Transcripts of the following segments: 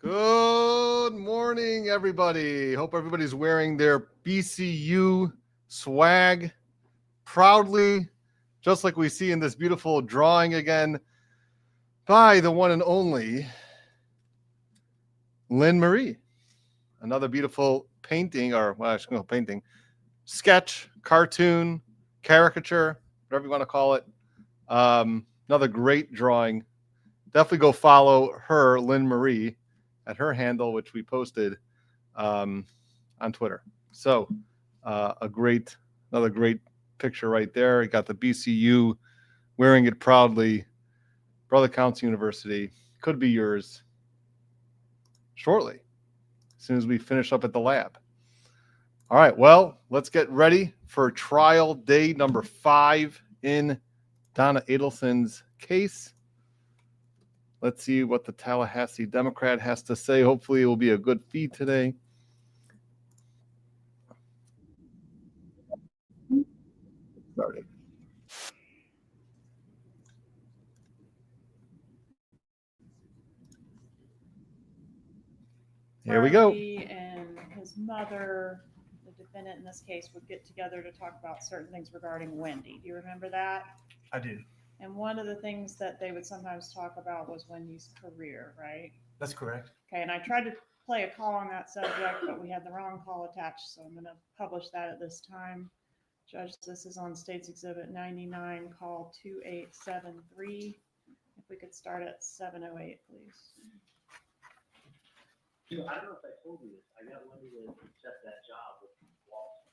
Good morning, everybody. Hope everybody's wearing their BCU swag proudly, just like we see in this beautiful drawing again by the one and only Lynn Marie. Another beautiful painting, or well, actually, no painting, sketch, cartoon, caricature, whatever you want to call it. Another great drawing. Definitely go follow her, Lynn Marie, at her handle, which we posted on Twitter. So another great picture right there. You got the BCU wearing it proudly. Brother Counsel University could be yours shortly, as soon as we finish up at the lab. All right, well, let's get ready for trial day number 5 in Donna Adelson's case. Let's see what the Tallahassee Democrat has to say. Hopefully it will be a good feed today. Starting. Here we go. Charlie and his mother, the defendant in this case, would get together to talk about certain things regarding Wendy. Do you remember that? I do. And one of the things that they would sometimes talk about was Wendy's career, right? That's correct. Okay, and I tried to play a call on that subject, but we had the wrong call attached, so I'm going to publish that at this time. Judge, this is on State's Exhibit 99, call 2873. If we could start at 7:08, please. I don't know if I told you this. I got Wendy to accept that job with Wall.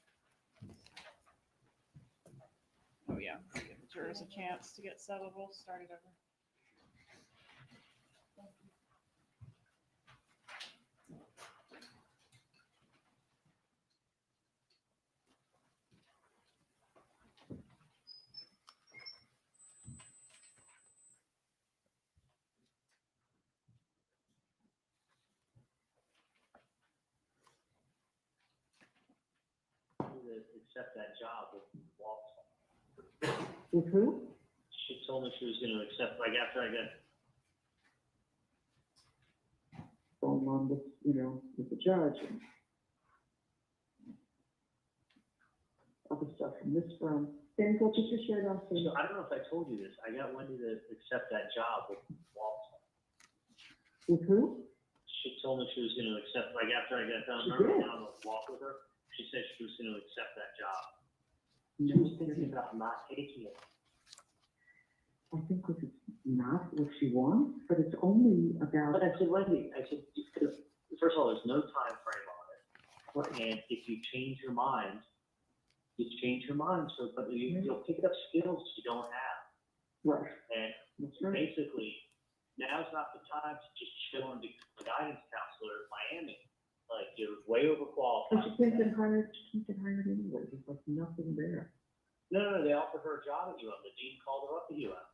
Oh, yeah. Give the jurors a chance to get settled. We'll start it over. To accept that job with Wall. With who? She told me she was going to accept, like after I got. Going on with, with the judge and other stuff from this firm. Then go just to share that. So I don't know if I told you this. I got Wendy to accept that job with Wall. With who? She told me she was going to accept, like after I got done, She remember did. on the walk with her? She said she was going to accept that job. No, She was thinking about not taking it. I think this is not what she wants, but it's only about. But I said, Wendy, first of all, there's no time frame on it. And if you change your mind, you change your mind. So, but you'll pick up skills you don't have. Right. And That's right. basically, now's not the time to just chill and become a guidance counselor in Miami. Like, you're way But overqualified. she can't get hired anyway. There's like nothing there. No, they offered her a job at UM. The dean called her up at UM.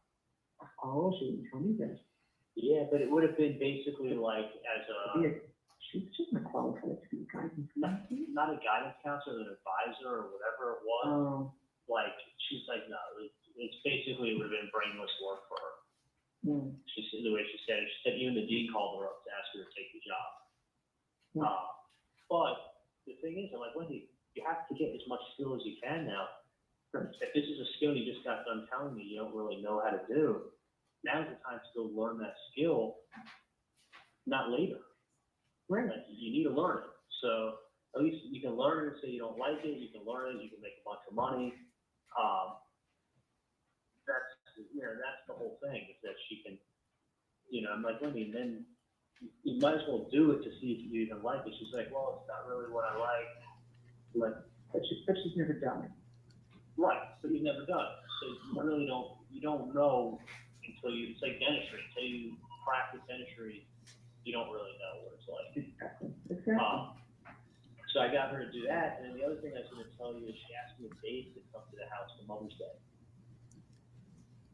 Oh, she didn't tell me that. Yeah, but it would have been basically like as a, She's not qualified to be a guidance counselor. not a guidance counselor, an advisor or whatever it was. Oh, Like, she's like, no, it's basically it would have been brainless work for her. yeah. She said, the way she said it, she said even the dean called her up to ask her to take the job. Yeah. But the thing is, I'm like, Wendy, you have to get as much skill as you can now. If this is a skill you just got done telling me you don't really know how to do, now's the time to go learn that skill, not later. Right. Like, you need to learn it. So at least you can learn it, say you don't like it, you can learn it, you can make a bunch of money. That's the whole thing, is that she can, I'm like, Wendy, and then you might as well do it to see if you even like it. She's like, well, it's not really what I like. Like, But she's never done it. right, but you've never done it. So you really don't know until it's like dentistry. Until you practice dentistry, you don't really know what it's like. Exactly. So I got her to do that, and then the other thing I was going to tell you is she asked me if Dave could come to the house for Mother's Day.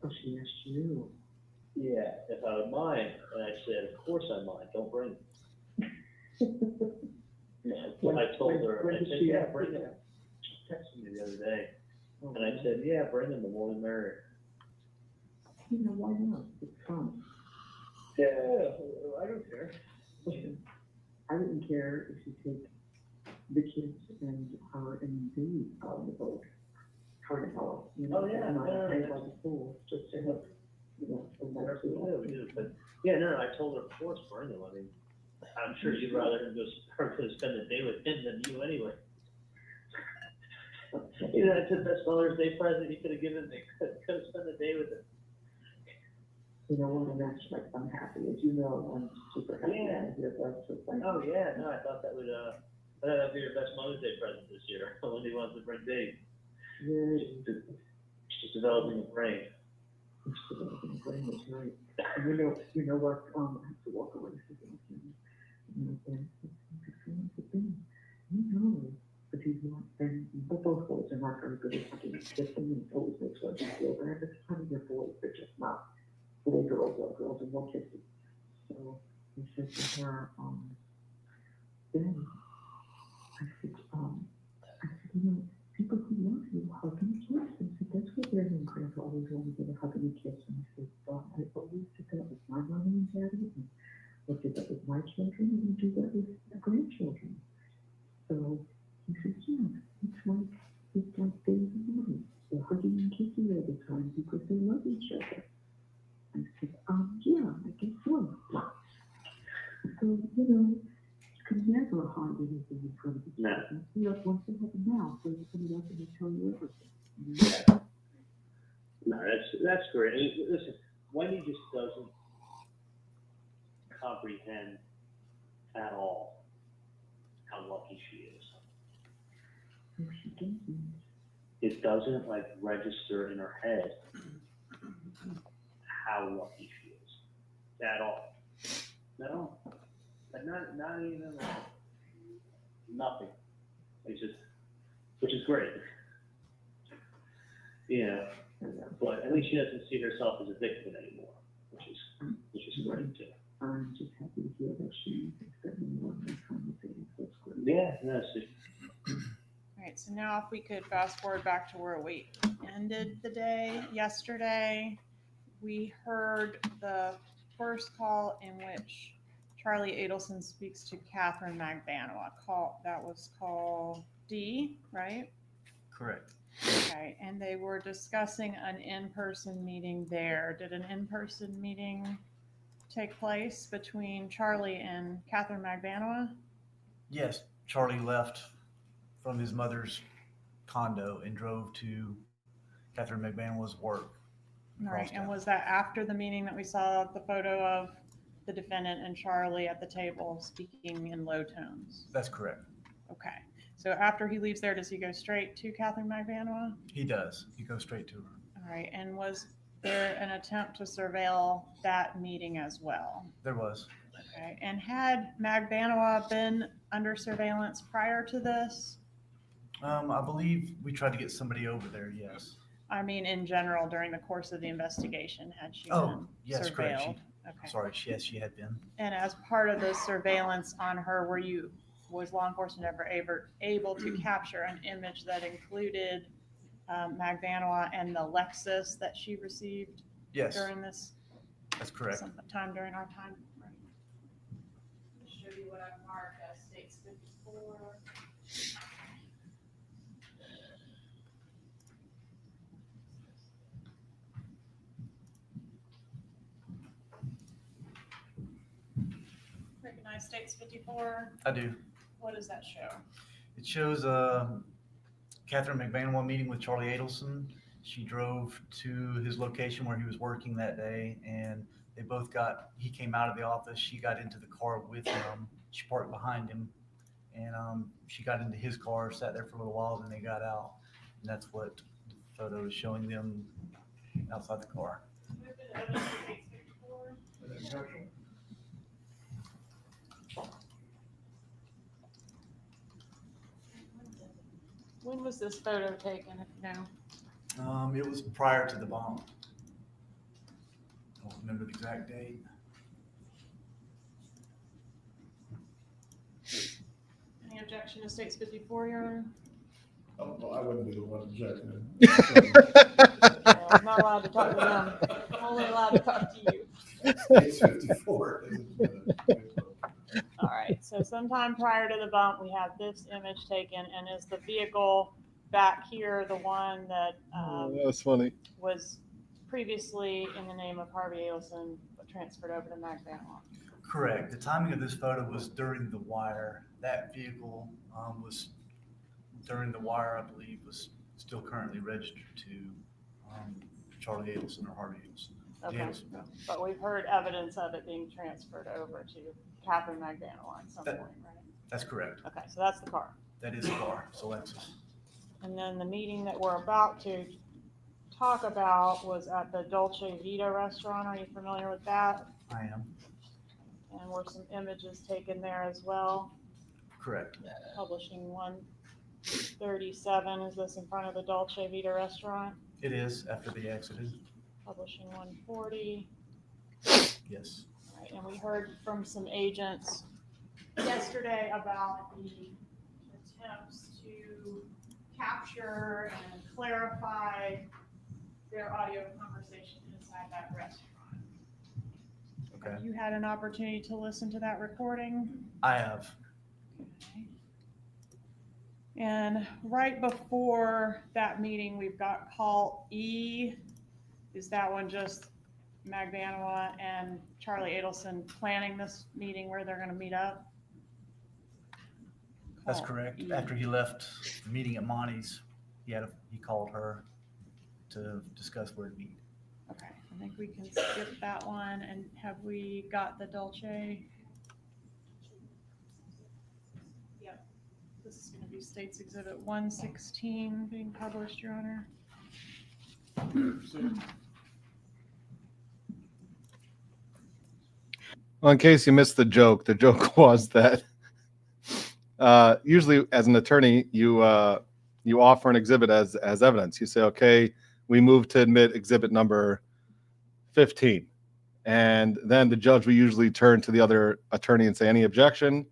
Oh, she asked you. Yeah, if I would mind, and I said, of course I mind, don't bring him. I told her, I said, yeah, bring him. She texted me the other day, and I said, yeah, bring him, the more the merrier. Why not? It's fun. Yeah, I don't care. Listen, I wouldn't care if you take the kids and her and they on the boat. Her and Ella, you know, Oh, yeah, not yeah, right yeah. by the pool, just to have, you know, a Whatever nice we do, we do. But, yeah, no, I told her, of course, bring him. I mean, I'm sure you'd rather him her go spend the day with him than you anyway. You know, that's the best Mother's Day present you could have given me. Could have spent the day with him. You know, when I'm actually, like, I'm happy, as you know, I'm super happy Yeah. to hear that, so thank Oh, you. yeah, no, I thought that would be your best Mother's Day present this year. When he wants to bring Dave. Yeah, Just developing a brain. it's developing a brain, that's right. And you know what, I have to walk away from it. And it's a thing. You know, but he's not, and both boys are not very good at hunting and kissing, and it always makes us feel bad. It's kind of their boys, they're just not. Boy, girls, and no kissing. So he said to her, then I said, you know, people who love you hug and kiss. I said, that's what Grandma and Grandpa always wanted to hug and kiss. And I said, I always did that with my mommy and daddy, and I did that with my children, and I do that with my grandchildren. So he said, yeah, it's like Dave and mommy. They're hugging and kissing all the time because they love each other. I said, yeah, I guess so. So, you know, you can never hide anything in front of the No. children. You know, once they have a mouth, they open it up and they tell you everything. You know? No, that's great. I mean, listen, Wendy just doesn't comprehend at all how lucky she is. So she doesn't. It doesn't like register in her head how lucky she is at all. No, but not even like, nothing. It's just, which is great. Yeah, but at least she doesn't see herself as a victim anymore, which is great too. I'm just happy to hear that she is spending more of her time with Dave. That's great. Yeah, no, it's All right, so now if we could fast forward back to where we ended the day yesterday, we heard the first call in which Charlie Adelson speaks to Catherine Magbanua. That was call D, right? Correct. Okay, and they were discussing an in-person meeting there. Did an in-person meeting take place between Charlie and Catherine Magbanua? Yes, Charlie left from his mother's condo and drove to Catherine McManua's work. All right, across and town. was that after the meeting that we saw the photo of the defendant and Charlie at the table speaking in low tones? That's correct. Okay, so after he leaves there, does he go straight to Catherine Magbanua? He does. He goes straight to her. All right, and was there an attempt to surveil that meeting as well? There was. Okay, and had Magbanua been under surveillance prior to this? I believe we tried to get somebody over there. Yes. I mean, in general, during the course of the investigation, had she Oh, been yes, correct. surveilled? Okay. Sorry. Yes, she had been. And as part of the surveillance on her, was law enforcement ever able to capture an image that included Magbanua and the Lexus that she received Yes, during this that's correct. sometime during our time? Right. Show you what I've marked as States 54. Recognize States 54. I do. What does that show? It shows Catherine McManua meeting with Charlie Adelson. She drove to his location where he was working that day, and he came out of the office. She got into the car with him. She parked behind him, and she got into his car, sat there for a little while, then they got out. And that's what the photo is showing them outside the car. When was this photo taken, if you know? It was prior to the bomb. I don't remember the exact date. Any objection to States 54, Your Honor? Oh, well, I wouldn't be the one objecting. Well, I'm not allowed to talk to them. I'm only allowed to talk to you. It's 54. sometime prior to the bump, we had this image taken, and is the vehicle back here the one that That was funny. was previously in the name of Harvey Adelson, but transferred over to Mac Vanwall? Correct. The timing of this photo was during the wire. That vehicle was during the wire, I believe, was still currently registered to Charlie Adelson or Harvey Adelson. Okay, Adelson. but we've heard evidence of it being transferred over to Catherine McDaniel at some point, right? That's correct. Okay, so that's the car. That is a car. It's a Lexus. And then the meeting that we're about to talk about was at the Dolce Vita restaurant. Are you familiar with that? I am. And were some images taken there as well. Correct. Publishing 137, is this in front of the Dolce Vita restaurant? It is after they exited. Publishing 140. Yes. All right, and we heard from some agents yesterday about the attempts to capture and clarify their audio conversation inside that restaurant. Okay. Have you had an opportunity to listen to that recording? I have. Okay. And right before that meeting, we've got call E. Is that one just Magbanua and Charlie Adelson planning this meeting where they're going to meet up? That's Call correct. E. After he left the meeting at Monty's, he called her to discuss where to meet. Okay, I think we can skip that one. And have we got the Dolce? Yep. This is going to be State's Exhibit 116 being published, Your Honor. Well, in case you missed the joke was that usually as an attorney, you offer an exhibit as evidence. You say, okay, we move to admit exhibit number 15. And then the judge will usually turn to the other attorney and say, any objection?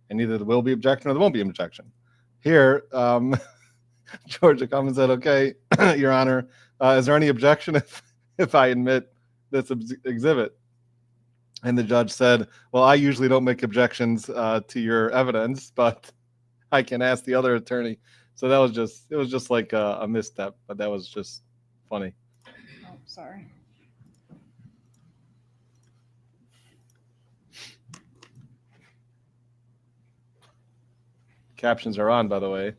And either there will be objection or there won't be an objection. Here, Georgia come and said, okay, Your Honor, is there any objection if I admit this exhibit? And the judge said, well, I usually don't make objections to your evidence, but I can ask the other attorney. So it was just like a misstep, but that was just funny. Oh, sorry. Captions are on, by the way.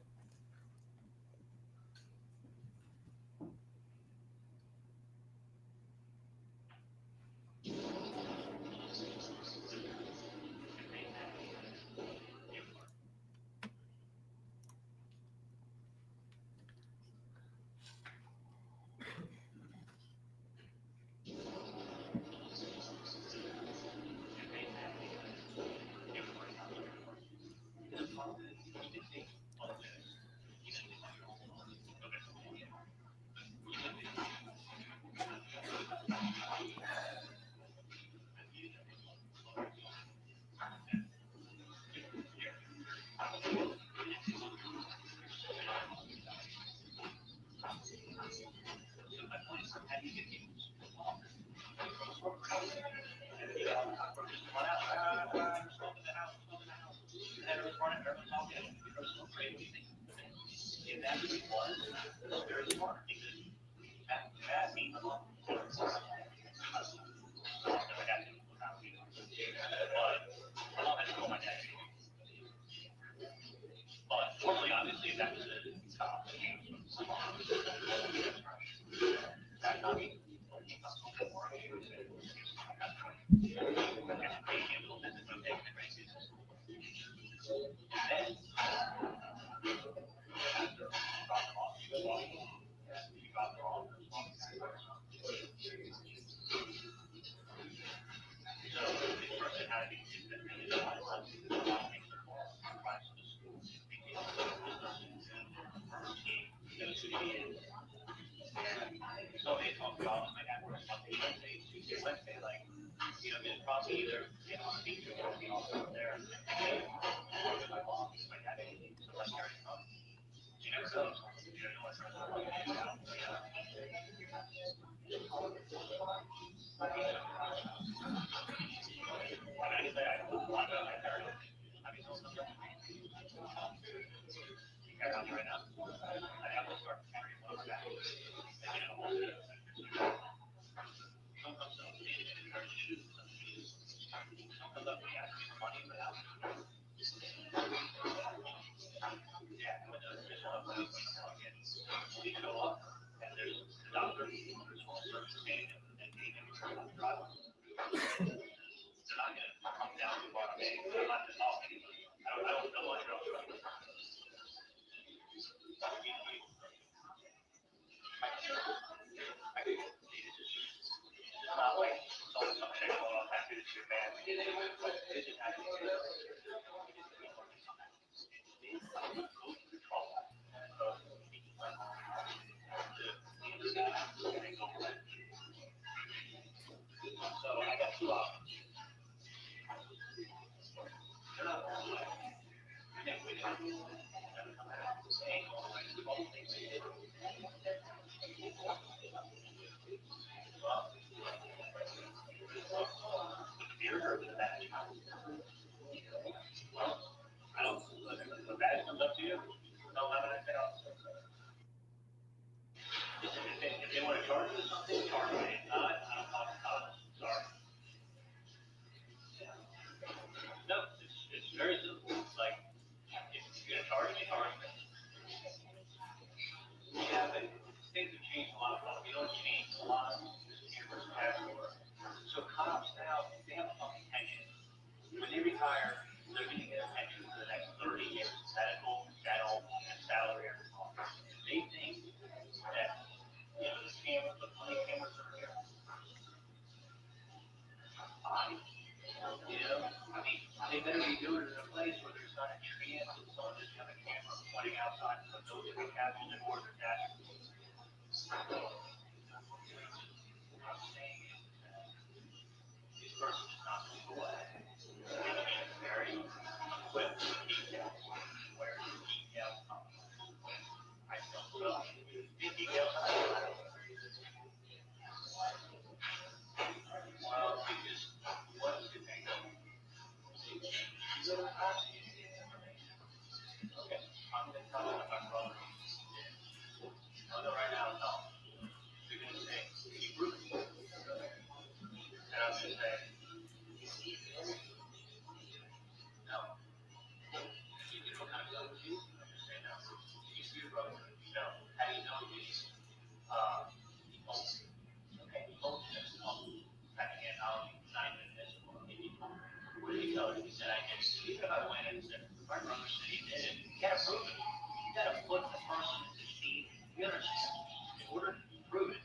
understand, in order to prove it,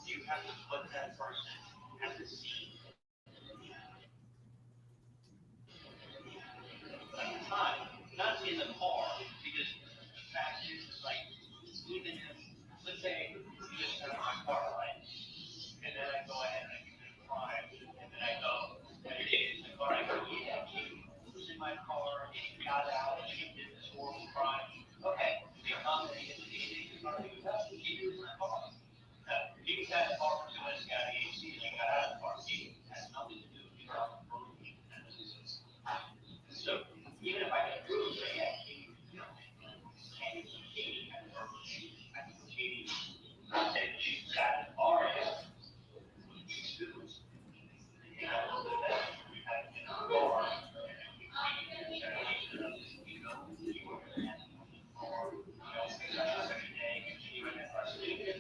you have to put that person at the scene. At the time, not in the car, because the fact is, like, even if, let's say, you just have my car, right? And then I go ahead and I commit a crime, and then I go, every day in the car, I go, yeah, he was in my car, and he got out, and he did this horrible crime. Okay, they come and they get the DA, he was in my car. He was at the car for 2 minutes, got the AC, and then got out of the car. He has nothing to do with it. So even if I can prove that, yeah, Katie, you know, Katie had a verbal issue, I think Katie said she sat in the car, yeah. You know, that we had in our car, and we you know, you were in the car, you know, every day, you were in our city, he was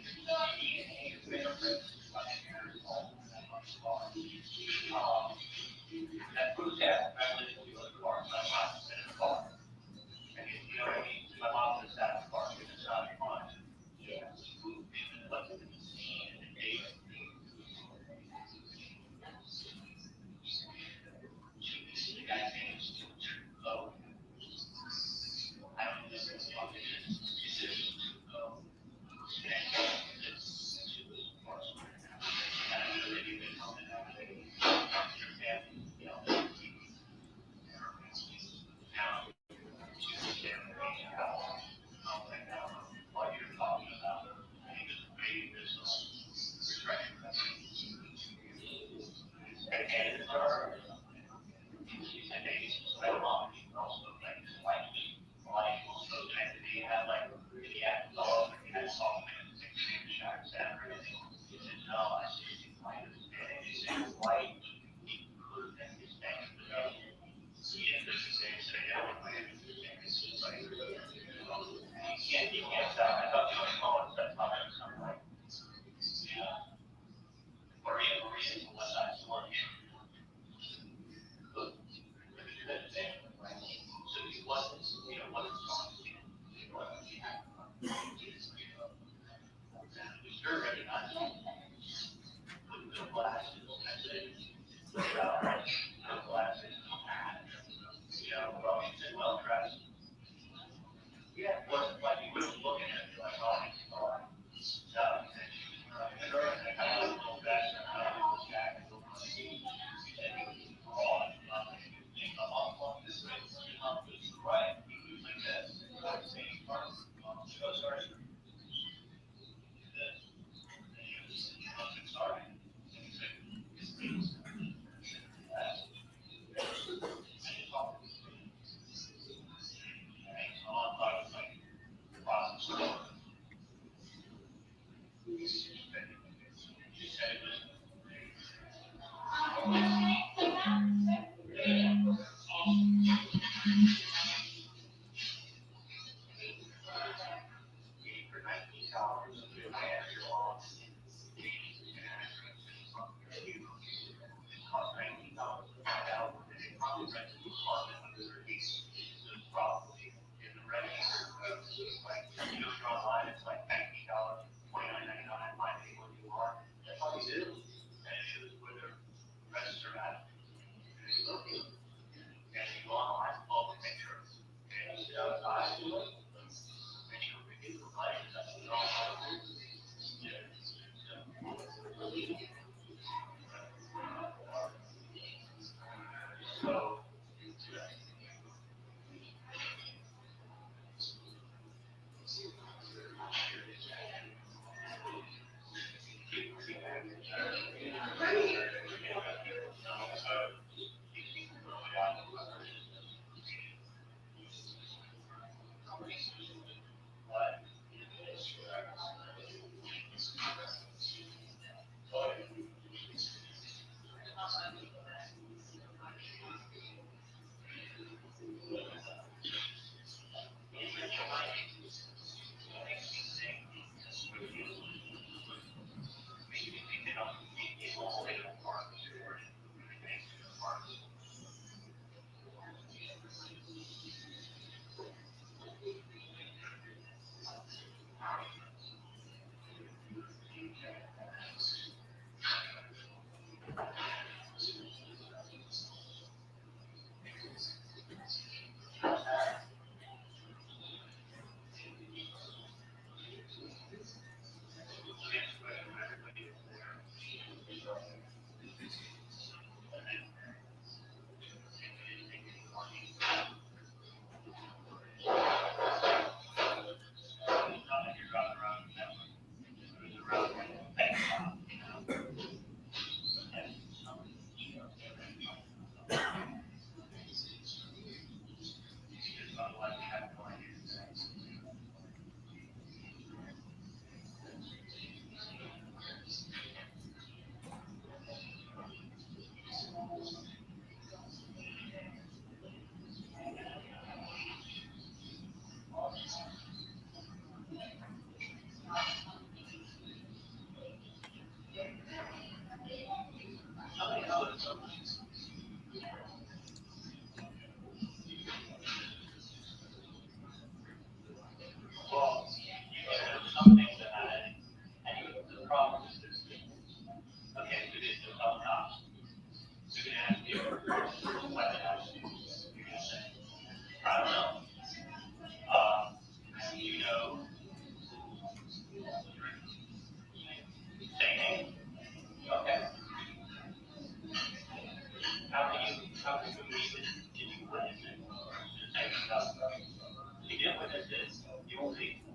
there, that proves that I live in the car, my mom is in the car. And you know what I mean? My mom is at the car, it's not fun. Yeah. But the scene and the date. The guy's name is too low. I don't know this is too low.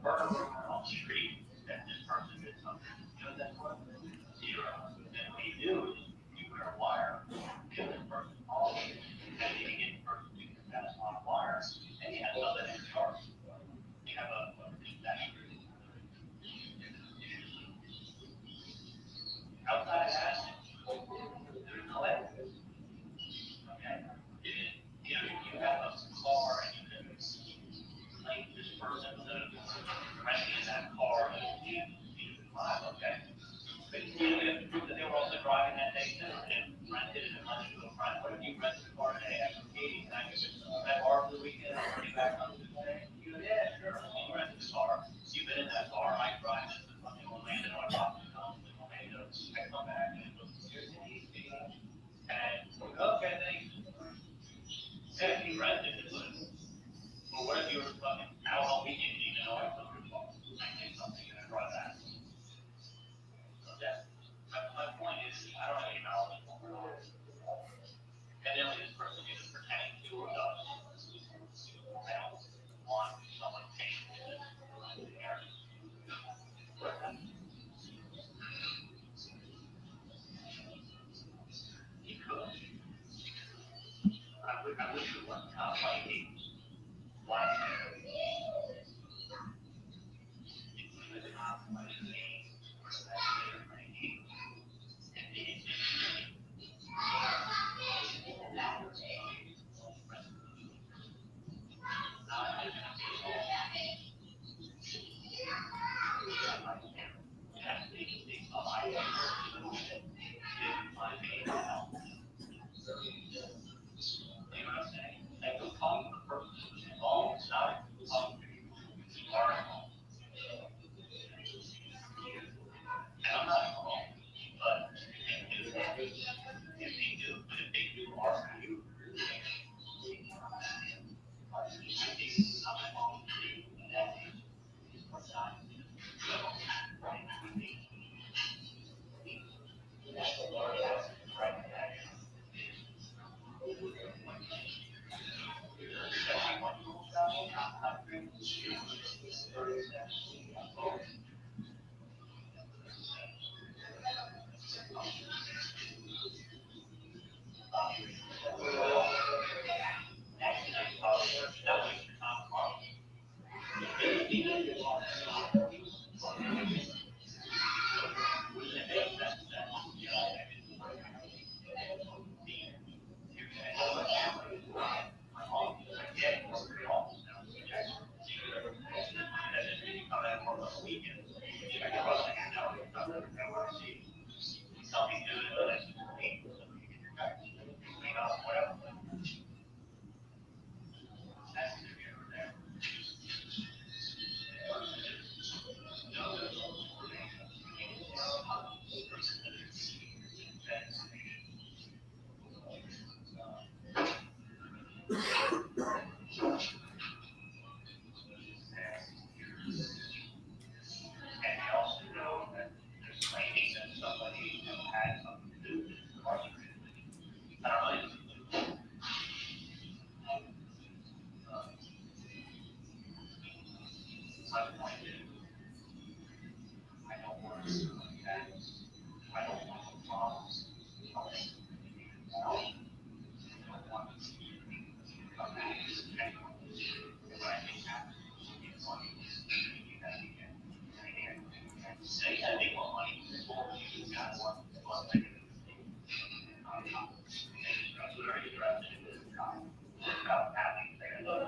murder on the street that this person did something. You know that's what? Zero. Then what you do is you wear a wire, give this person all, and you get the person to pass on a wire, and you have something in charge. You have a confession. Outside of that, there's no evidence. Okay? You know, you have a car and you can claim this person to renting in that car and you drive, okay? But you have to prove that they were also driving that day too and rented it and money to a friend. What if you rented the car today? I go, Katie, can I just that car for the weekend? I'll bring it back on Tuesday. You go, yeah, sure. So you rented the car. So you've been in that car. I drive it. You know, landed on top of the mountain. I come back and it goes, here's the keys, Katie. And okay, thanks. Yeah, you rented it, but what if you were fucking out all weekend, you didn't know I took your car? I did something and I brought that. So that, my point is, I don't have any knowledge of what we're on. Evidently, this person is pretending to or does. I don't want someone paying for this. He could. I wish it wasn't how white games. Why? It's a compromise game. You know what I'm saying? Like, we'll talk to the person who's involved, it's not talking to people who are involved. And I'm not involved, but if they do, but if they do harm you, and they also know that there's claiming that somebody had something to do with this incarcerated. I don't know. My point is, I don't want to do that. I don't want to promise. I don't want to come back and say, what I think happened is money. Say that they want money, you got one. Very interested in this guy. About having their love.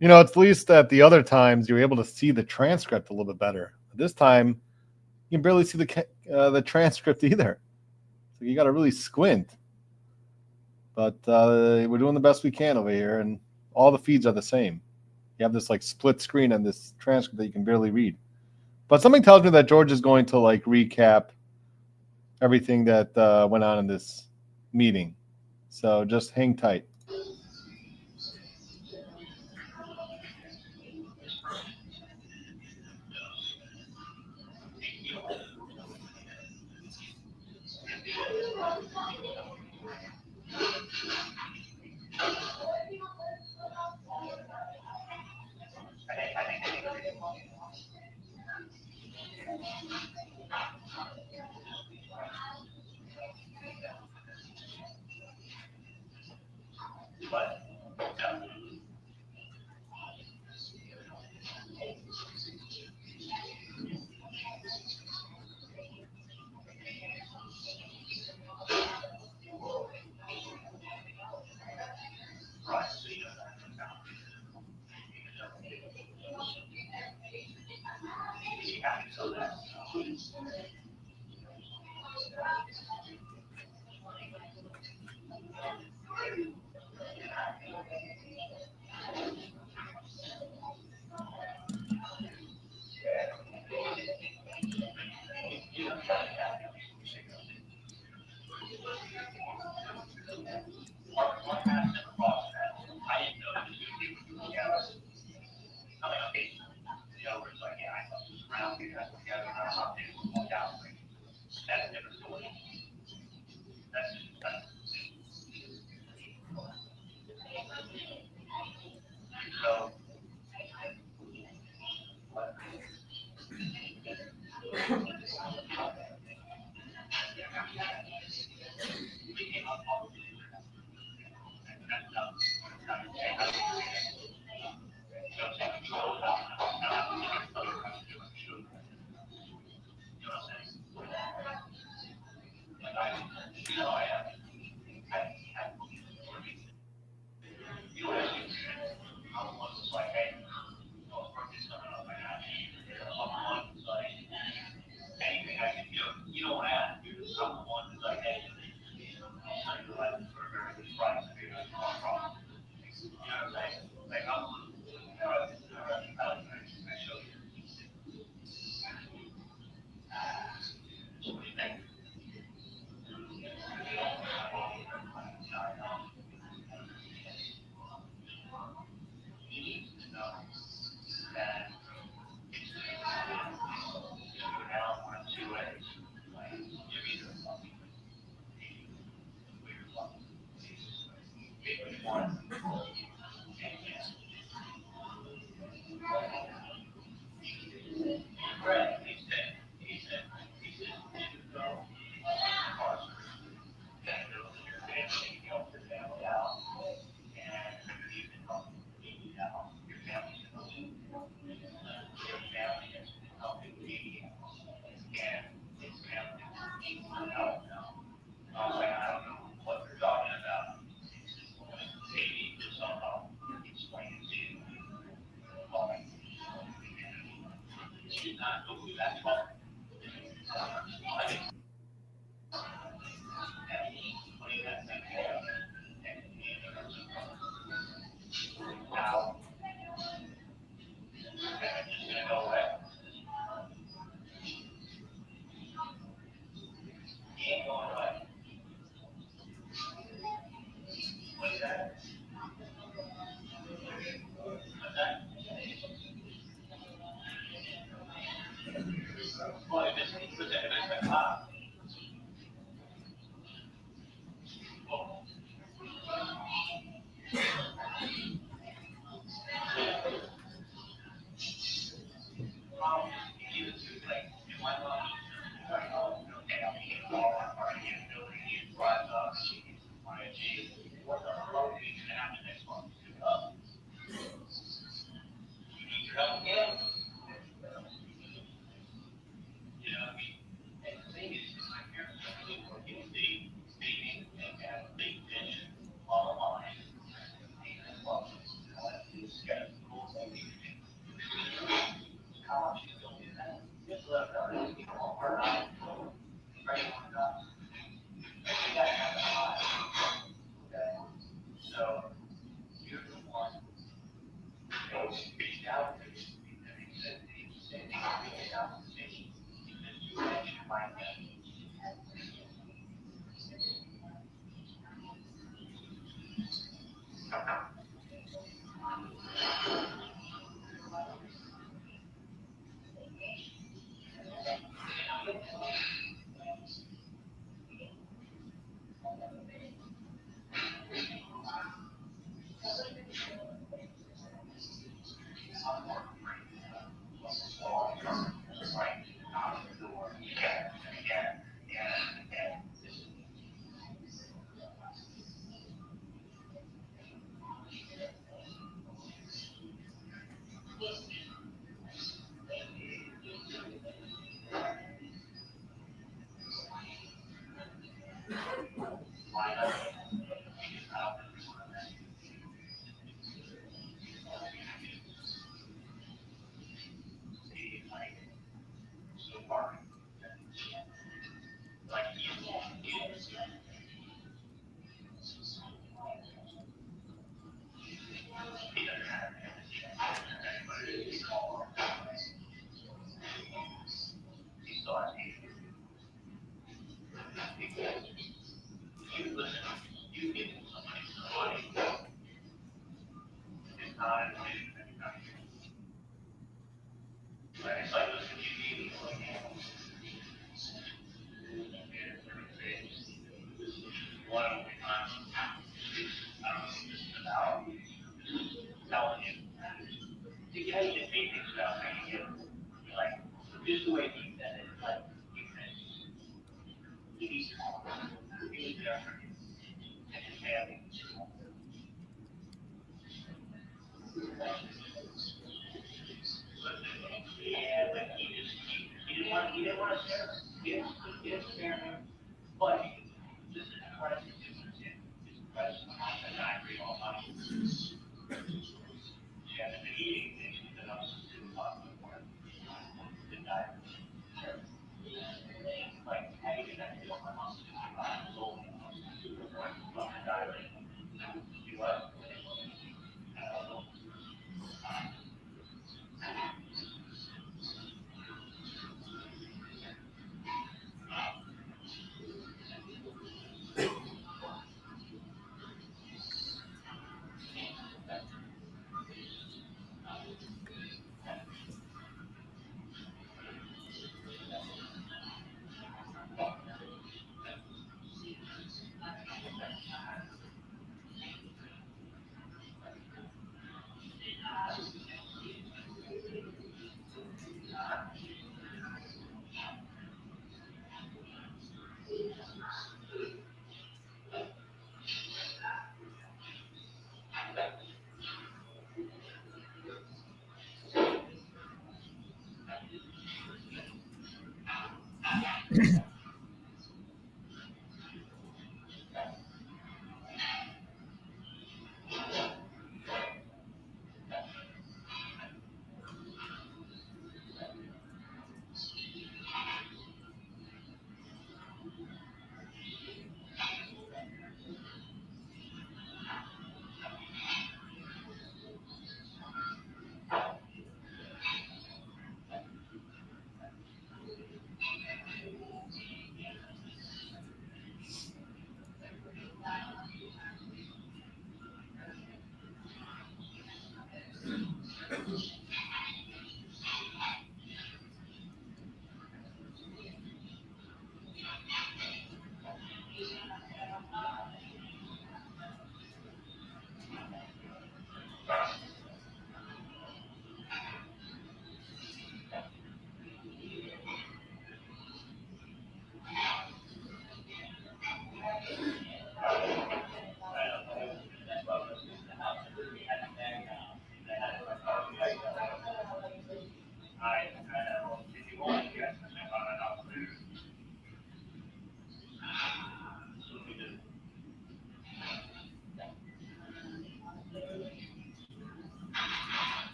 You know, it's at least at the other times you were able to see the transcript a little bit better. This time, you can barely see the transcript either. So you got to really squint. But we're doing the best we can over here, and all the feeds are the same. You have this like split screen and this transcript that you can barely read. But something tells me that George is going to like recap everything that went on in this meeting. So just hang tight.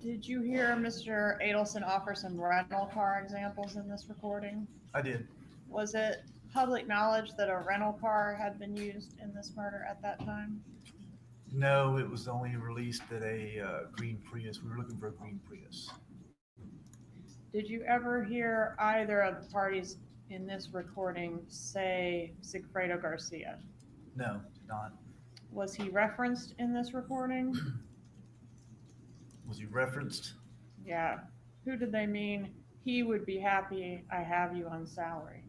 Did you hear Mr. Adelson offer some rental car examples in this recording? I did. Was it public knowledge that a rental car had been used in this murder at that time? No, it was only released that a green Prius. We were looking for a green Prius. Did you ever hear either of the parties in this recording say Sigfredo Garcia? No, did not. Was he referenced in this recording? Was he referenced? Yeah. Who did they mean? He would be happy I have you on salary.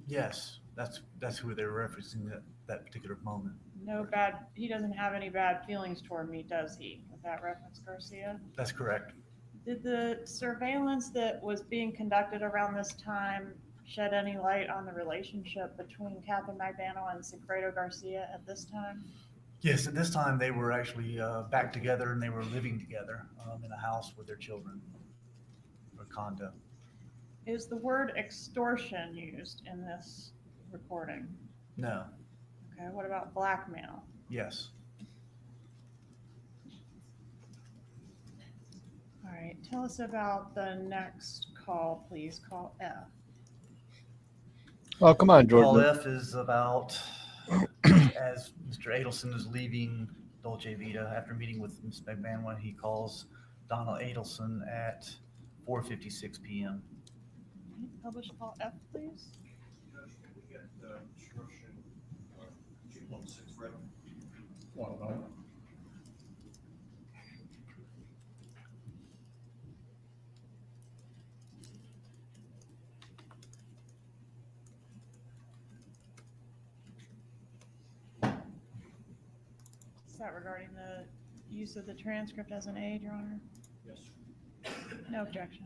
Yes, that's who they were referencing that particular moment. No bad, he doesn't have any bad feelings toward me, does he? With that reference, Garcia? That's correct. Did the surveillance that was being conducted around this time shed any light on the relationship between Catherine Magbano and Sigfredo Garcia at this time? Yes, at this time they were actually back together and they were living together in a house with their children, or condo. Is the word extortion used in this recording? No. Okay, what about blackmail? Yes. All right, tell us about the next call, please. Call F. Oh, come on, Call Jordan. F is about as Mr. Adelson is leaving Dolce Vita after meeting with Ms. McMahon, he calls Donna Adelson at 4:56 p.m. Publish call F, please. One moment. Is that regarding the use of the transcript as an aid, Your Honor? Yes. No objection.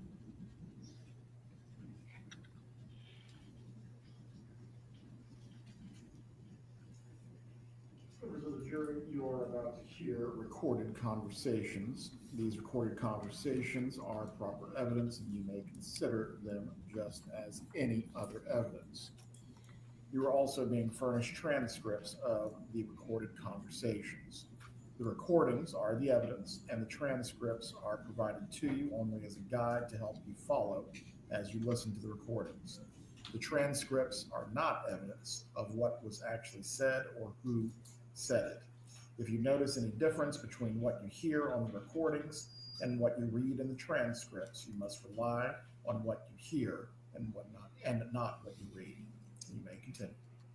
Members of the jury, you are about to hear recorded conversations. These recorded conversations are proper evidence, and you may consider them just as any other evidence. You are also being furnished transcripts of the recorded conversations. The recordings are the evidence, and the transcripts are provided to you only as a guide to help you follow as you listen to the recordings. The transcripts are not evidence of what was actually said or who said it. If you notice any difference between what you hear on the recordings and what you read in the transcripts, you must rely on what you hear and not what you read. You may continue.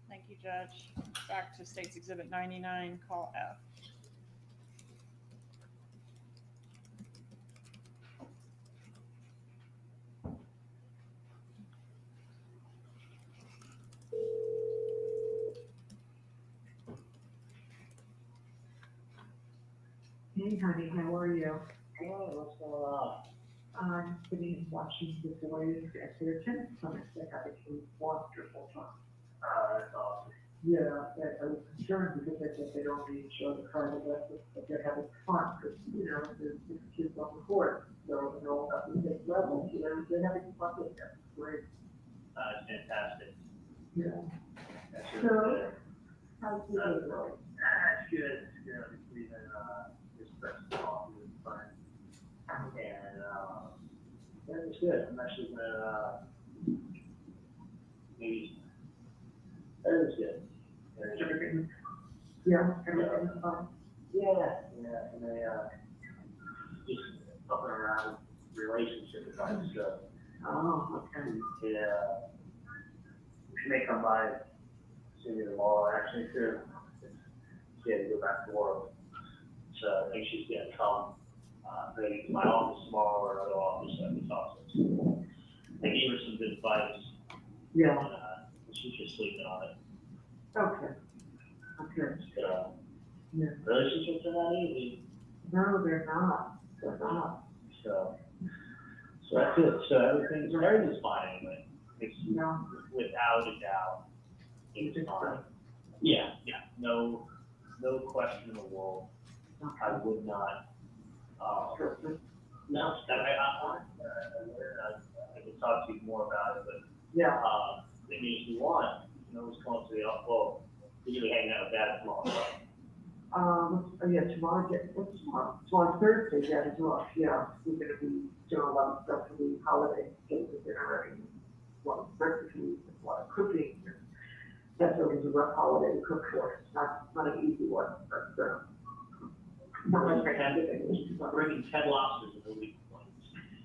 Thank you, Judge. Back to State's Exhibit 99, call F. Hey, honey, how are you? Oh, what's going on? I'm sitting watching the boys at their tennis clinic. They have a wonderful time. Oh, that's awesome. Yeah, I was concerned because they said they don't need to show the card lessons, but they're having fun because, you know, there's 6 kids on the court. So, you know, at the same level, you know, they're having fun with them. It's great. It's fantastic. Yeah. That's So, really good. how's the day going? That's good. It's good. It's leaving, just press coffee with fun. And, that was good. I'm actually gonna, maybe, that was good. Everything? Yeah, everything's fine. Yeah, and they, just fucking around relationship advice stuff. Oh, okay. Yeah. She may come by, see me tomorrow, actually, too. She had to go back to work. So I think she's gonna come, maybe to my office tomorrow or another office at this office. I gave her some good advice, Yeah, and she's just sleeping on it. okay. Okay. So, Yeah. relationships are not easy, No, they're not. They're not. so that's it. So everything's fine anyway. It's No. without a doubt, it's fine. Yeah, no question in the world. I would not, no, I can talk to you more about it, but, Yeah, if you want, you can always come up to the, well, you're gonna be hanging out with Dad tomorrow, right? Yeah, tomorrow, what's tomorrow? Tomorrow's Thursday, yeah, it's off, yeah, we're gonna be doing a lot of stuff for the holiday, getting the dinner ready, a lot of recipes, a lot of cooking, and that's always a rough holiday to cook for, it's not an easy one, but, not like Thanksgiving. Bringing 10 lobsters in a week.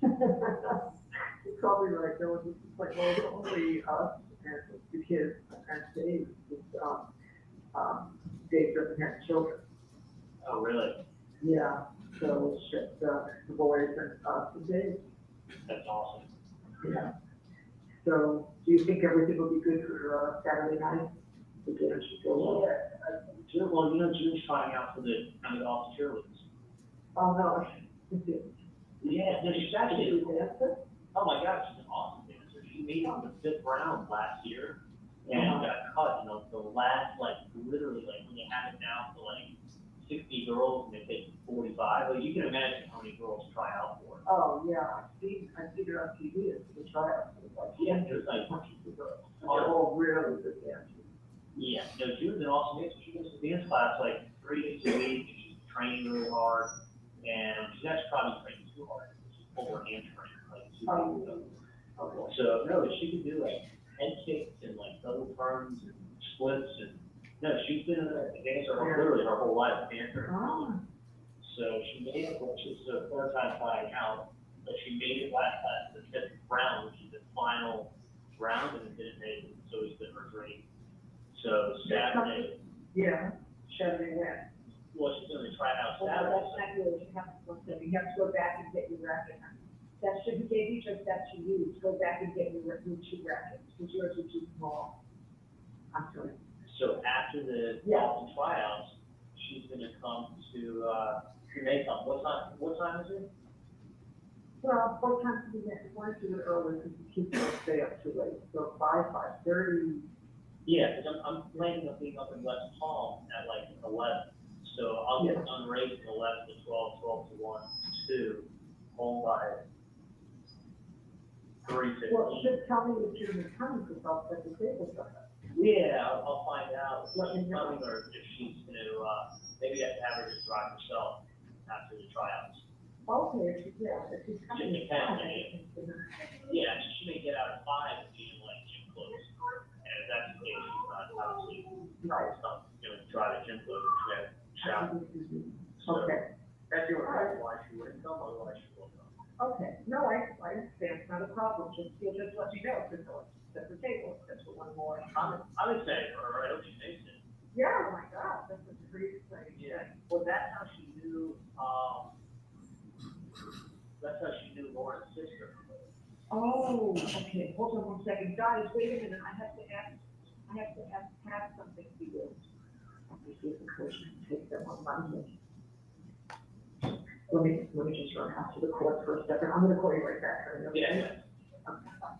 You're probably right, there was, like, well, it's only us and the kids, and Dave, Dave doesn't have children. Oh, really? Yeah, so it's just, the boys and us and Dave. That's awesome. Yeah. So, do you think everything will be good for, Saturday night? The dinner should go well? June, well, you know, June's trying out for the county golf cheerleaders. Oh, no. Yeah, no, she's actually, Dancer? oh my God, she's an awesome dancer. She made it to the 5th round last year and got cut, you know, the last, like, literally, like, when you have it down to like 60 girls and they take 45, like, you can imagine how many girls try out for it. Oh, yeah, I see it on TV, it's the tryout. Yeah, there's like, They're all really good dancers. yeah, no, June's an awesome dancer. She goes to dance class like 3 days a week, and she's training really hard, and she's actually probably training too hard. She's pulled her hamstring like 2 weeks ago. Okay. So, no, she can do like head kicks and like double turns and splits, and, no, she's been a dancer literally her whole life, dancer. Ah, So she made it, which is her third time trying out, but she made it last time, the 5th round, which is the final round, and it didn't make it, so it's been her dream. So Saturday, yeah, Saturday when? well, she's gonna try out Well, Saturday. that's not good, you have to go back and get your racket. That shouldn't be each of that you use, go back and get your new 2 rackets, because yours are too small. I'm sorry. So after the Yeah. golf tryouts, she's gonna come to, she may come, what time is it? Well, both times we get, want to do it early, because the kids don't stay up too late, so 5:30. Yeah, because I'm planning on being up in West Palm at like 11, so I'll get done racing 11 to 12, 12 to 1, 2, home by 3:15. Well, just tell me if you're coming, because I'll set the table for her. Yeah, I'll find out if Let me she's know. coming or if she's gonna, maybe I have her just drive herself after the tryouts. Okay, yeah, if she's coming. It depends, Yeah, she may get out at 5 and be in like gym clothes. And if that's the case, she's not obviously, Right. gonna drive at gym clothes, she's gonna shower. So Okay, that's the only why she wouldn't come, otherwise she will come. okay, no, I understand, it's not a problem, just let me know, because I'll set the table, that's for one more. I'm excited for her, I hope she makes it. Yeah, oh my God, that's a pretty exciting. Yeah, well, that's how she knew, Lauren's sister. Oh, okay, hold on one second, guys, wait a minute, I have to ask something to you. Let me see if the coach can take them on Monday. Let me just run out to the court for a second, I'm gonna call you right back. Okay? Yeah. Okay, bye.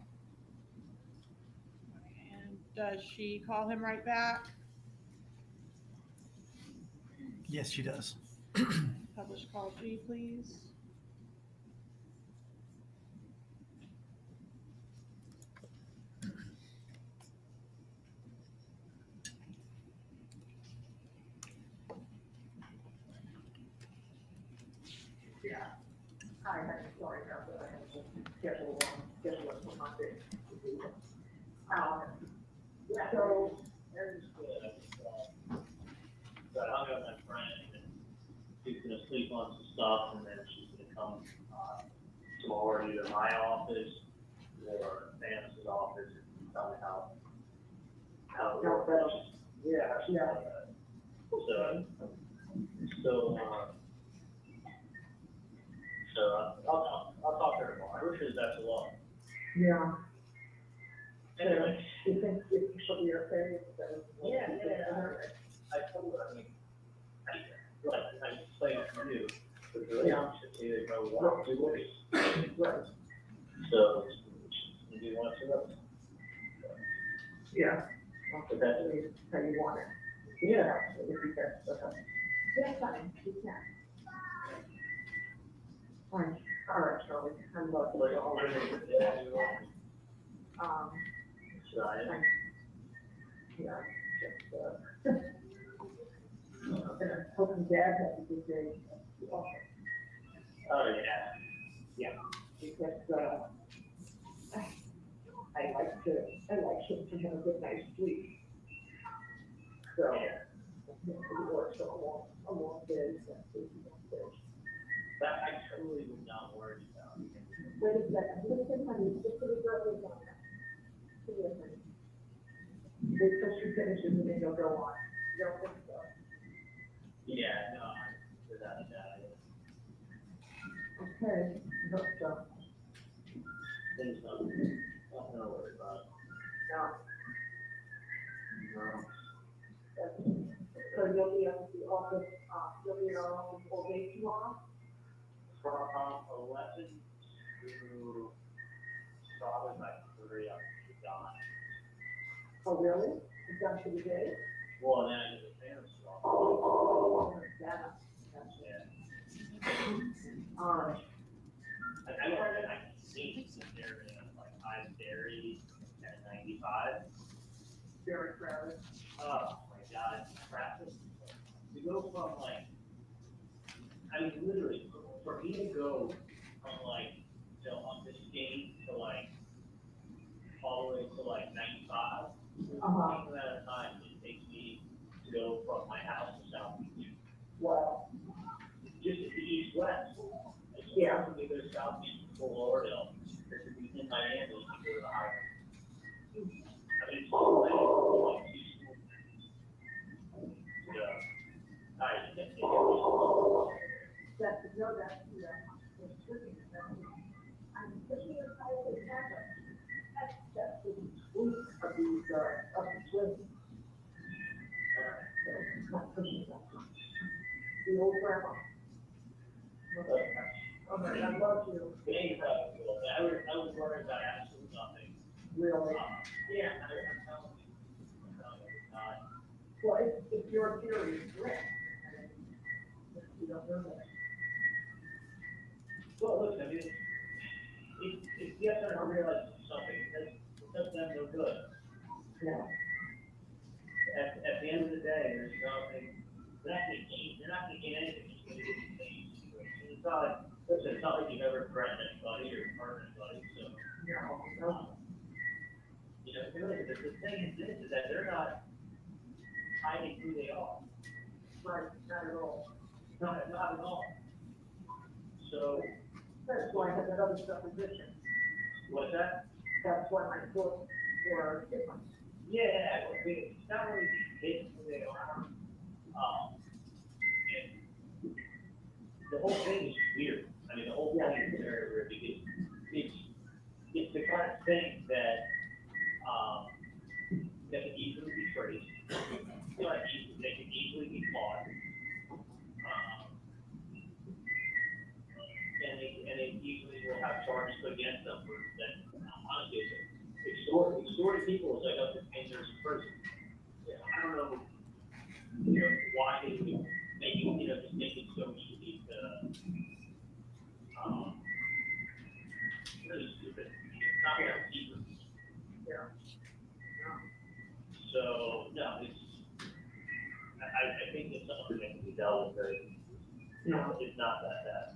And does she call him right back? Yes, she does. Publish call G, please. Yeah, sorry about that, I had to schedule it for Monday. So, There's good. So I hung out with my friend, and she's gonna sleep on some stuff, and then she's gonna come, tomorrow to either my office or Vanessa's office, and tell me how it works. Yeah, how she's doing that. So, I'll talk to her tomorrow. I wish her the best of luck. yeah, Anyway, you think she'll be okay? yeah. I told her, I mean, I explained it to you, the relationship either go one or two ways. Right, So, you do want to know. yeah. But that's, How you want it. yeah. If you can, okay. That's fine, you can. Fine, all right, Charlie, I'm about to Like, go. Should I? Yeah, just, Hoping Dad has a good day at the office, Oh, yeah. because, I like him to have a good night's sleep. So, he works a long day, that's what he wants. That I totally would not worry about. Wait a second, listen, honey, just for the girl on that. Give me a minute. Wait till she finishes and then you'll go on. You don't think so? Yeah, no, without a doubt. Okay, I hope so. Things nothing to worry about. No. No. So you'll be at the office, you'll be in our own all day tomorrow? From 11 to probably like 3 up to dawn. Oh, really? It's done for the day? Well, then I get the family stuff. Yeah. Yeah. I don't know, I can see there like high dairy at 95. Very crowded. Oh my God, traffic. To go from like, I mean, literally, for me to go from like, on this gate to like, all the way to like 95, the amount of time it takes me to go from my house to South Beach. Wow. Just to the east-west. Yeah. From either South Beach to Fort Lauderdale, or to be in Miami, you go to the highway. I mean, it's so late, like 2 school days. So, I think That's, no, that's, it's tricky. I'm pushing it by the camera. That's the sweet of these, of the swing. Not pushing that. The old grandma. Okay, I love you. I was worried about absolutely nothing. Really? Yeah, I'm telling you, it's not. Well, if you're serious, correct. You don't know that. Well, look, I mean, if you have to realize something, it does them no good. Yeah. At the end of the day, there's nothing, they're not gonna gain anything, it's gonna be the same situation. It's not like, listen, it's not like you've ever threatened anybody or hurt anybody, so. No. You know, really, the thing is this, is that they're not hiding who they are. Right, not at all. Not at all. So, That's why I had that other supposition. what's that? That's why my thoughts were different. Yeah, I mean, it's not really hidden who they are. And the whole thing is weird. I mean, the whole thing is very weird because it's the kind of thing that that can easily be traced. They can easily be caught. And they easily will have charges put against them for that. Honestly, extorting people is like up to 10 years in prison. Yeah, I don't know, why they would just make it so easy to, really stupid. It's not without secrets. Yeah. So, no, I think it's something that can be dealt with very, it's not that bad.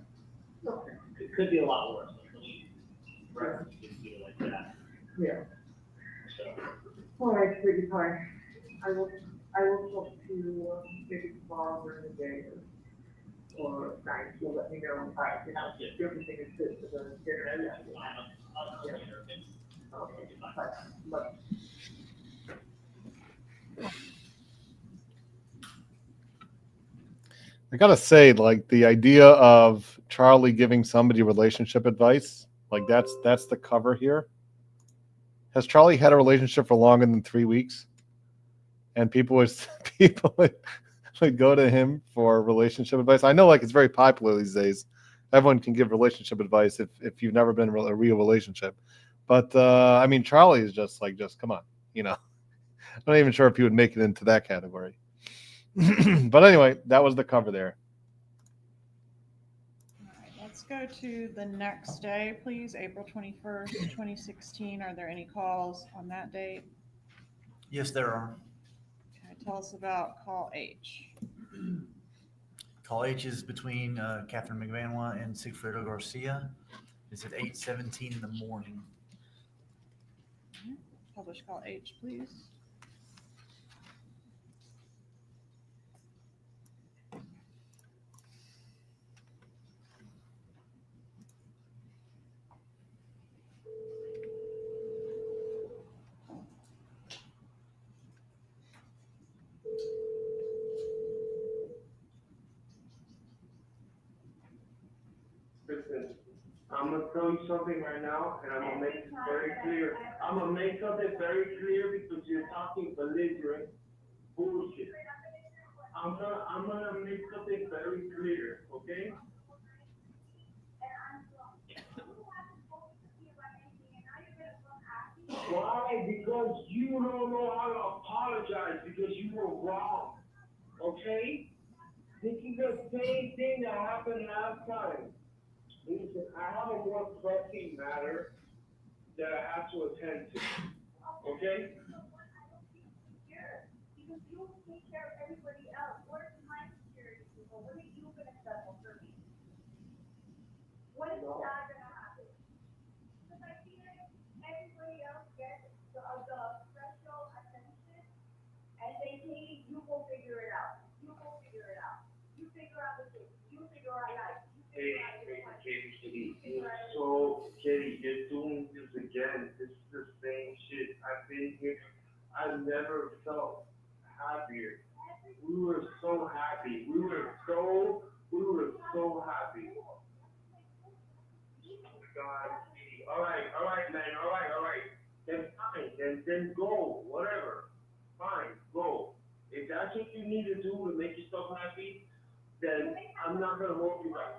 Okay. It could be a lot worse. Let me reference it like that. Yeah. So, All right, sweetie pie. I will talk to you, maybe tomorrow during the day or night. You'll let me know, if everything is good for the dinner. Okay. Bye. I gotta say, like the idea of Charlie giving somebody relationship advice, like that's the cover here. Has Charlie had a relationship for longer than 3 weeks? And people would go to him for relationship advice. I know, like it's very popular these days. Everyone can give relationship advice if you've never been in a real relationship. But I mean, Charlie is just come on, I'm not even sure if he would make it into that category. But anyway, that was the cover there. All right, let's go to the next day, please. April 21st, 2016. Are there any calls on that date? Yes, there are. Okay, tell us about call H. Call H is between Catherine McVanwa and Sigfredo Garcia. It's at 8:17 in the morning. Publish call H, please. Listen, I'm gonna tell you something right now, and I'm gonna make it very clear. I'm gonna make something very clear because you're talking belligerent bullshit. I'm gonna make something very clear, okay? Why? Because you don't know how to apologize because you were wrong, okay? This is the same thing that happened last time. Listen, I have a more pressing matter that I have to attend to, okay? Because you take care of everybody else. What are my security people? What are you gonna settle for me? What is that gonna happen? Because I feel like everybody else gets the special attention, and they say, you go figure it out. You go figure it out. You figure out the thing. You figure out life. You figure out your life. Katie, you're doing this again. This is the same shit. I've been here. I've never felt happier. We were so happy. We were so happy. God, all right, man. All right. Then fine. Then go. Whatever. Fine, go. If that's what you need to do to make yourself happy, then I'm not gonna hold you back.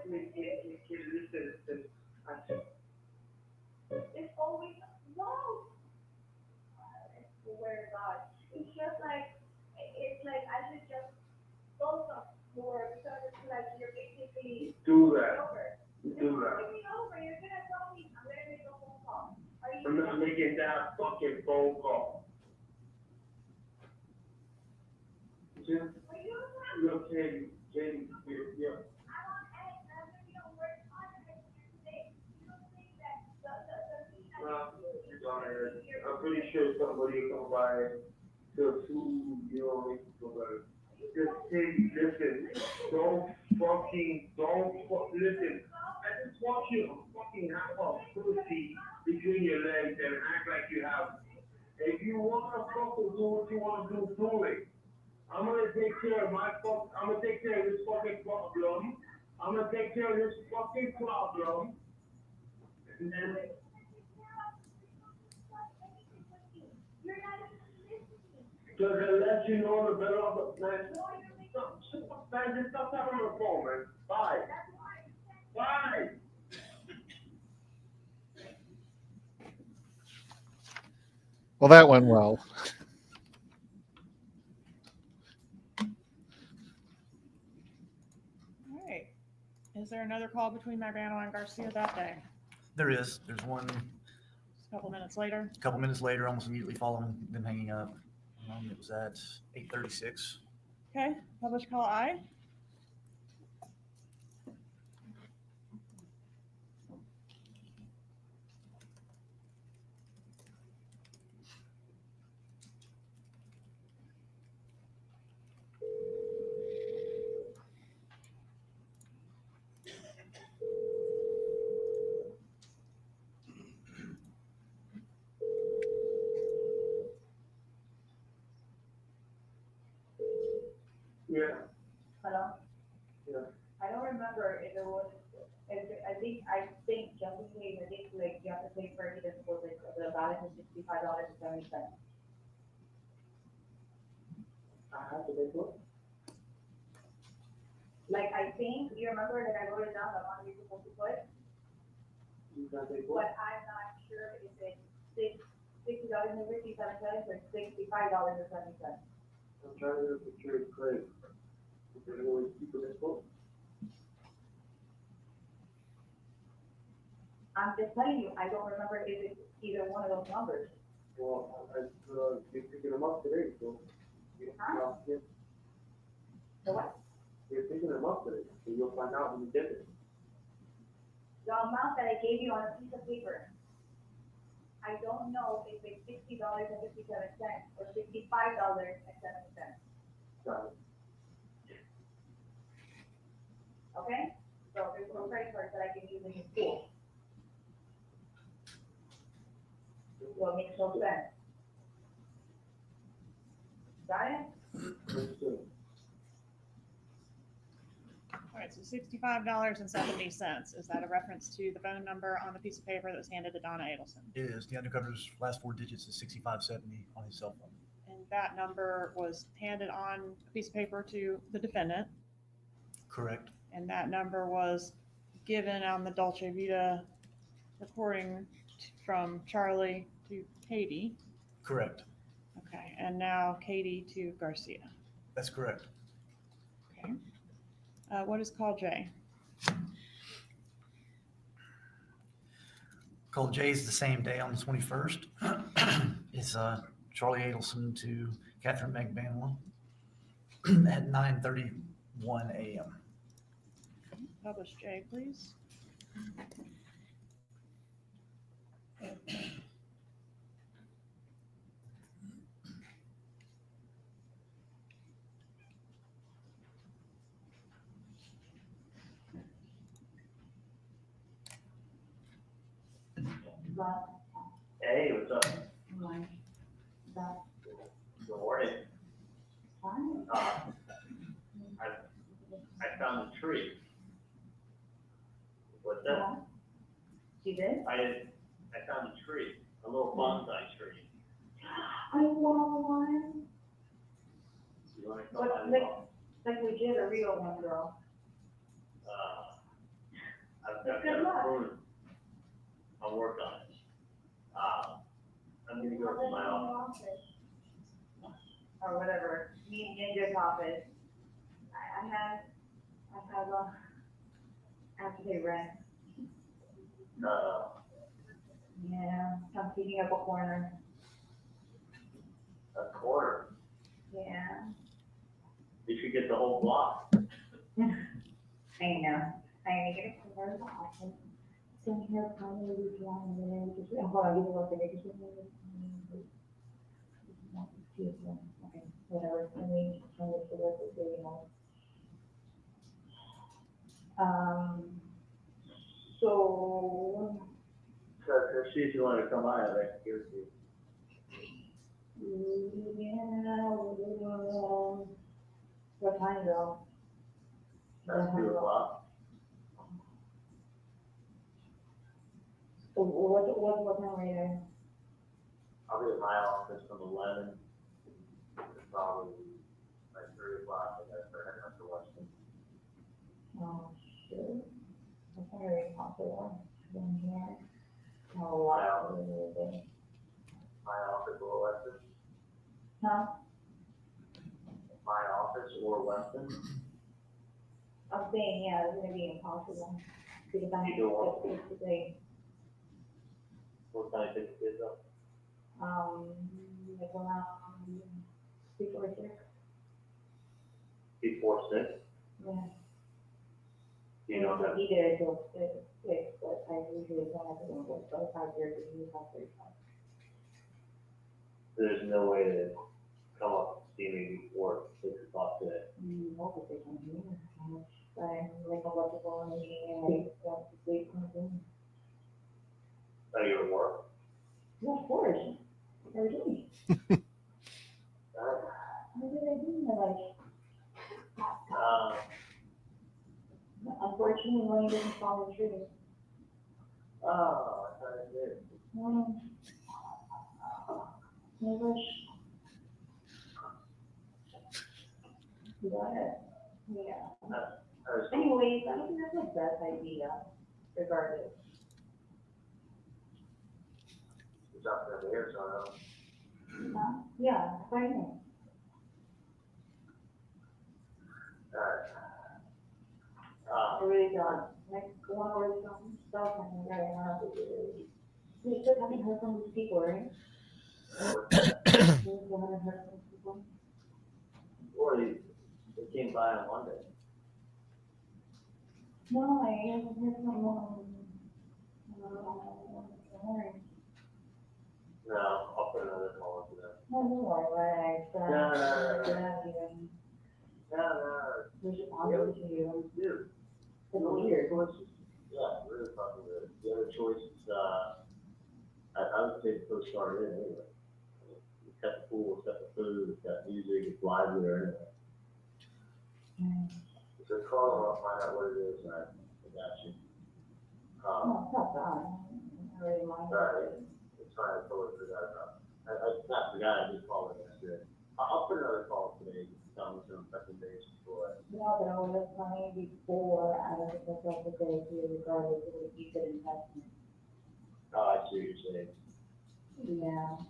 Listen. It's always no. I swear to God, it's just like I should just go somewhere because it's like you're basically Do that. over. Do that. You're over. You're gonna tell me I'm gonna make a phone call. Are you? I'm not making that fucking phone call. Just look, Katie, yeah. I'm pretty sure somebody will come by to food, you know, just Katie, listen, listen. I just want you to fucking have a pussy between your legs and act like you have. If you wanna fucking do what you wanna do it. I'm gonna take care of I'm gonna take care of this fucking problem. I'm gonna take care of this fucking problem. And then. Because it lets you know the better of the man. Just stop talking on the phone, man. Bye. Bye. Well, that went well. All right. Is there another call between Magano and Garcia that day? There's one Just a couple minutes later. a couple minutes later, almost immediately following them hanging up. It was at 8:36. Okay. Publish call I. Yeah. Hello? Yeah. I don't remember if it was, I think just in case, I think like you have to pay for it for the balance is $65.70. I have to make what? Like, I think, you remember that I wrote it down, the amount you're supposed to put, You gotta take what? but I'm not sure if it's $60.57 or $65.70. I'm trying to secure it credit. Is there any way to keep it this book? I'm just telling you, I don't remember if it's either one of those numbers. Well, you're picking them up today, so. Huh? The what? You're picking them up today, so you'll find out when you get it. The amount that I gave you on a piece of paper. I don't know if it's $60.57 or $65.07. Got it. Okay? So there's no credit cards that I can use in the school. So it makes no sense. Got it? Understood. All right, so $65.70. Is that a reference to the phone number on the piece of paper that was handed to Donna Adelson? It is. The undercover's last 4 digits is 6570 on his cell phone. And that number was handed on a piece of paper to the defendant, Correct. and that number was given on the Dolce Vita recording from Charlie to Katie. Correct. Okay, and now Katie to Garcia. That's correct. Okay. What is call J? Call Jay's the same day on the 21st. It's Charlie Adelson to Catherine McBanwell at 9:31 a.m. Publish J, please. Hey, what's up? Right. That, Good morning. fine. I found a tree. What's that? You did? I found a tree, a little bonsai tree. I want one. You wanna come What, by? like we did a real one, girl. I've Good got luck. a prune. I'll work on it. I'm gonna go to my office. Or whatever, me in your office. I have to pay rent. Yeah, I'm picking up a corner. A quarter. Yeah. You should get the whole block. I know. I get a corner of the office. So here, probably we want and then we just, hold on, give me one second. Okay, whatever. Let me turn this to the so you know. So, So see if you wanna come by, I'd like to give it to you. yeah, what time though? That's 2 o'clock. So what time are you there? I'll be at my office from 11 to probably like 3 o'clock, and then heading up to Weston. Oh, shit. That's not very popular. Down here. Oh, My wow. office, or Weston. Huh? My office or Weston. I'm saying, yeah, it's gonna be impossible. Because I have Either one. to get this today. What time pick the kids up? Like around before 6. Before 6? Yeah. You don't have, Be there till 6, but I usually don't have to go by 5:30, usually 5:35. there's no way to come up and see me before 6 o'clock today. Most of the time, yeah. I'm like a electrical engineer, and I go to sleep on Zoom. Are you at work? Yeah, of course. Every day. What did I do in my life? Unfortunately, money doesn't fall in trees. I thought I did. I wish. You got it. Yeah. Anyways, I don't think that's the best idea, regardless. It's up there, here, so Yeah, right now. I really don't. like going over some stuff and then you still haven't heard from these people, right? You still haven't heard from these people? Or they came by on Monday. No, I haven't heard from No, I'll put another call into them. no, right, No. we should honor to you. Dude. It's weird. Yeah, really fucking good. The other choice is, I would say the first start in anyway. It's got the pool, it's got the food, it's got music, it's lively there anyway. So call them, I'll find out what it is, and I got you. No, it's not bad. I really mind. Right, it's fine, I totally forgot about it. I not forgot, I did call it yesterday. I'll put another call today, tell me some recommendations for it. No, but I was planning before, I was just like to say to you regardless of what you could investment. Oh, I see what you're saying. Yeah,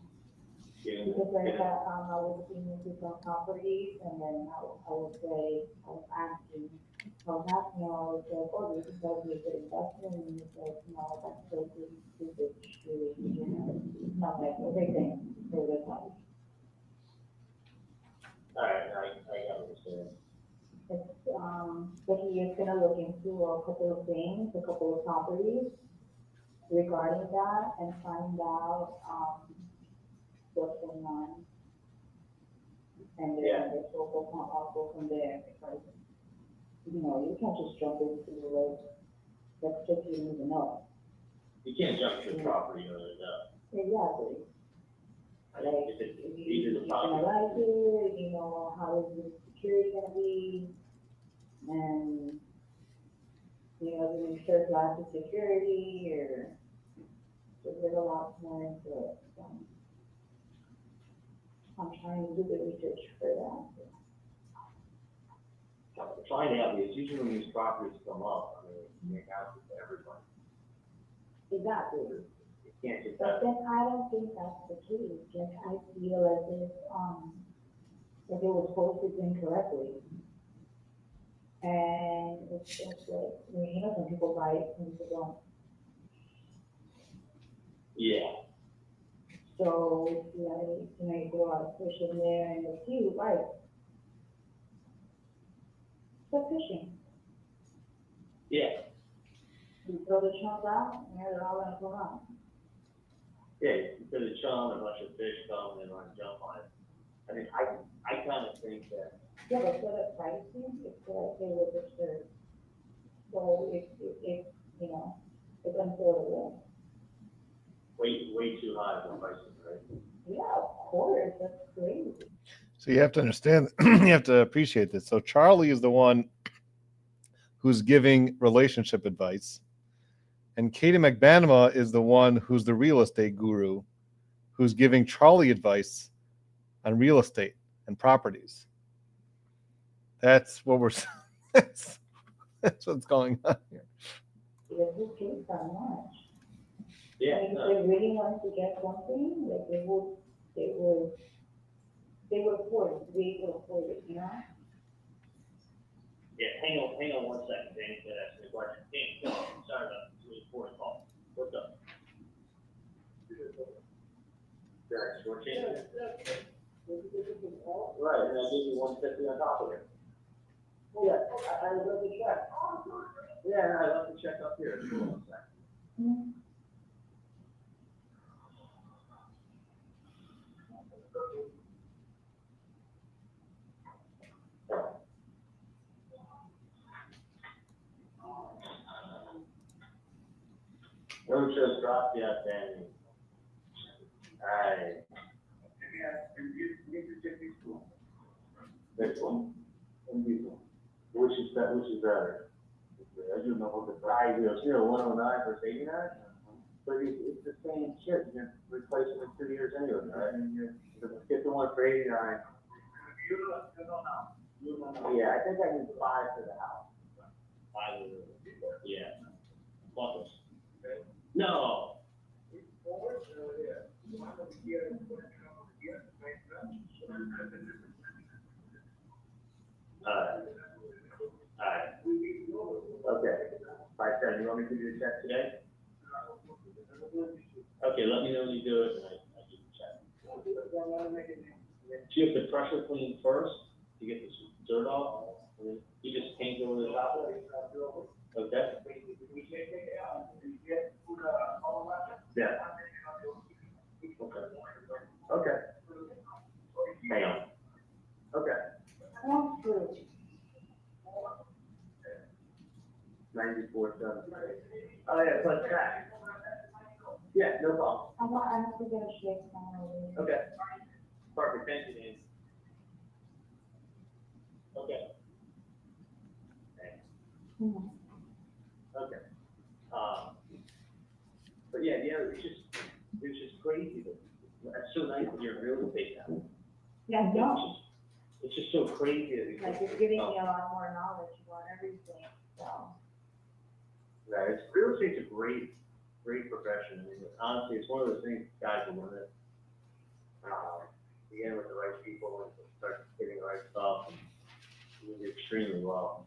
Getting- because like, getting- I was looking into some properties and then I would say, I was asking, I was like, oh, this is gonna be a good investment, and he said, no, that's so stupid, really, you know, it's not like everything for this house. All right, I got what you're saying. It's, but he is gonna look into a couple of things, a couple of properties regarding that and find out, what's going on. And Yeah. then I'll go from there, because, you know, you can't just jump into like stuff you don't even know. You can't jump to the property or Exactly. Like, if it's if either you the gonna property. like it, you know, how is the security gonna be? And, you know, to make sure it's lots of security or, there's a lot more into it, so. I'm trying to do the research for that. Find out, because usually when these properties come up, I mean, you make houses for everybody. Exactly. You can't just But have, then I don't think that's the case, just I feel as if, that it was posted incorrectly. And it's just like, I mean, you know, some people buy it, some people don't. yeah, So, if you know, you go out fishing there and you see, right? So fishing, yeah, you throw the chunk out, and they're all gonna come out. yeah, you put a chum, a bunch of fish come and run jump on it. I mean, I kind of think that, Yeah, but for the pricing, it's like they were disturbed. So it, you know, it's unaffordable. way too high for pricing, right? Yeah, of course, that's crazy. So you have to understand, you have to appreciate this. So Charlie is the one who's giving relationship advice, and Katie McBanama is the one who's the real estate guru, who's giving Charlie advice on real estate and properties. That's what we're. That's what's going on here. Because who pays that much? Yeah, I mean, no, if they really wanted to get something, like they would afford it, they would afford it, you know? yeah, hang on 1 second, Danny, that asked me a question. Danny, sorry about this, really important call. What's up? Yeah, short change? Right, and I give you 150 on top of it. Yeah, I left the check. Yeah, I left the check up here. Hold on a second. No just dropped yet, Danny. Alright. Next one. Which is better? I do know what the price is. Here, 109 versus 89. But it's the same shit. You're replacing it 2 years anyway, right? Get the one for 89. Yeah, I think I need 5 for the house. 5 yeah. Buckles. No. Alright. Okay. 5 you want me to do the check today? Okay, let me know when you do it, and I do the check. So you have to pressure clean first to get this dirt off, and then you just paint over the top of it. Okay? Yeah. Okay. Okay. Hang on. Okay. That's true. 94.7. Oh, yeah, plus that. Yeah, no problem. I have to get a shake now. Okay. Perfect, thank you, Nancy. Okay. Thanks. Mhm. Okay. But yeah, it's just crazy. That's so nice that you're in real estate now. Yeah, no, It's just so crazy. That you- like it's giving me a lot more knowledge about everything, so. Right, real estate's a great profession. I mean, honestly, it's one of those things guys will learn it. Begin with the right people and start getting the right stuff, and you do extremely well.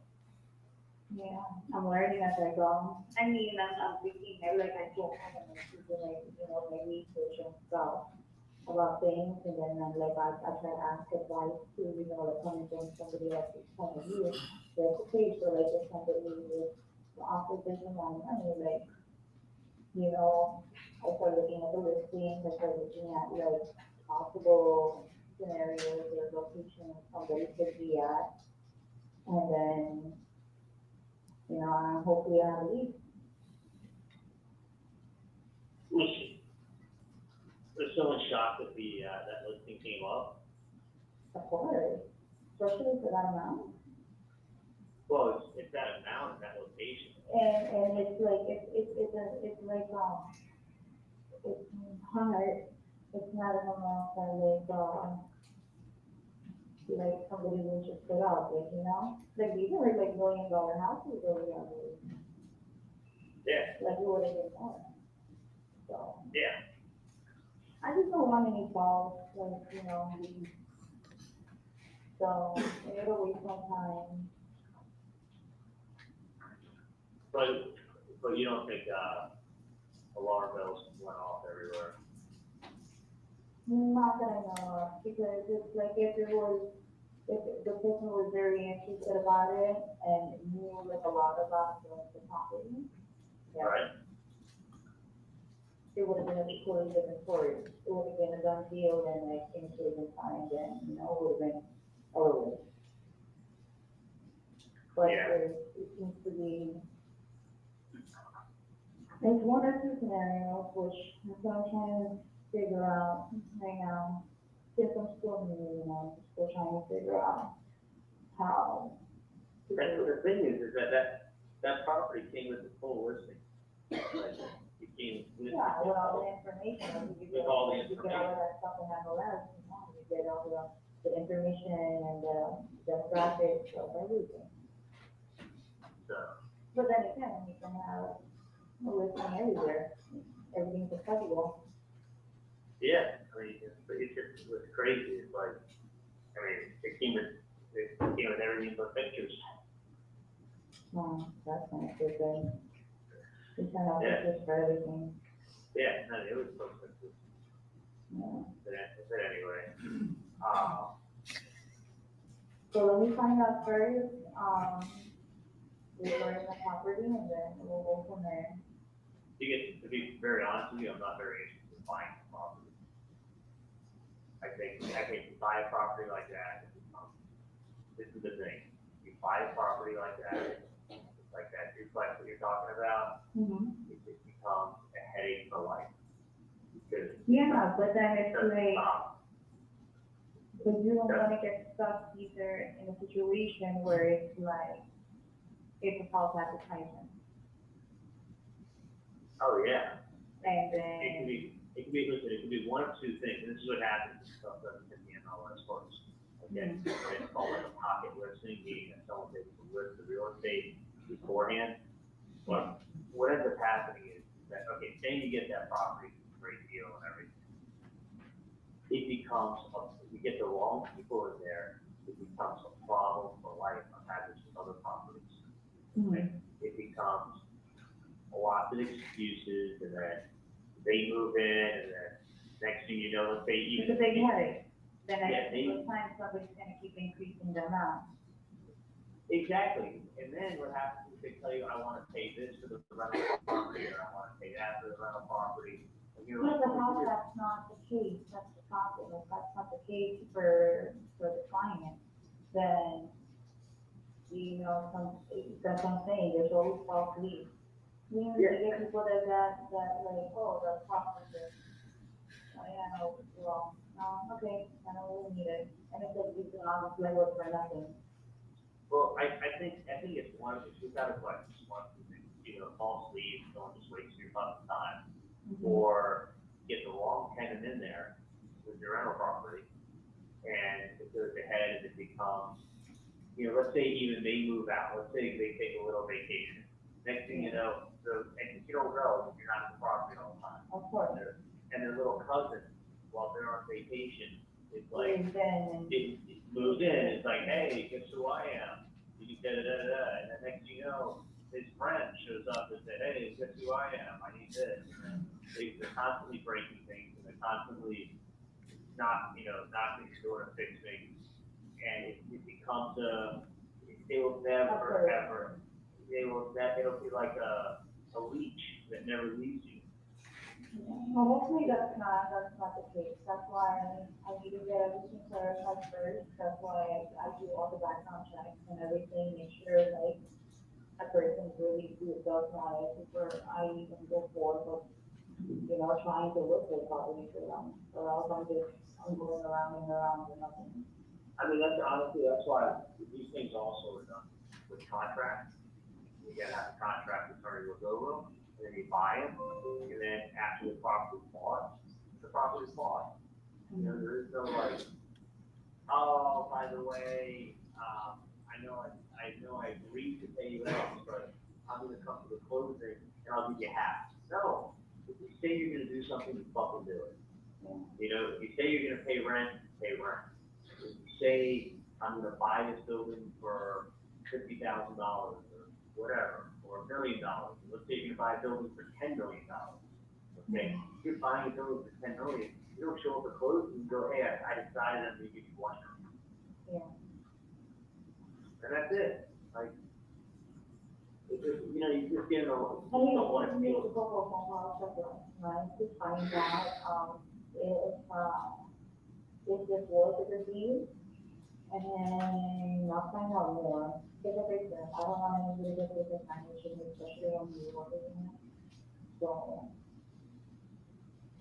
Yeah, I'm learning as I go. I mean, I'm thinking, like, I don't have enough to do, like, my research and stuff about things, and then, like, I try to ask advice to, like, coming from somebody like this point of view. There's a page for, like, if somebody with the opposition on money, like, I start looking at the listings, I start looking at, like, possible scenarios or locations somebody could be at, and then, hopefully I have a lead. Was someone shocked that that listing came up? Of course, especially for that amount. Well, it's that amount, that location. And it's like, it's like, it's hard, it's not an amount that like somebody would just put out, like these are like $1 million houses over here. Yeah, Like it would have been more. So, yeah. I just don't want any falls, like, leave. So, it'll waste my time. But you don't think, alarm bells went off everywhere? Not that I know of, because it's like if the person was very interested about it and knew like a lot about the property, yeah, Right? it would have been a totally different story. It would have been a done deal and like things would have been fine then, it would have been over. But Yeah. it seems to be, there's one or two scenarios which I'm trying to figure out right now. Since I'm still new, still trying to figure out how. to That's do what it. the thing is that property came with the full listing. Like, it came with. Yeah, with all the information, like you With get all the you get all of that stuff in MLS, you get all the information and the demographics of everything. So, But then again, you can have a listing everywhere, everything's accessible. yeah, I mean, it's crazy. It's like, I mean, it came with everything but pictures. That's nice, good thing. We send out Yeah. pictures for everything, Yeah, no, it was so expensive. yeah. But anyway, So let me find out first, regarding the property and then we'll go from there. to be very honest with you, I'm not very interested in buying a property. I think to buy a property like that, this is the thing. You buy a property like that duplex that you're talking about, it just becomes a headache for life. Because Yeah, but then it's doesn't like, stop. but you don't wanna get stuck either in a situation where it's like, it's a false advertisement. Oh, yeah. And It then, can be one of two things. This is what happens if stuff doesn't hit the MLS first. Okay, it's called like a pocket listing, meaning that someone's able to list the real estate beforehand. But what ends up happening is that, okay, say you get that property, great deal and everything. It becomes, if you get the wrong people in there, it becomes a problem for life. I've had this with other properties. It becomes lots of excuses, and then they move in, and then next thing you know, let's say It's even. a big headache. Then Yeah, at the time, somebody's gonna keep increasing the amount. Exactly, and then what happens is they tell you, I wanna pay this for the rental property, or I wanna pay that for the rental property. And you're But like, how "Oh, that's not the case, that's the problem, if that's not the case for the client, then, you know, that's what I'm saying, there's always false leads. You know, you get people that like, oh, that's proper, oh, yeah, no, it's wrong, no, okay, I don't really need it, and it's like, you can honestly work for nothing. Well, I think it's one, it's just out of like, one, either false leads, don't just waste your fucking time, or get the wrong tenant in there with your rental property, and it goes ahead and it becomes, you know, let's say even they move out, let's say they take a little vacation. Next thing you know, and you don't know, you're not in the property all the time. Of course. And their little cousin, while they're on vacation, is like, Then, it moves in, it's like, hey, guess who I am? You da da da da, and then next thing you know, his friend shows up and says, hey, guess who I am? I need this. And they're constantly breaking things, and they're constantly not knocking the door to fix things. And it becomes they will never, ever, it'll be like a leech that never leaves you. well, hopefully that's not the case, that's why I need to get everything clarified first, that's why I do all the background checks and everything, make sure like a person really does not it before I even go forward with, you know, trying to look for property for them, or else I'm going around and around with nothing. I mean, that's why these things also are done with contracts. You gotta have a contract attorney look over them, and then you buy them, and then after the property's bought, the property's bought. You know, there is no like, oh, by the way, I know I agreed to pay you X, but I'm gonna come to the closing and I'll give you half. No, if you say you're gonna do something, you fucking do it. You know, if you say you're gonna pay rent, pay rent. If you say, I'm gonna buy this building for $50,000 or whatever, or $1 million, let's say you're gonna buy a building for $10 million. Okay, if you're buying a building for $10 million, you don't show up at closing and go, hey, I decided I'm gonna give you $1 million. Yeah. And that's it, like, it's just, you know, you just get a, I mean, don't want to make feel. a couple of phone calls, right, to find out, if this was a good deal, and then I'll find out more. Get a picture, I don't want anybody to take advantage of me, especially when you're working in it. So,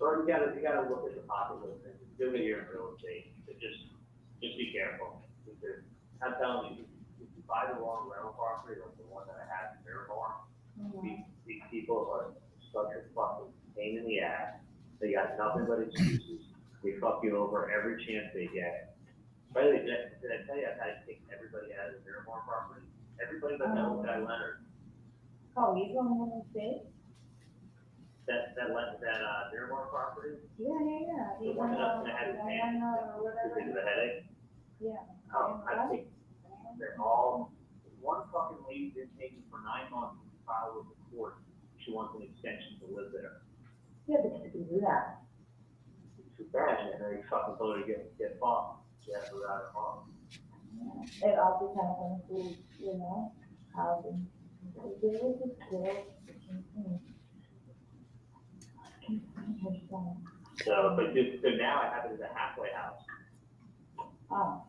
Or you gotta look at the populace and do it here in real estate, but just be careful, because I'm telling you, if you buy the wrong rental property, like the one that I had in Miramar, these people are such a fucking pain in the ass. They got nothing but excuses. They fuck you over every chance they get. By the way, did I tell you I had to take everybody out of the Miramar property? Everybody but that old guy Leonard. oh, you don't want to say? That Miramar property, Yeah. the one that I had to pay because of the headache. Yeah. Oh, I think they're all, one fucking lady didn't take me for 9 months to file with the court. She wants an extension to live there. Yeah, but you can do that. It's too bad, and then they fucking told her to get fucked. She has to ride her mom. It all depends on who, you know, how the, there is a skill. So, so now I have it as a halfway house. Oh.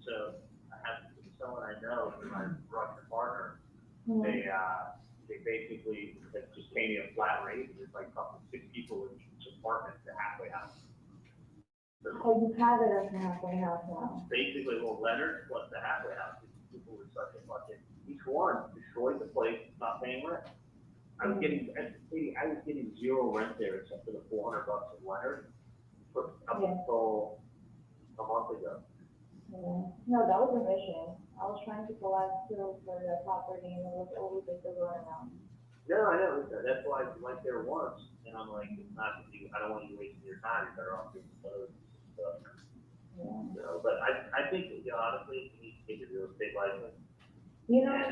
So I have someone I know, my Russian partner, they basically just pay me a flat rate. It's like fucking 6 people in each apartment, it's a halfway house. So Oh, you have it as a halfway house now. basically, well, Leonard plus the halfway house, these people were such a fucking, each one destroyed the place, not paying rent. I was getting 0 rent there except for the $400 of Leonard up until a month ago. Yeah. No, that was a mission. I was trying to collect still for the property and it was always a good around. No, I know, that's why I went there once, and I'm like, it's not gonna be, I don't want you wasting your time, you're better off doing clothes and stuff. Yeah. You know, but I think, you know, honestly, you need to get your real estate license. You know, I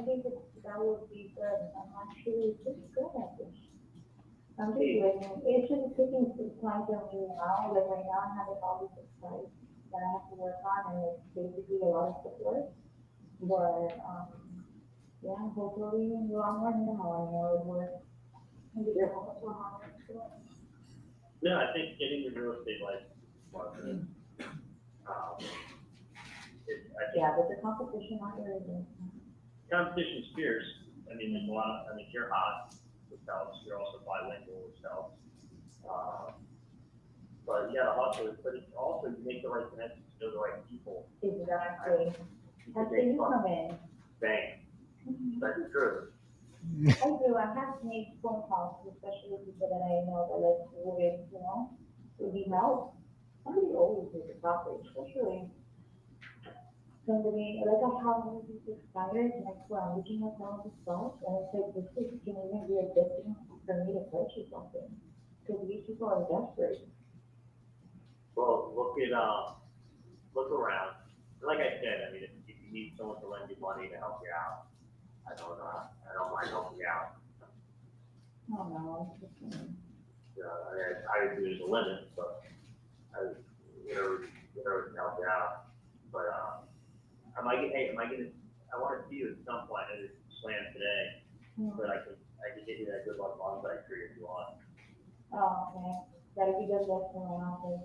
think that would be good. I'm actually pretty good at this. I'm just listening. It's just taking some time for me now. Like right now, I'm having all these exercises that I have to work on, and it's basically a lot of support. But yeah, hopefully in the long run, you know, I know it works. Maybe they're hoping for harm. No, I think getting your real estate license is smart. I think Yeah, but the competition out there is. competition's fierce. I mean, there's a lot, I mean, you're hot, which helps. You're also bilingual, which helps. But you gotta hustle, but it's also you make the right connections, you know the right people. Exactly. How can you come in? Bang. That's true. I do. I have to make phone calls, especially people that I know that like would, you know, would need help. Somebody always needs a property, especially somebody, like I have one of these expired, and I swear I'm looking at all this stuff, and it's like, this can even be a good thing for me to purchase something. Because these people are desperate. Well, look around. Like I said, I mean, if you need someone to lend you money to help you out, I don't mind helping you out. I don't know. It's just, I would do it as a limit, but whatever can help you out. But, I want to see you at some point, I just slammed today, but I can get you that good luck bonsai tree if you want. oh, okay. Gotta be good luck for my office.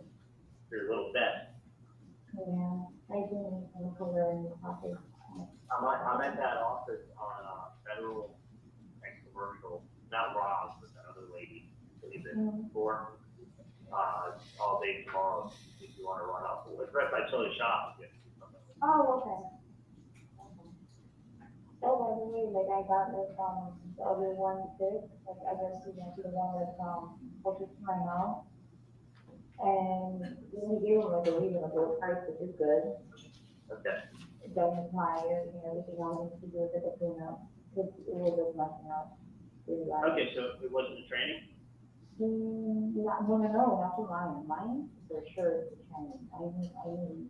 Your little bet. Yeah, I do need some color in the office. I'm at that office on, Federal and Commercial, not Rob, but that other lady, that you've been for, all day tomorrow, if you want to run up. It's right by Chili Shop. If you do something. Oh, okay. Oh, by the way, like I got this, the other one too, like I guess you went to the one that's, closest to my house. And we gave them like a reasonable price, which is good. Okay. It doesn't apply, everything else needs to do with it, because it was just messing up. Really bad. Okay, so it wasn't a training? No, not for mine for sure is the training.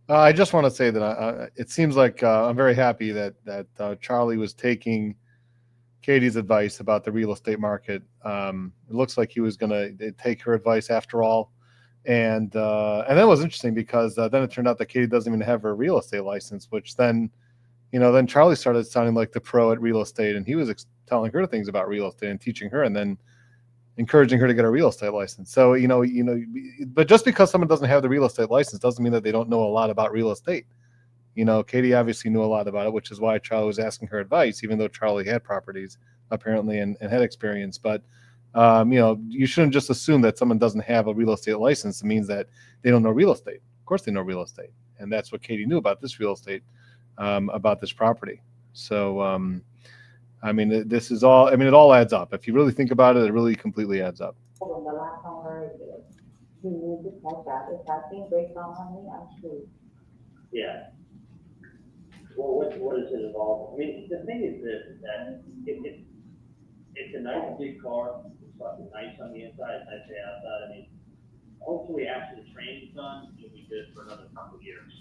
I just want to say that it seems like I'm very happy that Charlie was taking Katie's advice about the real estate market. It looks like he was going to take her advice after all, and that was interesting because then it turned out that Katie doesn't even have her real estate license, which then then Charlie started sounding like the pro at real estate, and he was telling her things about real estate and teaching her, and then encouraging her to get a real estate license. So, but just because someone doesn't have the real estate license doesn't mean that they don't know a lot about real estate. Katie obviously knew a lot about it, which is why Charlie was asking her advice, even though Charlie had properties apparently and had experience. But, you shouldn't just assume that someone doesn't have a real estate license. It means that they don't know real estate. Of course they know real estate. And that's what Katie knew about this real estate, about this property. So, this is all, it all adds up. If you really think about it, it really completely adds up. The last time I heard it, he just like that. If that thing breaks down on me, I'm screwed. Yeah. Well, what does it involve? I mean, the thing is this, is that it's a nice big car, it's fucking nice on the inside, nice the outside. I mean, hopefully after the training's done, you'll be good for another couple of years.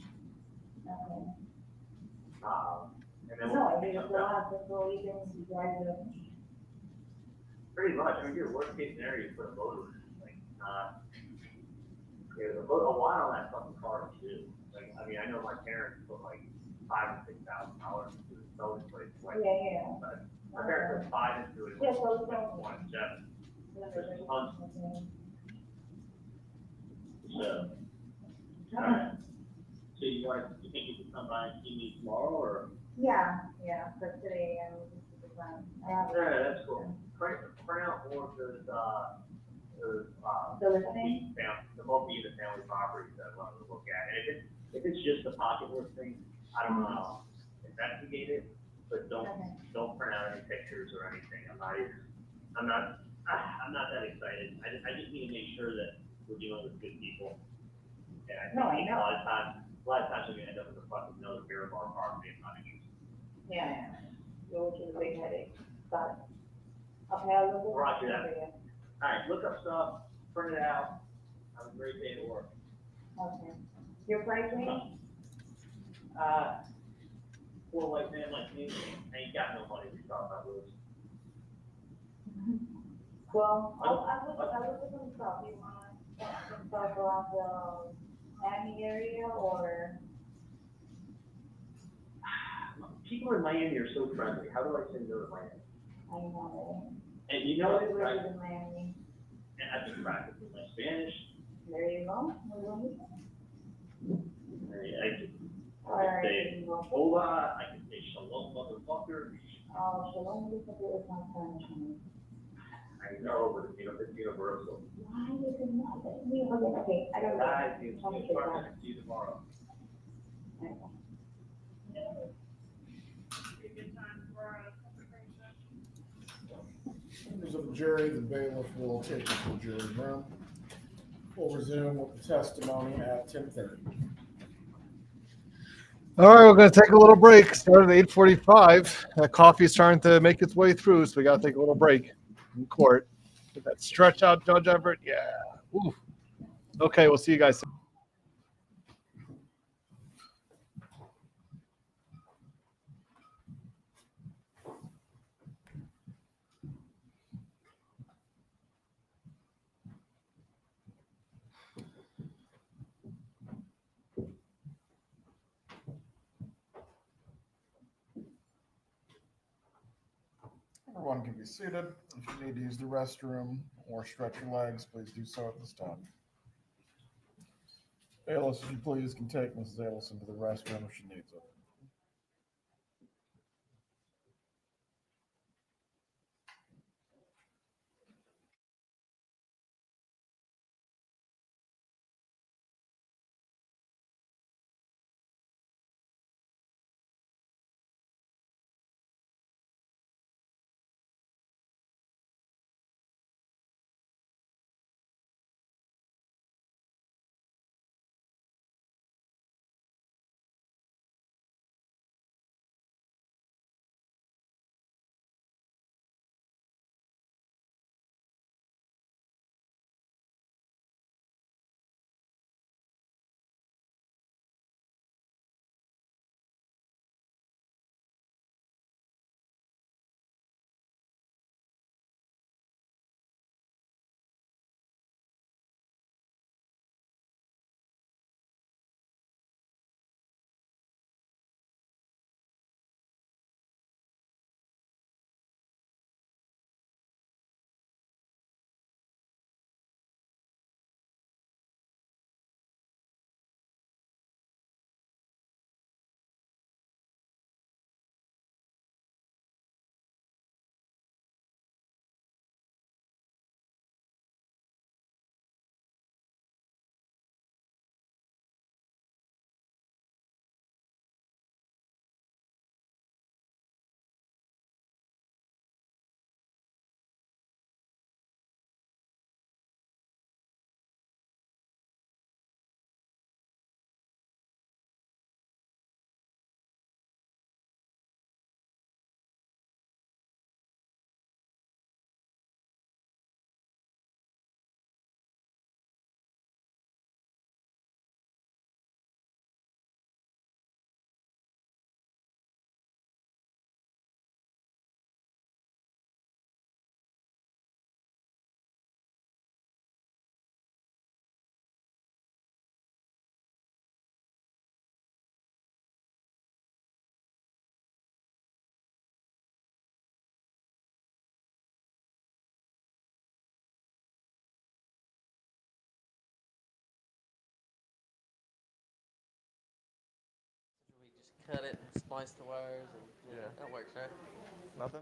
Okay. And then No, I mean, it's a lot, so you can drive it. pretty much, I mean, your worst case scenario, you put a motor in, like, there's a lot on that fucking car too. Like, I mean, I know my parents put like $5,000 or $6,000 into the selling place. Like, Yeah. but my parents put $5,000 into it. Yeah, so it's like like- 1.7. Okay. So, alright. So you think you could come by and see me tomorrow, or? Yeah, for today, and just the time. I have. Yeah, that's cool. Print out more of those, The listing? the multi-unit family properties that I want to look at. And if it's just a pocket listing, I don't know, investigate it, but don't print out any pictures or anything. I'm not that excited. I just need to make sure that we're dealing with good people. And I think a lot of times we're gonna end up with a fucking another beer bar property. I'm not interested. Yeah. Go to the big headache. Got it. Okay, I'll look. Roger that. All right, look up stuff, print it out. Have a great day at work. Okay. Your price range? poor white man like me ain't got no money to be talking about roads. Well, I was just gonna stop you on, some stuff around the Miami area or, People in Miami are so friendly. How do I say no to Miami? I don't know. And you know, Everywhere I, in Miami. and I've been practicing my Spanish. There you go. I can Alright, say there you go. hola, I can say shalom, motherfucker. Oh, Shalom is not Spanish. Honey. I know, but it's universal. Why is it not? Okay, I don't know. Guys, it's Let me take that. see you tomorrow. Okay. Be a good time for a conversation. Members of the jury, the bailiff will take you to the jury room. We'll resume with the testimony at 10:30. All right, we're going to take a little break. Started at 8:45. That coffee is starting to make its way through, so we got to take a little break in court. Get that stretch out, Judge Everett. Yeah. Ooh. Okay, we'll see you guys soon. Everyone can be seated. If you need to use the restroom or stretch your legs, please do so at this time. Bailiff, if you please, can take Mrs. Adelson to the restroom if she needs it. We just cut it and splice the wires, and yeah, that works, right? Nothing?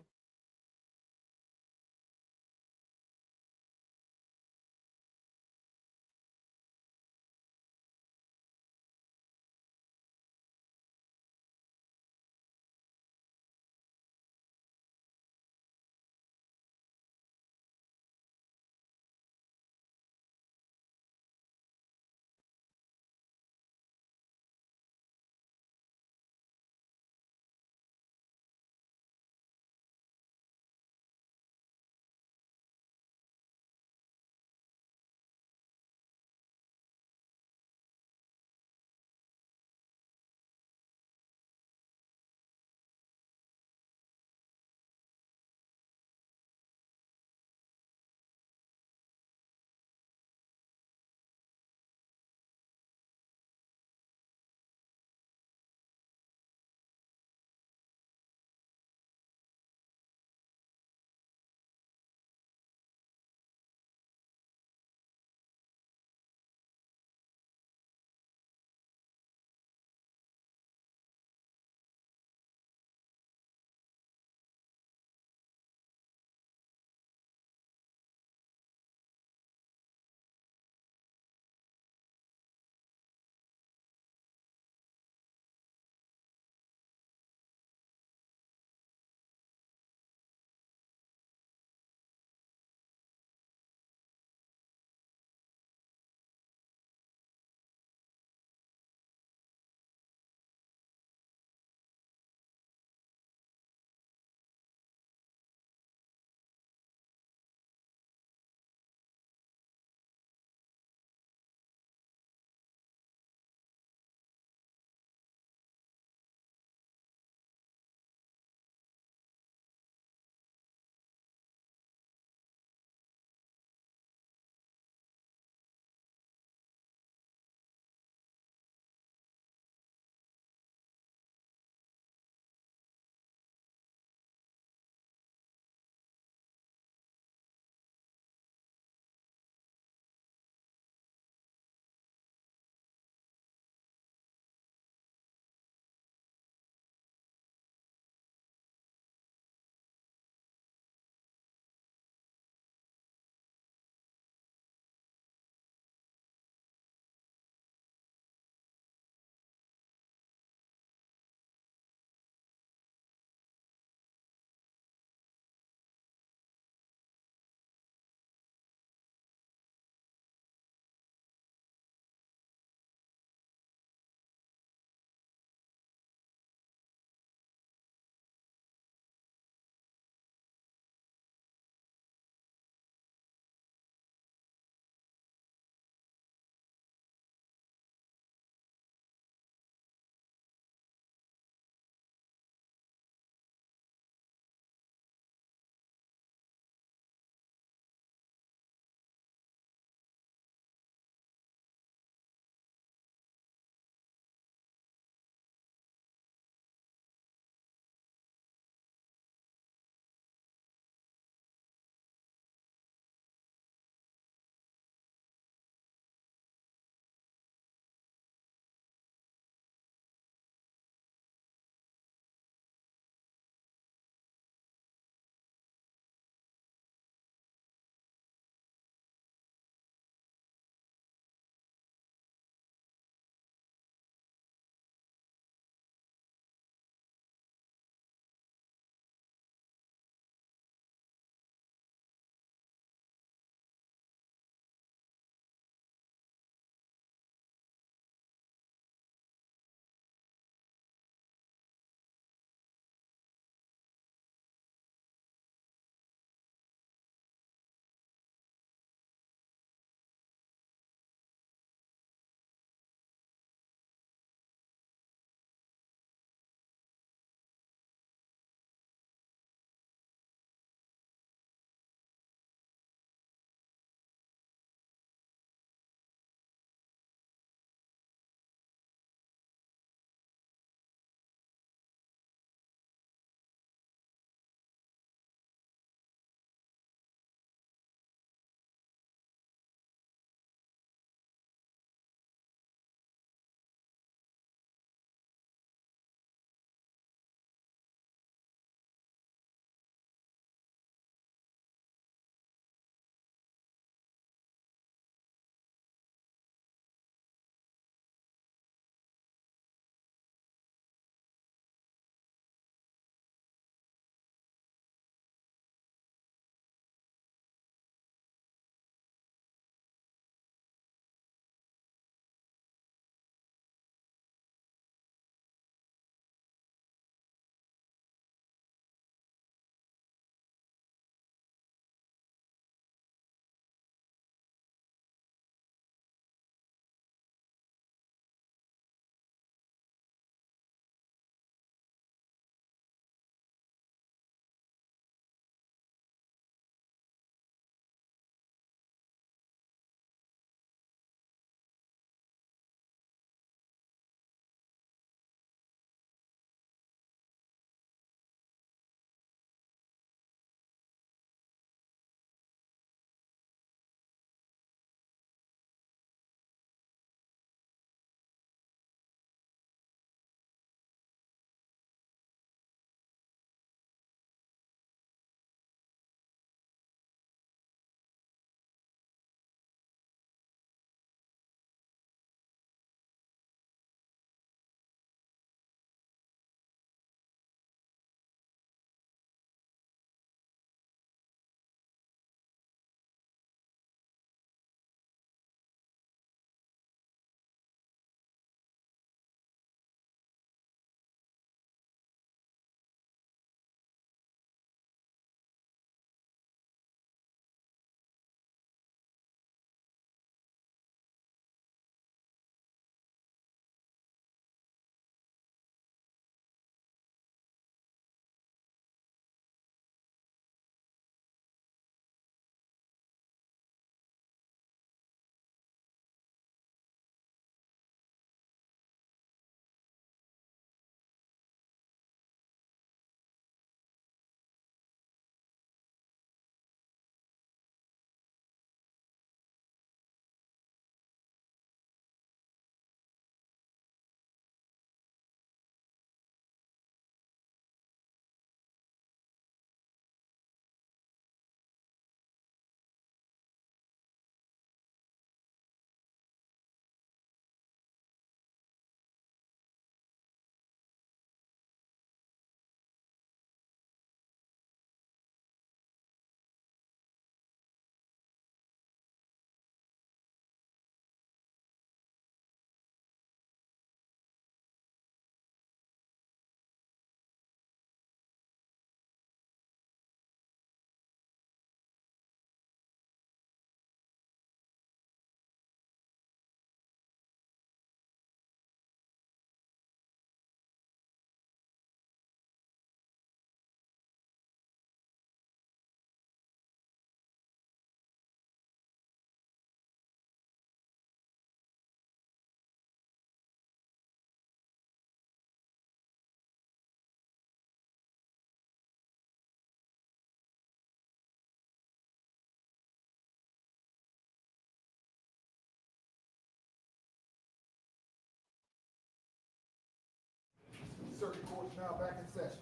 now back in session.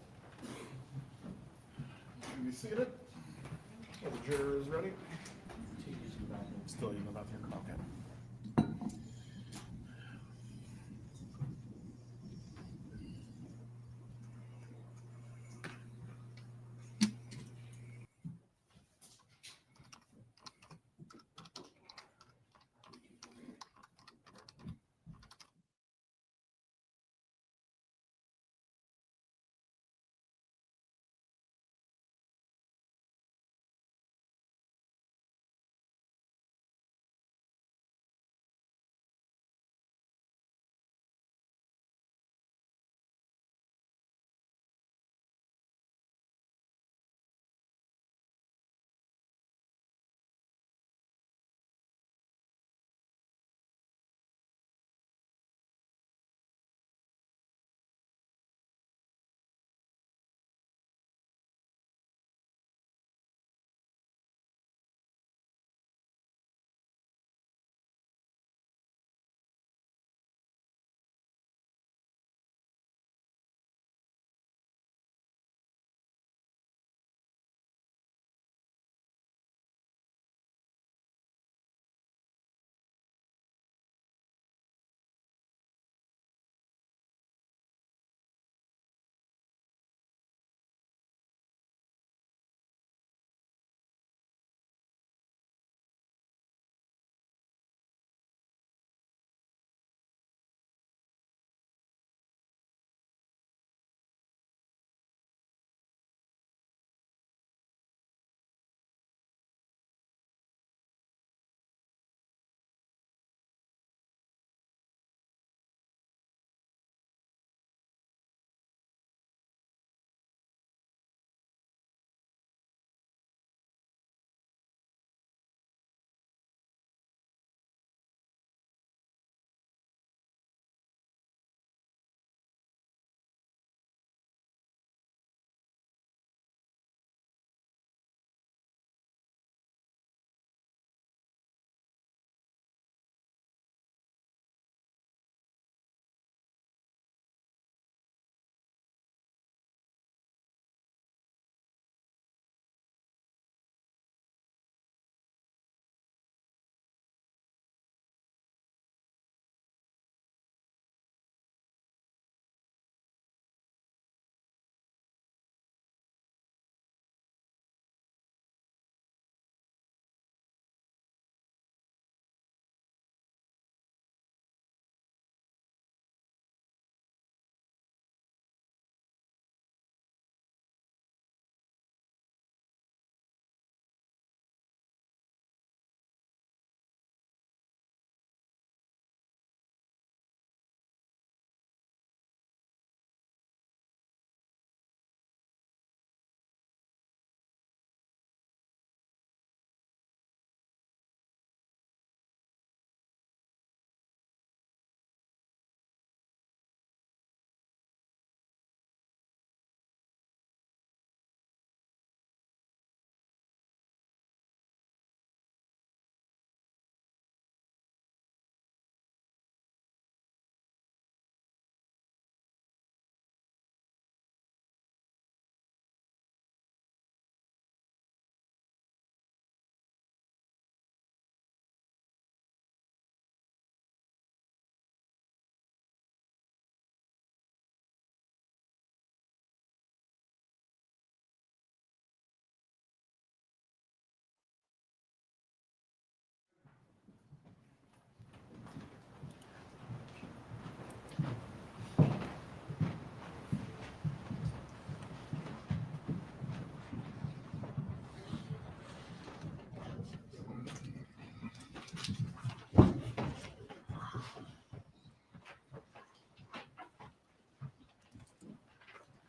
You be seated. The juror is ready. Still using the bathroom. Okay.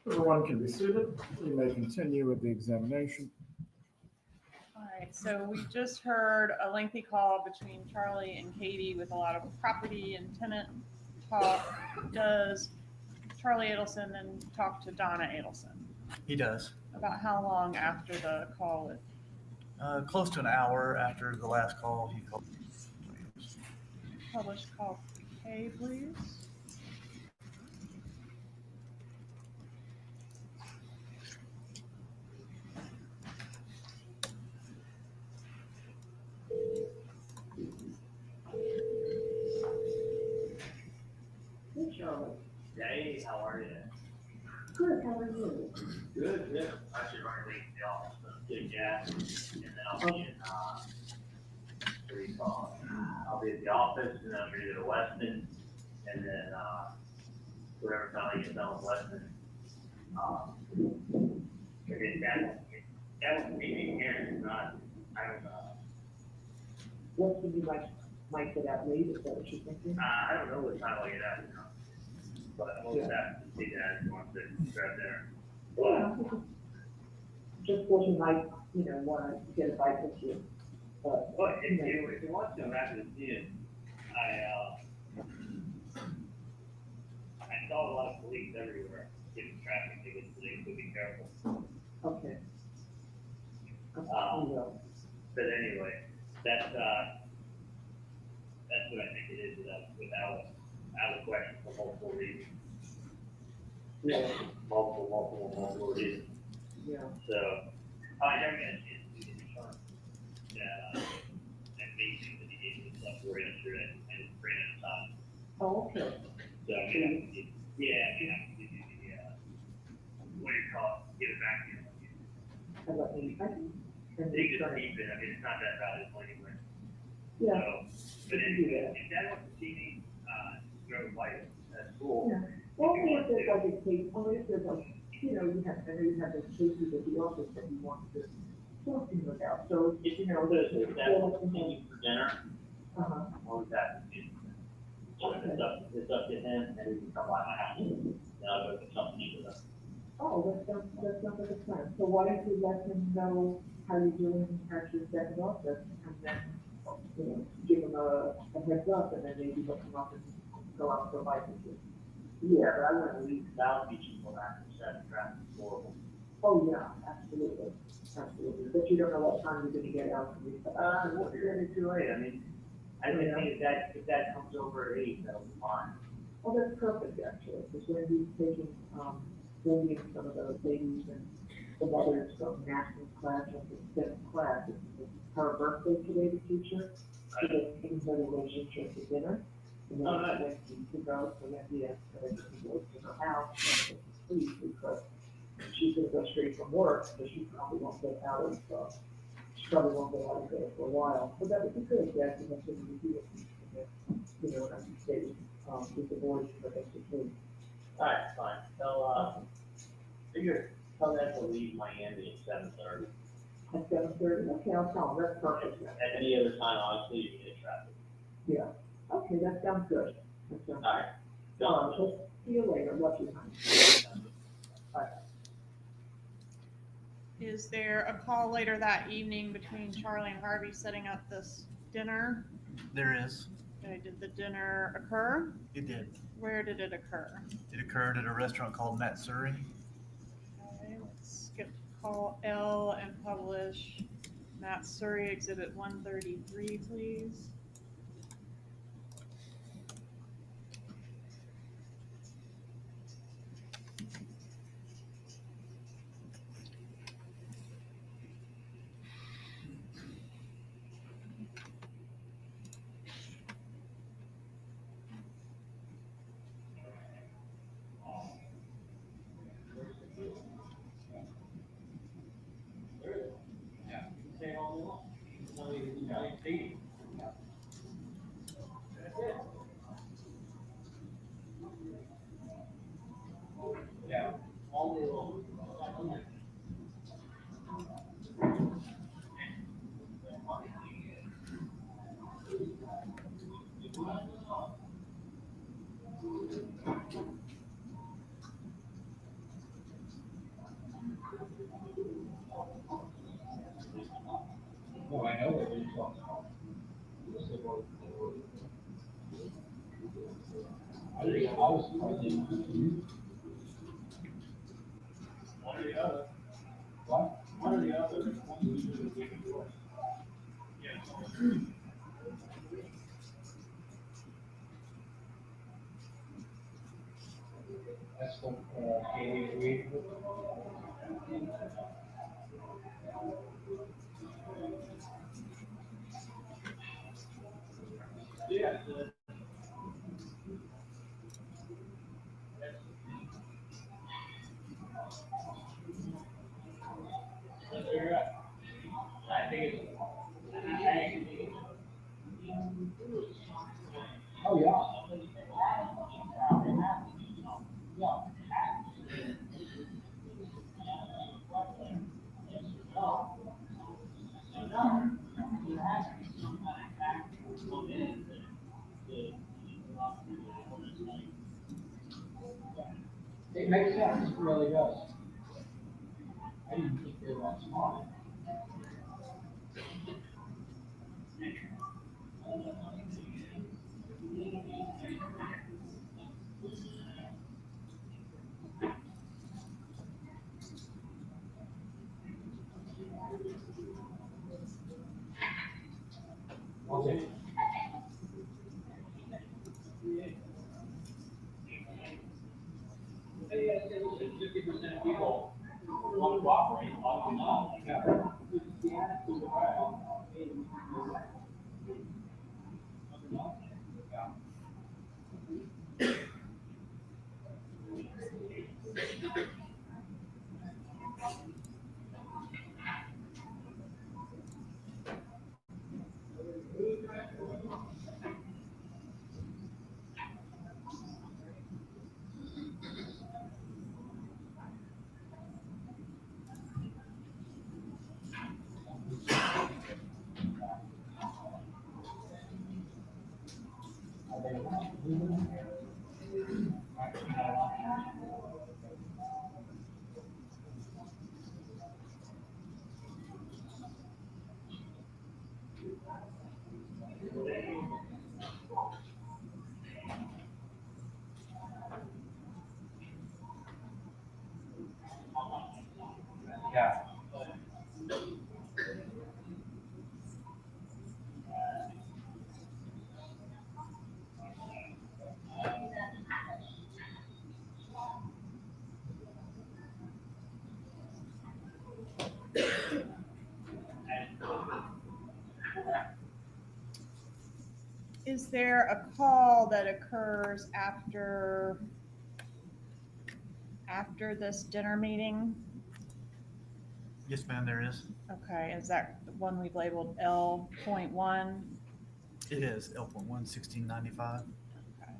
Everyone can be seated. You may continue with the examination. All right, so we just heard a lengthy call between Charlie and Katie with a lot of property and tenant talk. Does Charlie Adelson then talk to Donna Adelson? He does. About how long after the call with Close to an hour after the last call, he called. published call K, please? Good, yeah. I should run late to the office, but get gas, and then I'll be in, what do you call it? I'll be at the office, and then I'm gonna go to Weston, and then, whatever time I get done with Weston, again, that would be here, it's not, I don't know. What do you might get out late, is that what you're thinking? I don't know what time I'll get out, but I'll just have to see that if you want to grab there. Yeah, just what you might, wanna get a bite with you, but. But if you want to, I'm happy to see it. I saw a lot of police everywhere, giving traffic tickets, so they could be careful. Okay. But anyway, that's what I think it is, without a question, for multiple reasons. Yeah. Multiple reasons. Yeah. So, I never got a chance to do the return. And meeting the beginning of stuff for yesterday, and ran out of time. Oh, okay. So, I mean, I can give you the, what do you call it, give it back to you. How about me? I can. They just keep it, I mean, it's not that valuable anyway. Yeah. So, but anyway, if Dad wants to see me, go by, that's cool. Yeah. Well, if there's like a case, only if there's like, you have, I know you have those cases at the office that you want to talk to him about, so, If you know, if Dad wants to see me for dinner, Uh-huh. always happy to. So it's up to him, and he can come by my house, and I'll go get something to eat with him. Oh, that sounds like a plan. So why don't you let him know how you're doing at your second office, and then, give him a heads up, and then maybe he'll come up and go out for a bite with you. Yeah, but I wouldn't leave South Beach until after 7, traffic's horrible. Oh, yeah, absolutely, absolutely. But you don't know what time you're gonna get out from these. Well, you're gonna be too late, I mean, I think if that comes over at 8, that'll be fine. Oh, that's perfect, actually, because when he's taking, bringing some of those ladies and the mothers from national class and the 7th class, it's her birthday today, the teacher. So they're taking her relationship to dinner. And then Oh, nice. when she goes, so then he has to go to her house and sleep because she's gonna go straight from work, so she probably won't get out of, she probably won't get out of there for a while. But that would be good, yeah, to have something to do with, and I can stay, with the boys for next week. Alright, fine, tell that to leave Miami at 7:30. At 7:30, okay, I'll tell them, that's perfect. At any other time, honestly, you can get traffic. Yeah, okay, that sounds good. That sounds Alright. so see you later, love you, honey. Bye. Is there a call later that evening between Charlie and Harvey setting up this dinner? There is. Okay, did the dinner occur? It did. Where did it occur? It occurred at a restaurant called Matt Surrey. Okay, let's skip call L and publish Matt Surrey Exhibit 133, please. No, I know what you're talking about. I was probably. One or the other. What? One or the other. That's the, Katie Reed. Yeah. It makes sense, it really does. I didn't think they were that smart. Okay. Hey, 50% of people want to cooperate, a lot of them not. Yeah. Is there a call that occurs after this dinner meeting? Yes, ma'am, there is. Okay, is that the one we've labeled L.1? It is L.1, 1695. Okay.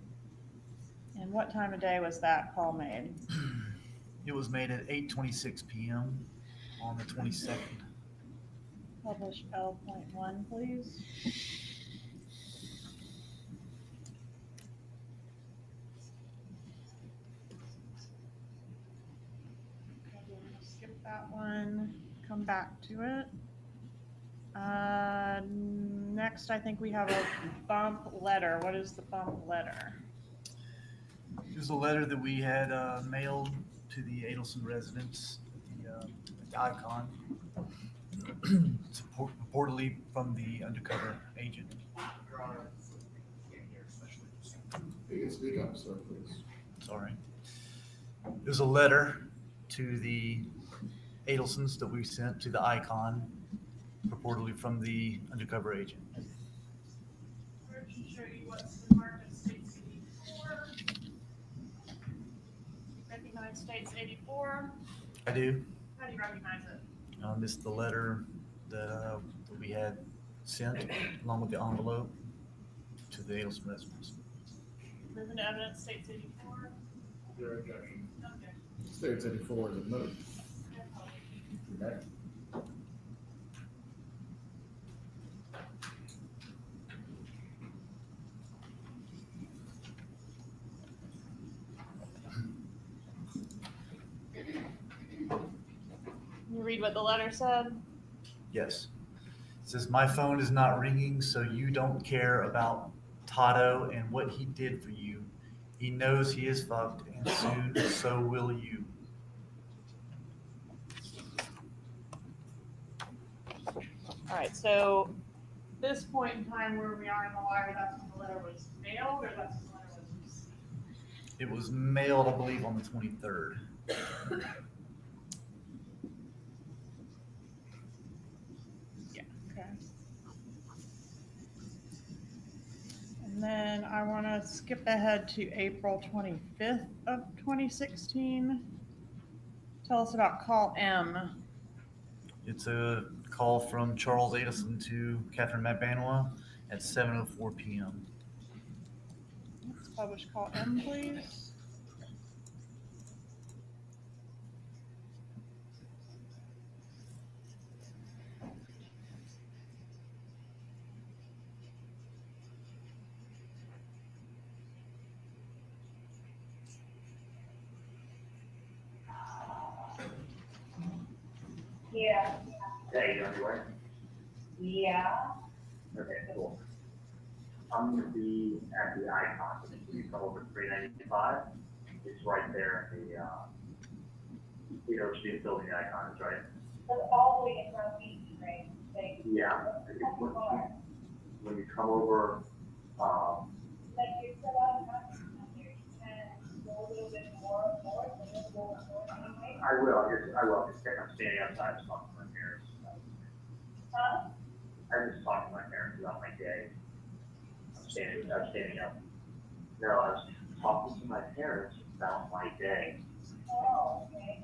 And what time of day was that call made? It was made at 8:26 p.m. on the 22nd. Publish L.1, please. Okay, we're gonna skip that one, come back to it. Next, I think we have a bump letter. What is the bump letter? It was a letter that we had mailed to the Adelson residents at the Icon, reportedly from the undercover agent. You can speak up, sir, please. Sorry. It was a letter to the Adelsons that we sent to the Icon, purportedly from the undercover agent. Where should show you what's the mark of States 84. Recognize States 84. I do. How do you recognize it? This is the letter that we had sent along with the envelope to the Adelson residents. Proof and evidence States 84. Your objection. Okay. States 84 is admitted. Okay. You read what the letter said? Yes. It says, my phone is not ringing, so you don't care about Tato and what he did for you. He knows he is fucked, and soon so will you. All right, so this point in time where we are in the wire, that's when the letter was mailed, or that's when the letter was received? It was mailed, I believe, on the 23rd. Yeah, okay. And then I want to skip ahead to April 25th of 2016. Tell us about call M. It's a call from Charles Adelson to Catherine McBanoa at 7:04 p.m. Let's publish call M, please. Yeah. Hey, you on your way? Yeah. Okay, cool. I'm gonna be at the Icon, so you come over 395. It's right there in the University building, the Icon is right. So all the way in front of me, right? Like, Yeah. When you come over, like you're still out of here, you can go a little bit more north, a little more north anyway. I will, I'm standing outside just talking to my parents. Huh? I just talked to my parents about my day. I'm standing up. No, I was talking to my parents about my day. Oh, okay.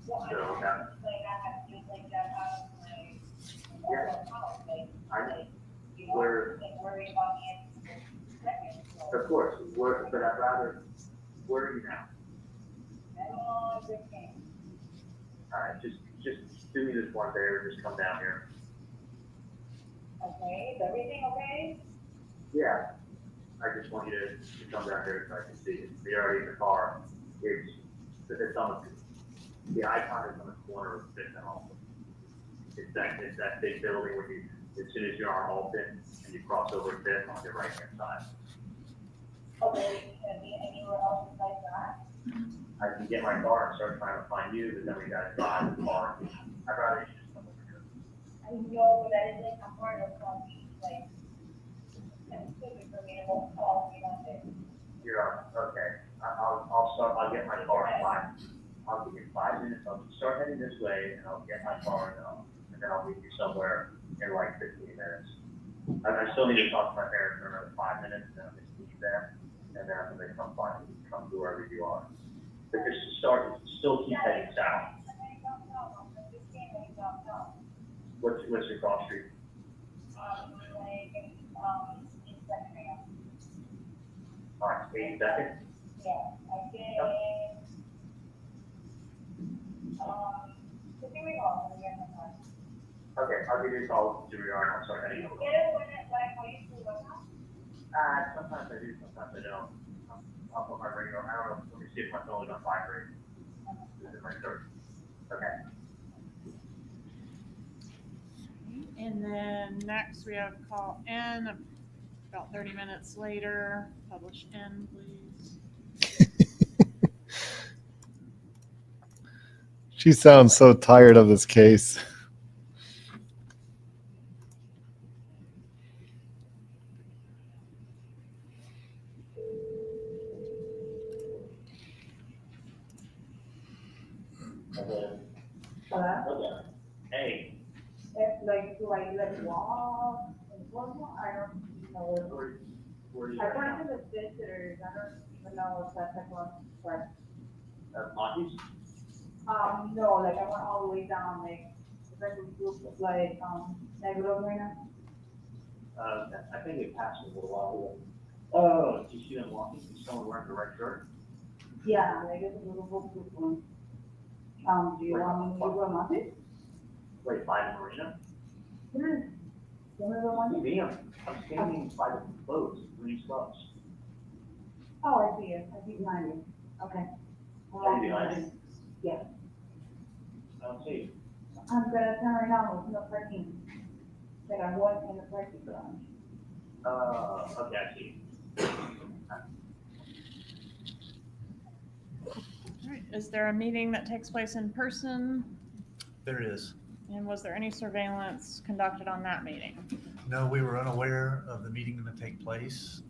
Well, So I that, like I have to like that out of my house, like, you know, where, like worry about the end second. So, of course, but I'd rather, where are you now? oh, good thing. Alright, just do me this one favor, just come down here. Okay, is everything okay? Yeah, I just want you to come down here so I can see it. You're already in the car. It's on the Icon is on the corner of Fifth and Alton. It's that big building where you, as soon as you're on Alton and you cross over Fifth on your right hand side. Okay, can be anywhere else besides that? I can get my car and start trying to find you, but then we gotta drive the car. I'd rather you just come over here. I know, but that is like a part of coffee, like, it's stupid for me to won't call me on this. You're on, okay. I'll get my car in I'll give you 5 minutes. I'll start heading this way and I'll get my car and then I'll meet you somewhere in like 15 minutes. I still need to talk to my parents for another 5 minutes and then I'll just leave them. And then I'm gonna come to wherever you are. But just still keep heading south. What's your cross street? All right, 82nd? Yeah, I think, so here we go, again, Okay, I'll give you a call to your arm. I'll start heading over. get it when it, like, when you do what now? Sometimes I do, sometimes I don't. I'll put my ring on. I don't know. Let me see if my phone is on vibrate. This is my shirt. Okay. And then next we have call N, about 30 minutes later, publish N, please. She sounds so tired of this case. Hello? Hey, If, like, do I let walk, I don't know. where are you I right went now? to the visitors, I don't even know if that's like one, but, Monty's? no, like, I went all the way down, like, Negro Marina. I think it passed a little while ago. Oh, do you see them walking? Is someone wearing the red shirt? Yeah, like, it's a little book one. Do you want me to go on it? Wait, by the marina? Yes. You wanna go on it? Museum. I'm standing by the boats, green slopes. Oh, I see it, I see behind you, okay. Are you behind me? Yeah. I don't see you. I'm gonna turn around with no parking. Like I'm walking in the parking garage. Okay, I see. All right, is there a meeting that takes place in person? There is. And was there any surveillance conducted on that meeting? No, we were unaware of the meeting going to take place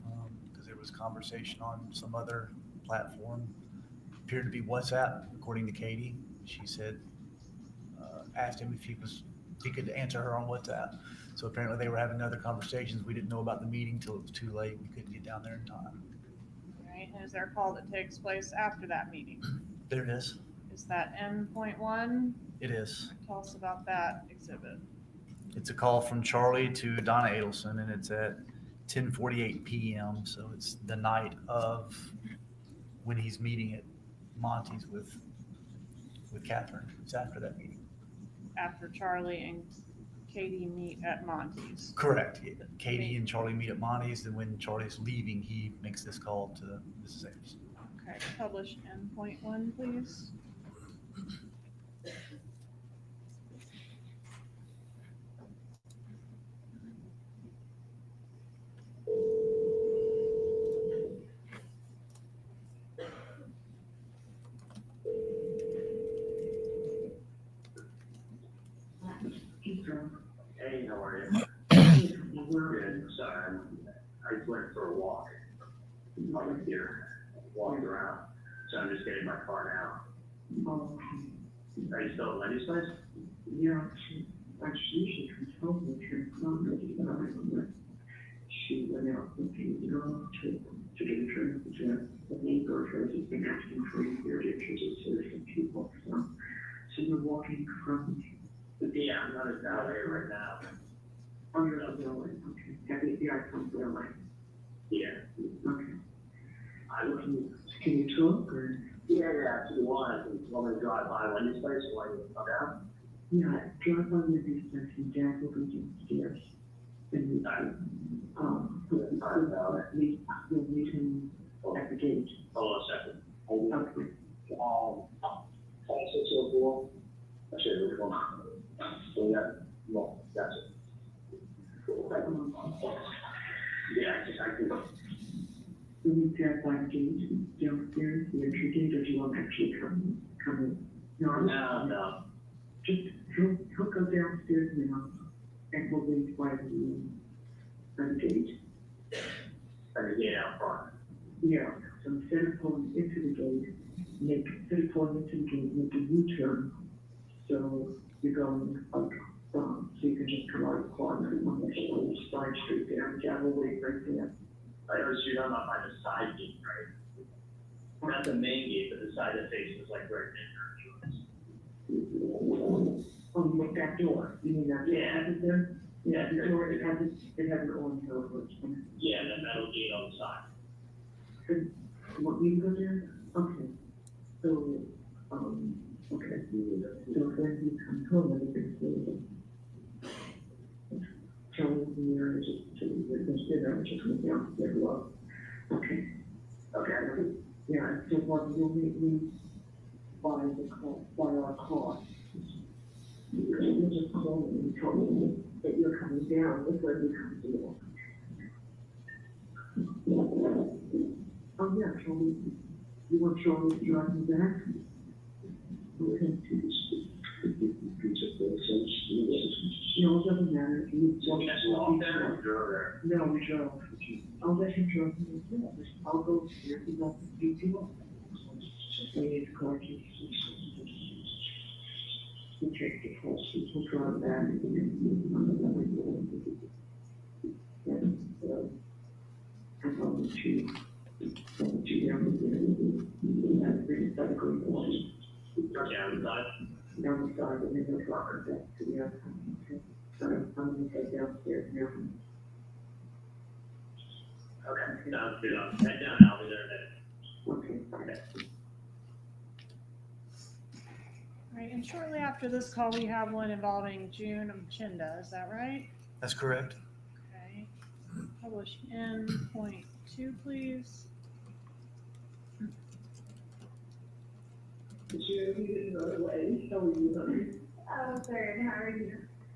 because there was conversation on some other platform. Appeared to be WhatsApp, according to Katie. She said, asked him if he could answer her on WhatsApp. So apparently they were having other conversations. We didn't know about the meeting till it was too late. We couldn't get down there in time. All right, and is there a call that takes place after that meeting? There it is. Is that N.1? It is. Tell us about that exhibit. It's a call from Charlie to Donna Adelson, and it's at 10:48 p.m. So it's the night of when he's meeting at Monty's with Catherine. It's after that meeting. After Charlie and Katie meet at Monty's. Correct. Katie and Charlie meet at Monty's, and when Charlie's leaving, he makes this call to Mrs. Adelson. Okay, publish N.1, please. where, Good, sorry, I just went for a walk. Over here, walked around, so I'm just getting my car oh, now. Are you still at Lenny's place? yeah, she told me to come, but she went out looking, you know, to get a drink, the neighbor has been asking for your pictures of citizen people, so we're walking from Yeah, I'm not in LA right now. under the building, okay, yeah, I come to LA, Yeah. okay. I would, Can you talk, or? yeah, if you want, if you want me to drive by Lenny's place, or you come down? Yeah, drive on the distance and Jack will be downstairs. And we'll meet him at the gate. Hold on a second. Hold on. Okay. Also, so cool. I should have gone. So, yeah, well, that's it. Yeah, I can. We'll meet Jack by the gate downstairs, the entry gate, or do you want to actually come in? No. Just, he'll go downstairs now, and we'll wait by the gate. And again, out front. Yeah, so instead of pulling into the gate, make a U-turn. So you're going up, so you can just come out of the corner and on the side street there, yeah, we'll wait right there. I noticed you're not by the side gate, right? Not the main gate, but the side that faces like right Oh, you make that door, you mean that? Yeah. Has it there? Yeah, The door, it has an orange over it. Yeah, that metal gate on the side. You want me to go there? Okay. So, okay. So when he comes home, I can see Charlie here, just consider, just come downstairs, well, okay. Okay. Yeah, so what you'll meet me by our car. You just call me and tell me that you're coming down before he comes in. Oh, yeah, Charlie, you want Charlie to drive me back? Okay. No, it doesn't matter. You Just walk there or drove there? No, we drove. I'll let him drive me as well. I'll go here, you know, you we need to call you. We take the whole seat, we'll drive back. And so, I'm going to down there. That's pretty good one. Down the side? Down the side, and then we'll drop her back to the other one. Okay. So I'm gonna go downstairs now. Okay, sounds good. I'll head down, I'll be there in a minute. Okay. Right, and shortly after this call, we have one involving June Mchinda, is that right? That's correct. Okay. Publish N.2, please. Judy, another way, how are you, honey? Oh, good, how are you?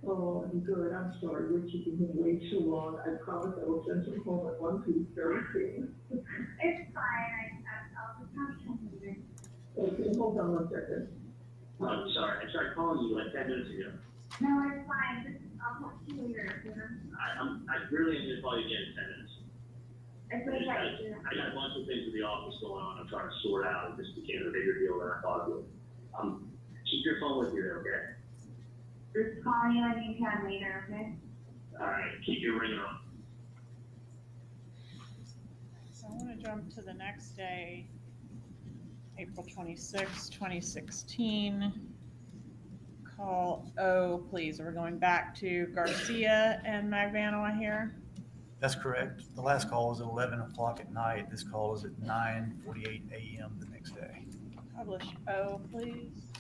Oh, I'm good, I'm sorry, we're keeping him way too long. I promise I will send him home at 1 piece very soon. It's fine, I'll just have some meeting. Okay, hold on 1 second. I'm sorry, I tried calling you like 10 minutes ago. No, it's fine, I'll talk to you later, you know? I really am gonna call you again in 10 minutes. It's okay, I got a bunch of things with the office going on, I'm trying to sort out, it just became a bigger deal than I thought it would. Keep your phone with you there, okay? just call me when you can later, okay? Alright, keep your ringer on. So I want to jump to the next day, April 26, 2016. Call O, please. We're going back to Garcia and Magbanua here. That's correct. The last call was at 11 o'clock at night. This call is at 9:48 a.m. the next day. Publish O, please.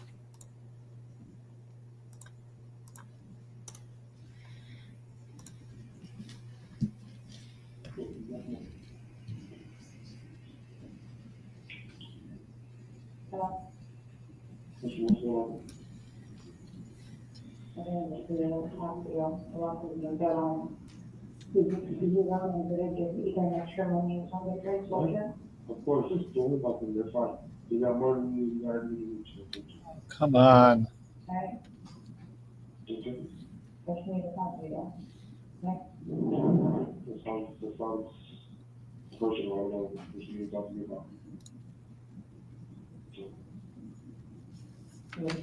Of course, it's only about them, they're fine. You got more than you got any. Come on. Okay. Push me to copy that. person right now, this you talking about. I mean,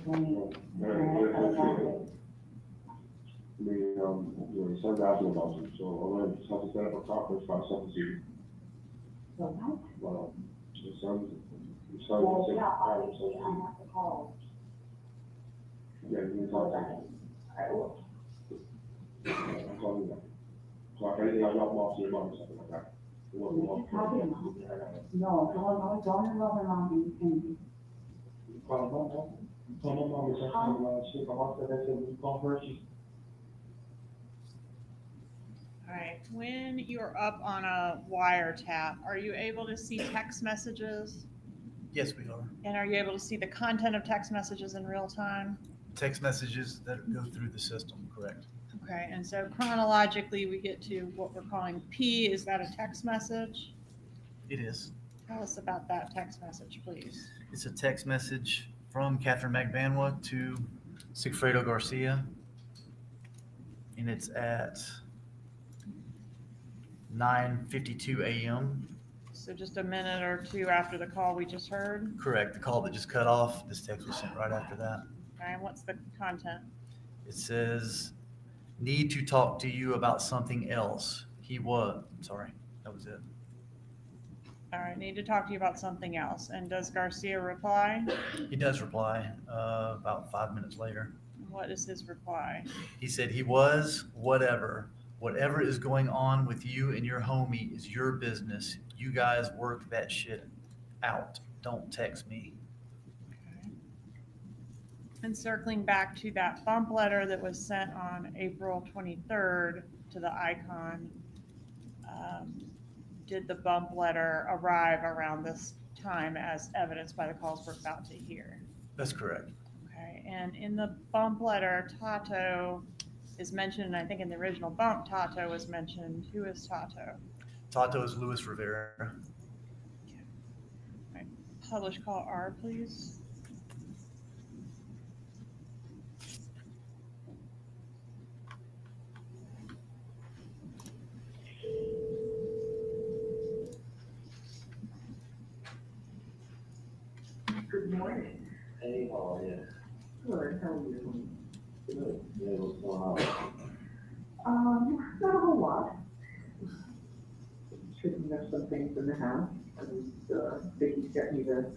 some guys know about it, so I'm gonna have to set up a conference by something to you. Well, the son. Well, yeah, obviously, I have to call. Yeah, you can talk to him. I will. I'm calling you. So if anything, I drop them off to your mom or something like that. No, don't involve her mom in anything. Call my mom or something, she come up to that, and we call her, she's. All right, when you're up on a wiretap, are you able to see text messages? Yes, we are. And are you able to see the content of text messages in real time? Text messages that go through the system, correct? Okay, and so chronologically, we get to what we're calling P. Is that a text message? It is. Tell us about that text message, please. It's a text message from Catherine McBanwa to Sigfredo Garcia. And it's at 9:52 a.m. So just a minute or two after the call we just heard. Correct. The call that just cut off, this text was sent right after that. Okay, and what's the content? It says, need to talk to you about something else. Sorry, that was it. All right, need to talk to you about something else. And does Garcia reply? He does reply about 5 minutes later. What is his reply? He said he was whatever. Whatever is going on with you and your homie is your business. You guys work that shit out. Don't text me. Okay. And circling back to that bump letter that was sent on April 23rd to the Icon, did the bump letter arrive around this time as evidenced by the calls we're about to hear? That's correct. Okay, and in the bump letter, Tato is mentioned, and I think in the original bump, Tato was mentioned. Who is Tato? Tato is Luis Rivera. Right. Publish call R, please. Good morning. Hey, how are you? Good, how are you? Good. Yeah, what's going on? Not a whole lot. Shouldn't have some things in the house. I was, Vicki sent me the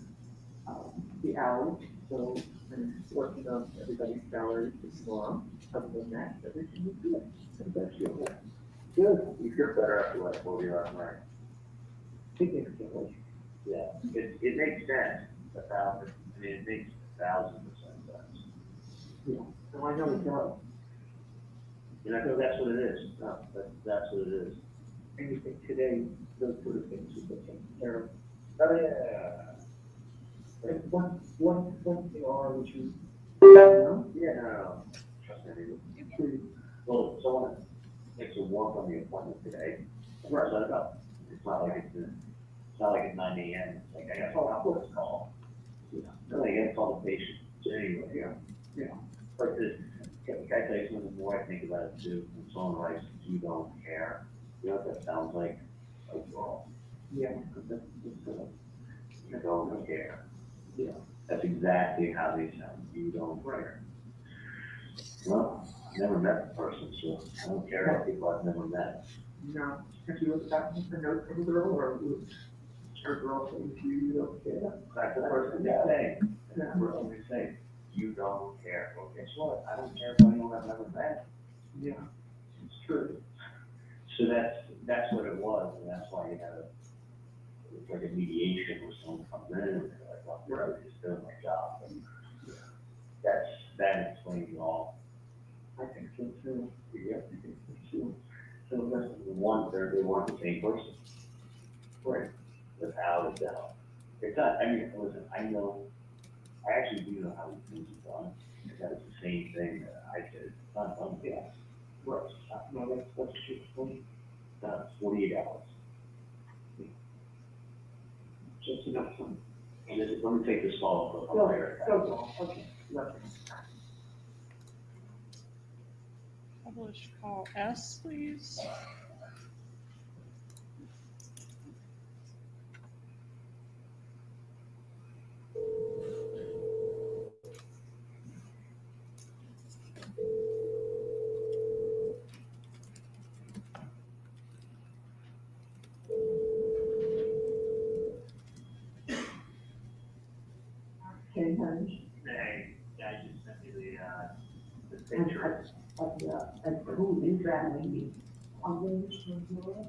hours, so I'm working on everybody's salaries for tomorrow. Other than that, everything is good. That's you. Good. You feel better after like 40 hours, right? Significantly. Yeah. It makes sense. It makes 1,000% sense. Yeah. So I know it does. And I feel that's what it is. No, that's what it is. And you think today, those sort of things should be taken care of. Oh, yeah. And once they are, which you, know? Yeah, no. Trust me. Well, someone makes a walk on the appointment today. Right. Set it up. It's not like it's 9 a.m. It's like, I gotta call this call. Yeah. No, you gotta call the patient anyway, yeah. Yeah. But this, can I tell you something more? I think about it too. When someone writes, you don't care. You know what that sounds like? Overall. Yeah. You don't care. Yeah. That's exactly how they sound. You don't care. Well, I've never met the person, so I don't care about people I've never met. No, have you looked back at the note from the girl or girl saying to you, you don't care? That's the person they say. That's the person they say. You don't care. Well, guess what? I don't care about anyone I've never met. Yeah, it's true. So that's what it was, and that's why you had it's like a mediation where someone comes in and they're like, well, I'm really just doing my job. And that explains it all. I think so too. Yeah. I think so too. So they want the same person. Right. That's how it's done. It's not, I mean, listen, I actually do know how these things are done. That is the same thing that I did. It's not done yet. Right. No, that's true. It's 48 hours. Just enough time. And let me take this call. Okay. Lovely. Publish call S, please. Interest. And who is that lady? On the shoulder,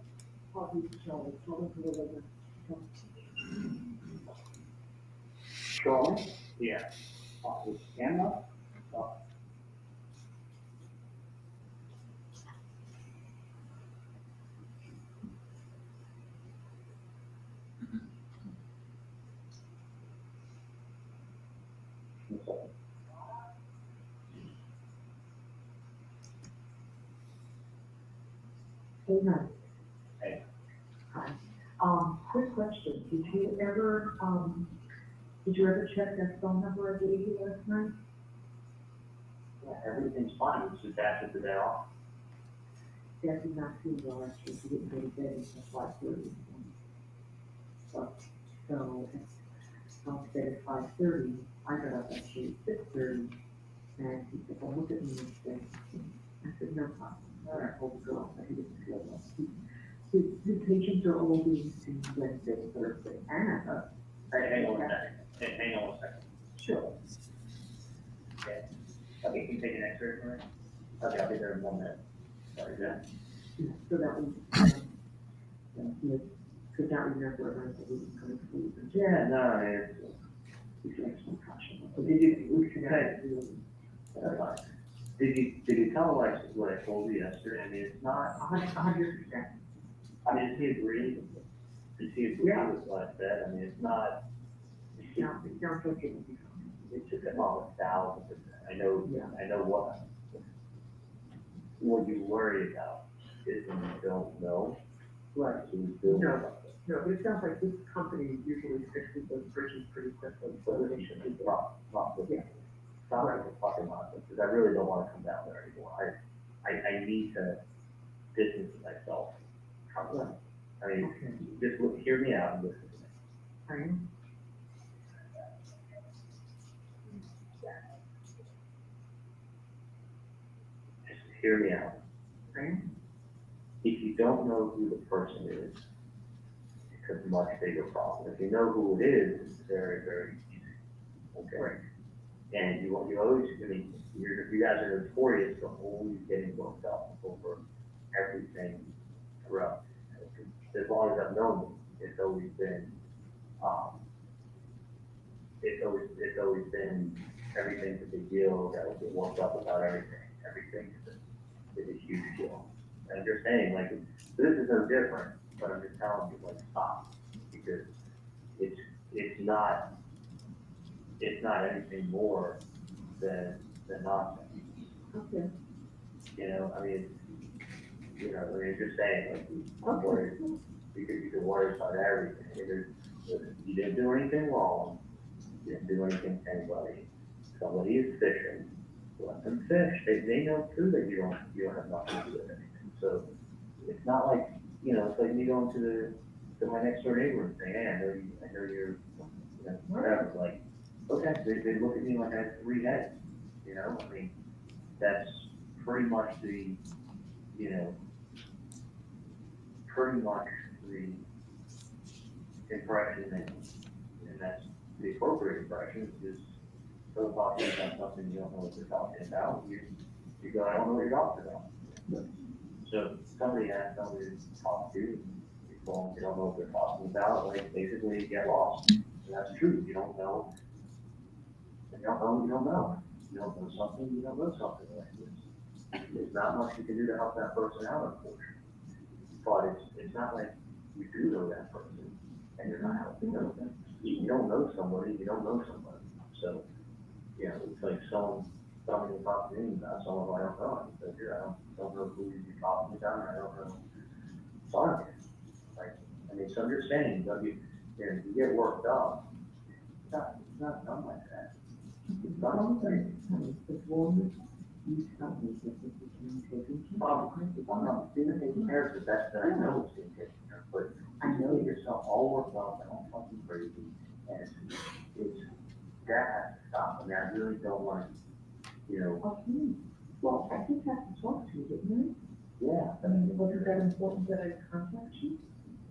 probably shoulder. Charlie? Yeah. Emma? Hey, night. Hey. Hi. Quick question, did you ever check that phone number I gave you last night? Yeah, everything's fine, it's just after the day off. That did not feel well, actually, she didn't go to bed until 5:30. So, I said at 5:30, I got up actually at 6:30, and he said, well, look at me and said, I said, no problem. All right, hold the girl, but he didn't feel well. His patients are all being seen Wednesday, Thursday, and, Hang on a second, hang on a second. sure. Okay. Okay, can you take an X-ray for me? Okay, I'll be there in 1 minute. Sorry, Jen. Yeah, so that was, he could not remember, and I said, we can come to sleep. Yeah, no, it's, He's like some caution. did you, we should that's fine. Did you tell like what I told you yesterday? I mean, it's not, 100%. I mean, does he agree? Does he agree Yeah. with what I said? I mean, it's not, Yeah, it sounds like it would be. it's just about 1,000%. I know, Yeah. I know what you worry about is when you don't know. Right. So you feel No. something. No, but it sounds like this company usually fixes those bridges pretty quickly, so So they we should should be. not Yeah. stop like a fucking nonsense, because I really don't want to come down there anymore. I need to distance myself from them. I mean, Okay. just hear me out and listen to me. I am. Just hear me out. I am. If you don't know who the person is, it's a much bigger problem. If you know who it is, it's very, very easy. Okay? Right. And you always, I mean, you guys are notorious for always getting worked up over everything throughout. As long as I've known you, it's always been, it's always been, everything's a big deal, that we get worked up about everything. Everything is a huge deal. And I'm just saying, like, this is no different, but I'm just telling you, like, stop. Because it's not anything more than nonsense. Okay. You know, I mean, just saying, like, I'm worried, you could worry about everything. You didn't do anything wrong, you didn't do anything to anybody. Somebody is fishing, let them fish. They know too that you don't have nothing to do with anything. So it's not like, it's like me going to my next door neighbor and saying, hey, I know you're, whatever, like, okay, they look at me like I have 3 heads, I mean, that's pretty much the impression, and that's the appropriate impression, is so talking about something you don't know what they're talking about, you go, I don't know what you're talking about. So somebody has somebody to talk to, people, you don't know what they're talking about, like, basically you get lost. And that's true, you don't know. You don't know, you don't know. You don't know something, you don't know something like this. There's not much you can do to help that person out, unfortunately. But it's not like you do know that person, and you're not helping them. You don't know somebody, you don't know somebody. So, it's like somebody talking to me about someone who I don't know. I said, I don't know who you're talking about, and I don't know. Sorry. Like, I mean, so I'm just saying, you get worked up. It's not done like that. It's not like that. As long as you tell me that this is being taken care of. I'm not being taken care of, the best that I know is being taken care of, but I know. you get yourself all worked up and all fucking crazy, and it's, that has to stop. I mean, I really don't want to, Okay, well, I just have to talk to you, didn't yeah, I? I mean, wasn't that important that I contact you?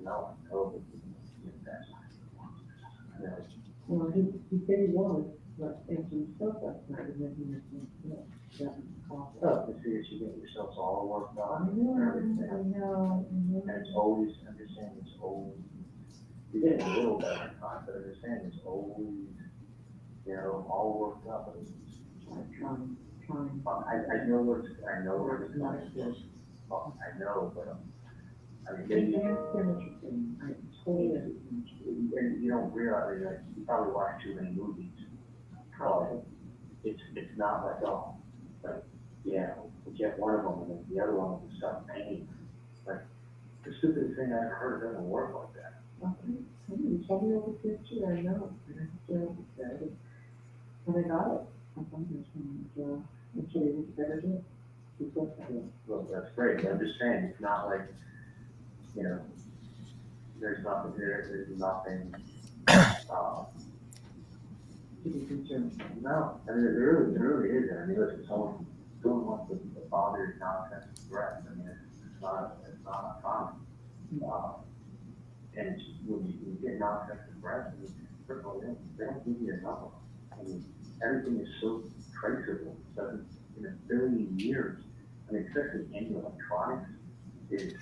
no, totally. That's, Well, he said he was, but answering stuff last night, and then he mentioned, that cost. Oh, to see if you get yourself all worked I out. know, and I everything. know, I know. And it's always, I'm just saying, it's always, you get a little better in time, but I'm just saying, it's always, you know, all worked up. And Trying. I know where it's Not coming good. from. Well, I know, but, I mean, I maybe, understand what you're saying, I totally understand. and you don't realize, like, you probably watch too many movies. But it's not like, oh, like, yeah, we get one of them and then the other one will start paying. Like, the stupidest thing I ever heard, it doesn't work like that. Okay, you told me over the picture, I know, I understand what you said, and I got it. I understand, I'm sure you did better do it. You said that. Well, that's great, but I'm just saying, it's not like, you know, there's nothing there, there's nothing, To be concerned. no, I mean, there really isn't. I mean, listen, someone wants to bother your nonsense breath, I mean, it's not fun. And it's, when you get nonsense breath, I mean, first of all, they don't give you a number. I mean, everything is so traceable, so in a billion years, I mean, especially in electronics, is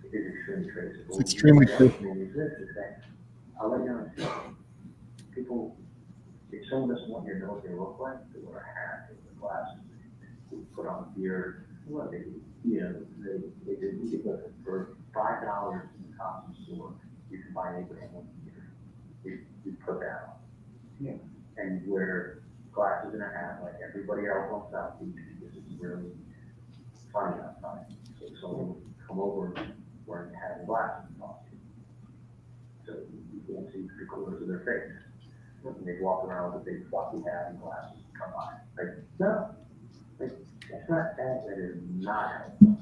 extremely traceable. It's extremely The other thing is this, is that, I'll let you know, people, if someone doesn't want you to know what they look like, they wear a hat, they wear glasses, they put on a beard, well, they, you know, they do, you can look for $5 in the costume store, you can buy Abraham Lincoln gear. You put that on. Yeah. And you wear glasses and a hat like everybody else on South Beach because it's really funny outside. So someone would come over wearing a hat and glasses and costume. So you can't see 3/4 of their face. And they walk around with a big fluffy hat and glasses and come by. Like, no. Like, that's not that. That is not helpful.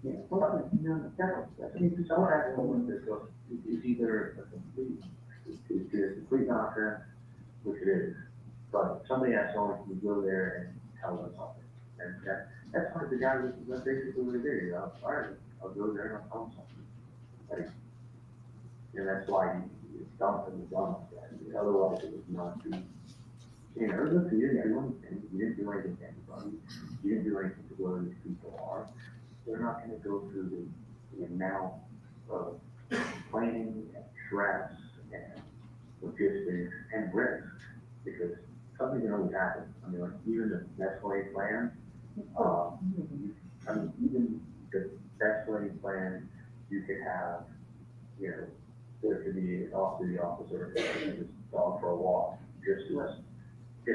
Yeah, okay, no, I mean, someone has someone that goes, it's either a complete, it's either complete nonsense, which it is. But somebody has someone who go there and tell them something. And that's part of the guy that's basically what it is, you know, all right, I'll go there and I'll tell them something. Like, and that's why it's done for the done. Otherwise it would not be, you know, look, you didn't do anything, you didn't do anything to anybody, you didn't do anything to where these people are. They're not gonna go through the amount of planning and stress and logistics and risk, because something can always happen. I mean, like, even the best laid plan, I mean, even the best laid plan, you could have, you know, there could be an off-duty officer just gone for a walk, just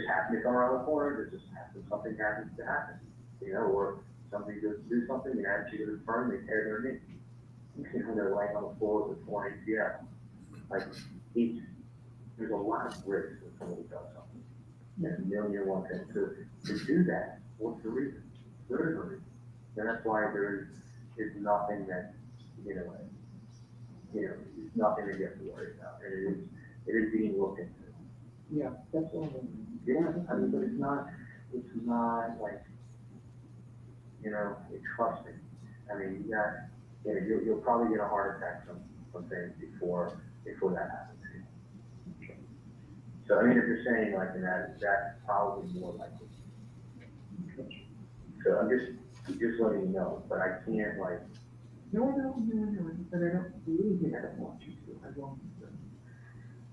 happen to come around the corner, just happen, something happens to happen, you know, or somebody goes to do something, and actually to the firm, they tear their knee. You know, they're laying on the floor with a torn ACL. Like, there's a lot of risk when somebody does something. There's a million and one things. To do that, what's the reason? There is a reason. And that's why there is nothing that, you know, it's nothing that you have to worry about. And it is being looked into. yeah, that's all. I mean. Yeah, I mean, but it's not like, you know, trust me. I mean, you got, you know, you'll probably get a heart attack from things before that happens. So, I mean, if you're saying like that, that's probably more likely. So I'm just letting you know, but I can't like. No, but I don't believe you, I don't want you to, I won't.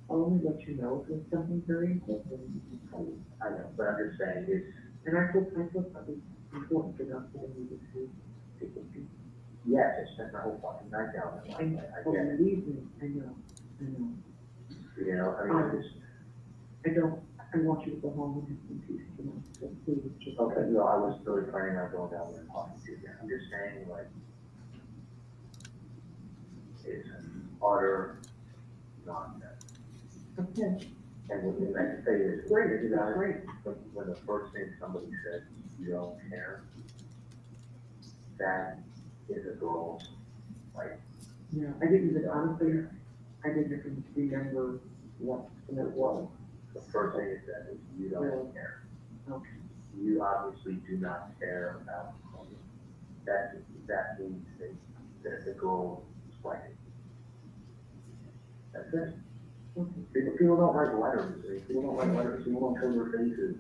I'll only let you know if it's something very important, you can tell me. I know, but I'm just saying it's. And I feel probably important enough that I need to see. Yes, I spent my whole fucking night down there. I get it. Believe me, I know. You know, I mean, I want you to go home and have some peace tonight, so please just. okay, no, I was really planning on going down there and talking to you again. I'm just saying, like, it's utter nonsense. Okay. And what I can say is, Great, you that's know, great. when the first thing somebody said, you don't care, that is a girl's, like, Yeah, I didn't even, honestly, I didn't even remember what it was. the first thing it said is, you don't care. Okay. You obviously do not care about money. That means that the girl is fighting. That's it. People don't write letters, people don't show their faces,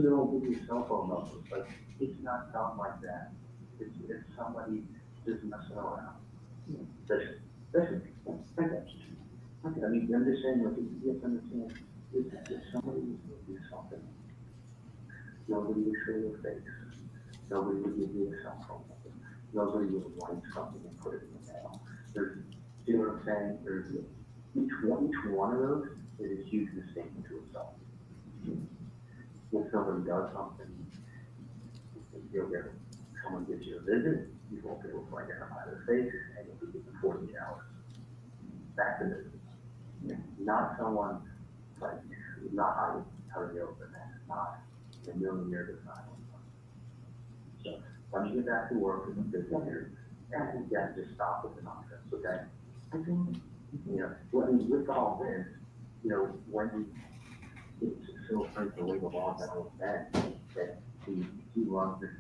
so they won't give you cell phone numbers, but it's not done like that. It's somebody just messing around. Listen, I got you. I mean, I'm just saying, like, you have to understand, if somebody was going to do something, nobody would show your face. Nobody would give you a cell phone number. Nobody would write something and put it in the mail. There's, you know what I'm saying? There's each one of those is a huge mistake into itself. If somebody does something, you'll get someone gives you a visit, you won't be able to identify their face, and you'll be given 48 hours. That's a visit. Not someone like not how to deal with that. Not a million years of time. So let me get back to work as a business here, and you have to just stop with the nonsense, okay? You know, with all this, you know, when it's so afraid to leave a law that will bend, that he runs it.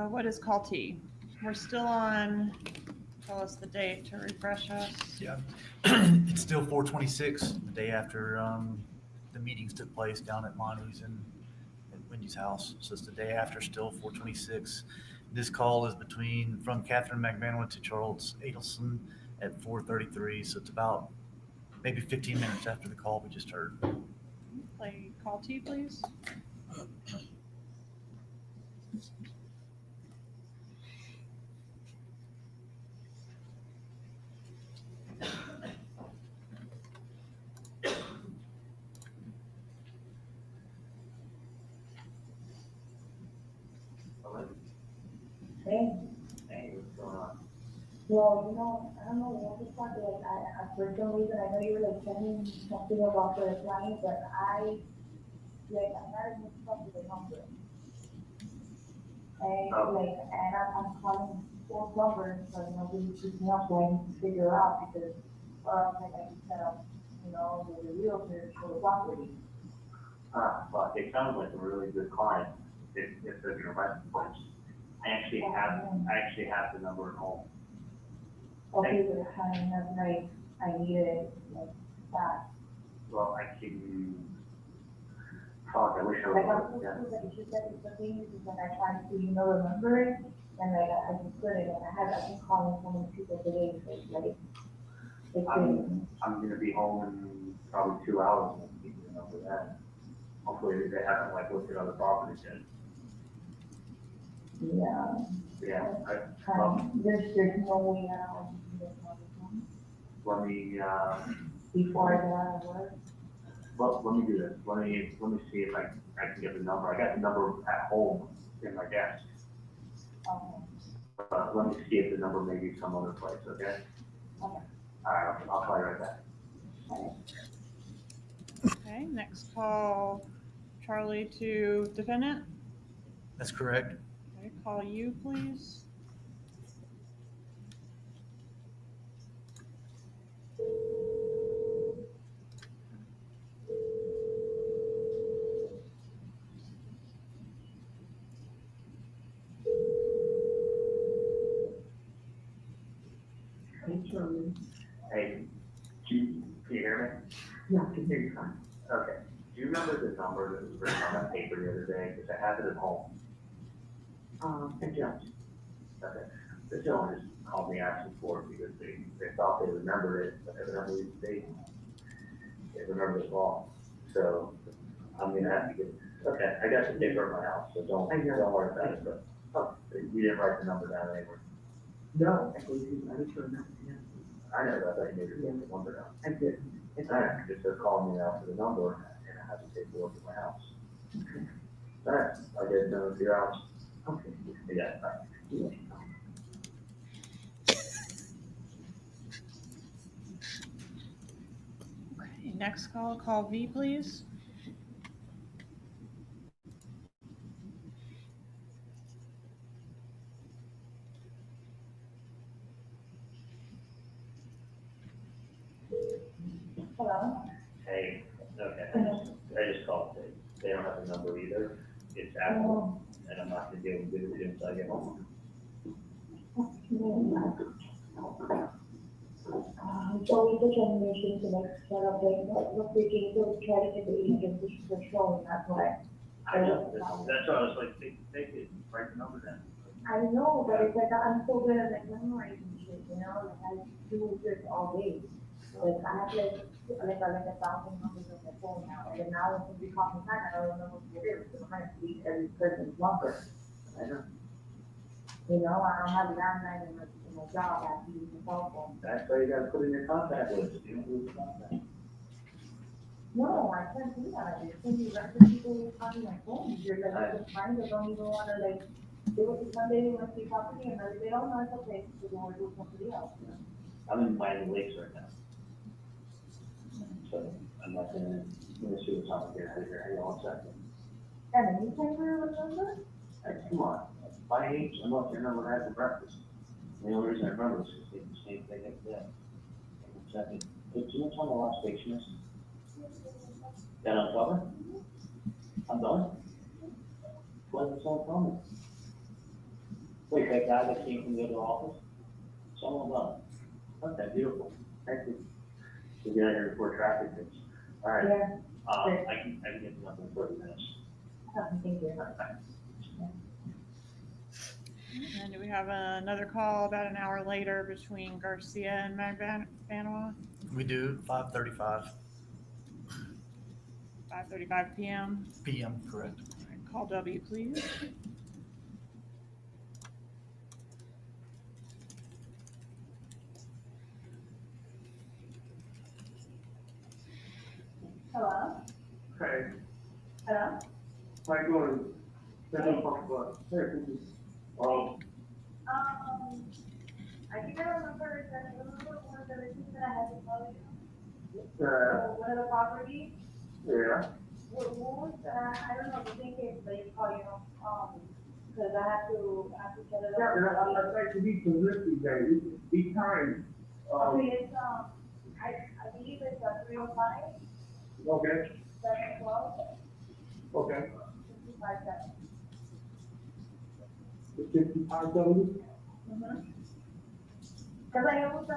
What is call T? We're still on, tell us the date to refresh us. Yeah, it's still 4/26, the day after the meetings took place down at Monty's and at Wendy's house. So it's the day after, still 4/26. This call is from Catherine McManus to Charles Adelson at 4:33. So it's about maybe 15 minutes after the call we just heard. Play call T, please. Hey, Hey, what's going on? well, I don't know what to talk about. For some reason, I know you were like sending something about the client, but I'm not even talking to the number. And I'm calling four numbers, but nobody picks me up, so I need to figure out because, I can set up, the realtor for the property. But it sounds like a really good client if they're gonna rent the place. I actually have the number at home. Okay, but that's right. I need it like that. Well, I can talk, I wish I Like, I'm was, yeah. supposed to she said it's the thing, is like I tried to, remember it, and like I just couldn't, and I've been calling so many people today, so it's like, I'm gonna be home in probably 2 hours and keep the number then. Hopefully they haven't like looked at other properties yet. yeah. Yeah, There's no way I can do this let me, before I get out of work. well, let me do this. Let me see if I can get the number. I got the number at home in my desk. Okay. Let me see if the number may be some other place, okay? Okay. All right, I'll call you right back. Okay, next call, Charlie to defendant. That's correct. Okay, call you, please. Hey, Charlie. Hey, can you hear me? Yeah, I can hear you fine. Okay. Do you remember the number that was written on that paper the other day? Because I have it at home. And Josh. Okay. The gentleman just called me asking for it because they thought they remembered it, but evidently they remember it wrong. So I'm gonna have to get, okay, I got the paper at my house, so don't worry about it, but, you didn't write the number down anywhere. No, I believe you, I was sure not to. I know that, I thought you maybe wrote the number down. I did. It's All right, just call me now for the number and I have to take a look at my house. okay. All right, I'll get it done in 2 hours. Okay. Yeah, bye. Yeah. Okay, next call V, please. Hello? Hey, okay, I just called. They don't have the number either. It's Apple, and I'm not gonna be able to give it to you until I get home. So with the termination, the next set of things, what we can do is try to get the agent, which is showing, that's why. I know, that's why I was like, take it, write the number down. I know, but it's like, I'm so good at like memorizing shit, you know, like I do this all day. Like I have like 1,000 numbers on my phone now, and then now when somebody calls me back, I don't know what to do, because I'm trying to delete every person's number. I know. You know, I don't have a landline in my job, I have to use my cell phone. That's why you gotta put in your contact list, you don't lose contact. No, I can't do that, I just think you record people on my phone, you're like, just friends that don't even wanna like, do it one day, they want to see property, and another day, oh, no, it's okay, so they wanna do it with somebody else, you know? I'm in Miami Lakes right now. So I'm not gonna see what's on here, hang on 1 second. And then you can remember? Hey, come on, by age, I'm not gonna remember what I had for breakfast. The only reason I remember is because they did the same thing every day. Hang on 1 second. Hey, do you know what time the last station is? That on cover? I'm done? Why is it so common? Wait, that guy that came from the other office? Someone done. Okay, beautiful. Thank you. We'll get out here before traffic hits. All right. Yeah. I can get to nothing in 30 minutes. Thank you. And do we have another call about an hour later between Garcia and Magbanua? We do 5:35 5:35 PM. PM, correct. All right, call W, please. Hello? Hey, Hello? how you doing? Hey, I think I remember that, remember one of the things that I had to tell you? One of the properties? yeah, What was, I don't know, the thing is, they call you, because I have to set it yeah, and up. I'd like to be positive, guys, be kind. Okay, it's, I believe it's a 305, Okay, 712, okay. 557. The 5570? Because I also, I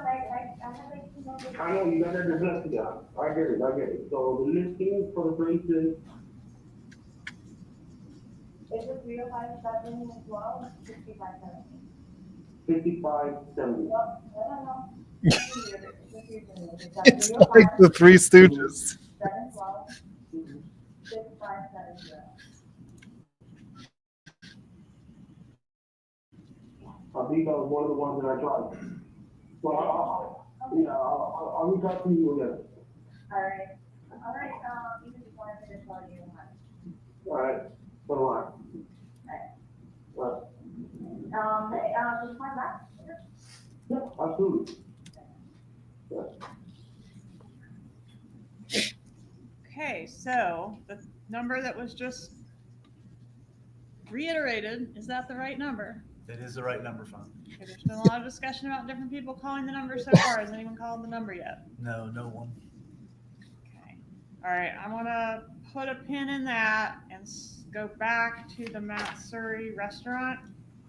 have like, you know. I know, you got that dyslexia, I get it. So the listing for the place is, It's a 305 as well, 6570. 5570. Well, I don't know. It's like the Three Stooges. 712, 6570. These are one of the ones that I tried. So I'll reach out to you again. All right, even if you want to just tell you. All right, so do I. Just call back. Yeah, absolutely. Okay, so the number that was just reiterated, is that the right number? That is the right number, Fun. Okay, there's been a lot of discussion about different people calling the number so far. Has anyone called the number yet? No, no one. Okay. All right, I want to put a pin in that and go back to the Mount Surrey restaurant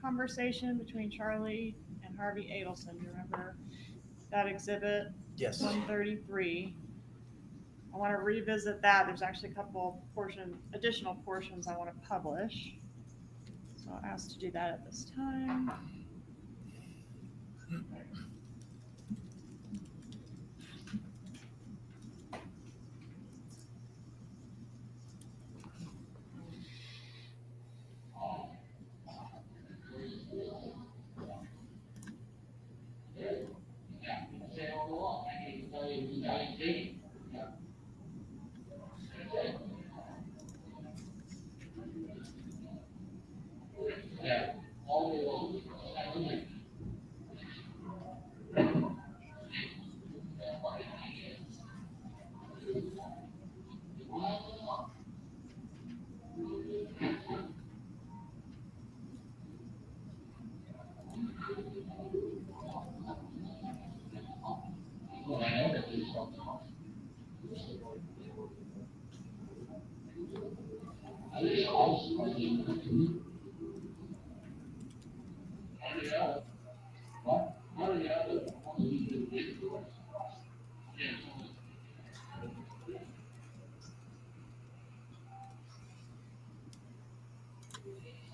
conversation between Charlie and Harvey Adelson. Do you remember that exhibit? Yes. 133. I want to revisit that. There's actually a couple additional portions I want to publish. So I'll ask to do that at this time.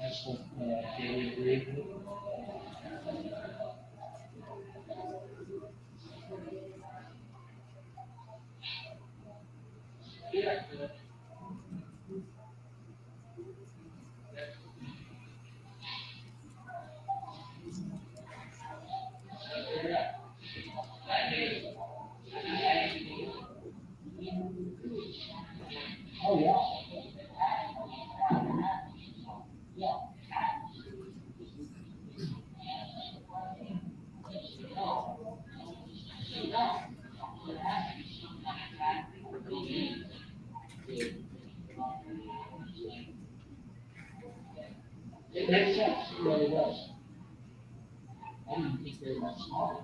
That's what, Gary agreed with. Oh, yeah. It makes sense, it really does. I didn't think they were that smart.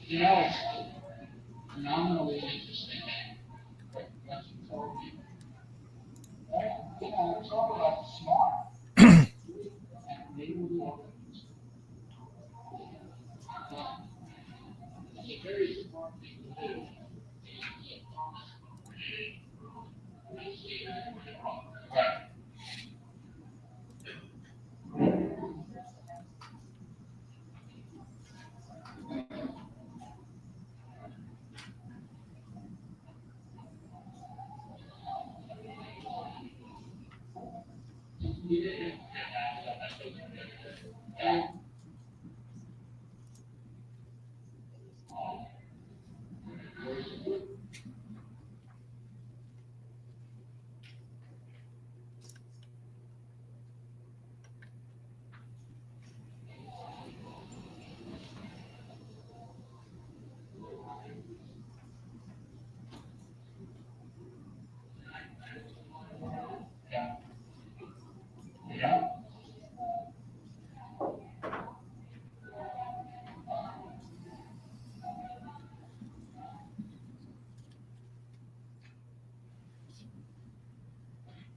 You know, it's phenomenally interesting. What you told me. Right? You know, it's all about smart. And maybe we will. It's a very smart thing to do. Right. Yeah. Yeah.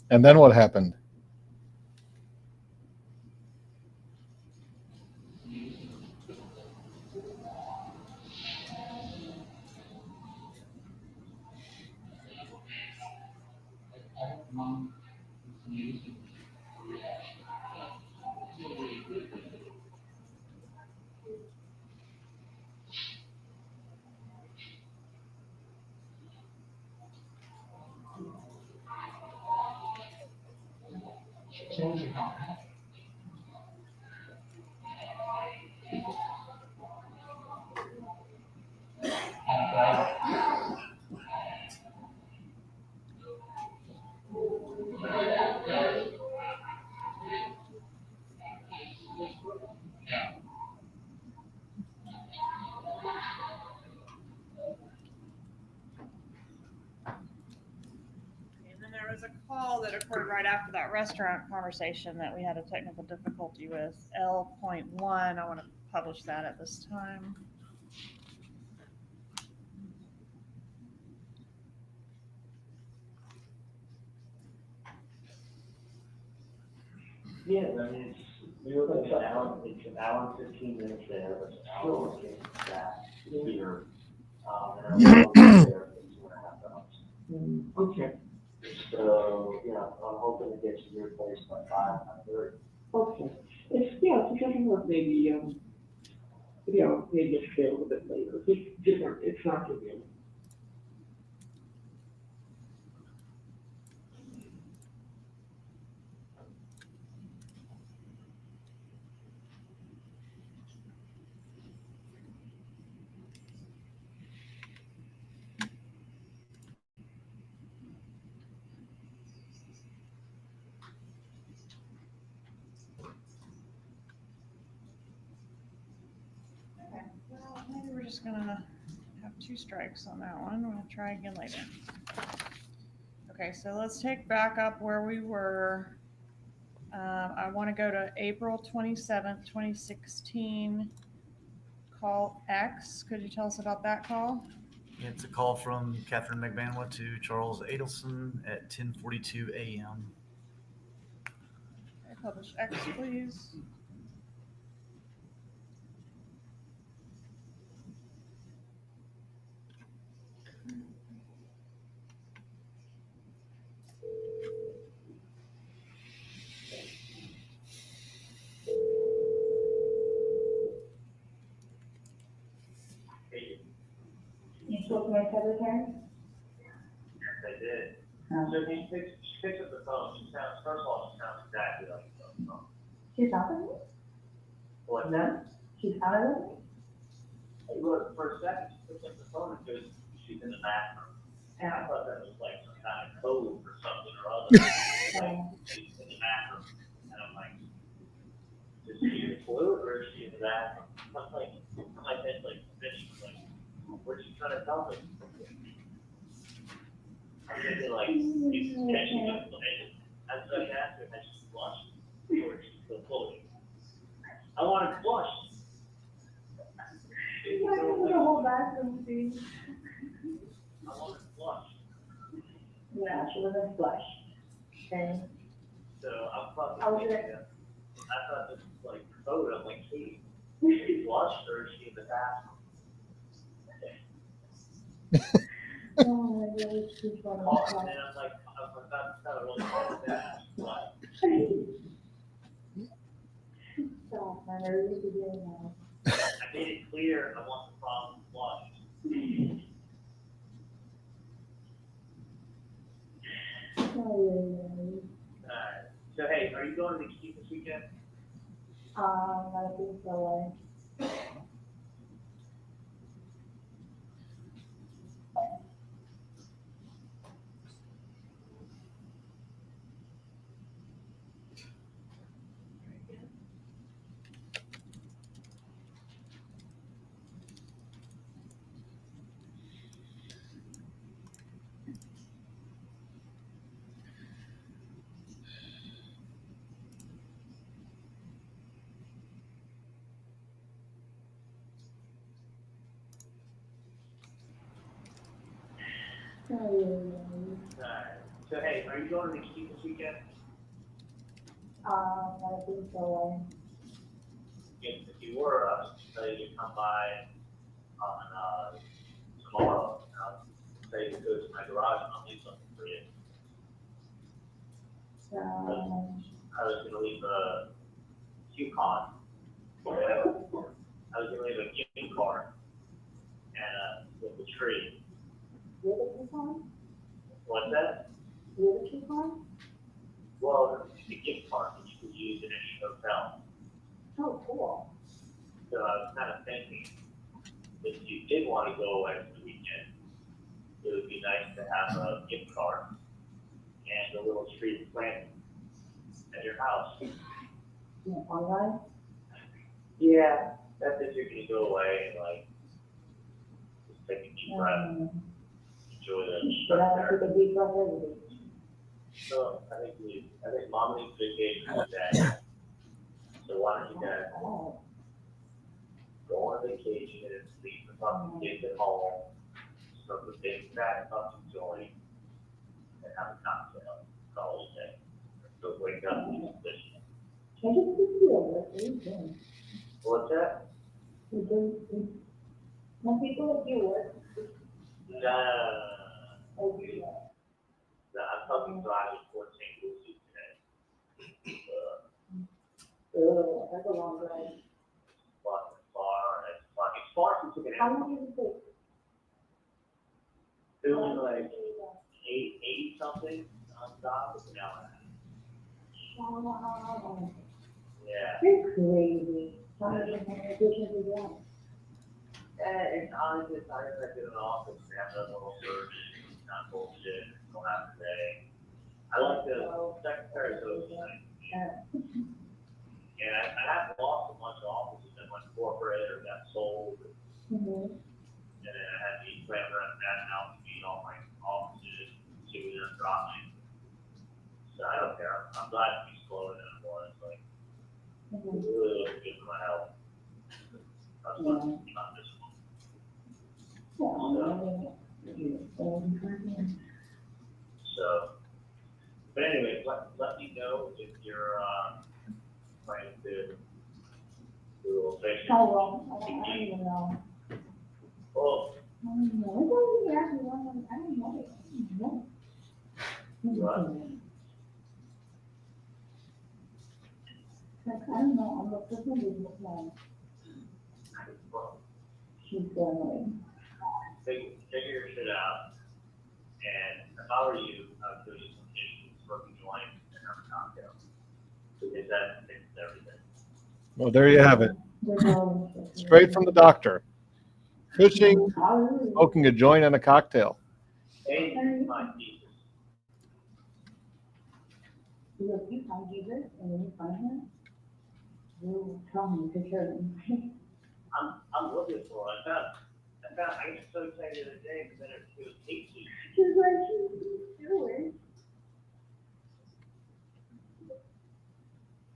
And then what happened? Mom, shows you how happy. I'm glad. that occurred right after that restaurant conversation that we had a technical difficulty with. L.1, I want to publish that at this time. Yeah, I mean, we were looking at it's an hour and 15 minutes there, but it's an hour and 15 back here. And an hour there, it's 2.5 hours. Okay, So, yeah, I'm hoping to get to your place by 5:30. okay. It's, yeah, it's getting work maybe, maybe stay a little bit later. It's different, it's not too bad. Okay, well, maybe we're just gonna have 2 strikes on that one. We'll try again later. Okay, so let's take back up where we were. I want to go to April 27th, 2016. Call X. Could you tell us about that call? It's a call from Catherine McBanwa to Charles Adelson at 10:42 a.m. Okay, publish X, please. You spoke to my secretary? Yes, I did. So she picks up the phone. She sounds, first of all, she sounds exactly like the phone. She's out of it? What's that? She's out of it? Hey, look, for a second, she picks up the phone and goes, she's in the bathroom. And I thought that was like some kind of code or something or other. Like, she's in the bathroom. And I'm like, is she in the toilet or is she in the bathroom? I'm like, my head's like spinning, like, what's she trying to tell me? I'm thinking like, can she just, I was like, ask her, has she flushed? Or is she still floating? I want to flush. Why is the whole bathroom thing? I want to flush. Yeah, she wasn't flushed. Okay. So I'm fucking I was thinking, I thought this was like code. I'm like, hey, is she flushed or is she in the bathroom? Oh, I really keep on Oh, and then I'm like, I'm about to tell her, well, that's why. Stop, I really do now. I made it clear I want the problem flushed. Oh, Alright, so hey, are you going to the Keep this weekend? I think so. Alright, so hey, are you going to the Keep this weekend? I think so. If you were, tell you to come by on, tomorrow, and I'll say to go to my garage and I'll leave something for you. I was gonna leave a coupon. I was gonna leave a gift card and, with the tree. You have a coupon? What's that? You have a coupon? Well, it's a gift card that you could use in any hotel. Oh, cool. So I was kind of thinking, if you did want to go away for the weekend, it would be nice to have a gift card and a little tree planted at your house. Online? Yeah, that's if you're gonna go away and like, just take a deep breath, enjoy the But I stuff have there. to take a deep breath every day. So I think mom needs vacation with dad. So why don't you guys go on vacation and leave the fucking kids at home, smoke a big fat fucking joint, and have a cocktail, call it a day. So wake up and eat fish. I just feel like they're doing. What's that? When people like you work, No, I'm fucking driving 14 Lucy today. that's a long drive. Fucking far, it's fucking far since we can How have. long does it take? Doing like 80 something nonstop, it's an hour and a half. Wow. Yeah. You're crazy. How many medications is that? It's honestly, it's nice that I do an office, we have a little surgeon, not bullshit, go out today. I like the secretary, so it's nice. And I haven't lost a bunch of offices that went corporate or got sold. Mm-hmm. And then I had to plan around that house to meet all my offices, see what they're dropping. So I don't care. I'm glad to be slower than it was. Like, it really looks good for my health. That's what not this one. So, but anyway, let me know if you're planning to do a little fishing. How long? I don't even know. Oh, I don't know. It's only actually one. I don't know. what? Like, I don't know. I'm the person who's looking. She's going. Figure your shit out. And if I were you, I would do some fishing, smoke a joint, and have a cocktail. Because that fixes everything. Well, there you have it. Straight from the doctor. Fishing, smoking a joint, and a cocktail. And my thesis. Because if you find Jesus and then you find him, you tell him to share him. I'm looking for it. I get so excited the other day, but then it was 8 weeks. She's like, she's doing.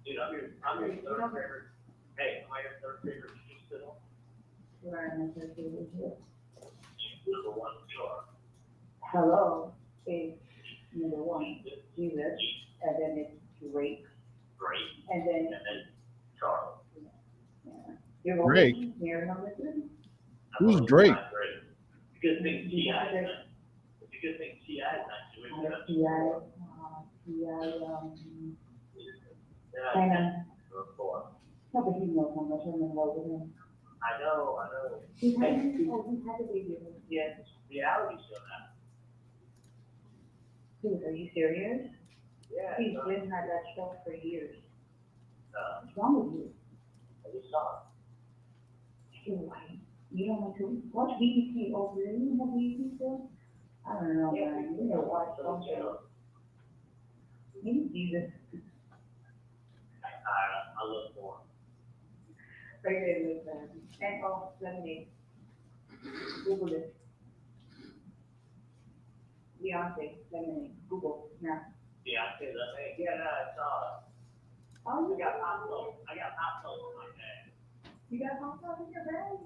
Dude, I'm your third favorite. Hey, am I your third favorite shoe still? Right, and I said, "Okay, Number one, sure. hello, is number one, Jesus, and then it's Drake, Great. and then, And then Charles. yeah. You're Drake? You're number three. Who's Drake? Great. It's a good thing T.I. is not. It's a good thing T.I. is not doing that. Yeah, Kind of, number 4. no, but he knows how much I'm in love with him. I know. He had a baby. Yeah, it's reality show now. Dude, are you serious? Yeah. He's been had that show for years. I What's wrong with you? just saw You're white. You don't want to watch BBC over there. You know BBC still? I don't know, it. man. You know, watch something. Maybe Jesus. I look for him. Right there with and oh, lemonade. Google it. Beyonce, lemonade. Google now. Beyonce, yeah, no, I saw it. Oh, I got hot sauce. I got hot sauce in my bag. you got hot sauce in your bag?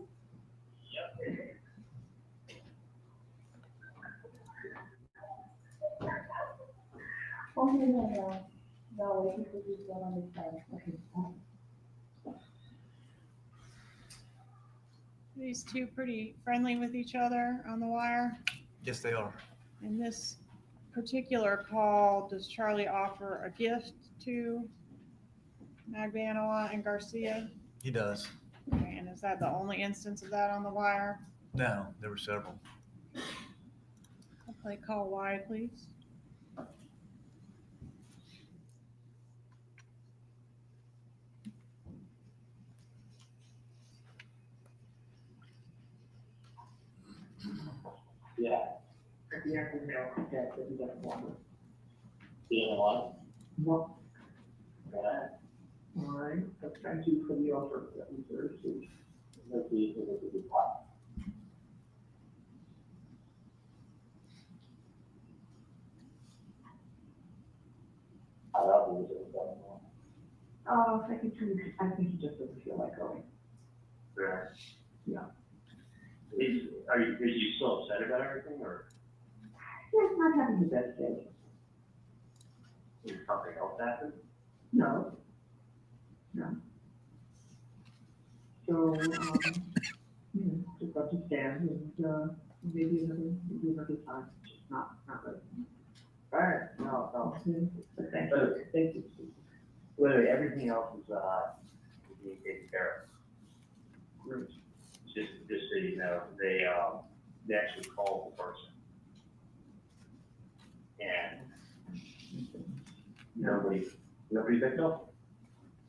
Yep. Oh, no. No, wait, this is one on this side. Okay. These two pretty friendly with each other on the wire. Yes, they are. In this particular call, does Charlie offer a gift to Magbanua and Garcia? He does. Okay, and is that the only instance of that on the wire? No, there were several. I'll play call Y, please. Yeah. Yeah, no, that's what you got one. You know what? No. Yeah. All right, so thank you for the offer that we received. Let's see if it is hot. I think he just doesn't feel like going. Right. Yeah. Is you still upset about everything, or Yeah, he's not having the best day. is something else happened? No. So, just understand and, maybe another time, just not right. All right, no. But thank you. Literally, everything else is being taken care of. Great. Just so you know, they actually called the person. And nobody picked up.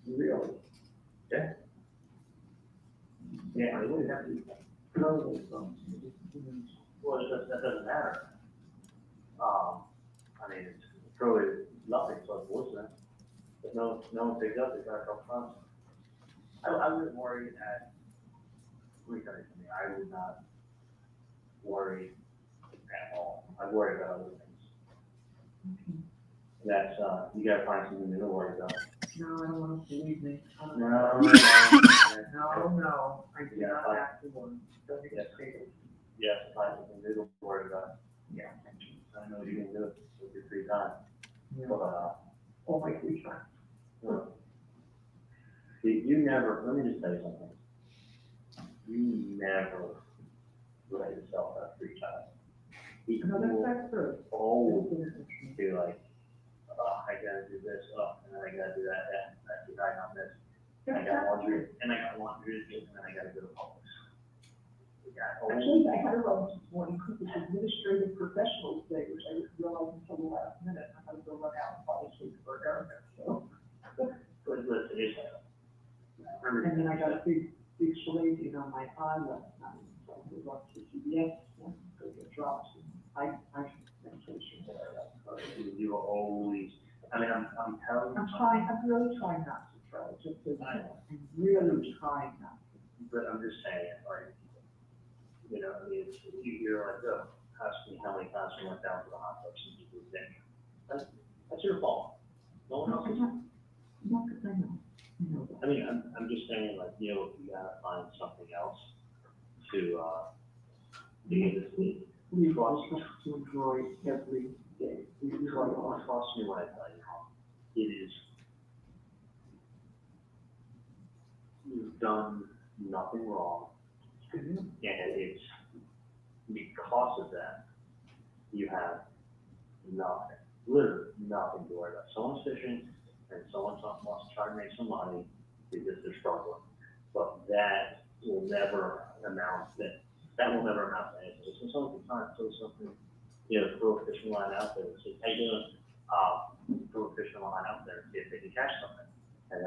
Really? Yeah. Yeah, they wouldn't have to. No, Well, that doesn't matter. I mean, it's probably nothing, so it's worse. If no one picks up, they gotta come from. I wouldn't worry at, let me tell you something, I would not worry at all. I'd worry about other things. That's, you gotta find something new to worry about. No, I don't want to believe me. No. No, I do not have to worry. Don't be afraid. Yes, find something new to worry about. Yeah. I know you can do it with your free time. Yeah. But, All my free time. you never, let me just tell you something. You never let yourself have free time. No, that's good. Always be like, oh, I gotta do this, and then I gotta do that, that's the guy on this. And I got laundry to do, and then I gotta go to Publix. Actually, I had a run this morning because it's administrative professionals day, which I didn't realize until the last minute. I had to go run out and probably sleep for Erica, so. Listen, it's, And then I got a big Slade on my eye last night, so I went up to CBS and go get drops. I medication. you always, I mean, I'm telling you. I'm really trying not to try, just so you know. I'm really trying not to. But I'm just saying, like, you know, I mean, you're like, oh, ask me how many times I went down to the hot dogs and you do things. That's your fault. No one else is. No, because I know that. I mean, I'm just saying, like, you know, you gotta find something else to, be able to. We also have to enjoy every day. We enjoy all. Trust me when I tell you, it is, you've done nothing wrong. And it's because of that, you have nothing, literally nothing to worry about. Someone's fishing and someone wants to try to make some money because they're struggling. But that will never amount to anything. So someone can try and throw something, you know, throw a fishing line out there and say, hey, you know, throw a fishing line out there and see if they can catch something. And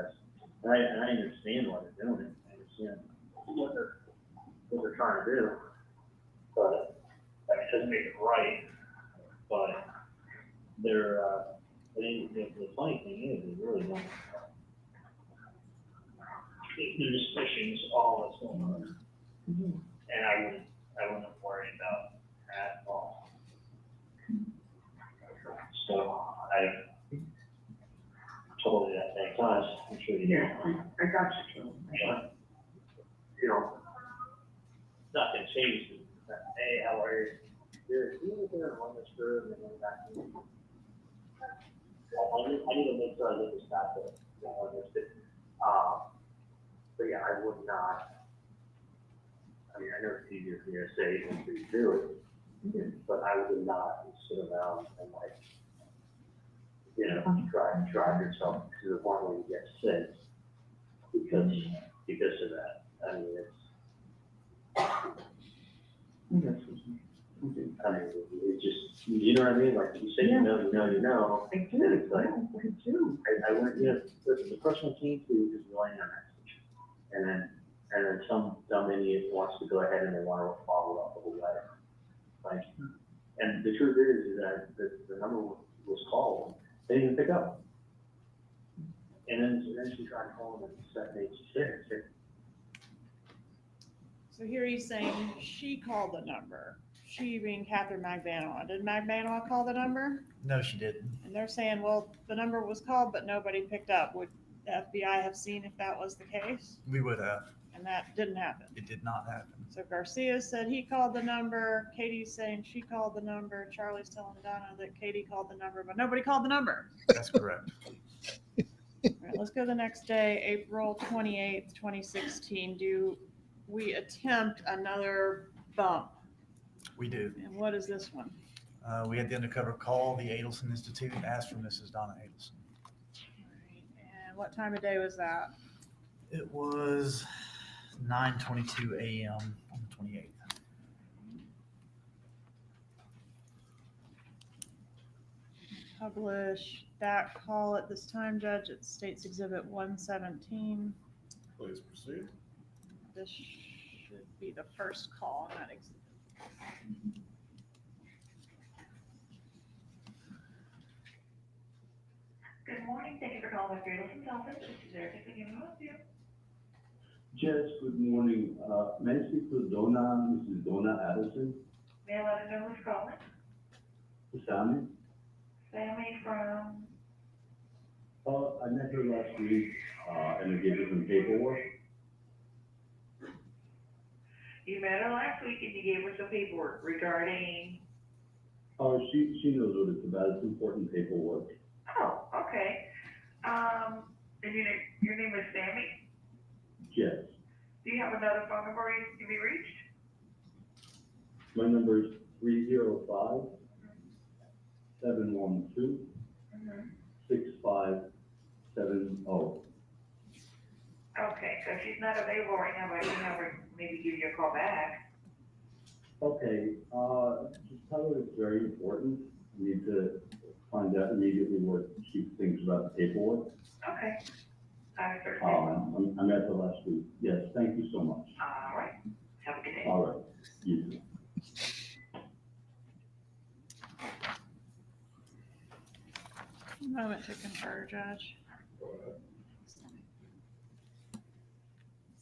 I understand why they're doing it. I understand what they're trying to do. But I mean, it doesn't make it right. But they're, the funny thing is, they really don't. They're just fishing is all that's going on. And I wouldn't worry about at all. So I totally that makes sense. I'm sure you Yeah, I got you, Joe. but, you know, nothing changes. Hey, how are you? You're gonna run this through and then back to you. I need to make sure I get this back to but yeah, I would not. I mean, I know it's easier for me to say than for you to do it, but I would not sit around and like, you know, drive yourself to the point where you get sick because of that. I mean, it's just, you know what I mean? Like you say, you know. I do, It's like, I do. I went, you know, the person came to just relying on that. And then some dumb idiot wants to go ahead and they want to follow up with a letter. Like, and the truth is that the number was called, they didn't pick up. And then she tried calling and said they sick. So here he's saying she called the number. She being Catherine Magbanua. Did Magbanua call the number? No, she didn't. And they're saying, well, the number was called, but nobody picked up. the FBI have seen if that was the case? We would have. And that didn't happen. It did not happen. So Garcia said he called the number, Katie's saying she called the number, Charlie's telling Donna that Katie called the number, but nobody called the number. That's correct. All right, let's go the next day, April 28th, 2016. Do we attempt another bump? We do. And what is this one? We had the undercover call. The Adelson Institute asked for Mrs. Donna Adelson. All right, and what time of day was that? It was 9:22 a.m. on the 28th. Publish that call at this time, Judge. It's State's Exhibit 117. Please proceed. This should be the first call on that exhibit. Good morning, thank you for calling Mr. Adelson's office. This is Erica, can you help you? Jess, good morning. May I speak to Mrs. Donna Adelson? May I let her know who's calling? Sammy? Sammy from, I met her last week, and I gave her some paperwork. you met her last week and you gave her some paperwork regarding, She knows what it's about. It's important paperwork. oh, okay. And your name is Sammy? Yes. Do you have another phone number you can be reached? My number is 305 712 6570. Okay, so if she's not available right now, but I can have her maybe give you a call back. Okay, just tell her it's very important. We need to find out immediately what she thinks about the paperwork. Okay. I certainly will. I met her last week. Yes, thank you so much. All right. Have a good day. All right, you too. Moment to confer, Judge.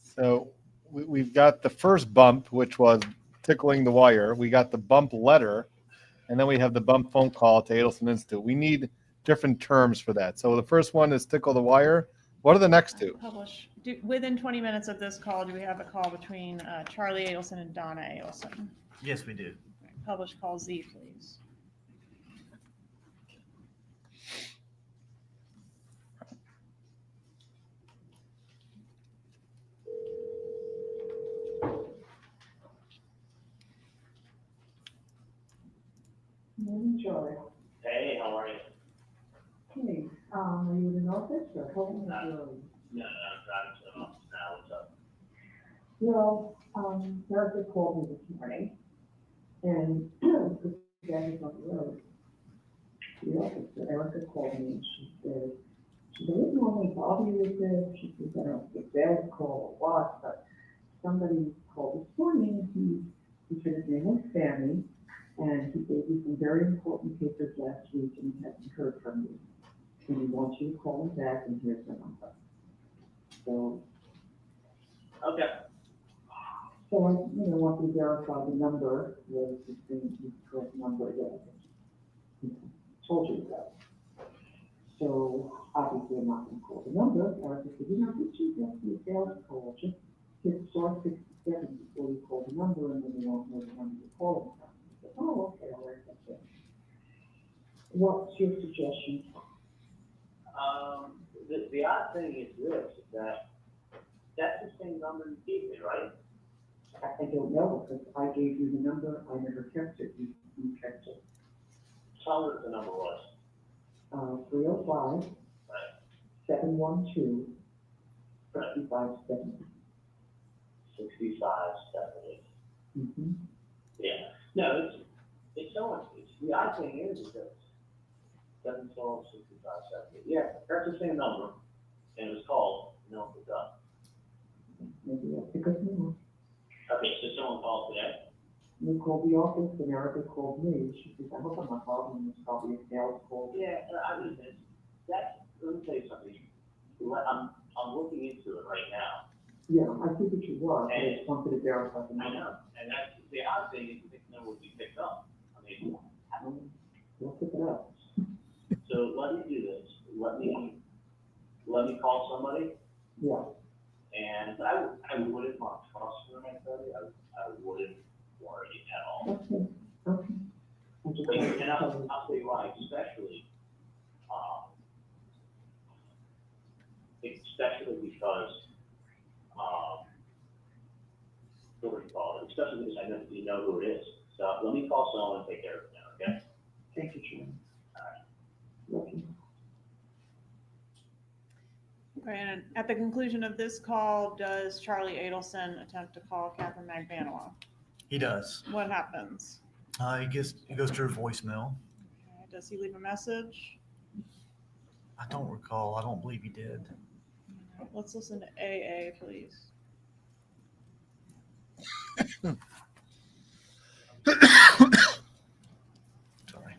So we've got the first bump, which was tickling the wire. We got the bump letter, and then we have the bump phone call to Adelson Institute. We need different terms for that. So the first one is tickle the wire. What are the next two? Publish. Within 20 minutes of this call, do we have a call between Charlie Adelson and Donna Adelson? Yes, we do. Publish call Z, please. Morning, Joy. Hey, how are you? Hey, are you in an office or home or? No, I'm driving to the office now. What's up? Well, Erica called me this morning and because Dad is on the road. The office, so Erica called me and she said, she didn't normally bother you with this. She said, I don't know if it's a sales call or what, but somebody called this morning. He said his name was Sammy and he gave you some very important papers last week and he hasn't heard from you. And he wants you to call him back and here's the number. So Okay. So I, want to verify the number was the correct number that I told you about. So obviously I'm not going to call the number. Erica said, did you get the sales call? Just hit star 67 before you call the number and then you won't know the number you're calling from. I said, oh, okay, I'll write that down. What's your suggestion? The odd thing is this, that that's the same number you gave me, right? I don't know because I gave you the number. I never kept it. You kept it. Tell me what the number was. 305 712 6570. 6570. Mm-hmm. Yeah. No, it's so much. The odd thing is that 712, 6570. Yeah, that's the same number, and it was called, no, it's up. Maybe that's a good number. Okay, so someone called today? You called the office and Erica called me. She says, I hope I'm not bothering you. It's probably a sales call. Yeah, I mean, let me tell you something. I'm looking into it right now. Yeah, I think that you were. I just wanted to verify the I number. know, and that's the odd thing is the number would be picked up. I mean, We'll pick it up. so let me do this. Let me let me call somebody, Yeah. and I wouldn't want to trust her necessarily, I wouldn't worry at all. Okay, okay. And I'll tell you why, especially because, what do you call it, especially because I know you know who it is. So let me call someone and take care of it now, okay? Thank you, Sharon. Okay. Okay, and at the conclusion of this call, does Charlie Adelson attempt to call Catherine Magbanua? He does. What happens? He goes to her voicemail. Okay, does he leave a message? I don't recall. I don't believe he did. Let's listen to AA, please. Sorry.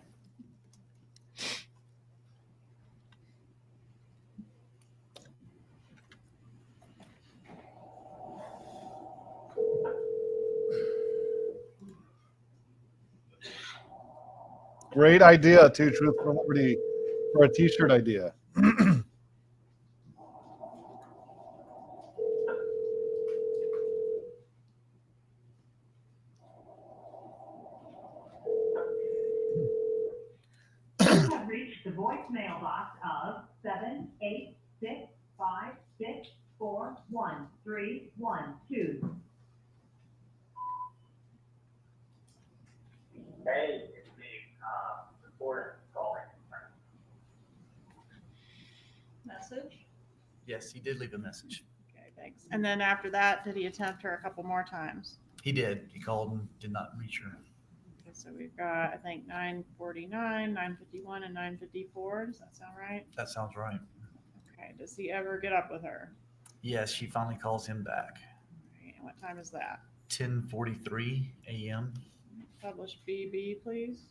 Great idea, too, Truth for Liberty, for a t-shirt idea. You have reached the voicemail box of 78656413112. Hey, it's me, reporter calling. Message? Yes, he did leave a message. Okay, thanks. And then after that, did he attempt her a couple more times? He did. He called and did not reach her. Okay, so we've got, I think, 9:49, 9:51, and 9:54. Does that sound right? That sounds right. Okay, does he ever get up with her? Yes, she finally calls him back. All right, and what time is that? 10:43 a.m. Publish BB, please.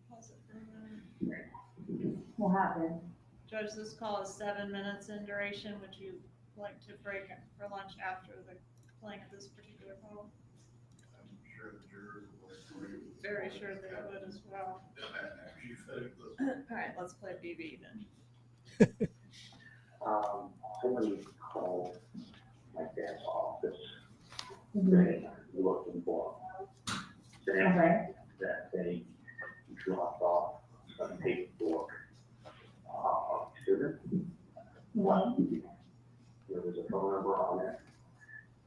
Pause it for a minute. What happened? Judge, this call is 7 minutes in duration. Would you like to break for lunch after the playing of this particular call? I'm sure the jurors will agree. Very sure they would as well. All right, let's play BB then. Somebody called my dad's office, Okay. looking for him, saying that they dropped off some paperwork, to them. There was a phone number on it,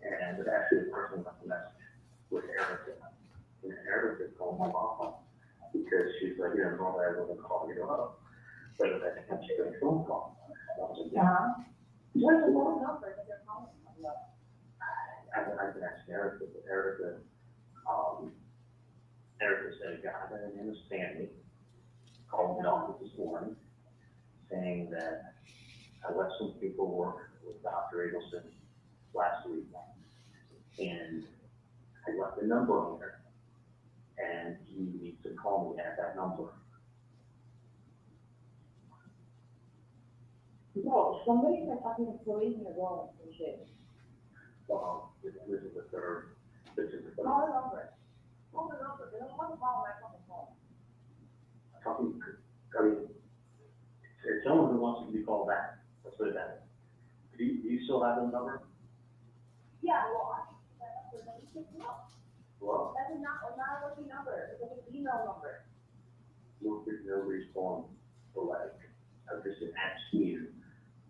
and actually the person left a message with Erica. And Erica called my mom because she's like, normally I wouldn't call you up, but I think she got a phone call. I was like, yeah. What's the phone number that they're calling? I've been asking Erica, but Erica said a guy by the name of Stanley called me office this morning saying that I left some paperwork with Dr. Adelson last week, and I left a number on there, and he needs to call me at that number. No, somebody's like talking to police in the room and shit. This is the third. Call the number. Call the number. They don't want to call my fucking phone. It's someone who wants to be called back. Let's put it that way. Do you still have the number? Yeah, well, I think that number, then you pick it up. Well, That's not a working number. It's like an email number. nobody's calling the leg. I'm just asking you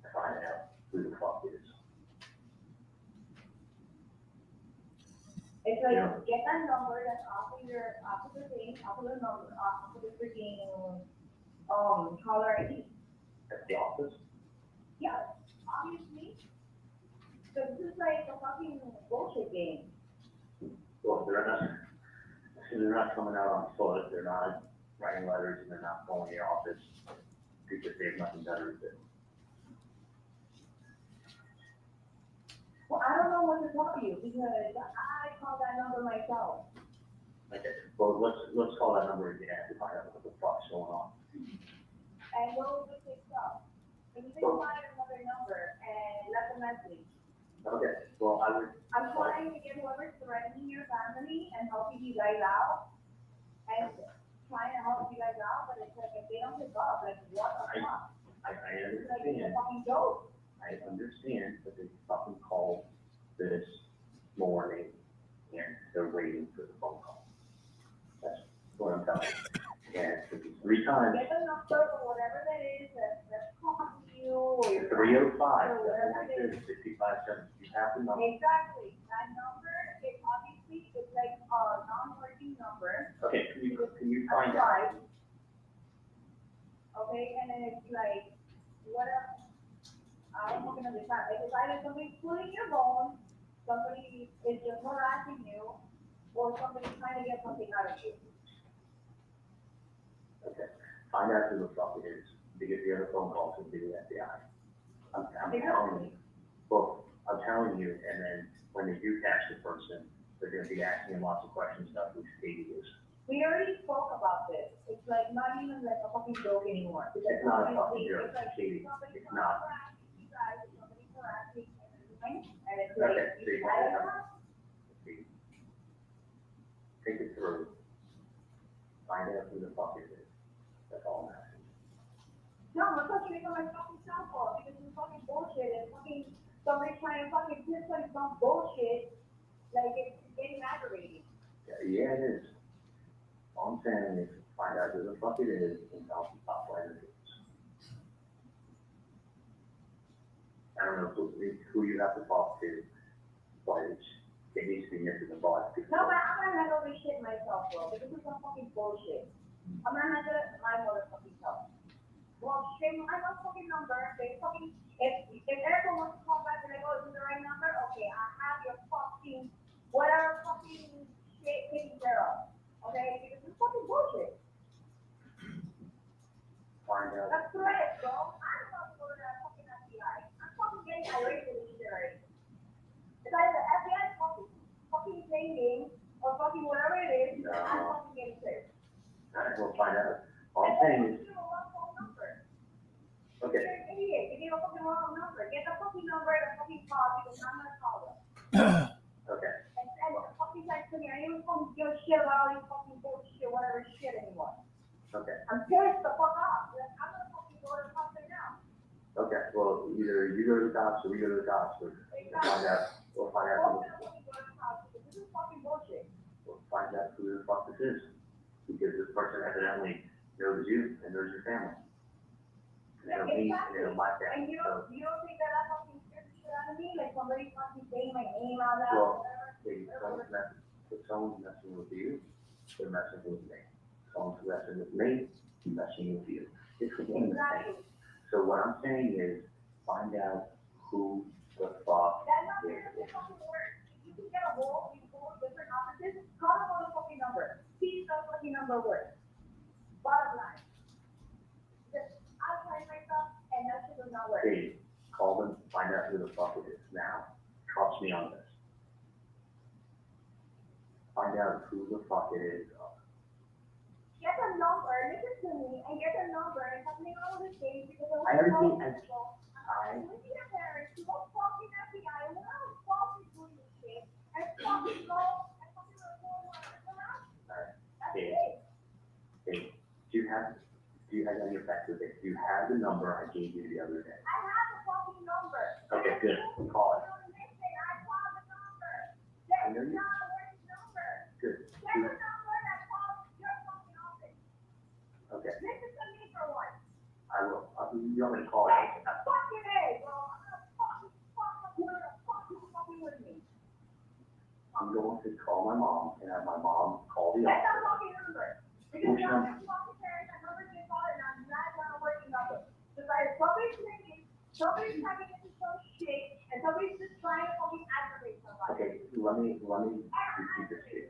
to find out who the fuck it is. It's like, Yeah. get that number that's off of the thing, off of the number, off of the freaking, caller ID. At the office? Yeah, obviously. Cause this is like a fucking bullshit game. Well, they're not coming out on foot, they're not writing letters, and they're not calling the office because they have nothing better to do. Well, I don't know what to tell you because I called that number myself. Okay, well, let's call that number again to find out what the fuck's going on. and will be picked up. If you can find another number and left a message. Okay, well, I would, I'm trying to get whoever's threatening your family and helping you guys out. And trying to help you guys out, but it's like, if they don't pick up, like, what the fuck? I It's like, it's a understand, fucking joke. I understand, but they fucking called this morning and they're waiting for the phone call. That's what I'm telling you. And it took me 3 times. Get the number or whatever that is, that's calling you, or your. 305, Or whatever it is. 65 cents. You have the number. Exactly, that number, it obviously, it's like a non-working number. Okay, can you find Right. out? Okay, and then it's like, what else? I don't fucking understand, like, it's either somebody's pulling your phone, somebody is just harassing you, or somebody's trying to get something out of you. Okay, find out who the fuck it is, because the other phone calls will be the FBI. I'm telling you. Well, I'm telling you, and then when they do catch the person, they're gonna be asking lots of questions about who state it is. We already spoke about this, it's like not even like a fucking joke anymore. Because It's not a obviously, fucking joke, it's like Katie. somebody's It's not. harassing you guys, somebody's harassing and everything, and it's Okay, like, so you I want to don't have, know. see, think it through. Find out who the fuck it is. That's all I'm asking. No, I'm not touching on my fucking cell phone because it's fucking bullshit and fucking somebody trying to fucking piss like some bullshit, like it's getting aggravating. Yeah, it is. All I'm saying is find out who the fuck it is and tell them stop playing the games. I don't know who you have to talk to, but it needs to be into the boss. No, but I'm gonna handle this shit myself, bro, because it's some fucking bullshit. I'm gonna handle it my motherfucking self. Well, shame, I got fucking number, they fucking, if Erica wants to call back and I go, is this the right number? Okay, I have your fucking, whatever fucking shit taken care of, okay? Because it's fucking bullshit. Find out. That's correct, bro. I'm about to go to that fucking FBI. I'm fucking getting irate with this shit already. It's either the FBI fucking thinking, or fucking whatever it is, No. I'm fucking getting pissed. Alright, we'll find out. All I'm saying is, Give a wrong phone number. okay, You're an idiot. You gave a fucking wrong number. Get the fucking number and fucking call because I'm gonna call them. okay, And fucking text to me. I don't even fucking give a shit about all these fucking bullshit, whatever shit anymore. okay, I'm pissed the fuck off. Like, I'm gonna fucking go to the cops right now. okay. Well, either you go to the cops or we go to the cops, or we'll find out, Both who, gonna fucking go to the cops because this is fucking bullshit. we'll find out who the fuck this is. Because this person evidently knows you and knows your family. And it'll be, and it'll my And family, you so, don't think that I'm fucking scared the shit out of me? Like somebody fucking saying my name out loud well, or whatever? if someone's messing with you, they're messing with me. If someone's messing with me, I'm messing with you. It's the game of Exactly. things. So what I'm saying is, find out who the fuck That number it doesn't is. fucking work. If you can get a hold of these four different offices, call them on the fucking number. See if the fucking number works. Bottom line. Just, I'll try myself and that shit does not work. Hey, call them, find out who the fuck it is now. Trust me on this. Find out who the fuck it is. Get the number, listen to me, and get the number and help me out with this game because I already I'm did. I'm with your parents, you go fucking FBI, and when I was fucking doing this shit, and fucking go, and fucking report whatever around. Alright, That's hey, it. hey, do you have any effect with it? Do you have the number I gave you the other day? I have the fucking number. Okay, good. Call it. I called the number. I know That's you- not a working number. Good. Get the number that calls your fucking office. Okay, Listen to me for once. I will. You want me to call Yes, it? the fucking A, bro. I'm gonna fucking fucking with me. I'm going to call my mom and have my mom call the Get the office. fucking number. Because Which you're number? fucking parents, that number's been called and I'm not gonna working number. Because either somebody's thinking, somebody's typing into some shit, and somebody's just trying to fucking aggravate somebody. Okay, let me repeat this to you.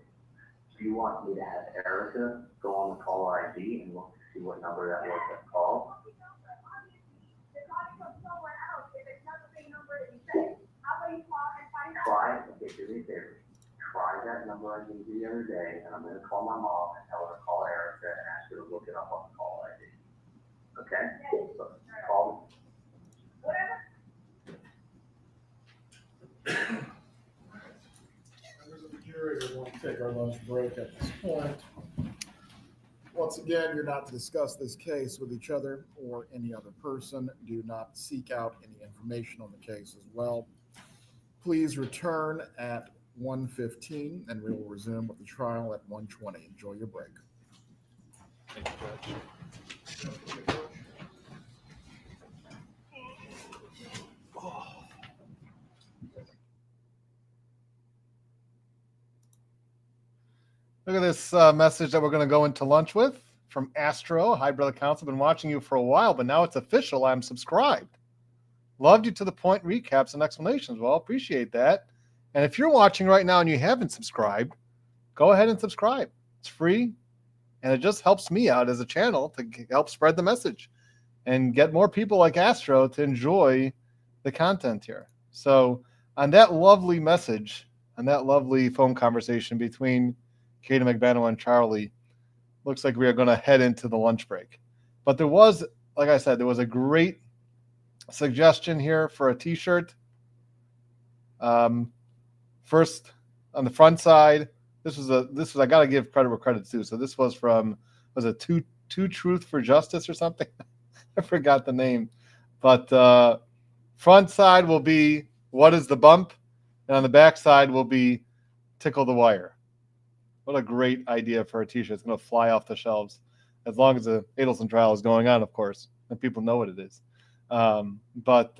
Do you want me to have Erica go on the caller ID and look to see what number that was that called? Fucking number, obviously. They're calling from somewhere else if it's not the same number that you said. How about you call and find out? Okay, do me a favor. Try that number I gave you the other day, and I'm gonna call my mom and tell her to call Erica and ask her to look it up on the call ID. Okay? our lunch break at this point. Once again, you're not to discuss this case with each other or any other person. Do not seek out any information on the case as well. Please return at 1:15 and we will resume with the trial at 1:20. Enjoy your break. Thank you, Judge. Look at this message that we're going to go into lunch with from Astro. Hi, Brother Counsel. Been watching you for a while, but now it's official. I'm subscribed. Loved you to the point recaps and explanations. Well, appreciate that. And if you're watching right now and you haven't subscribed, go ahead and subscribe. It's free, and it just helps me out as a channel to help spread the message and get more people like Astro to enjoy the content here. So on that lovely message, on that lovely phone conversation between Katie McBanow and Charlie, looks like we are going to head into the lunch break. But there was, like I said, there was a great suggestion here for a t-shirt. First, on the front side, this was I got to give credit where credit's due. So this was from, was it Two Truth for Justice or something? I forgot the name. But front side will be What is the Bump? And on the back side will be Tickle the Wire. What a great idea for a t-shirt. It's going to fly off the shelves as long as the Adelson trial is going on, of course, and people know what it is. But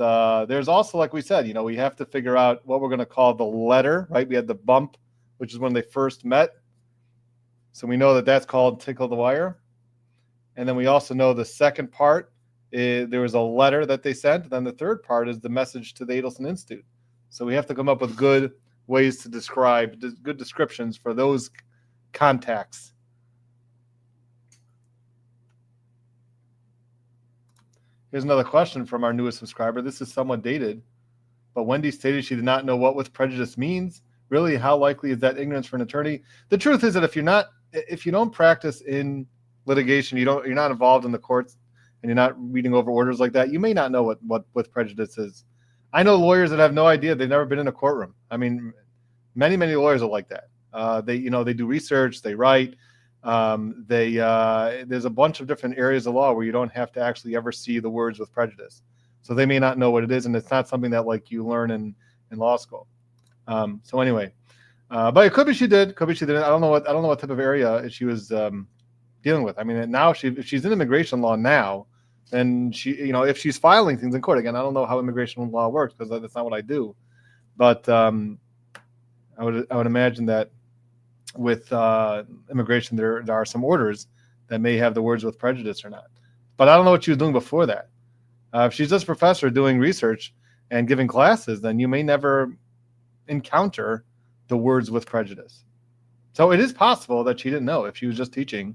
there's also, like we said, we have to figure out what we're going to call the letter, right? We had the bump, which is when they first met. So we know that that's called Tickle the Wire. And then we also know the second part, there was a letter that they sent. And then the third part is the message to the Adelson Institute. So we have to come up with good ways to describe, good descriptions for those contacts. Here's another question from our newest subscriber. This is somewhat dated, but Wendy stated she did not know what with prejudice means. Really, how likely is that ignorance for an attorney? The truth is that if you don't practice in litigation, you're not involved in the courts, and you're not reading over orders like that, you may not know what with prejudice is. I know lawyers that have no idea. They've never been in a courtroom. I mean, many lawyers are like that. They do research, they write. There's a bunch of different areas of law where you don't have to actually ever see the words with prejudice. So they may not know what it is, and it's not something that like you learn in law school. So anyway, but it could be she did, could be she didn't. I don't know what type of area she was dealing with. I mean, now if she's in immigration law now, then she, if she's filing things in court again, I don't know how immigration law works because that's not what I do. But I would imagine that with immigration, there are some orders that may have the words with prejudice or not. But I don't know what she was doing before that. If she's just a professor doing research and giving classes, then you may never encounter the words with prejudice. So it is possible that she didn't know. If she was just teaching,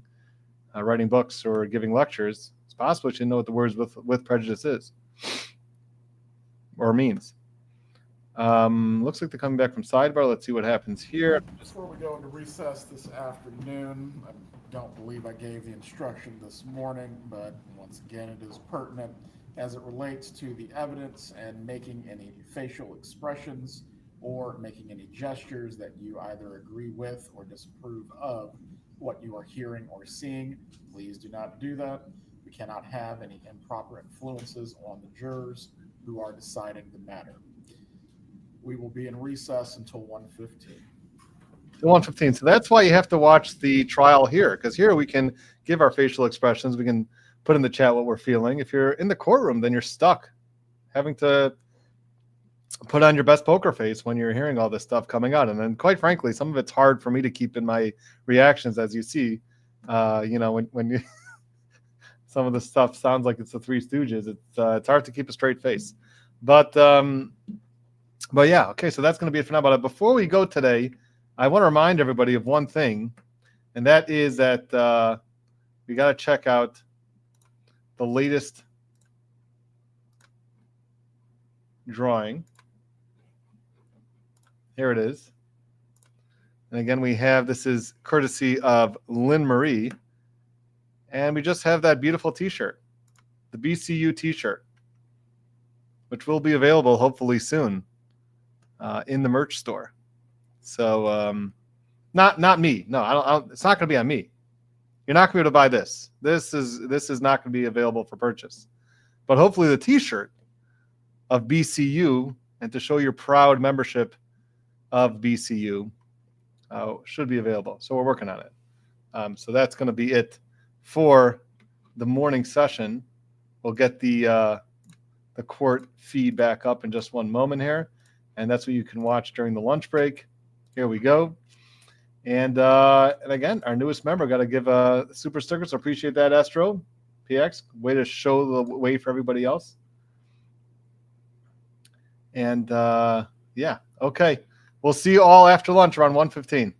writing books or giving lectures, it's possible she didn't know what the words with prejudice is or means. Looks like they're coming back from sidebar. Let's see what happens here. Before we go into recess this afternoon, I don't believe I gave the instruction this morning, but once again, it is pertinent as it relates to the evidence and making any facial expressions or making any gestures that you either agree with or disapprove of what you are hearing or seeing. Please do not do that. We cannot have any improper influences on the jurors who are deciding the matter. We will be in recess until 1:15. 1:15. So that's why you have to watch the trial here, because here we can give our facial expressions. We can put in the chat what we're feeling. If you're in the courtroom, then you're stuck having to put on your best poker face when you're hearing all this stuff coming out. And then, quite frankly, some of it's hard for me to keep in my reactions, as you see. When you some of the stuff sounds like it's the Three Stooges. It's hard to keep a straight face. But yeah, okay, so that's going to be it for now. But before we go today, I want to remind everybody of one thing, and that is that we got to check out the latest drawing. Here it is. And again, this is courtesy of Lynn Marie. And we just have that beautiful t-shirt, the BCU t-shirt, which will be available hopefully soon in the merch store. So Not me. No, I don't, it's not going to be on me. You're not going to be able to buy this. This is not going to be available for purchase. But hopefully the T-shirt of BCU and to show your proud membership of BCU should be available. So we're working on it. So that's going to be it for the morning session. We'll get the court feed back up in just one moment here, and that's what you can watch during the lunch break. Here we go. And again, our newest member got to give a super sticker. So appreciate that, Astro PX. Way to show the way for everybody else. And yeah, okay. We'll see you all after lunch around 1:15.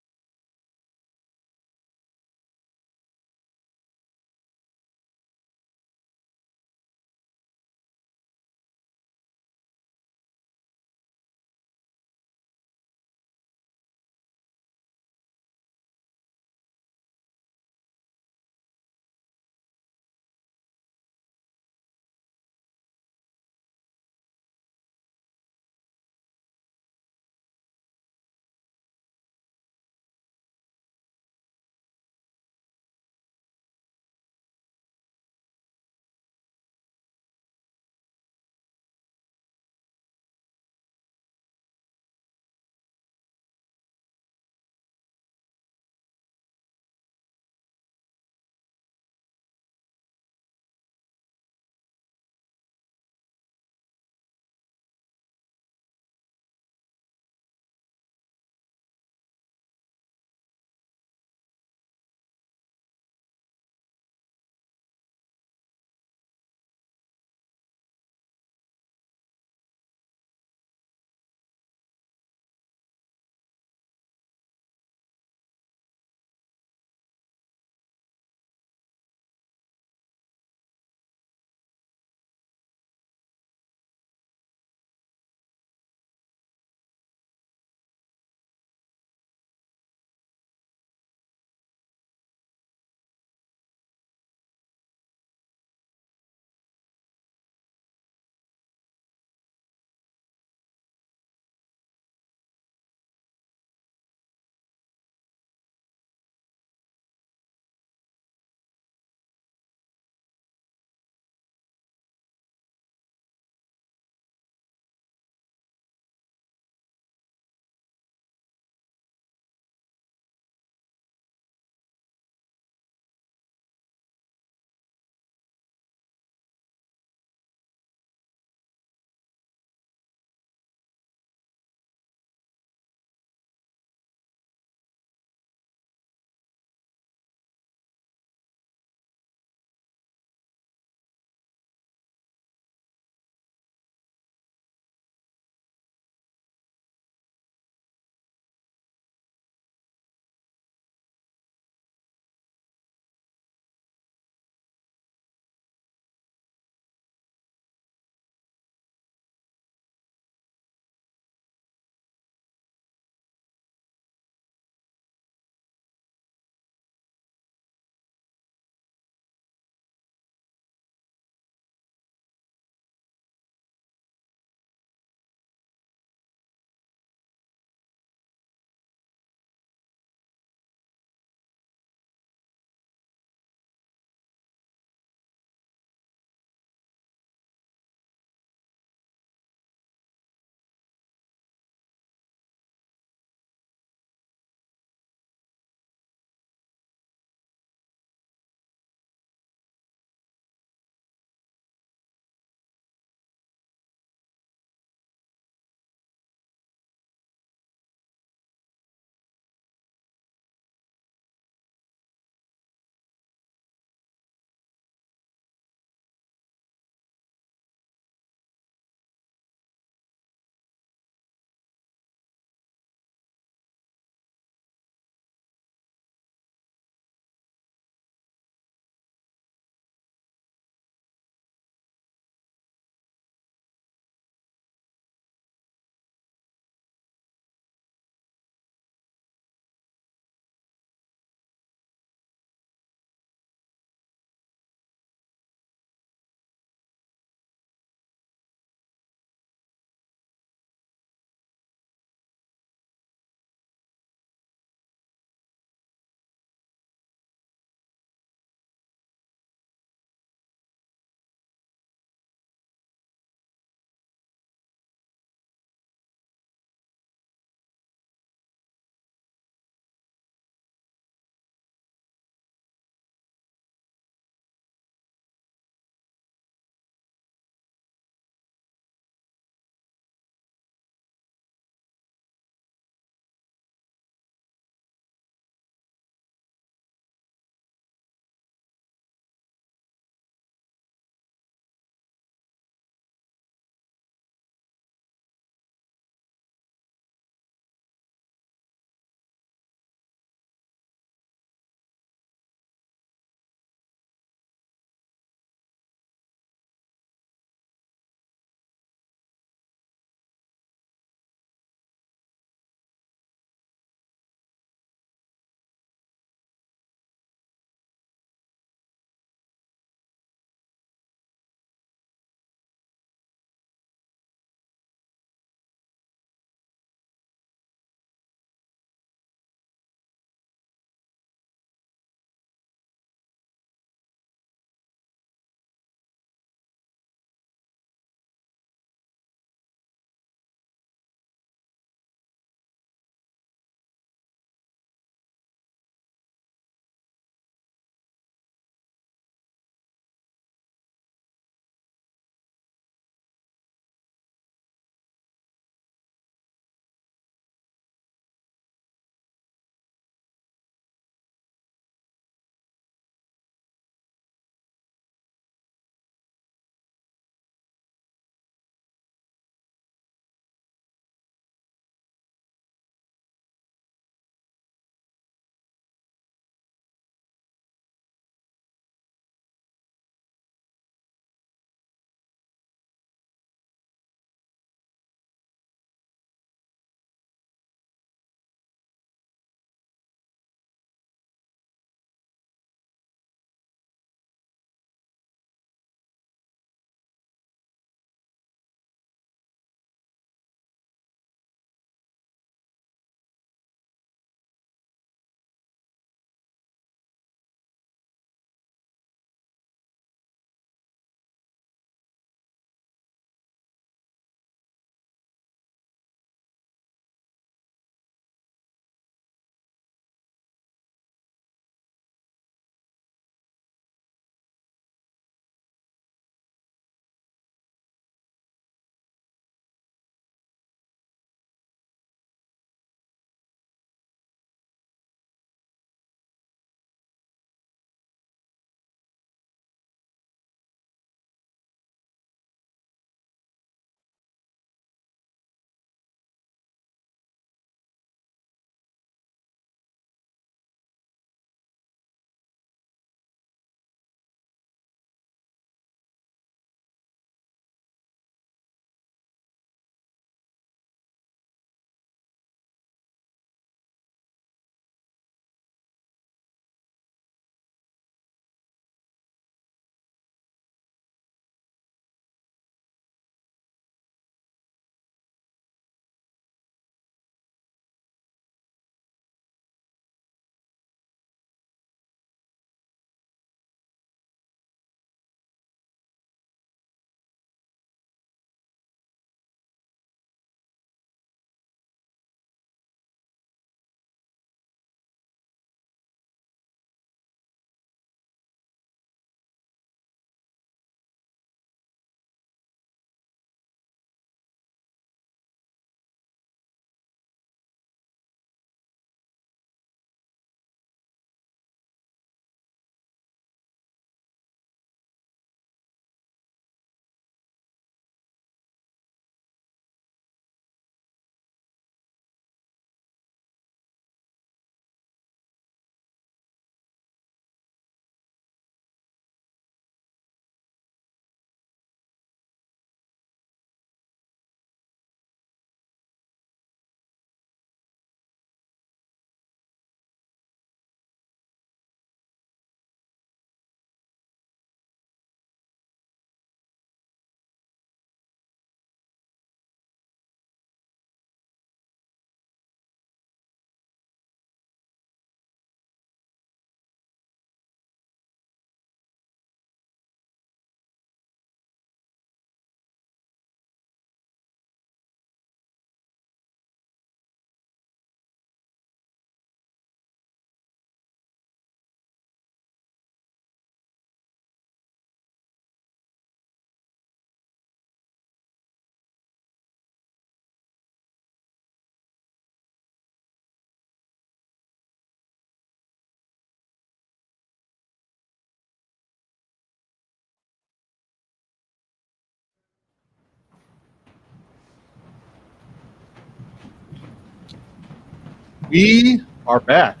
We are back.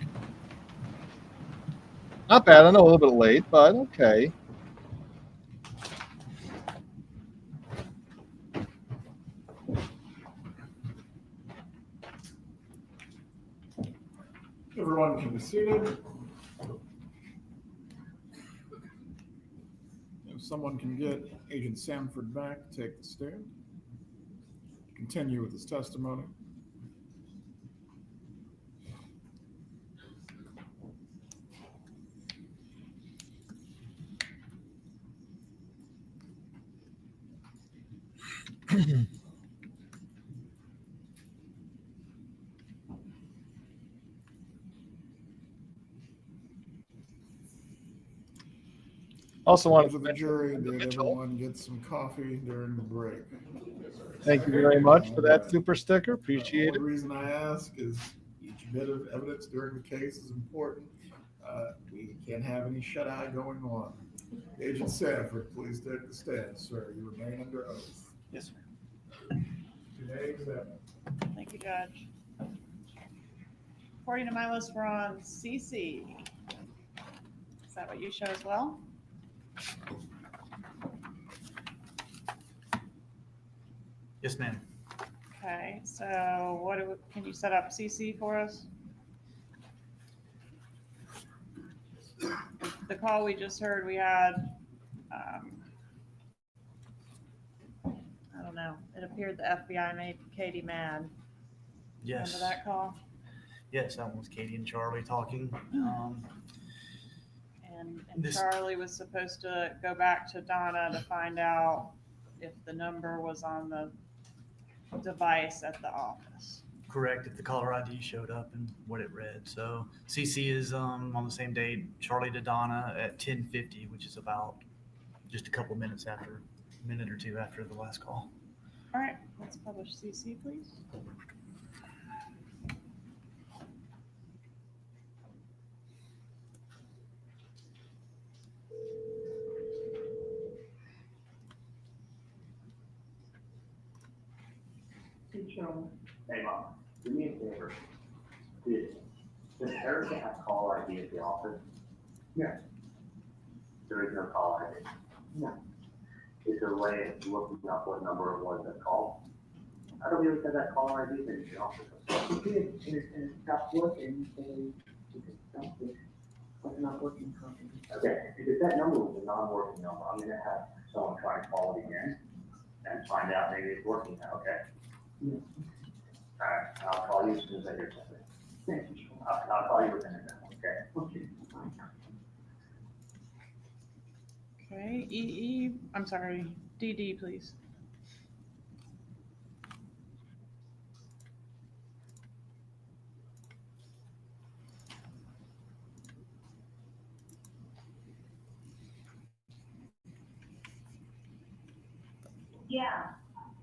Not bad. I know a little bit late, but okay. Everyone can be seated. If someone can get Agent Sanford back, take the stand. Continue with his testimony. Also wanted To to the mention jury, did Mitchell. everyone get some coffee during the break? Thank you very much for that super sticker. Appreciate The it. only reason I ask is each bit of evidence during the case is important. We can't have any shut eye going on. Agent Sanford, please take the stand, sir. You remain under oath. Yes, sir. You may examine. Thank you, Judge. According to my list, we're on CC. Is that what you show as well? Yes, ma'am. Okay, so can you set up CC for us? The call we just heard, we had, I don't know, it appeared the FBI made Katie mad. Yes. Remember that call? Yes, that was Katie and Charlie talking. And Charlie was supposed to go back to Donna to find out if the number was on the device at the office. Correct, if the caller ID showed up and what it read. So CC is on the same day, Charlie to Donna at 10:50, which is about just a couple minutes after, a minute or two after the last call. All right, let's publish CC, please. Hey, Mom, do me a favor. Does Erica have call ID at the office? Yes. There is no call ID. No. Is there a way of looking up what number it was that called? I don't even have that call ID in the office. It did, and it stopped working, and it stopped it. Was not working properly. Okay, if that number was a non-working number, I'm gonna have someone try to call it again and find out maybe it's working now, okay? Yeah. All right, I'll call you as soon as I hear something. Thank you. I'll call you within a minute, okay? Okay, fine. Okay, I'm sorry, DD, please. Yeah.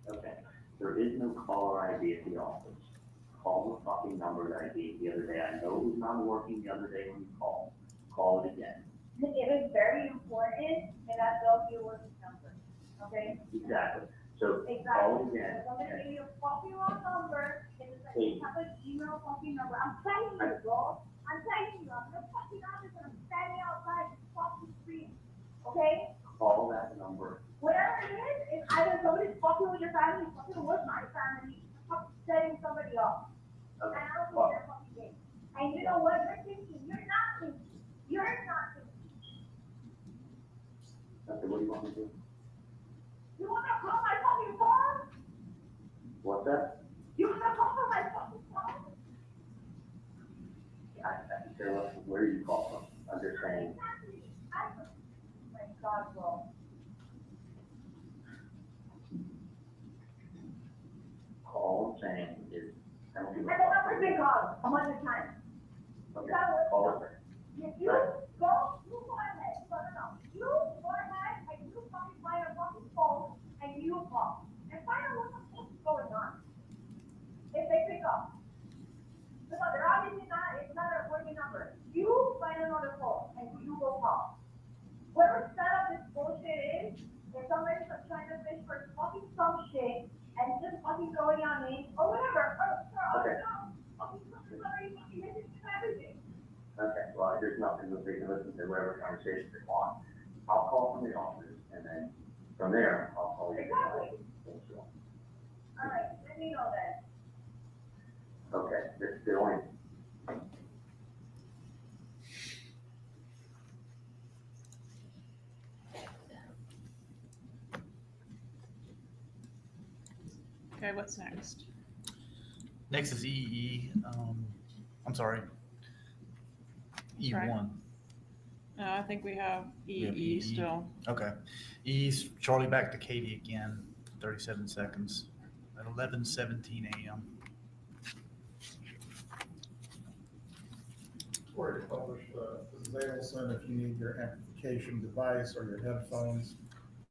Okay, there is no caller ID at the office. Call the fucking number that I gave the other day. I know it was not working the other day when you called. Call it again. It is very important that I know your working number, okay? Exactly. So Exactly. call it again. If somebody gave you a fucking wrong number, and it's like, you have an email fucking number, I'm telling you, bro. I'm telling you, I'm in the fucking office and I'm standing outside the fucking street, okay? Call that number. Whatever it is either somebody's fucking with your family, fucking with my family, fucking setting somebody up. And Okay. I don't think they're fucking game. And you know what, you're thinking, you're not thinking, you're not thinking. Okay, what do you want me to do? You wanna call my fucking phone? What's that? You wanna call my fucking phone? I can care less where you call from. I'm just saying. My God, bro. All I'm saying is, I don't give a And the fuck. number's been called 100 times. Okay, call it back. If you go ahead, no. You go ahead and you fucking find a fucking phone and you call. And find out what the fuck's going on. If they pick up. Because they're obviously it's not a working number. You find another phone and you go call. Whatever setup this bullshit is, if somebody's trying to fish for fucking some shit and just fucking going on in or whatever. Okay. Fucking sorry. there's nothing that they can listen to whatever conversation they want. I'll call from the office, and then from there, I'll call you. Exactly. All right, let me know then. Okay, that's the only. Okay, what's next? Next is EE. I'm sorry. Right. E1. I think we have We have EE EE. still. Okay. E's Charlie back to Katie again. 37 seconds at 11:17 a.m. Before you publish, Mrs. Adelson, if you need your amplification device or your headphones,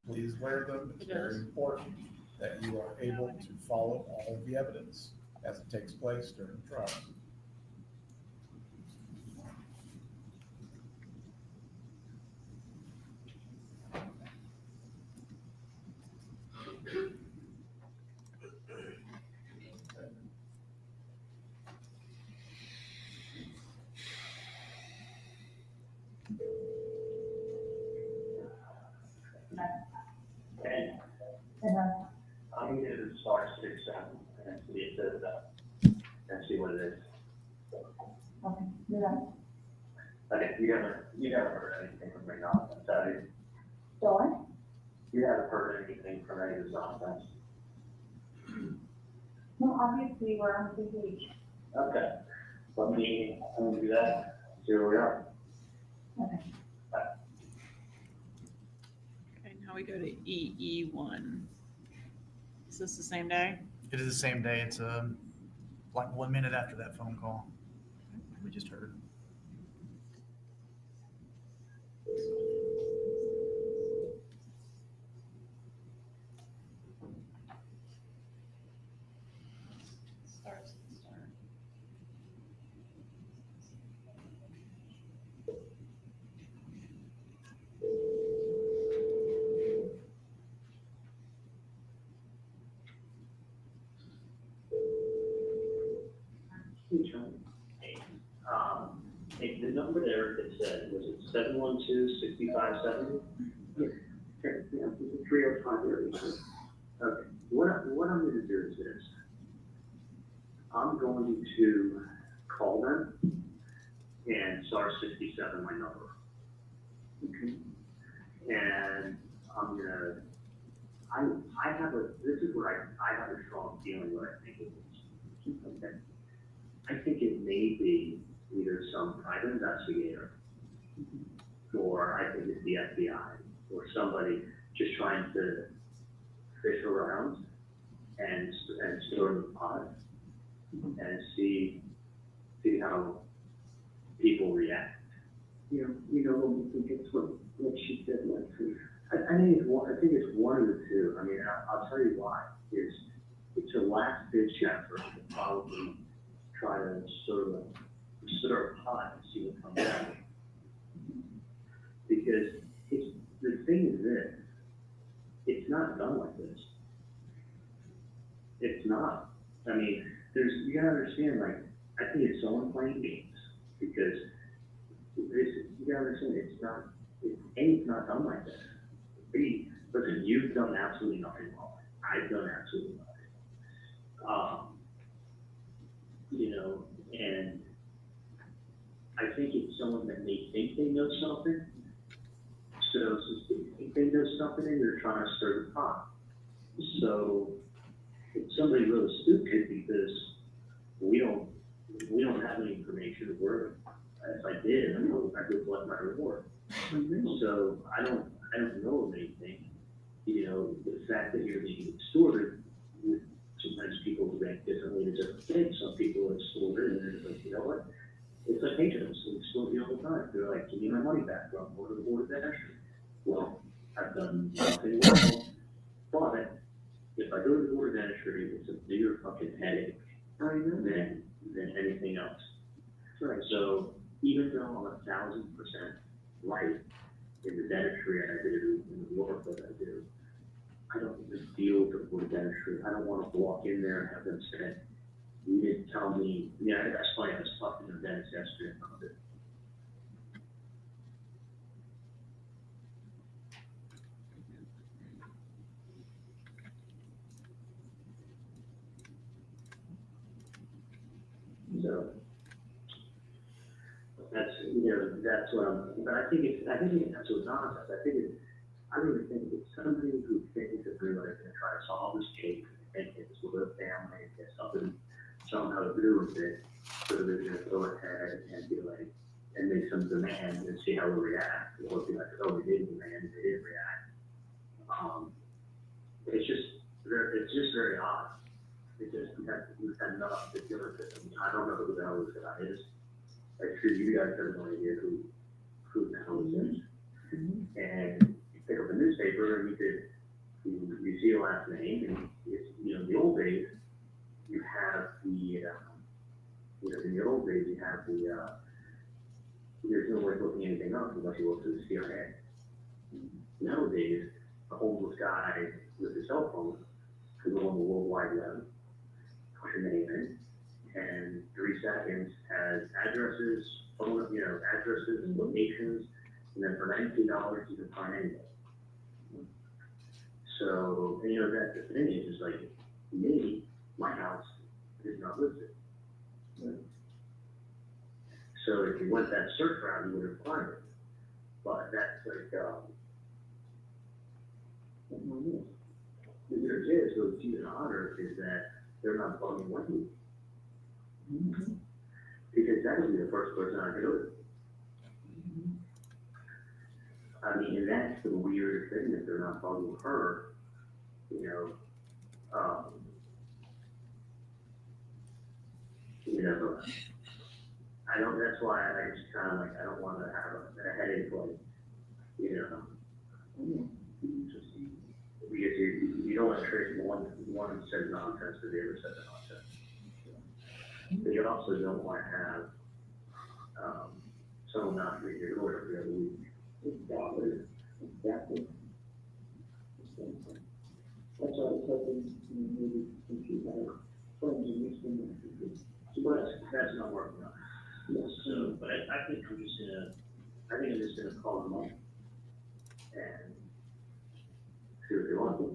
please wear them. It's very important that you are able to follow all of the evidence as it takes place during the trial. And I'm gonna do star 6-7 and see if there's and see what it is. Okay, you're right. Okay, you haven't heard anything from me nonsense, have you? Dawn? You haven't heard anything from any of this nonsense? No, obviously, we're on the same page. Okay, let me do that, see where we are. Okay. Okay, now we go to EE1. Is this the same day? It is the same day. It's like 1 minute after that phone call we just heard. Starts at the start. Hey, the number there that said, was it 712-6570? Yes, yeah, it's 305 area. Okay, what I'm gonna do is this. I'm going to call them and star 67 my number. Okay. And I'm gonna, I have this is where I have a strong feeling what I think it is. Okay. I think it may be either some private investigator, or I think it's the FBI, or somebody just trying to fish around and stir the pot and see how people react. Yeah, I think it's what she said, Lexi. I think it's one of the two. I mean, I'll tell you why. It's a last ditch effort to probably try to stir a pot and see what comes out. Because the thing is this, it's not done like this. It's not. I mean, you gotta understand, like, I think it's someone playing games, because you gotta understand, it's not done like this. B, listen, you've done absolutely nothing wrong. I've done absolutely nothing. And I think it's someone that may think they know something. So they think they know something and they're trying to stir the pot. So it's somebody really stupid, because we don't have any information where, if I did, I would collect my reward. So I don't know of anything. The fact that you're being extorted, sometimes people react differently to different things. Some people are extorted and they're like, you know what? It's like patrons, they extort you all the time. They're like, give me my money back, or I'm going to the board of entry. Well, I've done nothing wrong, but if I go to the board of entry, it's a bigger fucking headache than anything else. Right. So even though I'm 1,000% right in the dentistry I do, in the work that I do, I don't even deal with the board of dentistry. I don't want to walk in there and have them say, you didn't tell me. Yeah, that's funny. I was talking to the dentist yesterday about it. That's, that's what I'm, but I think that's what nonsense. I really think it's somebody who thinks that they're like gonna try to solve this case and it's with a family and get something, somehow to do with it. So they're gonna go ahead and be like, and make some demand and see how we react, or be like, oh, we didn't demand, they didn't react. It's just very odd. It just, we've had enough to deal with it. I don't know who the hell this guy is. Like, sure, you guys have no idea who the hell this is. And you pick up a newspaper and you see a last name, and it's, in the old days, you have in the old days, you have there's no way of looking anything up unless you look to the CIA. Nowadays, a homeless guy with a cell phone could go on the World Wide Web, put your name in, and 3 seconds has addresses, addresses, locations, and then for $19 you can find anything. So, that the thing is like, me, my house is not listed. So if you went that search route, you would have found it. But that's like, the difference is, so it's even odder, is that they're not bugging you. Because that would be the first person I could do it. I mean, and that's the weird thing, that they're not bugging her, that's why I just kind of like, I don't want to have a headache, like, just, because you don't want to trace one says nonsense to the other says nonsense. But you also don't want to have, someone not read your order every other week. Exactly. That's why I was hoping, maybe if you had friends in this thing, But that's not working out. yes. So, but I think I'm just gonna call them up and see what they want. If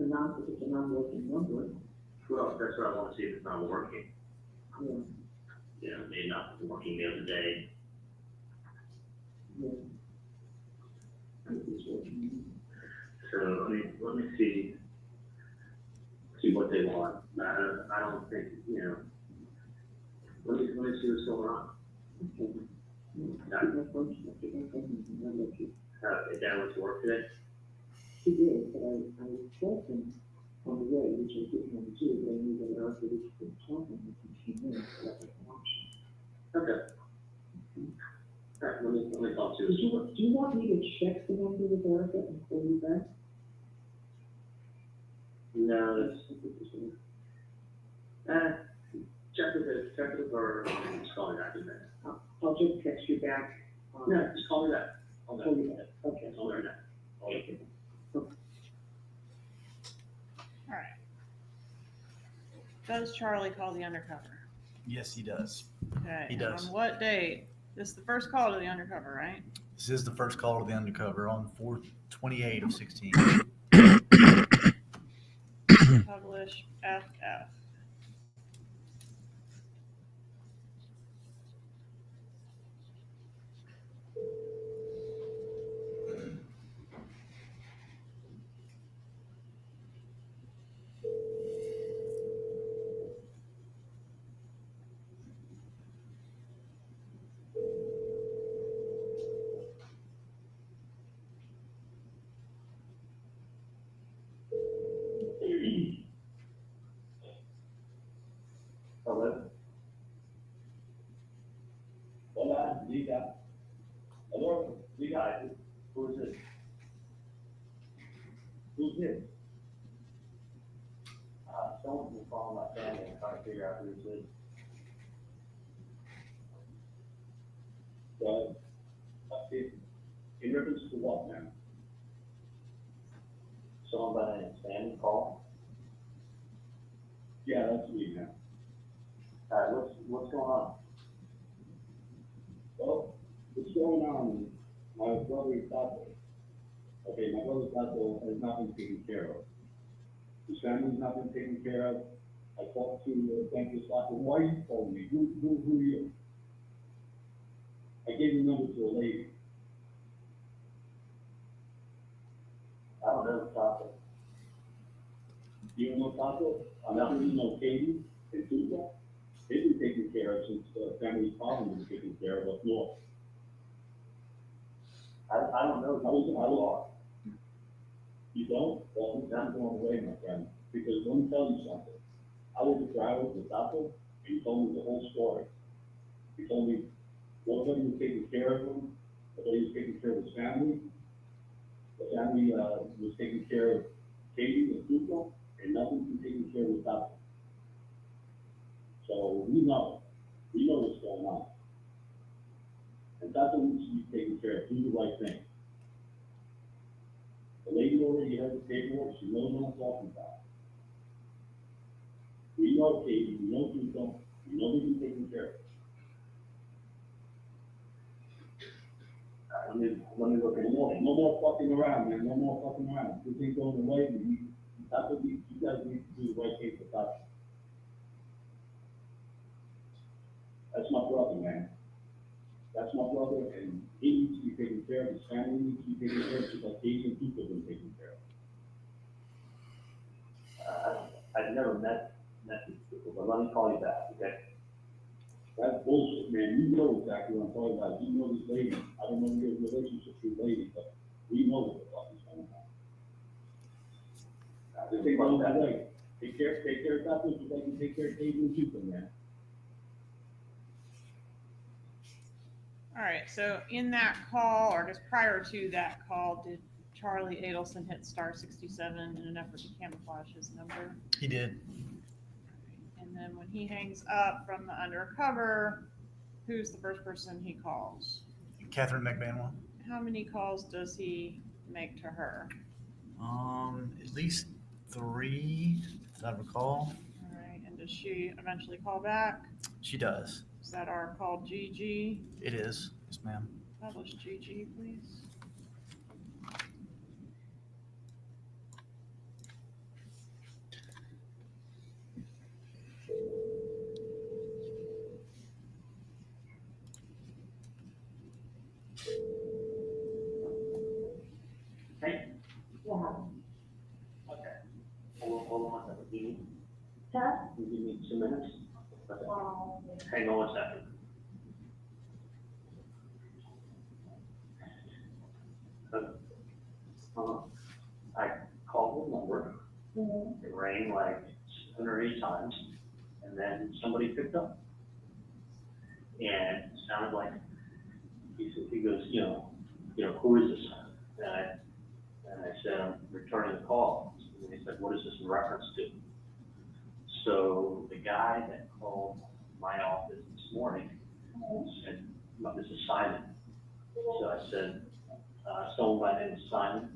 it's a non-working number, Well, that's what I want to see if it's not working. yeah, Maybe not working the other day. yeah. If it's working, So, let me see what they want. I don't think, let me see what's going on. okay. Is that went to work today? She did, but I was talking on the way, which I didn't want to do, but I knew that Arthur was talking with 15 minutes, so that was an option. Okay. All right, let me talk to Do you. you want me to check the number with Erica and call you back? No, check with her, and just call me back in a minute. I'll just text you back. No, just call me back. I'll Call you back, okay. Call me right now. Okay. All right. Does Charlie call the undercover? Yes, he does. Okay. He and does. On what date? This is the first call to the undercover, right? This is the first call to the undercover on 4/28 of 16. Publish FF. Hello? Hola, diga. Hello, diga. Who is this? Who's this? Someone's been calling my family and trying to figure out who this is. Well, in reference to what now? Someone by the name of Sammy called? Yeah, that's me now. What's going on? Well, what's going on is my brother's battle. Okay, my brother's battle has not been taken care of. His family's not been taken care of. I talked to Banker Slacker. Why are you calling me? Who are you? I gave the number to a lady. I don't know Taco. You don't know Taco? I'm not really know Katie and Tuca. They've been taken care of since family problem was taken care of up north. I don't know. I was. You don't? Well, I'm going away, my friend. Because let me tell you something. I was a driver with Taco, and he told me the whole story. He told me nobody was taking care of him, nobody was taking care of his family. The family was taking care of Katie and Tuco, and nothing's been taken care of Taco. So we know what's going on. And Taco needs to be taken care of, do the right thing. The lady already has the paperwork, she knows what I'm talking about. We know Katie, we know Tuco, we know they've been taken care of. Let me look at more. No more fucking around, man. No more fucking around. This ain't going away. That's what you guys need to do the right thing for Taco. That's my brother, man. That's my brother, and he needs to be taken care of. His family needs to be taken care of, just like Katie and Tuco have been taken care of. I've never met these people, but let me call you back, okay? That's bullshit, man. You know exactly what I'm talking about. You know this lady. I don't know your relationship with lady, but we know what the fuck is going on. Just think about that way. Take care of that, just like you take care of Katie and Tuco, man. All right, so in that call, or just prior to that call, did Charlie Adelson hit *67 in an effort to camouflage his number? He did. And then when he hangs up from the undercover, who's the first person he calls? Catherine McManwell. How many calls does he make to her? At least 3, as I recall. All right, and does she eventually call back? She does. Is that our call GG? It is. Yes, ma'am. Publish GG, please. Hey, Yeah. okay. Hold on a second. Huh? You give me 2 minutes? Okay. Um, Hang on 1 second. I called the number, it rang like 7 or 8 times, and then somebody picked up. And it sounded like, he goes, who is this? And I said, I'm returning the call. And he said, what is this in reference to? So the guy that called my office this morning said, this is Simon. So I said, someone by the name of Simon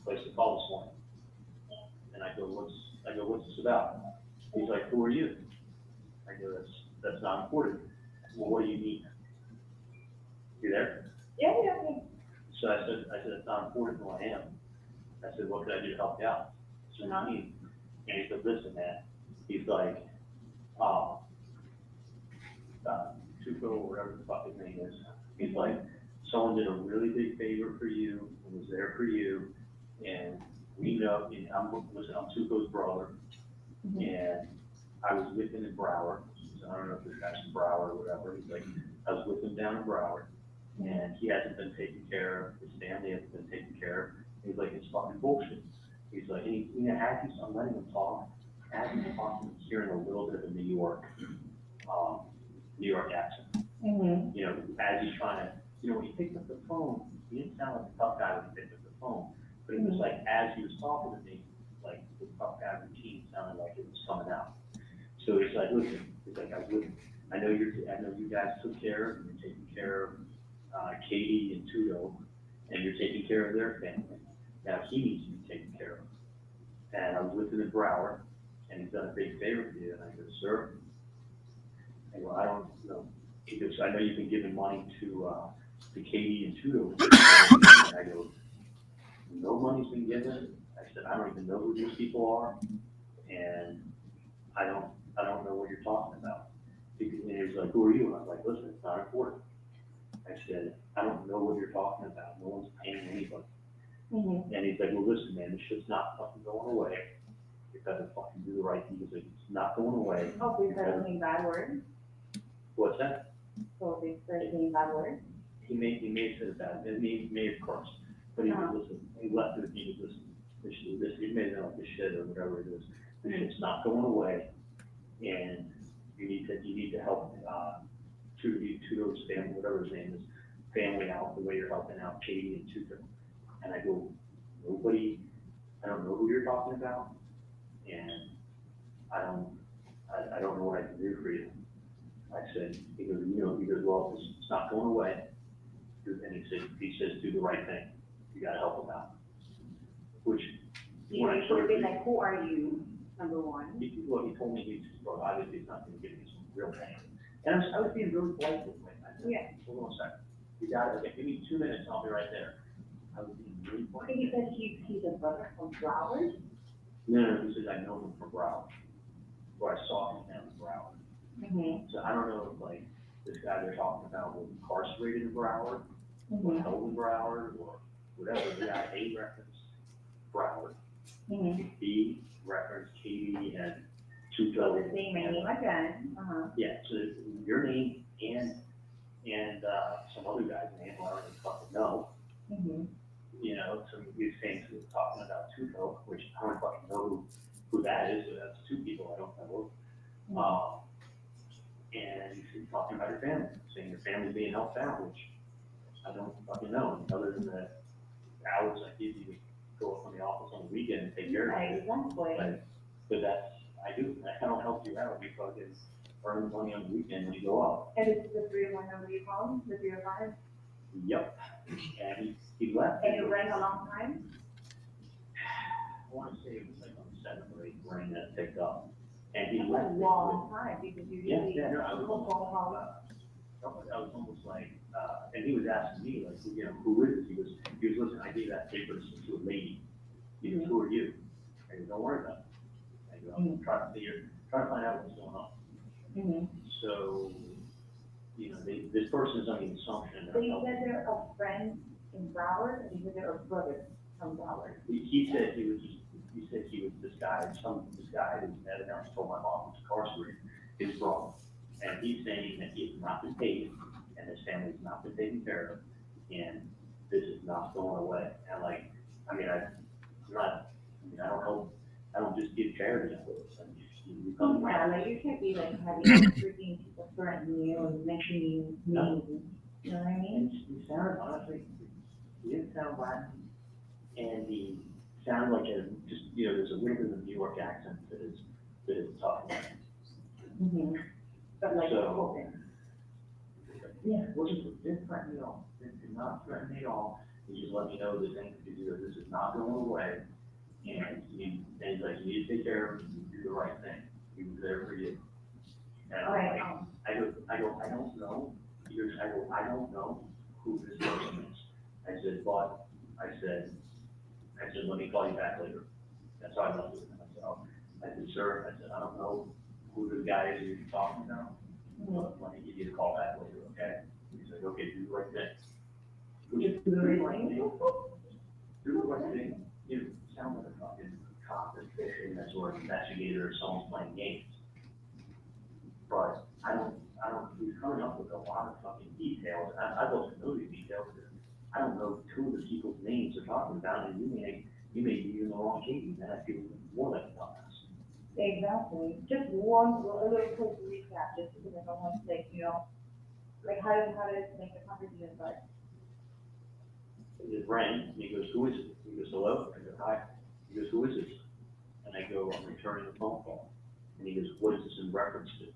placed a call this morning. And I go, what's this about? He's like, who are you? I go, that's not important. Well, what do you need? You there? yeah. So I said, it's not important who I am. I said, what can I do to help you out? So what do you need? And he said, listen, man. He's like, Tuco, or whatever the fuck his name is. He's like, someone did a really big favor for you and was there for you. And we know, I'm Tuco's brother. And I was with him in Broward. So I don't know if this guy's from Broward or whatever. He's like, I was with him down in Broward. And he hasn't been taken care of. His family hasn't been taken care of. He's like, it's fucking bullshit. He's like, I'm letting him talk. As he's talking, he's hearing a little bit of a New York accent. As he's trying to, when he picked up the phone, he didn't sound like a tough guy when he picked up the phone. But it was like, as he was talking to me, like the tough guy routine sounded like it was coming out. So he's like, listen, I know you guys took care of, you're taking care of Katie and Tuco, and you're taking care of their family. Now he needs to be taken care of. And I was with him in Broward, and he's done a big favor for you. And I go, sir? I go, I don't know. He goes, I know you've been giving money to Katie and Tuco. And I go, no money's been given. I said, I don't even know who these people are, and I don't know what you're talking about. And he was like, who are you? And I was like, listen, it's not important. I said, I don't know what you're talking about. No one's paying anybody. Mm-hmm. And he's like, well, listen, man, this shit's not fucking going away. You gotta fucking do the right thing. He's like, it's not going away. Oh, we said any bad words? What's that? So we said any bad words? He may have said that, he may have cursed, but he was, listen, he left it, he was, he made it like this shit or whatever it is. This shit's not going away, and you need to help, Tudor's family, whatever his name is, family out, the way you're helping out Katie and Tudor. And I go, I don't know who you're talking about, and I don't know what I can do for you. I said, he goes, well, it's not going away. And he says, do the right thing. You gotta help him out. Which, You when I should first, be like, who are you, number one? he told me obviously he's not gonna give me some real pain. And I was being really polite with him. I said, Yeah. hold on a second. You got it, okay, give me 2 minutes, I'll be right there. I was being really polite. Okay, he said he's a brother from Flowers? No, he says, I know him from Broward. Or I saw him down in Broward. Mm-hmm. So I don't know if like, this guy they're talking about was incarcerated in Broward, or held in Broward, or whatever. The guy A referenced Broward. Mm-hmm. B referenced Katie and So Tuco. the same name again, Yeah, so your name and some other guy's name, I don't even fucking know. Mm-hmm. You know, some of these things we're talking about Tuco, which I don't fucking know who that is, so that's 2 people I don't know. And he's talking about your family, saying your family's being helped out, which I don't fucking know, other than the hours I give you to go up from the office on the weekend and take care of it. Exactly. But that's, I do, I don't help you out, you fucking earn money on the weekend when you go out. And this is the 301 number you called, the 305? Yep, and he left. And you rang a long time? I wanna say it was like on 7 or 8 ring that it picked up, and he That's left. a long time, because you usually. Yeah, no, I was phone call. almost like, and he was asking me, like, you know, who is this? He was listening, I gave that paper to a lady. He goes, who are you? I go, don't worry about it. I go, I'm trying to find out what's going on. Mm-hmm. So, you know, this person is under the assumption. So you said they're a friend in Broward, and you said they're a brother from Broward? He said he was this guy who evidently told my mom was incarcerated, his brother. And he's saying that he has not been paid, and his family's not been taken care of, and this is not going away. And like, I don't just give charity out of this. I mean, you come Yeah, like you can't be like having freaking people threatening you and mentioning names, you know what I mean? And he sounded, honestly, he didn't sound Latin, and he sounded like just, you know, there's a little bit of a New York accent that is tough. Mm-hmm. But like, So, yeah, it didn't threaten me at all. It did not threaten me at all. He just let me know that this is not going away. And he's like, you need to take care of it, you do the right thing. He was there for you. And I'm like, I don't know. He goes, I don't know who this person is. I said, let me call you back later. That's how I left it with him. I said, sir, I don't know who the guy is you're talking about. Let me give you a call back later, okay? He's like, okay, do the right thing. Just do the right thing. Do the right thing. You sound like a fucking cop or fishing, that's or investigator, or someone's playing games. But he's coming up with a lot of fucking details, and I'd love to know these details, because I don't know 2 of the people's names they're talking about, and you may be in the wrong team, and I feel more like a dumbass. Exactly. Just a little quick recap, just because I don't want to say, you know, like how to make the conversation start. It rang, and he goes, who is it? He goes, hello? I go, hi. He goes, who is this? And I go, I'm returning the phone call. And he goes, what is this in reference to?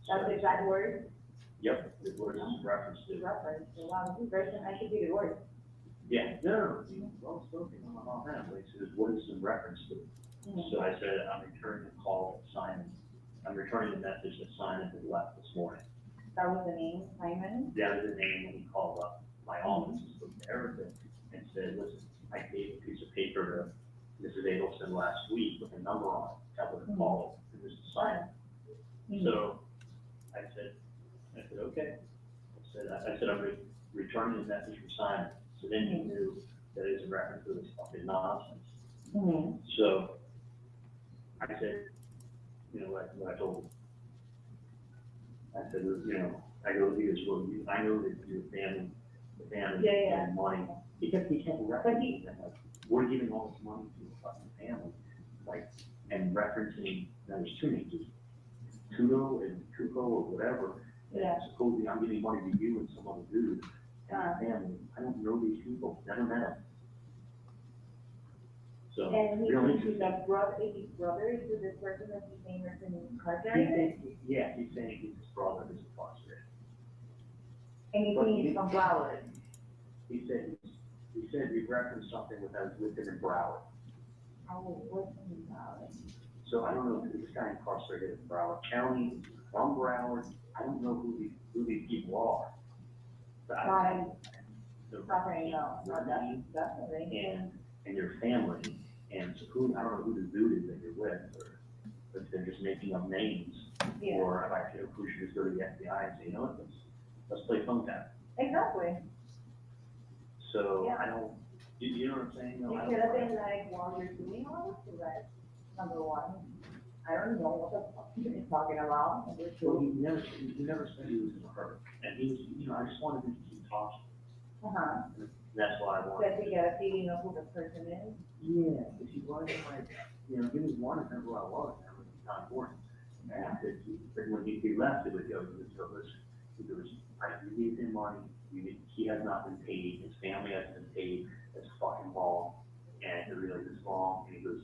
That's the exact word? Yep, what is this in reference to? Reference, so wow, this is very, I should be the word. Yeah, no, well spoken on my mom that way. He says, what is this in reference to? So I said, I'm returning the call that Simon, I'm returning the message that Simon had left this morning. That was the name, Simon? That was the name when he called up my office and spoke to Erica and said, listen, I gave a piece of paper to Mrs. Adelson last week with a number on it, tell her to call it, and this is Simon. So I said, okay. I said, I said, I'm returning the message from Simon. So then he knew that it was in reference to this fucking nonsense. So I said, you know, what I told him. I said, you know, I go, he goes, well, I know that your family, the family and money. He kept referencing that, like, we're giving all this money to a fucking family, like, and referencing, there's two names, Tudo and Kuko or whatever. And supposedly I'm giving money to you and some other dude and your family. I don't know these people, never met them. So, And he real thinks interesting. he's a brother to this person that he's saying that's incarcerated? He's saying he's his brother is incarcerated. And he's saying he's from Broward. He said he referenced something with us with him in Broward. Oh, what's in Broward? So I don't know if this guy incarcerated in Broward County, from Broward. I don't know who these people are. But I Definitely. and your family, and so who, I don't know who the dude is that you're with, or if they're just making up names, or if I should, who should just go to the FBI and say, you know what, let's play phone tap. Exactly. So I don't, you know what I'm saying? No, It I could have don't. been like, while you're doing all this, that's number one. I don't know what the fuck he's talking about. Well, he never said he was in a hurry, and he was, you know, I just wanted him to keep talking. That's why I wanted. That you get a feeling of who the person is. Yeah, if he wasn't like, you know, give me one and remember who I was, that was not important. And but when he left, it would go, he goes, you gave him money, he has not been paid, his family hasn't been paid, that's fucking wrong, and it really is wrong, and he goes,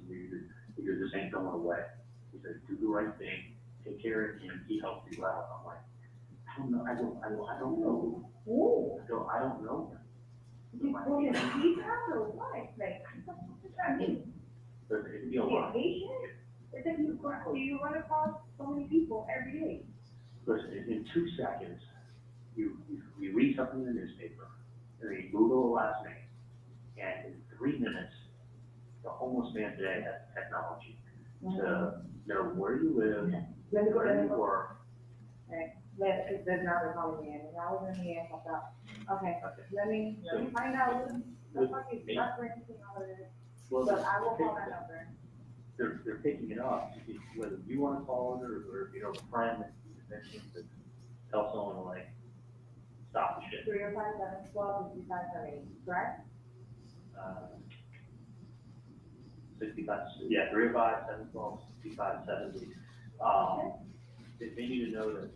this ain't going away. He said, do the right thing, take care of him, he helped you out. I'm like, I don't know, I don't know. I don't know him. Well, he's out or what? Like, what does that mean? But it'd be a lot. Patient? It's like you run across so many people every day. Listen, in 2 seconds, you read something in the newspaper, and then you Google a last name, and in 3 minutes, the homeless man today has technology to know where you live, where you work. Okay, there's not a calling me in, and I was in the air, okay, let me find out what the fuck is referencing all of this, Well, but I will call that number. They're picking it up, whether you want to call it or you know, a friend that you mentioned to tell someone to like, stop the shit. 305-712-5570, correct? 65, yeah, 305-712-6570. They need to know that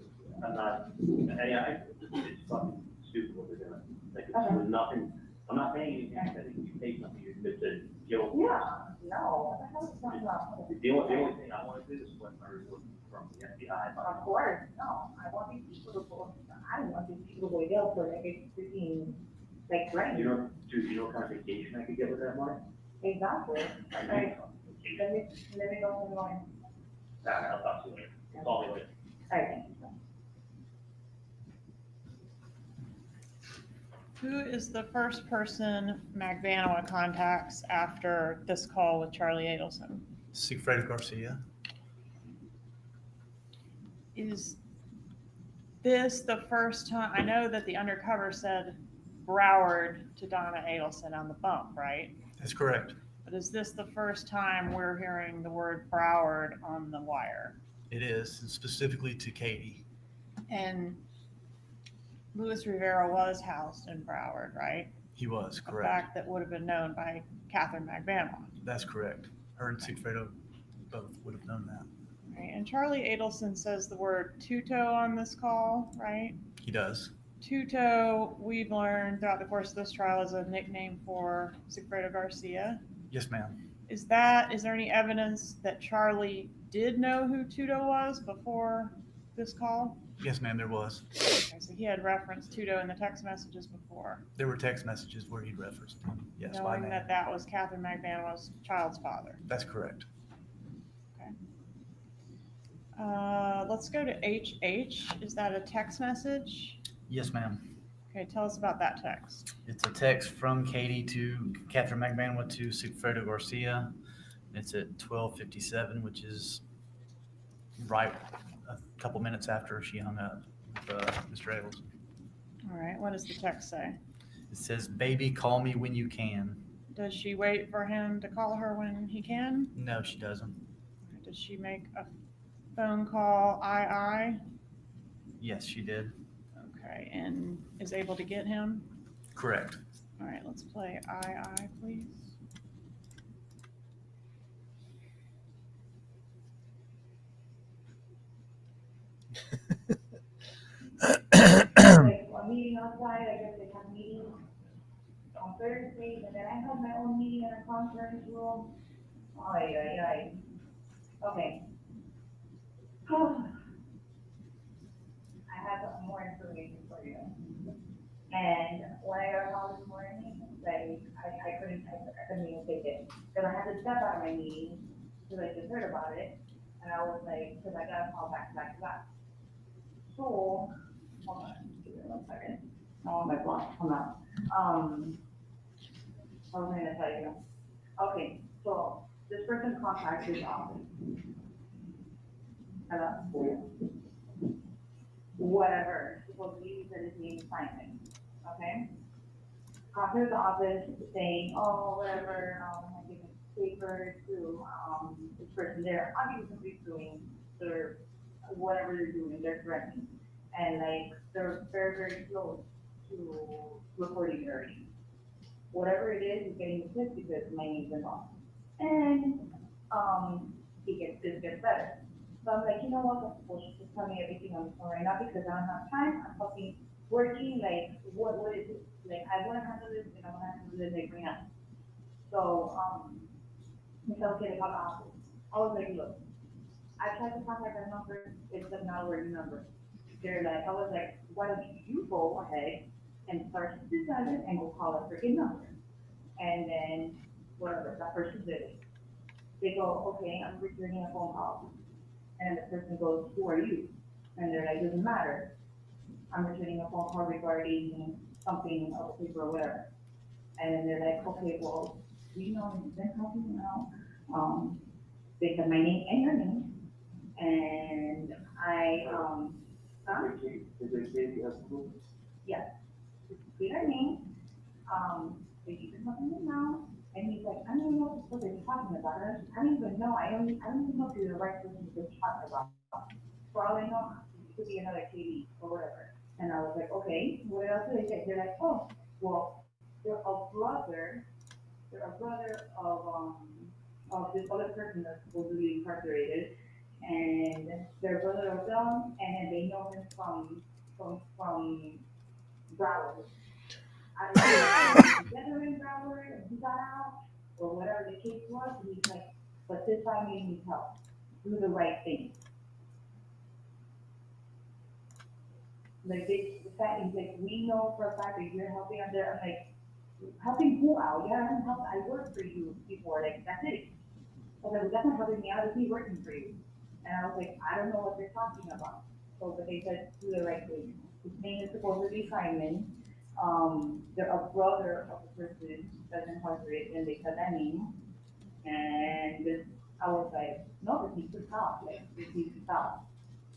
I'm not, it's fucking stupid what they're doing. Like, there's nothing, I'm not paying anything, I think you pay something, it's a guilt. Yeah, no, what the hell is talking about? The only thing I want to do is split my report from the FBI. Of course, no, I want these people to go, I want these people to go jail for like it's freaking, like, right? You know what kind of vacation I could get with that money? Exactly. Alright, let me go in the morning. Alright, I'll talk to you later. Call me later. Alright, thank you. Who is the first person Magbanua contacts after this call with Charlie Adelson? Sigfredo Garcia. Is this the first time? I know that the undercover said Broward to Donna Adelson on the bump, right? That's correct. But is this the first time we're hearing the word Broward on the wire? It is, and specifically to Katie. And Luis Rivera was housed in Broward, right? He was, A correct. fact that would have been known by Catherine Magbanua. That's correct. Her and Sigfredo both would have known that. Right. And Charlie Adelson says the word Tuto on this call, right? He does. Tuto, we've learned throughout the course of this trial, is a nickname for Sigfredo Garcia. Yes, ma'am. Is there any evidence that Charlie did know who Tuto was before this call? Yes, ma'am, there was. Okay, so he had referenced Tuto in the text messages before, There were text messages where he referenced him. Yes, by knowing name. that was Catherine Magbanua's child's father. That's correct. Okay. Let's go to HH. Is that a text message? Yes, ma'am. Okay, tell us about that text. It's a text from Katie to Catherine Magbanua to Sigfredo Garcia. It's at 12:57, which is right a couple minutes after she hung up with Mr. Adelson. All right, what does the text say? It says, "Baby, call me when you can." Does she wait for him to call her when he can? No, she doesn't. Does she make a phone call, I? Yes, she did. Okay, and is able to get him? Correct. All right, let's play I, please. Like a meeting outside, I guess they have meetings on Thursday, and then I have my own meeting in a conference room. Ay, ay, ay. Okay. I have more information for you. And when I got home this morning, like, I couldn't even take it. Because I had to step out of my meeting, because I just heard about it. And I was like, because I got a call back to back to back. So, hold on, give me 1 second. Oh, my block, hold on. I was gonna tell you. Okay, so this person contacted his office. Hello? Whatever, supposed to use his name Simon, okay? Contacted the office saying, oh, whatever, I give a paper to, this person there, obviously doing their, whatever they're doing, they're threatening. And like, they're very, very close to reporting early. Whatever it is getting pissed because my name's involved. And, this gets better. So I'm like, you know what, well, she's just telling me everything on the phone right now because I don't have time, I'm fucking working, like, what is it? Like, I wanna handle this, and I wanna handle this, like, right now. So, Michelle said about the office. I was like, look, I tried to contact that number, it's a not working number. They're like, I was like, why don't you go ahead and start to decide it and go call a freaking number. And then, whatever, that person did it. They go, okay, I'm returning a phone call. And the person goes, who are you? And they're like, doesn't matter. I'm returning a phone call regarding something of a paper or whatever. And then they're like, okay, well, you know, you've been helping now. They said my name and your name. And yes, say their name. They keep helping me now. And he's like, I don't even know what they're talking about. I don't even know. I don't even know if you're the right person to be talking about. For all I know, it could be another TV or whatever. And I was like, okay, what else do they say? They're like, oh, well, they're a brother of this other person that's supposedly incarcerated. And they're brother of them, and they know him from Broward. I don't know if together in Broward and he got out, or whatever the case was, and he's like, but this family needs help. Do the right thing. Like, the fact is, like, we know for a fact that you're helping out there. I'm like, helping who out? Yeah, I'm helping. I worked for you before. Like, that's it. I was like, that's not helping me out. It's me working for you. And I was like, I don't know what they're talking about. So, but they said, do the right thing. His name is supposedly Simon. They're a brother of the person that's incarcerated, and they said that name. And I was like, no, this needs to stop. Like, this needs to stop.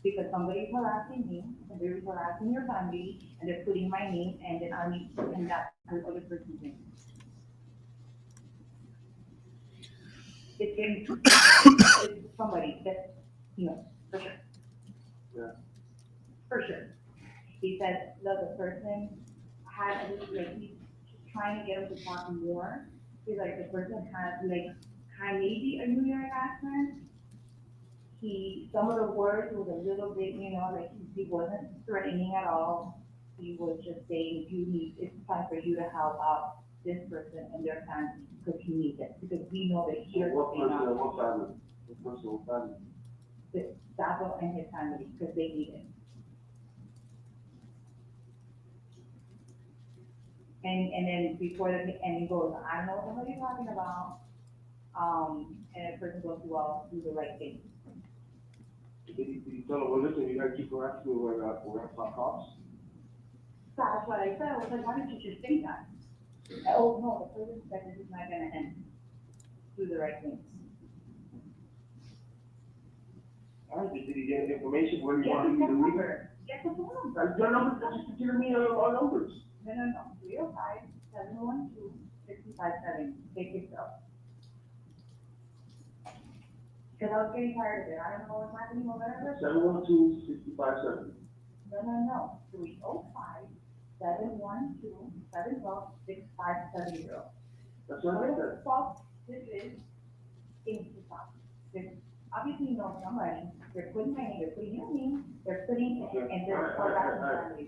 Because somebody's harassing me, somebody's harassing your family, and they're putting my name, and then I need, and that's the other person's name. It's getting, it's somebody that, you know, for sure. Yeah. For sure. He said that the person had, like, he's trying to get him to talk more. He's like, the person has, like, kind of maybe a New York accent. Some of the words was a little bit, you know, like, he wasn't threatening at all. He was just saying, it's time for you to help out this person and their family, because he needs it, because we know that he is helping out. What family? The Sabo and his family, because they need it. And then before and he goes, I don't know what the hell you're talking about. And the person goes, well, do the right thing. Did you tell him, well, listen, you gotta keep harassing me when I talk cops? That's what I said. I was like, why didn't you just say that? Oh, no, the person said this is not gonna end. Do the right thing. All right, did he get information where he Yes, wanted he me sent to leave? number. Get the phone number. Your number, just give me our numbers. No, 305-712-6570. Take it up. Cause I was getting tired of it. I don't know what's happening or whatever. 712-6570. No. 305-712-712-6570. That's what I said. Fuck, this is in the top. There's obviously no somebody. They're putting my name, they're putting your name, they're putting, Okay. and they're All right. family.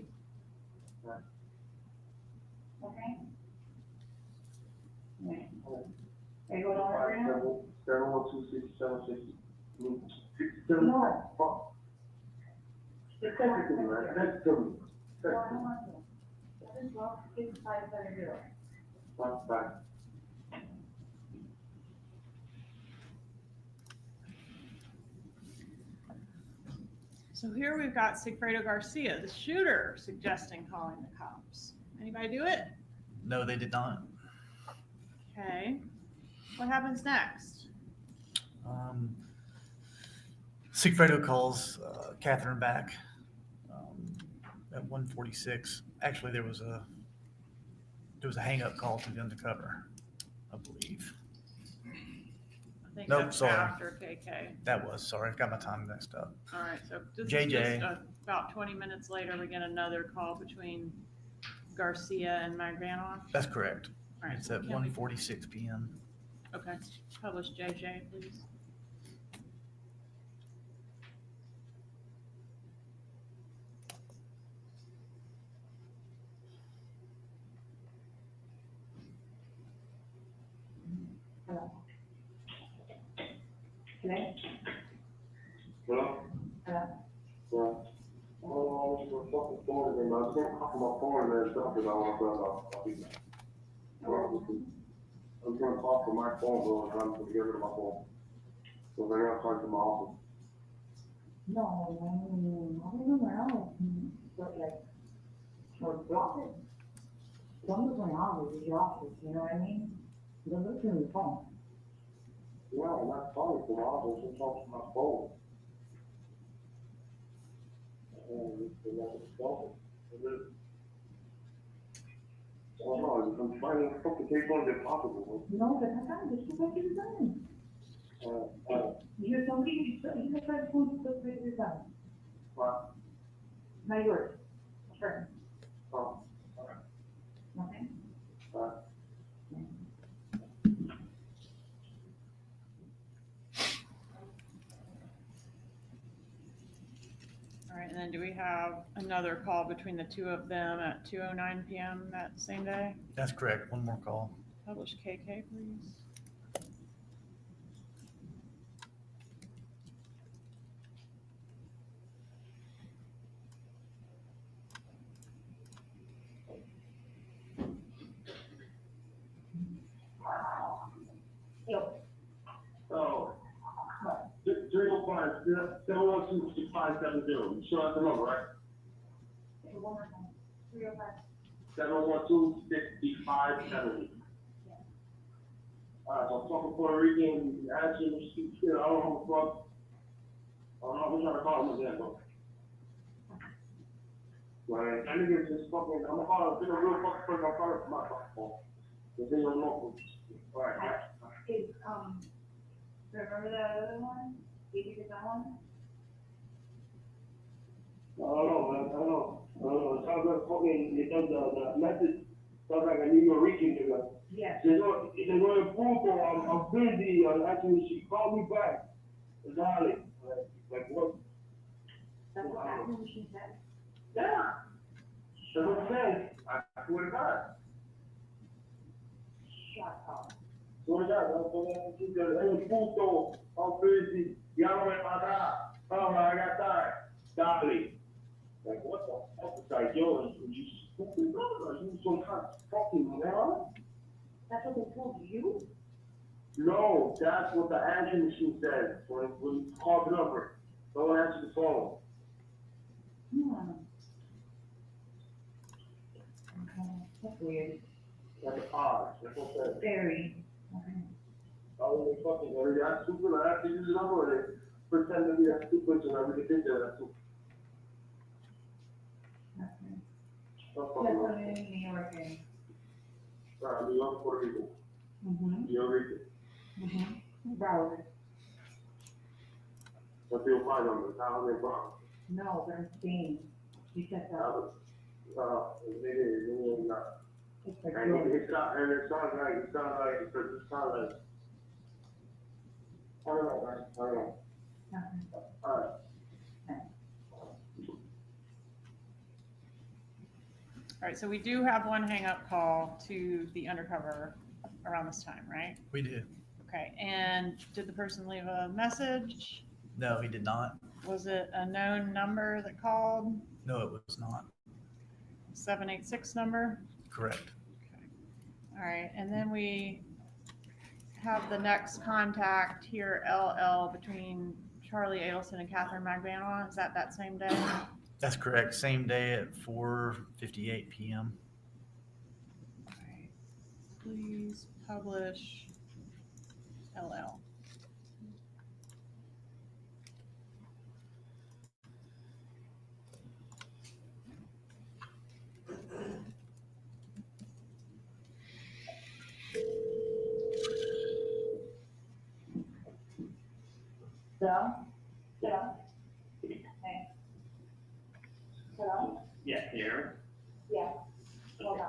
Okay? Yeah. Are you going on right now? 712-6760. No. Fuck. Six, Text it to me, man. Text it to me. No, I don't want to. 712-6570. Bye. So here we've got Sigfredo Garcia, the shooter, suggesting calling the cops. Anybody do it? No, they did not. Okay. What happens next? Sigfredo calls Catherine back at 1:46. Actually, there was a hang-up call to the undercover, I believe. I think Nope, that's sorry. after KK. That was, sorry, I got my time mixed up. All right, so this JJ. is just about 20 minutes later, we get another call between Garcia and Magdanoff. That's correct. All right, It's at can we- 1:46 p.m. Okay, publish JJ, please. Hello? Hello? Hello? Hello? Yeah. Oh, for fucking phone again, man. I can't call my phone and then stuff because I want to, I'll be back. I'm gonna talk to my phone, bro, and I'm gonna get rid of my phone. So I gotta talk to my office. No, I remember now, but like, or drop it. Don't look my office, it's your office, you know what I mean? Don't look through the phone. Yeah, I'm not calling from my office, I'm talking to my phone. Oh no, I'm trying to fucking take one if possible. No, but I can't, just go back to the time. You're somebody, you just try to phone to go back to the time. What? Not yours. Sure. Oh, Okay? All right, and then do we have another call between the two of them at 2:09 PM that same day? That's correct. One more call. Publish KK, please. Oh. 305-712-6570. You sure that's the number, right? One more time. 305. 712-6570. Alright, so I'm talking Puerto Rican, actually, I don't know who the fuck. I don't know who's trying to call him again, but. Like, that nigga just fucking, I'm gonna call him, it's a real fucking person, I'm calling from my fucking phone. This ain't no local. Alright. Is, remember the other one? Did you get that one? I don't know, man, I don't know. It sounds like fucking, it does the message, sounds like a New Yorker nigga. Yes. They're going to Punto, I'm busy, actually, she called me back. Darling, like what? That's what happened when she said. Yeah. That's what I'm saying. I swear to God. Shut up. Swear to God, that's what I'm saying. En Punto, I'm busy, llámame para atrás. Oh, I got tired. Darling. Like, what the fuck is that, yo? Are you stupid, bro? Are you some kind of fucking moron? That's what they told you? No, that's what the answering machine says when you call the number. Don't answer the phone. Hmm. Okay, that's weird. That's odd. That's what that. Very. Okay. Oh, they fucking are that stupid? I have to use the number. They pretend to be that stupid and I really think they're that stupid. New York. New York, Puerto Rico. Mm-hmm. New York. Mm-hmm. Broward. What's your phone number? How many bucks? No, but I'm Spain. You said that. Maybe not. It's like And it sounds like, because it sounds like. I don't know, man. I don't know. All right. All right, so we do have one hang-up call to the undercover around this time, right? We do. Okay, and did the person leave a message? No, he did not. Was it a known number that called? No, it was not. 786 number? Correct. All right, and then we have the next contact here, LL, between Charlie Adelson and Catherine Magbanua. Is that same day? That's correct. Same day at 4:58 p.m. All right. Please publish LL. Hello? Hello? Hey. Hello? Yeah, can you hear Yeah. Hold on.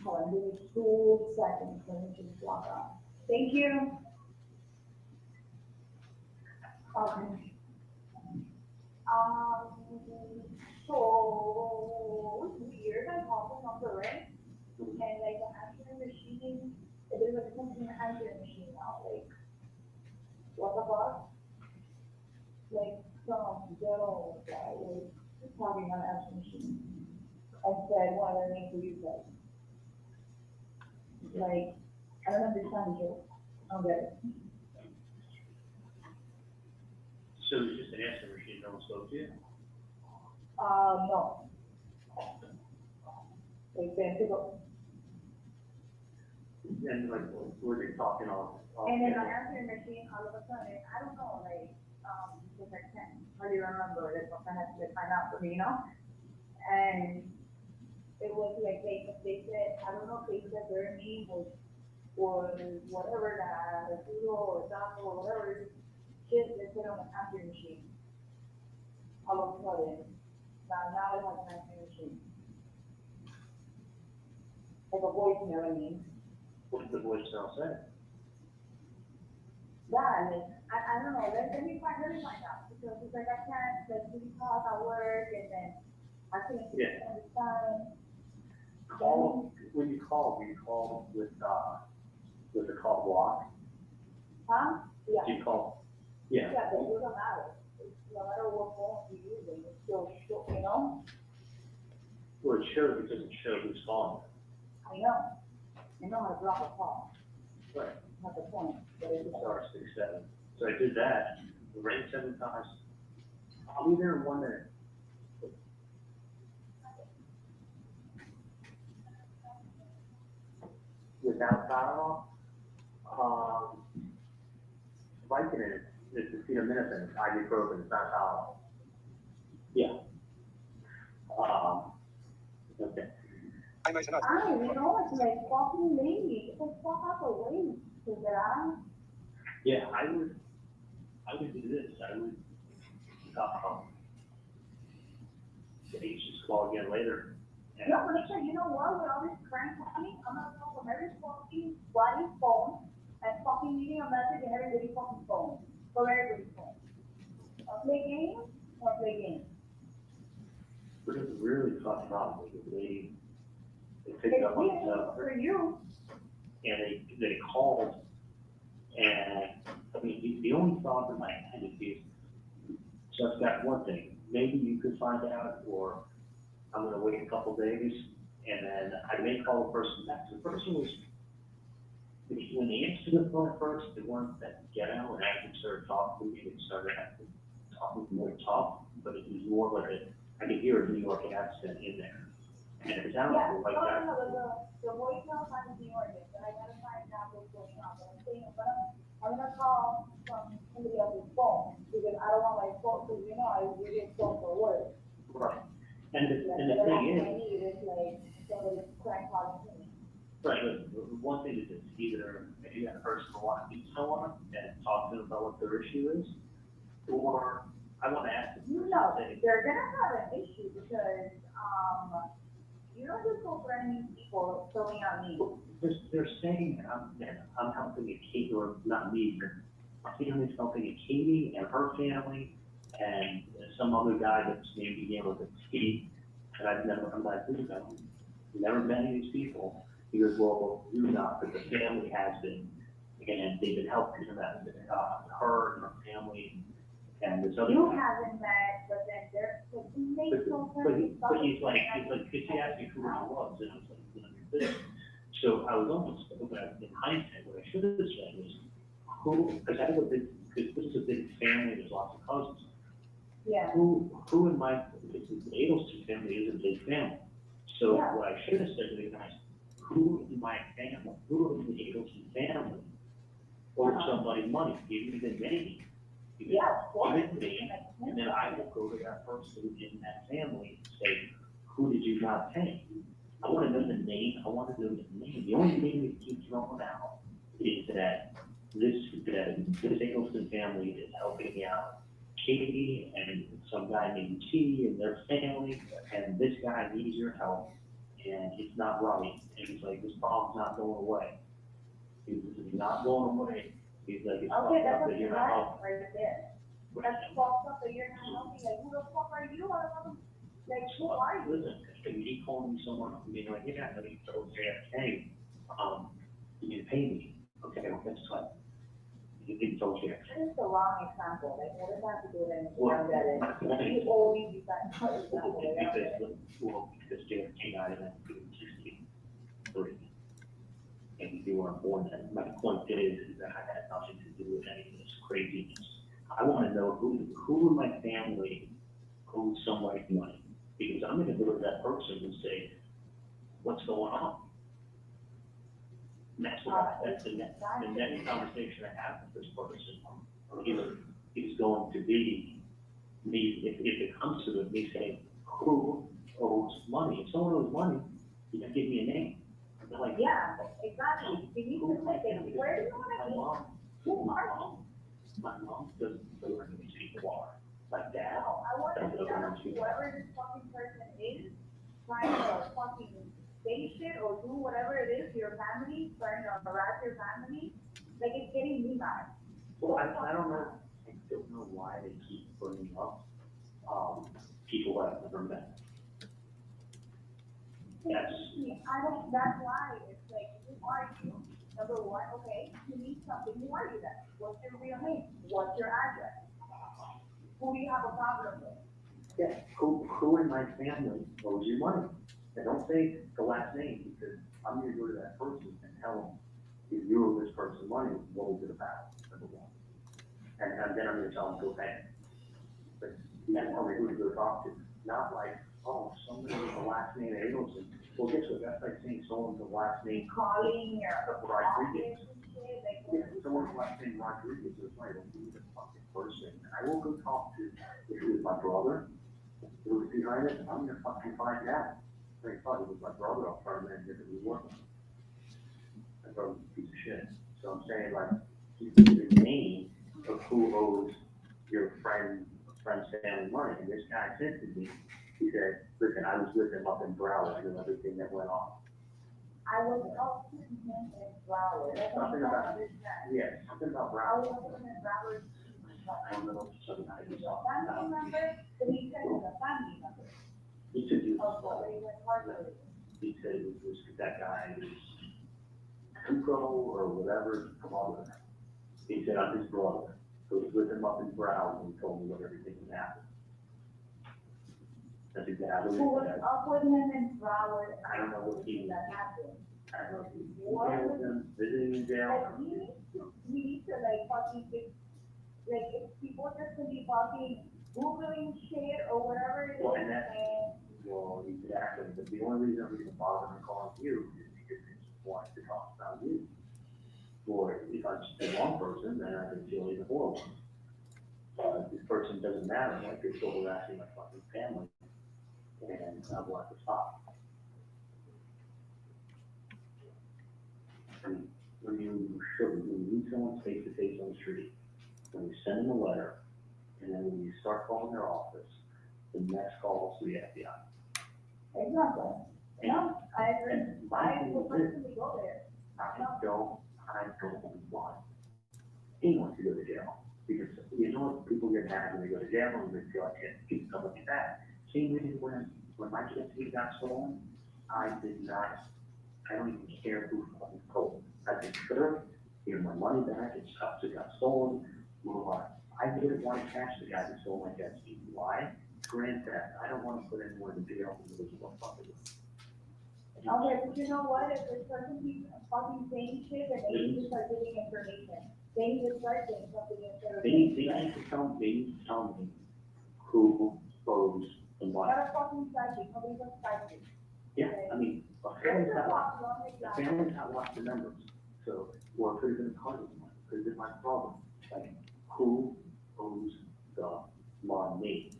Hold on, give me 2 seconds, let me just log on. Thank you. Okay. So, it's weird, I called the number, right? And like the answering machine, there's like something answering machine now, like, what the fuck? Like, some ghetto guy, like, talking on answering machine. And said, one of their names for you guys. Like, I don't understand you. I don't get it. So it was just an answer machine, no one spoke to you? No. Like, then to go. And like, were they talking on? And then the answering machine, all of a sudden, I don't know, like, because I can't hardly remember, that's what I had to find out for me, you know? And it was like, they said, I don't know if they said their name was whatever, that, Google or Taco or whatever, shit, they put on the answering machine. All of a sudden, now it has an answering machine. Like a voicemail, I mean. What did the voicemail say? Yeah, I mean, I don't know, let me find out, because it's like I can't, like, do calls at work, and then I can't understand. When you call with the call block? Huh? Yeah. Do you call? Yeah. Yeah, but it doesn't matter, no matter what phone you're using, it's still, you know? Well, it shows, because it shows who's calling. I know how to drop a call, Right. not the point, but it's. Star 67. So I did that, rang 7 times. I'll be there in 1 minute. Without Tylenol, Vicodin is acetaminophen, ibuprofen, it's not Tylenol. Yeah. Okay. I you know, it's like fucking lady, it's like fuck out the way, so that Yeah, I would do this, I would, you just call again later. And no, but listen, you know what, with all this crank money, I'm gonna go from every fucking bloody phone, and fucking leaving a message in everybody's fucking phone, for everybody's phone. I'll play games, or play games. But it's really fucked up with the lady. They picked up on the phone. For you. And they called, and I mean, the only thought in my head is just that one thing. Maybe you could find out, or I'm gonna wait a couple days, and then I may call the person back. The person was, when they answered the phone first, they weren't that ghetto, and I started talking to me, and started talking more tough, but it was more like I could hear a New York accent in there. And it sounded like that. The voicemail time is New York, but I gotta find out what's going on. But I'm saying, I'm gonna call from somebody else's phone, because I don't want my phone, because you know, I really get phone for work. Right. And the thing right, but one thing is it's either maybe that person will want to meet someone and talk to them about what their issue is, or I want to ask them. No, they're gonna have an issue because, you don't just go for any people filling out needs. They're saying that I'm helping a Katie, or not me, but my family's helping a Katie and her family, and some other guy that's named began with a T, and I'm like, who's that? Never met any of these people. He goes, well, you're not, but the family has been, and they've been helping her, her and her family, and this other You guy. haven't met, but then they're, it makes no sense. But he's like, could you ask me who I was? And I was like, none of your business. So I was almost, in hindsight, what I should have said was, who, because this is a big family, there's lots of cousins. Yeah. Who in my, the Adelson family is a big family. So Yeah. what I should have said to the guys, who in my family, who in the Adelson family owed somebody money, give me the name. Yeah, of course. Give me the name, and then I will go to that person in that family and say, who did you not pay? I want to know the name, I want to know the name. The only name that keeps throwing out is that this Adelson family is helping out Katie and some guy named T and their family, and this guy needs your help, and it's not right. And he's like, this problem's not going away. It's not going away. He's like, it's Okay, that's that you're not helping. right there. That's fucked up that you're not helping, like, who the fuck are you? Like, who are you? Listen, he called me someone up and being like, yeah, and he told me, hey, you need to pay me. Okay, that's fine. He didn't tell you. This is the wrong example, like, what does that have to do with anything? Well, You always use that example. Because JFK died in 1963. And you weren't born then. My point is that I had nothing to do with any of this craziness. I want to know who in my family owes somebody money. Because I'm going to go to that person and say, what's going on? And that's the next conversation I have with this person is going to be me, if it comes to it, me saying, who owes money? If someone owes money, you can give me a name. And they're like, Yeah, exactly. You need to say, where do you want to go? Who are you? My mom doesn't know where these people are. My dad. No, I want to doesn't know where know these people are. whoever this fucking person is, trying to fucking say shit or do whatever it is to your family, trying to harass your family, like, it's getting me mad. Well, I don't know, I don't know why they keep bringing up, people I've never met. Yes. That's why it's like, who are you? Number one, okay, you need something, who are you then? What's your real name? What's your address? Who do you have a problem with? Yeah, who in my family owes you money? And don't say the last name, because I'm gonna go to that person and tell them, if you owe this person money, what is it about, number one? And then I'm gonna tell them, go pay. But you have to tell me who to go talk to, not like, oh, somebody with the last name Adelson. Well, guess what, that's like saying someone's the last name. Calling your Rodriguez. office and shit, like, Yeah, someone's last name Rodriguez, it's like, well, who's the fucking person? And I will go talk to, if it was my brother, who was behind it, I'm gonna fucking find out. I thought it was my brother, I'll try to make it work. My brother's a piece of shit. So I'm saying, like, keep the name of who owes your friend's family money. And this guy said to me, he said, listen, I was with him up in Broward and everything that went on. I was also in Broward. Something about, yeah, something about I Broward. was also in Broward. I don't know, something I just saw. Family member, but he said it was a family member. He said it Of was, what he went hard. he said it was that guy was Kuko or whatever, come on with him. He said, I'm his brother. So he was with him up in Broward and he told me what everything was happening. That's exactly Who what was he said. up with him in Broward? I don't know what he, That happened. I don't know if he was there with him, visiting in jail. Like, we need to like fucking fix, like, if people just to be fucking Googling shit or whatever it is, Well, and that's, and well, exactly, but the only reason I'm even bothering calling you is because it's wanting to talk about you. Or if I'm just the wrong person, then I can feel even horrible. This person doesn't matter, like they're still harassing my fucking family. and I want to stop. And when you meet someone face to face on the street, when you send them a letter, and then when you start calling their office, the next call is to the FBI. Exactly. No, I agree. And my I thing would is personally go there. I don't want anyone to go to jail. Because you know what, people get mad when they go to jail and they feel like it keeps somebody back. Same reason when my kids got stolen, I don't even care who fucking told. I said, sure, give my money back, it's tough, it got stolen, move on. I didn't want to catch the guy who stole my jet ski. Why? Grand theft. I don't want to put anyone in jail who knows what fucking. Okay, but you know what, if this person keeps fucking saying shit, then they need to start giving information. They need to start saying something instead of. They need to tell me who owes the money. Not a fucking psychic, nobody's a psychic. Yeah, I mean, a family's not lost the numbers. So, or it could have been a card of money, could have been my problem. Like, who owes the money?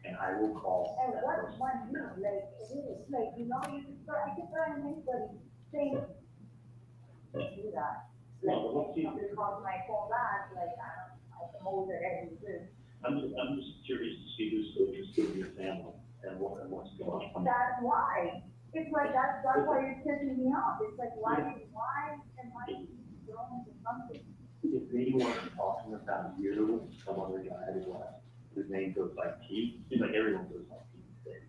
And I will call And that what's person. one you, like, it is, like, you know, you can start, I can start on anybody saying, do that. Like, No, but let's see. if somebody calls my phone back, like, I'm always at every this. I'm just curious to see who's interested in your family and what's going on. That's why. It's like, that's why you're pissing me off. It's like, why am I thrown into something? If they weren't talking about you, some other guy whose name goes by Pete, seems like everyone goes by Pete today.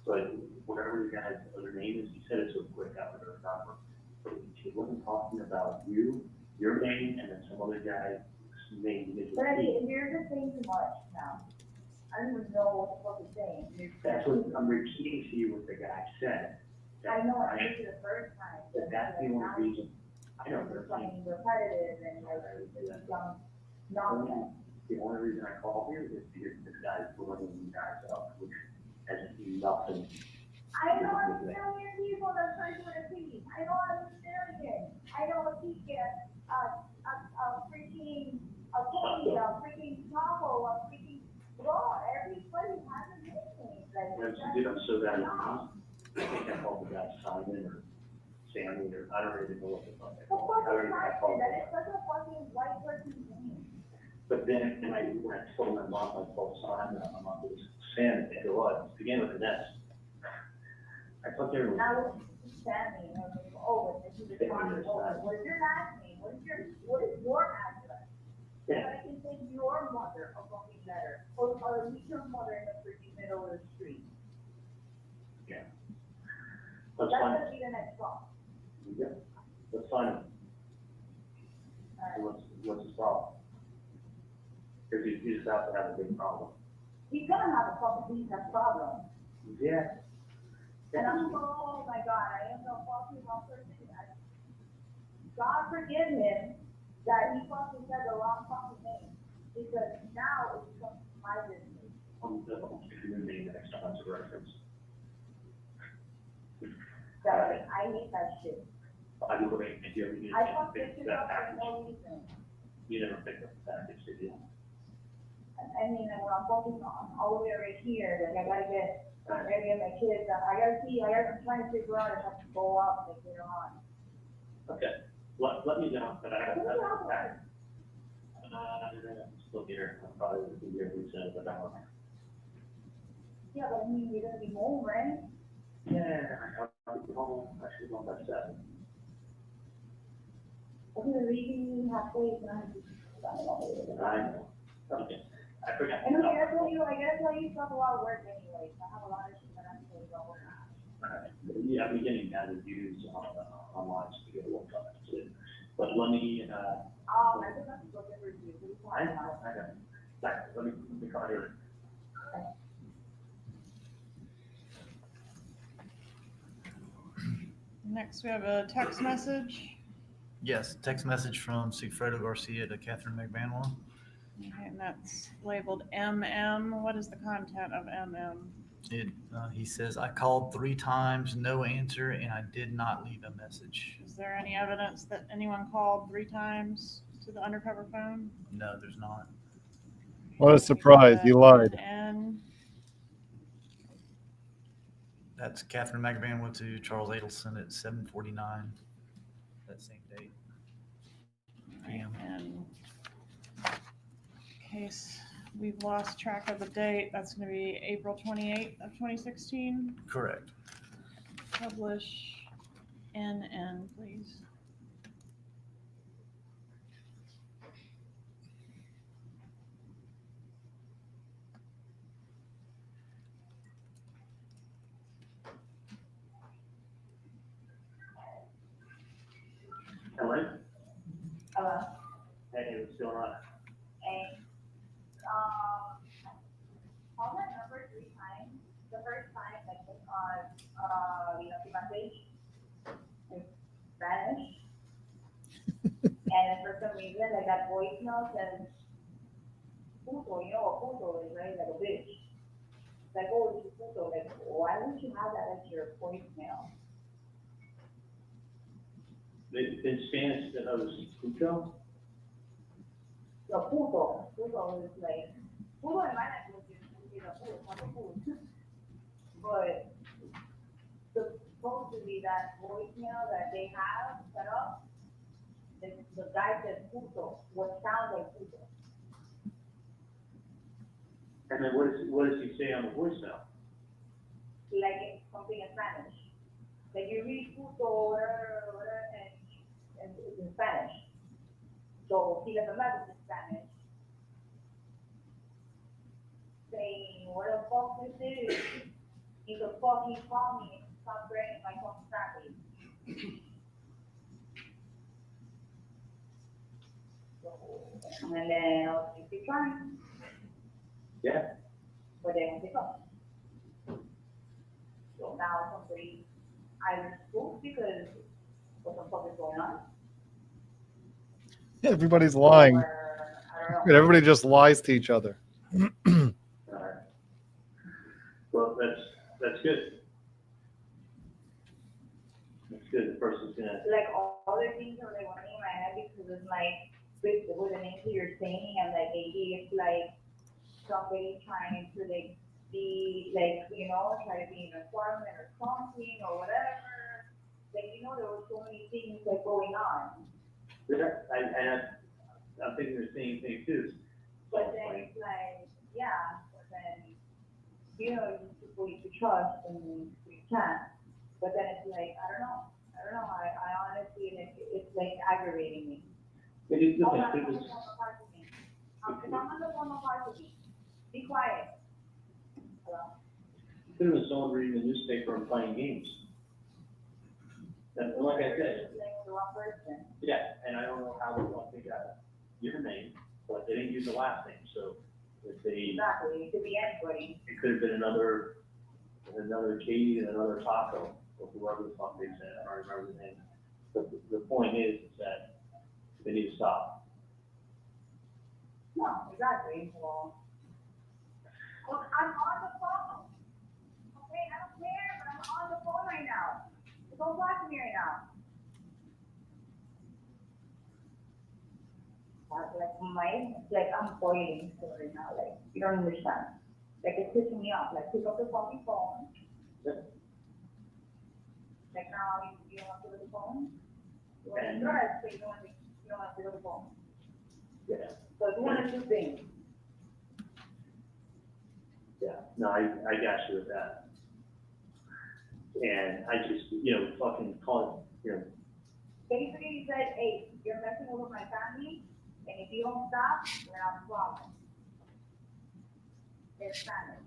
But whatever the guy's other name is, he said it so quick, I would remember. But if he wasn't talking about you, your name, and then some other guy's name. But I mean, you're just saying too much now. I don't even know what the fuck you're saying. That's what I'm repeating to you what the guy said. I know, I heard you the first time. But that's the only reason. I know, You're but playing repetitive and like, it's just some nonsense. the only reason I call here is because this guy's blowing you guys up, which has nothing. I don't understand your people that try to repeat. I don't understand it. I don't see it. A freaking, a Tony, a freaking Taco, a freaking, bro, everybody has a nickname. Like, Dude, I'm so bad at names. I think I called the guy Simon or Sammy or I don't really know what the fuck I the called. fucking Simon, that is such a fucking white person's name. But then when I told my mom I called Simon, my mom was Sam, and they go, what? Begin with an S. I thought they were. Now, Sammy, and I was like, oh, but this is a Tommy, what is your last name? What is your address? So I can send your mother a fucking letter, or leave your mother in the freaking middle of the street. Yeah. That's Let's find gonna be the next song. Yeah, let's find him. What's his problem? Because he's about to have a big problem. He's gonna have a fucking problem. Yeah. And I'm going, oh my God, I am the fucking wrong person. God forgive him that he fucking said the wrong fucking name. Because now it becomes my business. I'm going to name the next time it's a reference. So I hate that shit. I do agree. If you ever get I fuck this shit up for no reason. you never pick up the package, did you? I mean, when I'm focused on all the way right here, like I gotta get my kids, I'm trying to figure out if I can go up and get on. Okay, let me know, but I have a pack. Still here, I'm probably going to be here recent, but I don't know. Yeah, but I mean, you're gonna be home, right? Yeah, I'll be home, I should go by 7. Okay, we're leaving halfway, it's not. I know, okay, I forgot. And okay, I gotta tell you stuff about work anyways, I have a lot of shit that I'm supposed to work on. Yeah, I'm beginning to reviews online to get a look on it too. But let me, I just have to look at reviews. I know. Back, let me call here. Next, we have a text message. Yes, text message from Sigfredo Garcia to Catherine McBanwell. Okay, and that's labeled MM. What is the content of MM? He says, I called 3 times, no answer, and I did not leave a message. Is there any evidence that anyone called 3 times to the undercover phone? No, there's not. What a surprise. He lied. And That's Catherine McVan went to Charles Adelson at 7:49 that same date. PM. And in case we've lost track of the date, that's going to be April 28th of 2016. Correct. Publish NN, please. Hello? Hello? Hey, what's going on? And, call that number 3 times. The first time, like, the message in Spanish. And then for some reason, like, that voicemail says, puto, you know what puto is, right? Like a bitch. Like, oh, it's puto. Like, why would you have that as your voicemail? In Spanish, that was Pucho? No, puto. Puto is like, puto in my language is a puto, not a puto. But supposed to be that voicemail that they have set up, the guy says puto, what sounds like puto. And then what does he say on the voicemail? Like it's something in Spanish. Like you read puto, whatever, and it's in Spanish. So he left a message in Spanish saying, what the fuck this is? You can fucking call me and stop threatening my fucking family. So, and then I was just trying, Yeah. but they don't pick up. So now somebody either spoke because what the fuck is going on? Everybody's lying. Or, I don't know. Everybody just lies to each other. Alright. Well, that's good. That's good. The person's gonna. Like all other things are like running in my head because it's like with the names that you're saying and like maybe it's like somebody trying to like be like, you know, try to be in an apartment or something or whatever. Like, you know, there were so many things like going on. Yeah, I'm thinking the same thing too. But then it's like, yeah, but then, you know, it's people you can trust and you can't. But then it's like, I don't know. I honestly, it's like aggravating me. It is, Oh, listen, I'm it on is, the phone, if I'm on the phone, talk to me. Be quiet. Hello? could have been someone reading the newspaper and playing games. And like I said, Like the wrong person. yeah, and I don't know how they don't think your name, but they didn't use the last name, so if they, Exactly, it could be anybody. it could have been another Katie and another Taco, or whoever the fuck they said, I don't remember the name. But the point is that they need to stop. No, exactly, well. Look, I'm on the phone. Okay, I don't care, but I'm on the phone right now. So don't talk to me right now. Like I'm boiling right now, like, you don't understand. Like it's pissing me off, like pick up the fucking phone. Yeah. Like now, you don't want to pick up the phone? You want to drive, but you don't want to pick up the phone. Yeah. So it's one of two things. Yeah, no, I got you with that. And I just, fucking call it, Basically, he said, hey, you're messing over my family, and if you don't stop, we're gonna have a problem. In Spanish.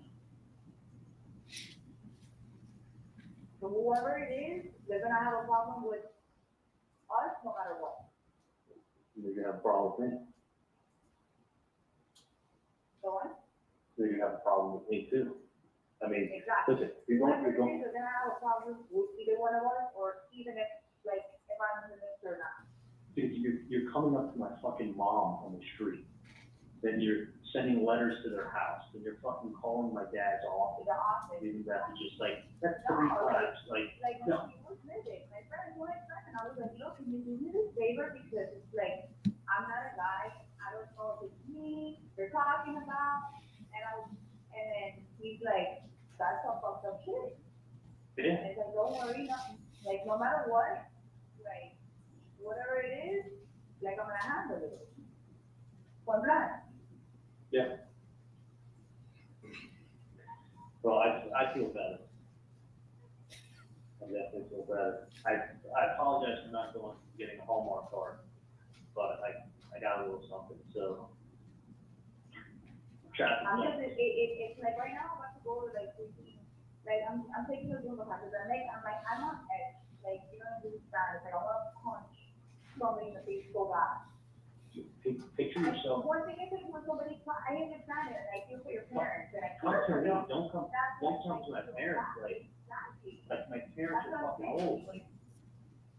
So whoever it is, they're gonna have a problem with us no matter what. you're gonna have a problem with me. Go on. You're gonna have a problem with me too. I mean, Exactly. listen, you're going, Whoever it is, they're gonna have a problem with either one of us, or even if, like, if I'm in the midst or not. dude, you're coming up to my fucking mom on the street. Then you're sending letters to their house. Then you're fucking calling my dad's office. The office. Even that, just like, that's No, 3 times, like, Like, no. he was living, my friend was friend, and I was like, look, can you do me this favor, because it's like, I'm not a guy, I don't know if it's me, they're talking about, and then he's like, that's some fucked up shit. Yeah. And it's like, don't worry, like, no matter what, like, whatever it is, like, I'm gonna handle it. One plan. Yeah. Well, I feel better. I definitely feel better. I apologize for not getting a Hallmark card, but I got a little something, so. I'm just, it's like right now, I'm about to go to like, I'm taking a Zumba class, and I'm on edge, like, you don't understand, it's like, I wanna punch somebody in the face so bad. Picture yourself. One thing is that when somebody, I understand it, and I feel for your parents, and I. Come to me, don't come to my parents, like my parents are fucking old,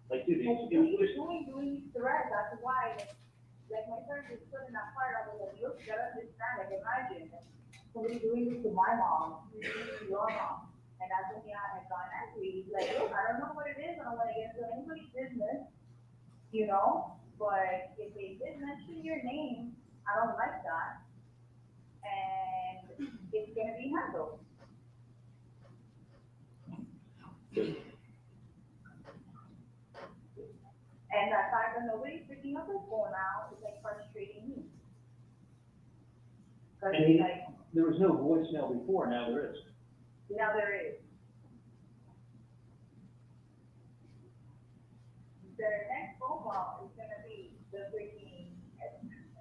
like dude, And it's just. doing threats, that's why, like my parents is putting that fire, I was like, look, you gotta understand, like, imagine, somebody doing this to my mom, doing this to your mom, and that's when I had gone angry, like, look, I don't know what it is, I don't wanna get into anybody's business, you know, but if they did mention your name, I don't like that, and it's gonna be handled. And that fact that nobody's picking up their phone now is like frustrating me. Cause And it's like, there was no voicemail before, now there is. now there is. Their next phone call is gonna be the freaking,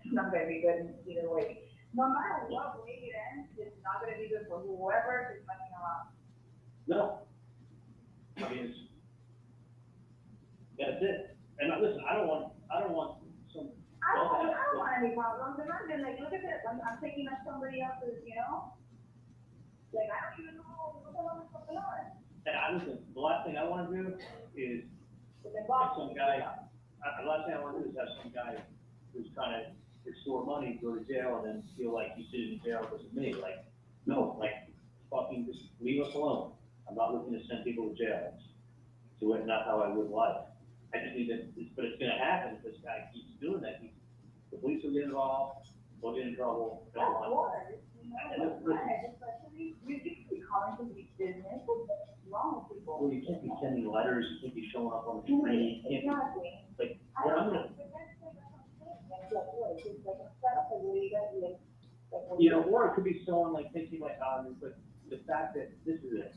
it's not gonna be good either way. No matter what way it ends, it's not gonna be good for whoever is fucking around. No. I mean, that's it. And listen, I don't want some. I don't want any problems, and I'm like, look at this, I'm taking up somebody else's, you know? Like, I don't even know what the hell is going on. And listen, the last thing I wanna do is But then have some guy, the last thing I wanna do is have some guy who's trying to extort money, go to jail, and then feel like he's sitting in jail because of me, like, no, like, fucking just leave us alone. I'm not looking to send people to jail. So it's not how I live life. I just need to, but it's gonna happen if this guy keeps doing that. The police will get involved, we'll get in trouble. Of course, you know, especially, you can be calling somebody's business, what's wrong with people? Well, you can't be sending letters, you can't be showing up on the street, you can't Exactly. be, like, what I'm gonna, you know, or it could be someone like thinking like, but the fact that this is it.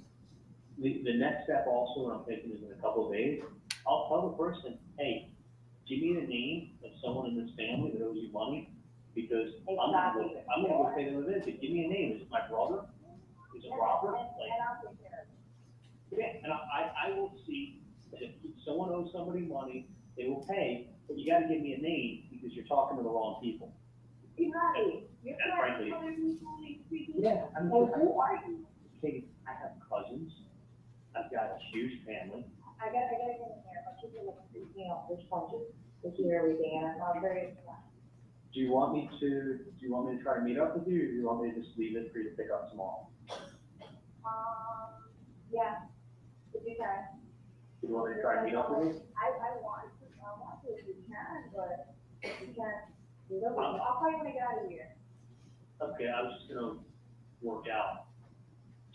The next step also, what I'm thinking is in a couple of days, I'll tell the person, hey, give me the name of someone in this family that owes you money, because I'm gonna go pay them a visit. Give me a name. Is it my brother? Is it Robert? Like, yeah, and I will see that if someone owes somebody money, they will pay, but you gotta give me a name because you're talking to the wrong people. Exactly. And frankly, Yeah, I mean, who are you? Katie, I have cousins. I've got a huge family. I gotta get in here, but you can, you know, there's punches, to hear everything, and I'm not very. Do you want me to try to meet up with you, or do you want me to just leave it for you to pick up tomorrow? Yeah, if you can. Do you want me to try to meet up with you? I want to if you can, but if you can't, I'll probably wanna get out of here. Okay, I was just gonna work out.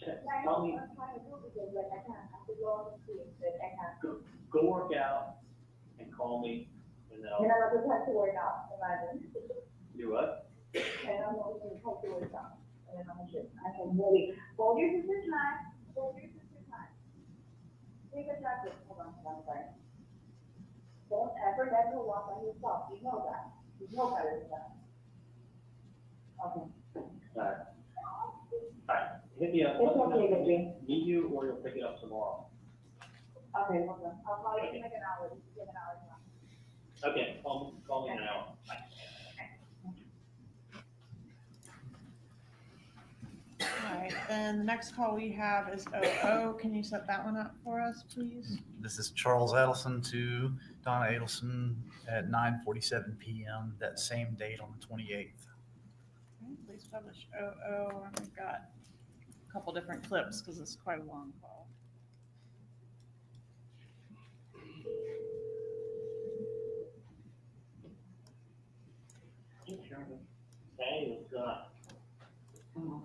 Yeah, I Tell know me, what I'm trying to do, because like, I can't, I have to go on the street, but I can't. go work out and call me, and then And I'll, I'm not going to work out, imagine. do what? And I'm not going to work out. And then I'm just, I can really, hold your sister's line, hold your sister's line. Take a jacket, hold on, I'm sorry. Don't ever let her walk on yourself, you know that. You know better than that. Okay. Alright, hit me up. It's okay, baby. Meet you, or you'll pick it up tomorrow. Okay, hold on, I'll call you in like an hour, just give an hour now. Okay, call me in an hour. Bye. All right, then the next call we have is 00. Can you set that one up for us, please? This is Charles Adelson to Donna Adelson at 9:47 PM, that same date on the 28th. Okay, please publish 00, and we've got a couple different clips because it's quite a long call. Hey, what's going on?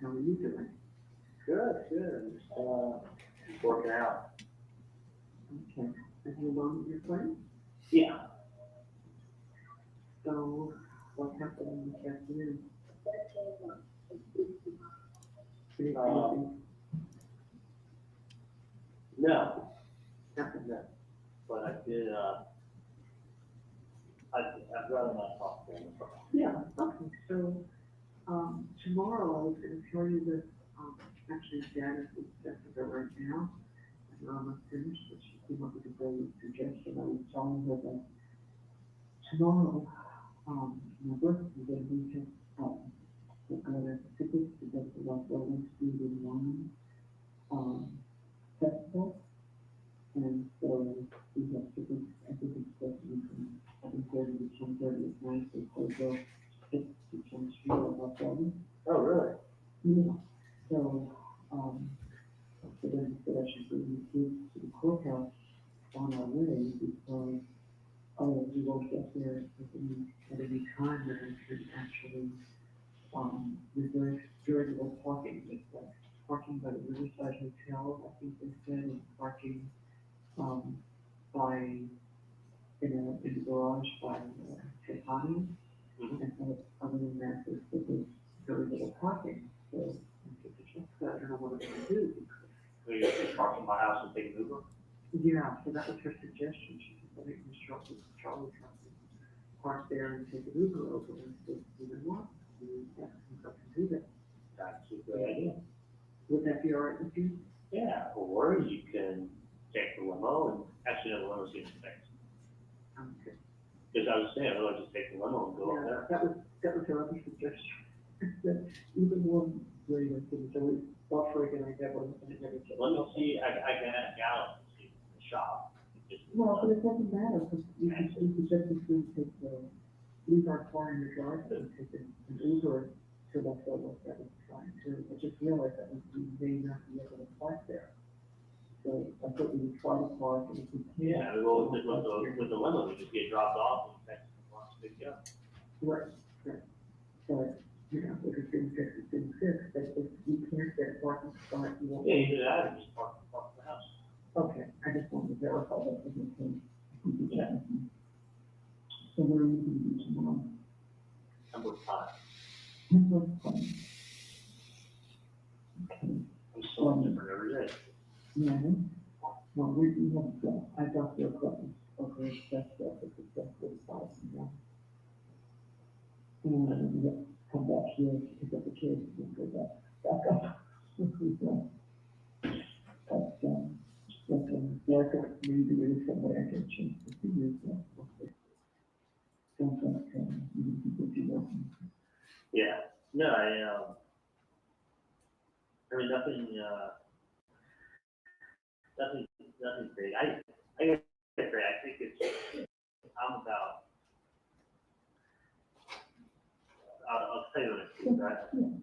How are you doing? Good. good. Just working out. Okay. Have you along with your friend? Yeah. So what happened this afternoon? No. No. But I did, I'd rather not talk to him. Yeah, okay, so, tomorrow I was gonna tell you that, actually Janice is Jessica right now, and I'm almost finished, but she came up with a brilliant suggestion. I was telling her that tomorrow, my birthday is gonna be just, we're gonna have tickets to get the Los Rolling Speed and Wine, festival. And so we have tickets, I think it's supposed to be from 7:30 to 10:30 at night, so close up 6 to 10 street of Los Rolling. Oh, really? Yeah, so, so then I said I should bring the kids to the courthouse on our way because, we won't get there at any time that I can actually, reserve durable parking. It's like parking by the Riverside Hotel, I think they said, and parking, by, in the garage by, Trapani. And so, other than that, there's very little parking, so I said to Jessica, I don't know what I'm gonna do. So you just park in my house and take an Uber? Yeah, so that was her suggestion, she said, I think Charlie something, park there and take an Uber over, and I said, you know what? Yeah, I can do that. That's a good idea. Would that be all right with you? Yeah, or you can take the limo and actually no, the limo's getting fixed. Okay. Because I was saying, I'll just take the limo and go up there. That was her other suggestion. That even one way I said, so it's buffering and I never. Let me see, I can ask Alan to see the shop. Well, but it doesn't matter, because we could just as soon take leave our car in the driveway and take an Uber to the photo that was fine too. I just realized that we may not be able to park there. So I thought we would try to park and if we can. Yeah, well, with the limo, we just get dropped off and text them once they pick up. Right, right. But, you know, if it's been fixed, it's been fixed, but if we can't get a parking spot, you won't. Yeah, either that or just park the house. Okay, I just wanted to verify that was okay. Yeah. So where are you going to be tomorrow? Number 5. Number 5. Okay. I'm still different every day. Yeah, well, we have, I got their copies of her best stuff, it's just 45 and we have to come back here to pick up the kids and go back up. But, maybe there is some way I can change the figures, don't even people do that. Yeah, no, I mean, nothing big. I gotta say, I think I'm about, I'll tell you what it is, right?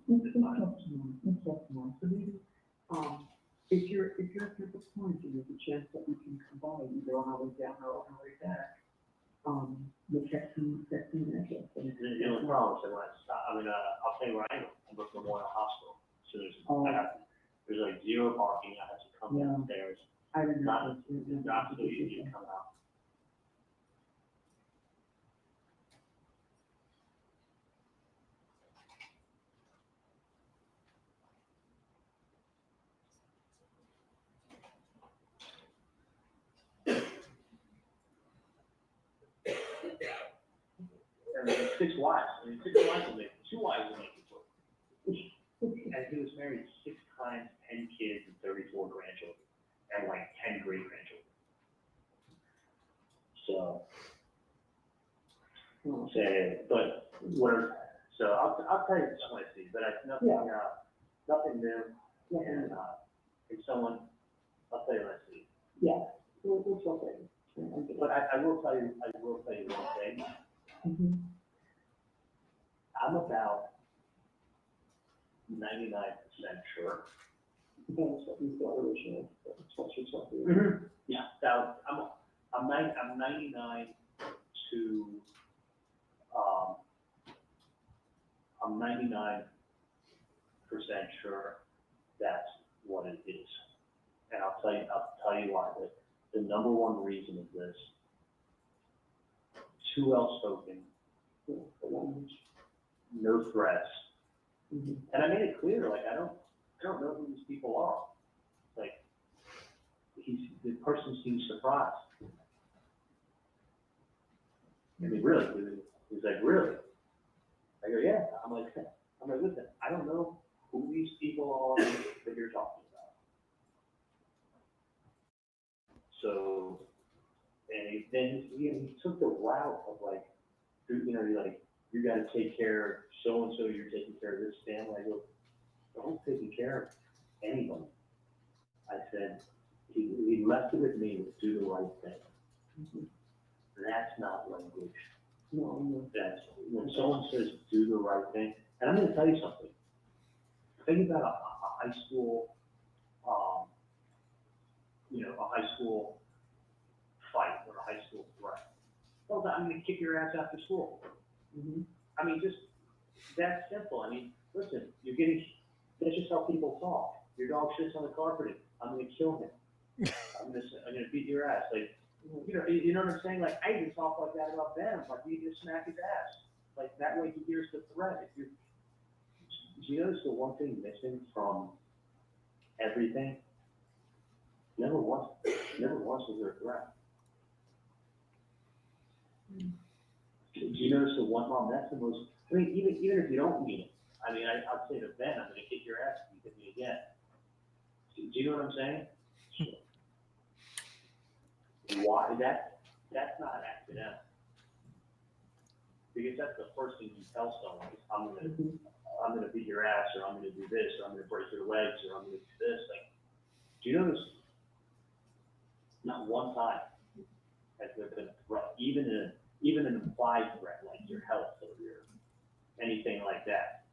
Let's talk tomorrow. So maybe, if you're at Temple Point, and there's a chance that we can come by either on our way down or on our way back, we'll check the address. The only problem is that when I stop, I mean, I'll tell you where I am. I'm looking for Memorial Hospital. So there's like 0 parking. I have to come downstairs. I remember. It's not so easy to come out. And 6 wives. I mean, 6 wives will make it. 2 wives will make it work. And he was married 6 times, 10 kids, and 34 grandchildren, and like 10 great grandchildren. So, but whatever. So I'll tell you something I see, but it's nothing, nothing new. And someone, I'll tell you what I see. Yeah, we'll talk later. But I will tell you one thing. Mm-hmm. I'm about 99% sure. That's what we thought originally, that's what you're talking about. Mm-hmm. Yeah, so I'm 99 to, I'm 99% sure that what it is. And I'll tell you why. The number one reason is this. Too well spoken, no threats. And I made it clear, like, I don't know who these people are. Like, the person seems surprised. I mean, really, he's like, really? I go, yeah. I'm like, listen, I don't know who these people are that you're talking about. So, and he took the route of like, you know, you're like, you got to take care of so-and-so, you're taking care of this family. I go, don't taking care of anyone. I said, he left it with me to do the right thing. That's not language. No. That's, when someone says do the right thing, and I'm going to tell you something. Think about a high school, you know, a high school fight or a high school threat. Well, I'm going to kick your ass after school. I mean, just that simple. I mean, listen, that's just how people talk. Your dog shits on the carpeting. I'm going to kill him. I'm going to beat your ass. Like, you know what I'm saying? Like, I even talk like that about them. Like, you just smack his ass. Like, that way he hears the threat. Do you notice the one thing missing from everything? Never once was there a threat. Do you notice the one mom? That's the most. I mean, even if you don't mean it. I mean, I'd say to Ben, I'm going to kick your ass if you hit me again. Do you know what I'm saying? Why? That's not accidental. Because that's the first thing you tell someone is, I'm gonna beat your ass, or I'm gonna do this, or I'm gonna break your legs, or I'm gonna do this. Like, do you notice? Not one time has there been a threat, even an implied threat, like your health or your anything like that.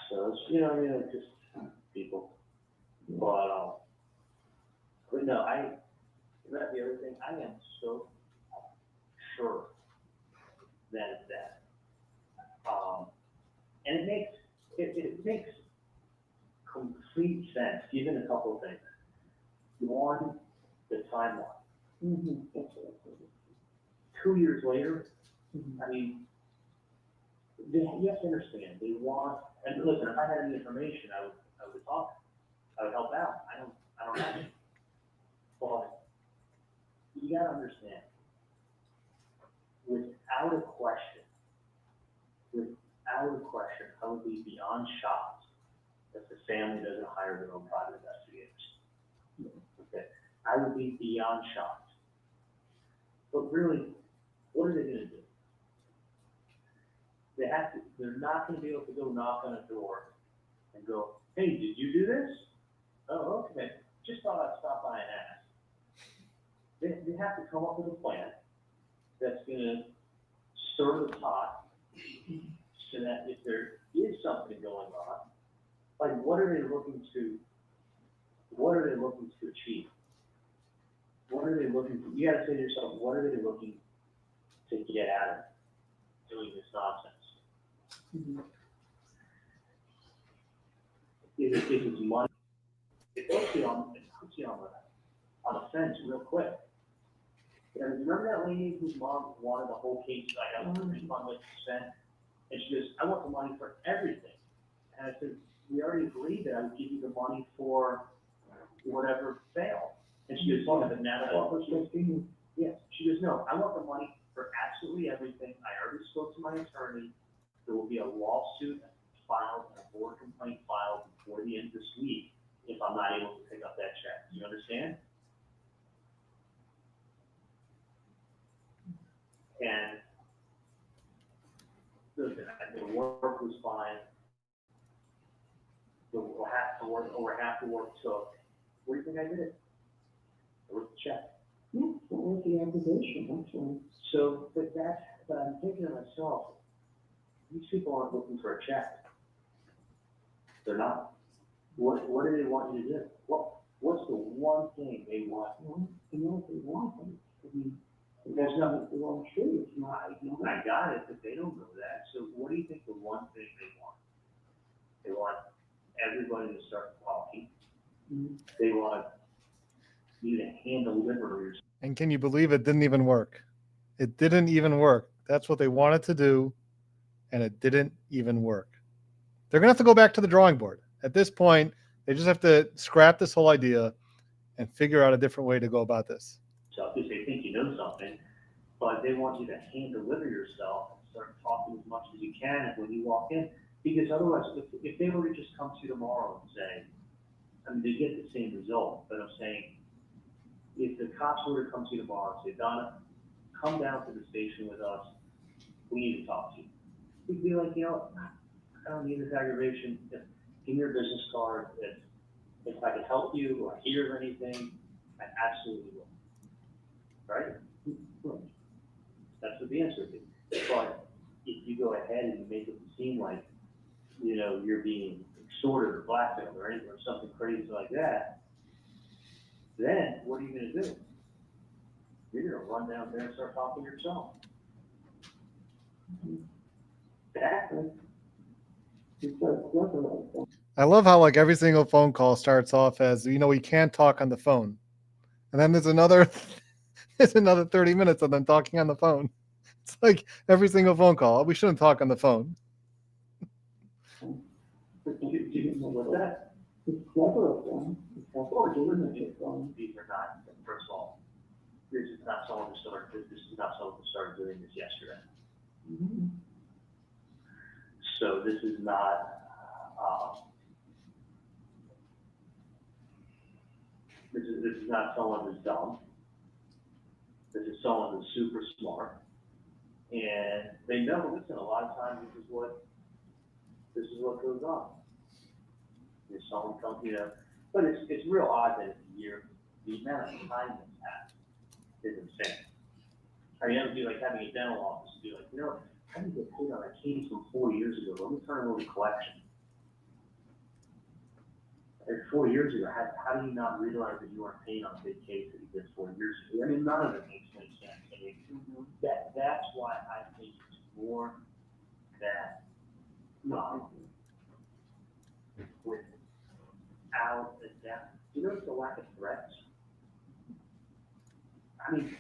So it's, you know, I mean, it's just people. But no, that's the other thing. I am so sure that it's that. And it makes complete sense, given a couple of things. One, the timeline. 2 years later, I mean, you have to understand, they want, and listen, if I had any information, I would talk. I would help out. I don't have it. But you gotta understand, without a question, I would be beyond shocked if the family doesn't hire their own private investigators. Okay, I would be beyond shocked. But really, what are they gonna do? They're not gonna be able to go knock on a door and go, hey, did you do this? Oh, okay, just thought I'd stop by and ask. They have to come up with a plan that's gonna stir the pot so that if there is something going on, like what are they looking to achieve? What are they looking to, you gotta say to yourself, what are they looking to get out of doing this nonsense? If it's money, it puts you on the fence real quick. And remember that lady whose mom wanted the whole case, like, I want to refund what you spent? And she goes, I want the money for everything. And I said, we already agreed that I would give you the money for whatever failed. And she goes, oh, but now that yes. She goes, no, I want the money for absolutely everything. I already spoke to my attorney. There will be a lawsuit filed and a board complaint filed before the end of this week if I'm not able to pick up that check. Do you understand? And the work was fine. Over half the work took. What do you think I did? I wrote the check. Yeah, that was the accusation, that's right. So, but I'm thinking to myself, these people aren't looking for a check. They're not. What do they want you to do? What's the one thing they want? Well, you know what they want, but I mean, There's nothing. the wrong tree, it's not, I got it, but they don't know that. So what do you think the one thing they want? They want everybody to start talking. They want you to hand deliver yourself. And can you believe it didn't even work? It didn't even work. That's what they wanted to do, and it didn't even work. They're going to have to go back to the drawing board. At this point, they just have to scrap this whole idea and figure out a different way to go about this. Because they think you know something, but they want you to hand deliver yourself and start talking as much as you can when you walk in. Because otherwise, if they were to just come to you tomorrow and say, I mean, they get the same result, but I'm saying, if the cops were to come to you tomorrow and say, Donna, come down to the station with us, we need to talk to you. You'd be like, you know, I don't need this aggravation. Give me your business card. If I can help you or hear anything, I absolutely will. Right? That's what the answer would be. But if you go ahead and you make it seem like, you know, you're being extorted or blackmailed or anything or something crazy like that, then what are you going to do? You're going to run down there and start talking yourself. Exactly. I love how like every single phone call starts off as, you know, we can't talk on the phone. And then there's another 30 minutes of them talking on the phone. It's like every single phone call. We shouldn't talk on the phone. What's that? It's clever of them. Well, these are not, first of all, this is not someone who started doing this yesterday. Mm-hmm. So this is not, this is not someone who's dumb. This is someone who's super smart. And they know, listen, a lot of times this is what goes on. If someone comes, you know, but it's real odd that it's a year, the amount of time that's passed is insane. I mean, that would be like having a dental office and be like, you know, how do you get paid on a case from 4 years ago? Let me turn it over to collection. And 4 years ago, how do you not realize that you weren't paying on a big case that you did 4 years ago? I mean, none of it makes any sense. I mean, that's why I think it's more that without a doubt. You notice the lack of threats? I mean,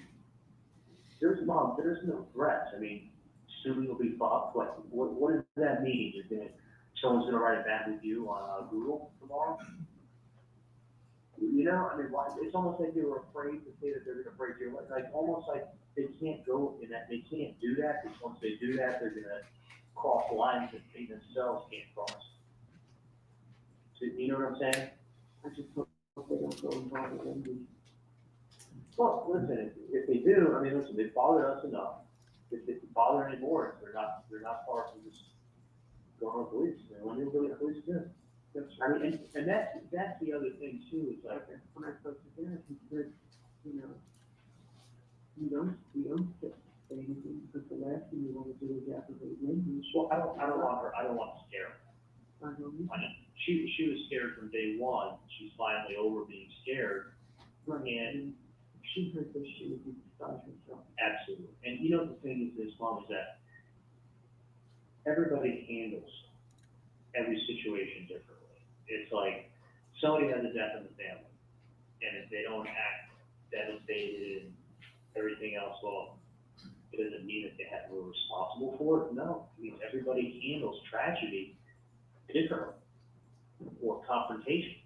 there's no threats. I mean, student will be fucked. Like, what does that mean? Someone's gonna write a bad review on Google tomorrow? You know, I mean, why? It's almost like they were afraid to say that they're gonna break your leg. Like, almost like they can't go in that. They can't do that because once they do that, they're gonna cross lines that they themselves can't cross. So, you know what I'm saying? I just hope they don't go involved with envy. Well, listen, if they do, I mean, listen, they bothered us enough. If they bother anymore, they're not far from just going to police. They want to go to police too. I mean, and that's the other thing too. Is like when I spoke to Derek, he said, you know, you don't say anything because the last thing you want to do is aggravate Wendy. Well, I don't want to scare her. I know. I know. She was scared from day one. She's finally over being scared. Right. And she heard that she would be beside herself. Absolutely. And you know the thing is this, Mom, is that everybody handles every situation differently. It's like somebody has a death in the family, and if they don't act devastated and everything else, well, it doesn't mean that we're responsible for it. No, it means everybody handles tragedy differently or confrontation.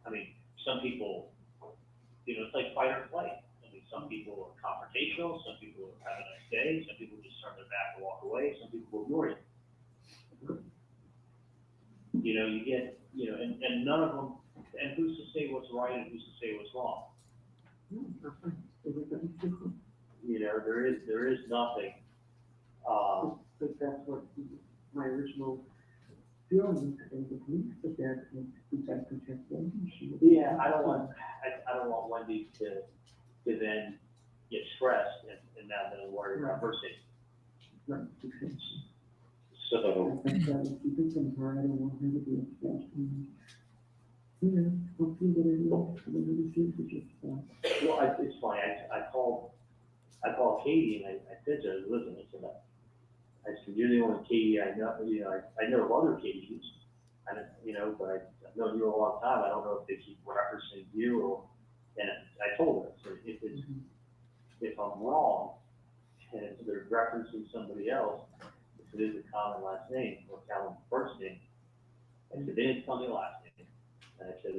I mean, some people, you know, it's like fight or flight. I mean, some people are confrontational, some people have a nice day, some people just turn their back and walk away, some people ignore you. You know, you get, you know, and none of them, and who's to say what's right and who's to say what's wrong? You know, there is nothing. But that's what my original feeling is with me, but that we got to protect Wendy. Yeah, I don't want Wendy to then get stressed and now then worry about her safety. Right. So, That's why I keep it from her, I don't want her to be upset. You know, hopefully whatever she sees is just, well, it's funny, I called Katie and I said to her, listen, I said, you're the only Katie I know, you know, I know of other Katies. I don't, you know, but I've known you a long time. I don't know if they keep referencing you or, and I told her, so if I'm wrong and if they're referencing somebody else, if it is a common last name or common first name, I said, they didn't tell me last name. And I said,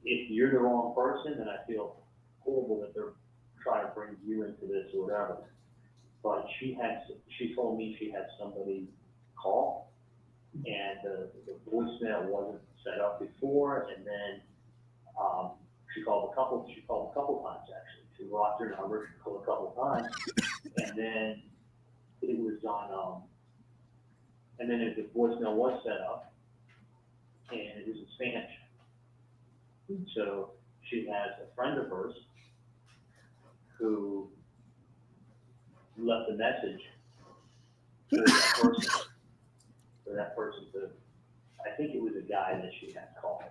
if you're the wrong person, then I feel horrible that they're trying to bring you into this or whatever. But she told me she had somebody call, and the voicemail wasn't set up before, and then she called a couple times actually. She locked her number, she called a couple times, and then it was on, and then the voicemail was set up, and it was in Spanish. So she has a friend of hers who left a message for that person to, I think it was a guy that she had called.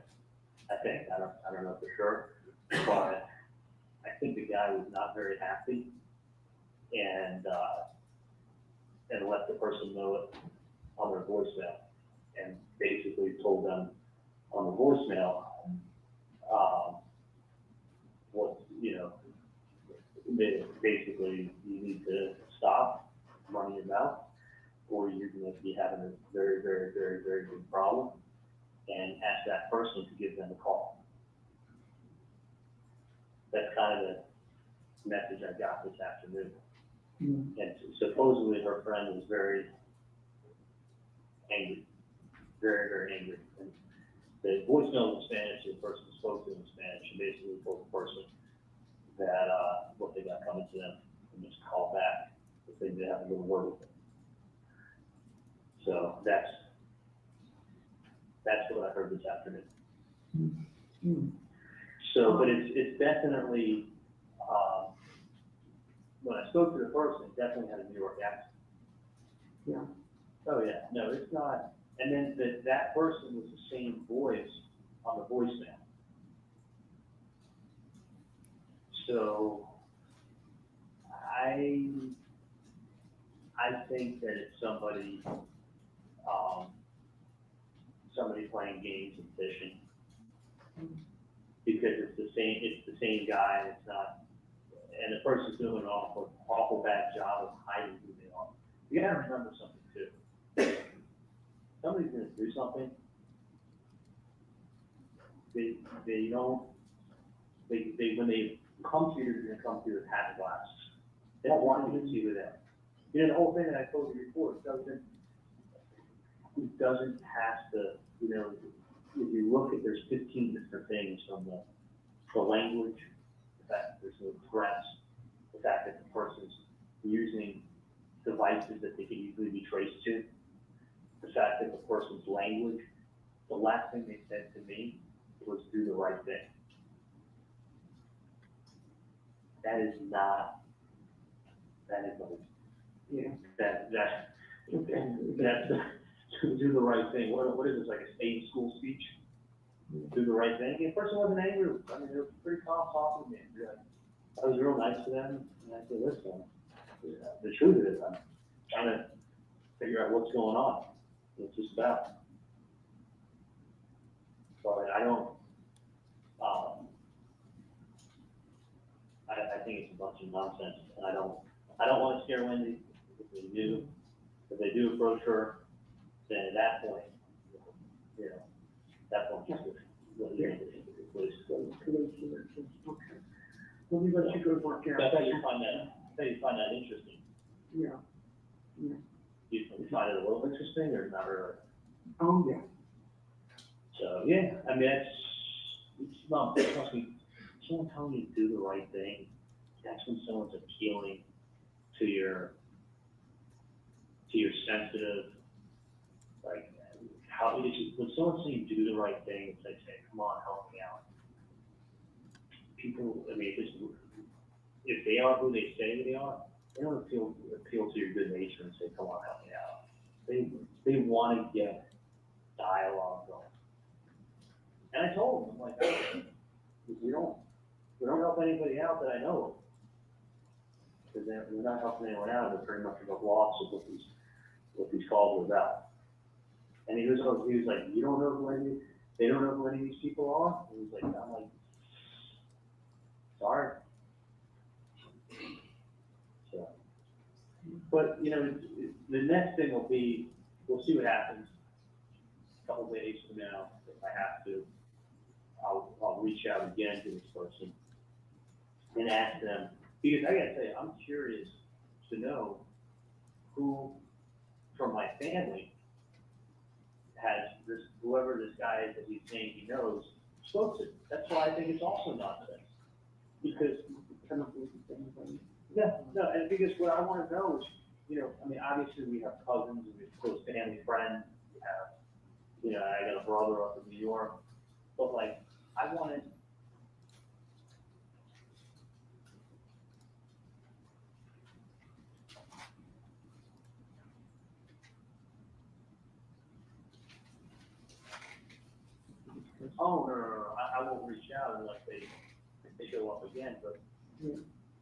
I don't know for sure, but I think the guy was not very happy and let the person know it on their voicemail and basically told them on the voicemail, what, you know, basically you need to stop running your mouth or you're going to be having a very, very, very, very big problem, and ask that person to give them a call. That's kind of the message I got this afternoon. And supposedly her friend was very angry, very, very angry. And the voicemail was in Spanish, the person spoke to in Spanish, and basically told the person that what they got coming to them and just call back if they did have a little word with them. So that's what I heard this afternoon. So, but it's definitely, when I spoke to the person, it definitely had a New York accent. yeah. Oh yeah, no, it's not. And then that person was the same voice on the voicemail. So I think that it's somebody playing games and fishing, because it's the same guy, and it's not, and the person's doing an awful bad job of hiding who they are. You gotta remember something too. Somebody's gonna do something. They don't, when they come to you, they're gonna come to you with hat and glasses. They don't want you to see who they are. You know, the whole thing that I told you before, it doesn't have to, you know, if you look at, there's 15 different things from the language, the fact that there's no threats, the fact that the person's using devices that they can easily be traced to, the fact that the person's language, the last thing they said to me was do the right thing. That is not, Yeah. That's do the right thing. What is this, like a state school speech? Do the right thing. And the person wasn't angry. I mean, they were pretty calm talking to me. I was real nice to them, and I said, listen, the truth is, I'm trying to figure out what's going on. It's just about. But I don't. I think it's a bunch of nonsense, and I don't want to scare Wendy. If they do approach her, then at that point, you know, that point just what you need to do. Okay. Let me let you go work out. I thought you find that interesting. Yeah. Yeah. You find it a little interesting or not really? Oh, yeah. So, yeah, I mean, trust me, someone telling you to do the right thing, that's when someone's appealing to your sensitive, like, when someone's saying do the right thing, it's like, say, come on, help me out. People, I mean, if they are who they say they are, they don't appeal to your good nature and say, come on, help me out. They want to get dialogue going. And I told them, I'm like, "Hey, we don't help anybody out that I know of. Because we're not helping anyone out, they're pretty much above loss of what these calls are about. And he was like, you don't know who any, they don't know who any of these people are? And he's like, I'm like, sorry. So, but, you know, the next thing will be, we'll see what happens. A couple days from now, if I have to, I'll reach out again to this person and ask them, because I gotta say, I'm curious to know who from my family has this, whoever this guy is that he's saying he knows, spoke to. That's why I think it's also nonsense. Because, yeah, no, and because what I wanna know is, you know, I mean, obviously we have cousins, we have close family friends, we have, you know, I got a brother up in New York, but like, I wanted, oh, no, I won't reach out unless they show up again, but,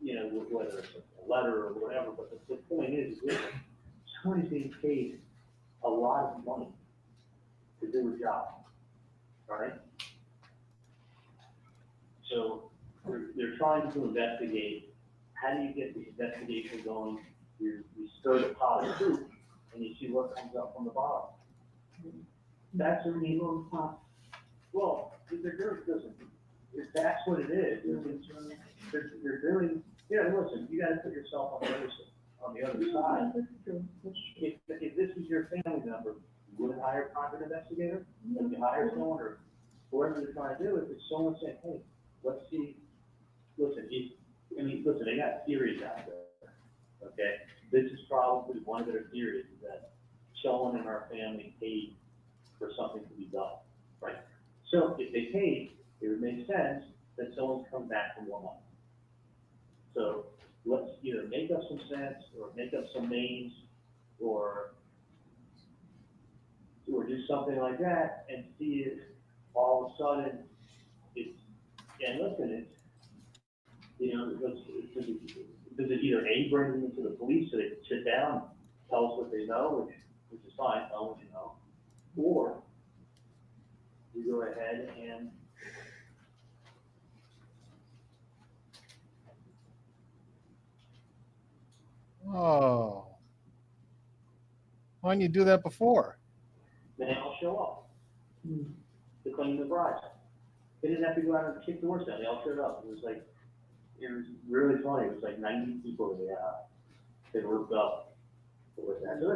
you know, whether it's a letter or whatever, but the point is, listen, somebody's being paid a lot of money to do a job, all right? So they're trying to investigate, how do you get the investigation going? You stir the pot of soup and you see what comes up from the bottom. That's what we want to talk. Well, they're doing, listen, if that's what it is, they're doing, you know, listen, you gotta put yourself on the other side. If this was your family member, you wouldn't hire a private investigator? If you hire someone or whoever you're trying to do, if it's someone saying, hey, let's see, listen, they got theories out there, okay? This is probably one of their theories, is that someone in our family paid for something to be done, right? So if they paid, it would make sense that someone's come back for more money. So let's either make up some sense or make up some names or do something like that and see if all of a sudden it's, and listen, it's, you know, does it either A, bring them into the police so they can sit down, tell us what they know, which is fine, tell what you know, or we go ahead and Oh, why didn't you do that before? then they'll show up to claim the bribes. They didn't have to go out and kick doors down, they all showed up. It was really funny, it was like 90 people they worked up with that. So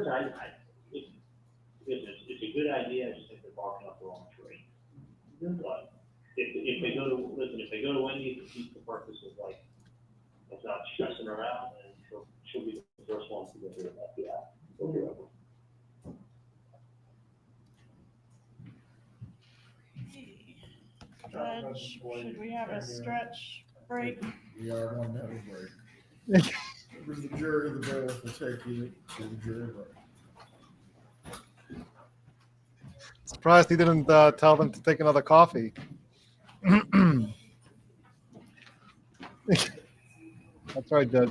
listen, it's a good idea, I just think they're barking up the wrong tree. But if they go to Wendy to keep the purpose of like, it's not stressing her out, and she'll be the first one to go do that, yeah. Okay. Judge, should we have a stretch break? We are 1 minute break. Members of the jury, the bill will take you to the jury break. Surprised he didn't tell them to take another coffee. That's right, Judge.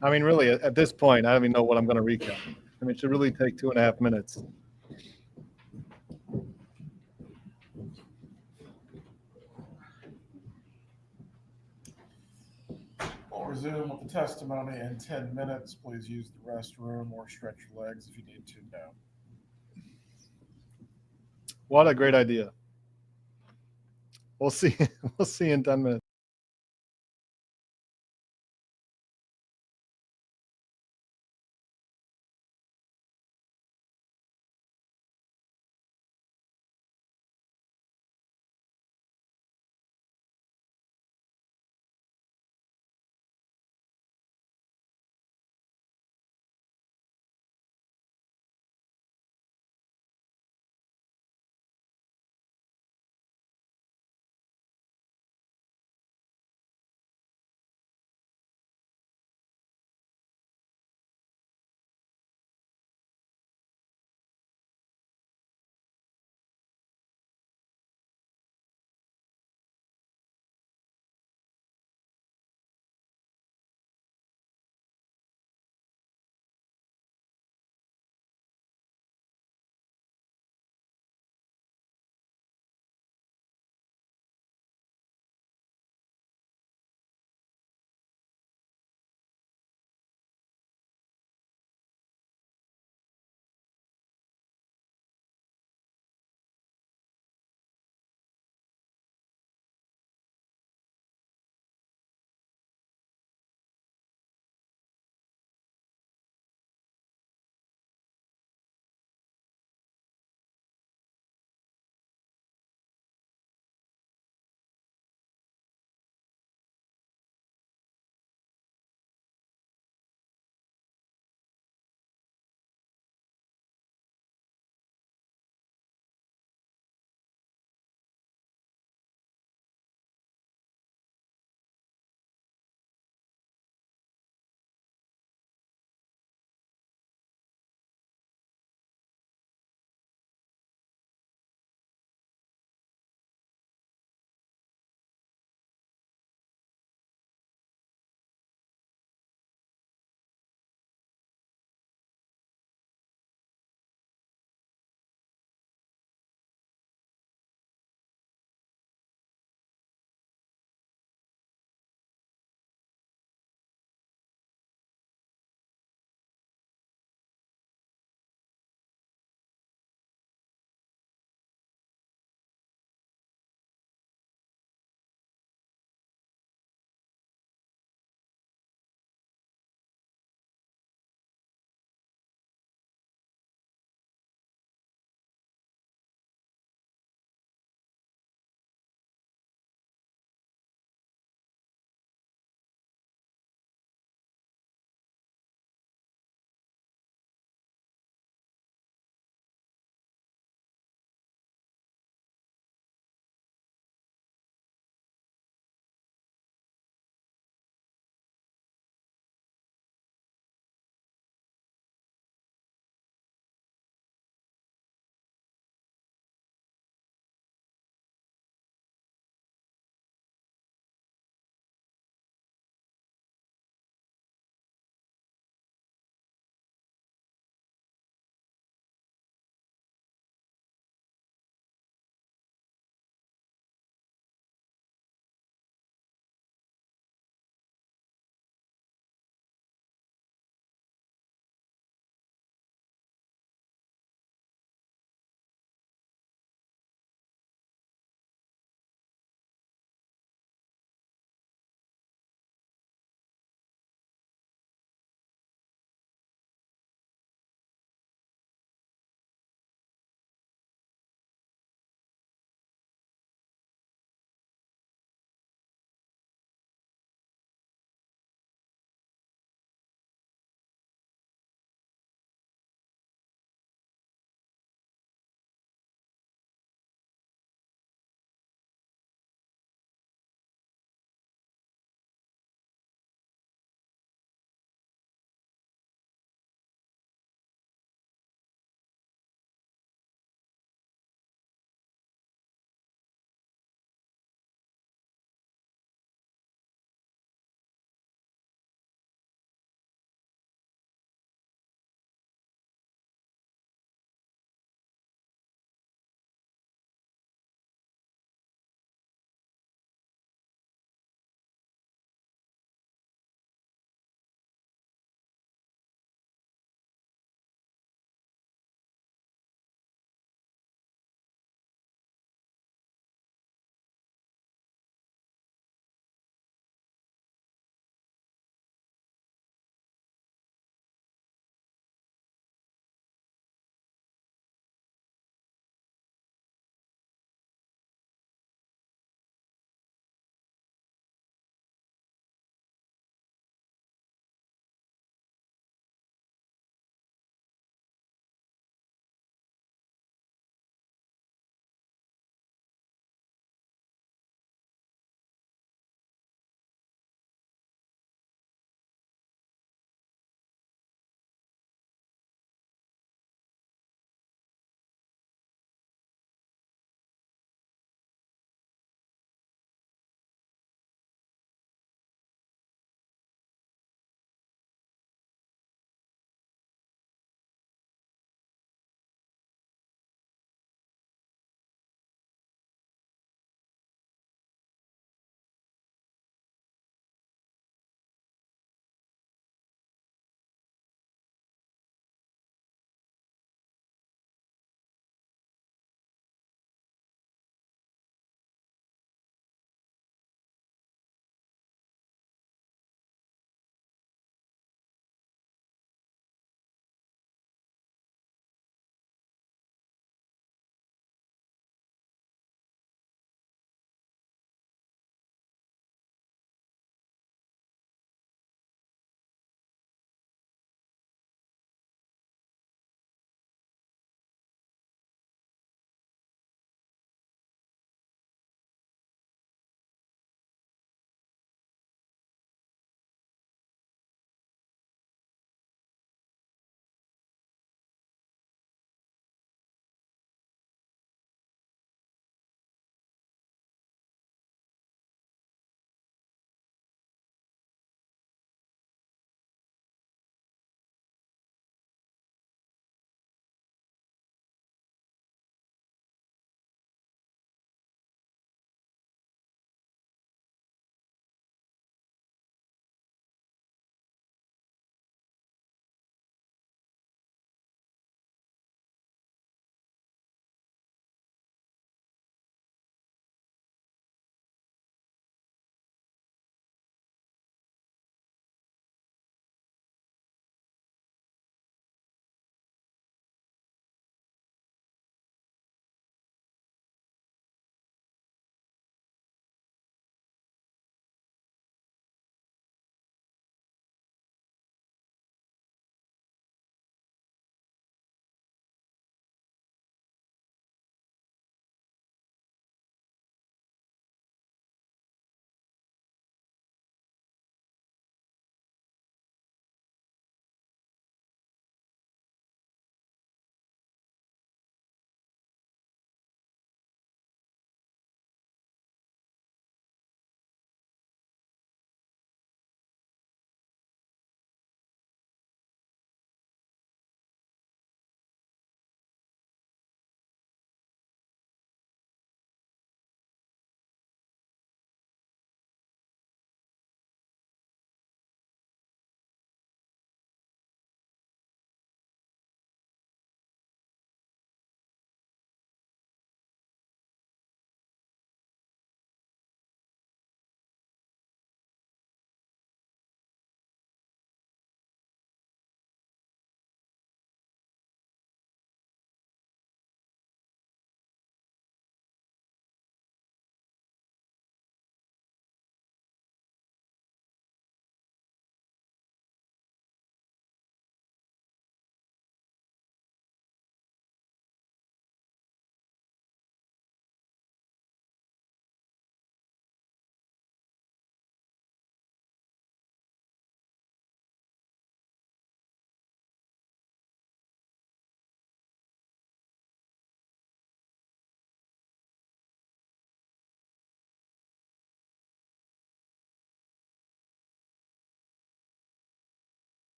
I mean, really, at this point, I don't even know what I'm going to recap. I mean, it should really take 2.5 minutes. We'll resume with the testimony in 10 minutes. Please use the restroom or stretch your legs if you need to now. What a great idea. We'll see. We'll see in 10 minutes.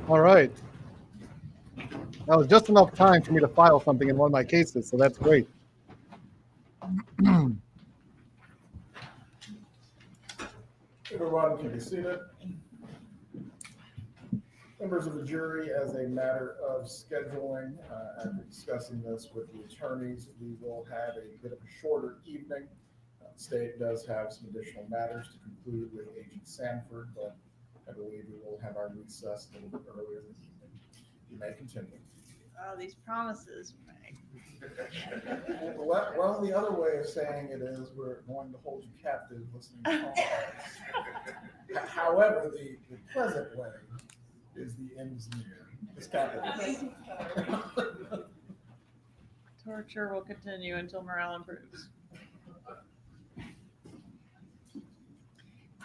All right. That was just enough time for me to file something in one of my cases, so that's great. Everyone can be seated. Members of the jury, as a matter of scheduling, after discussing this with the attorneys, we will have a bit of a shorter evening. The state does have some additional matters to conclude with Agent Sanford, but I believe we will have our recess a little bit earlier this evening. You may continue. Oh, these promises, Meg. Well, the other way of saying it is we're going to hold you captive listening to phone calls. However, the pleasant way is the end is near. It's capital. Torture will continue until morale improves.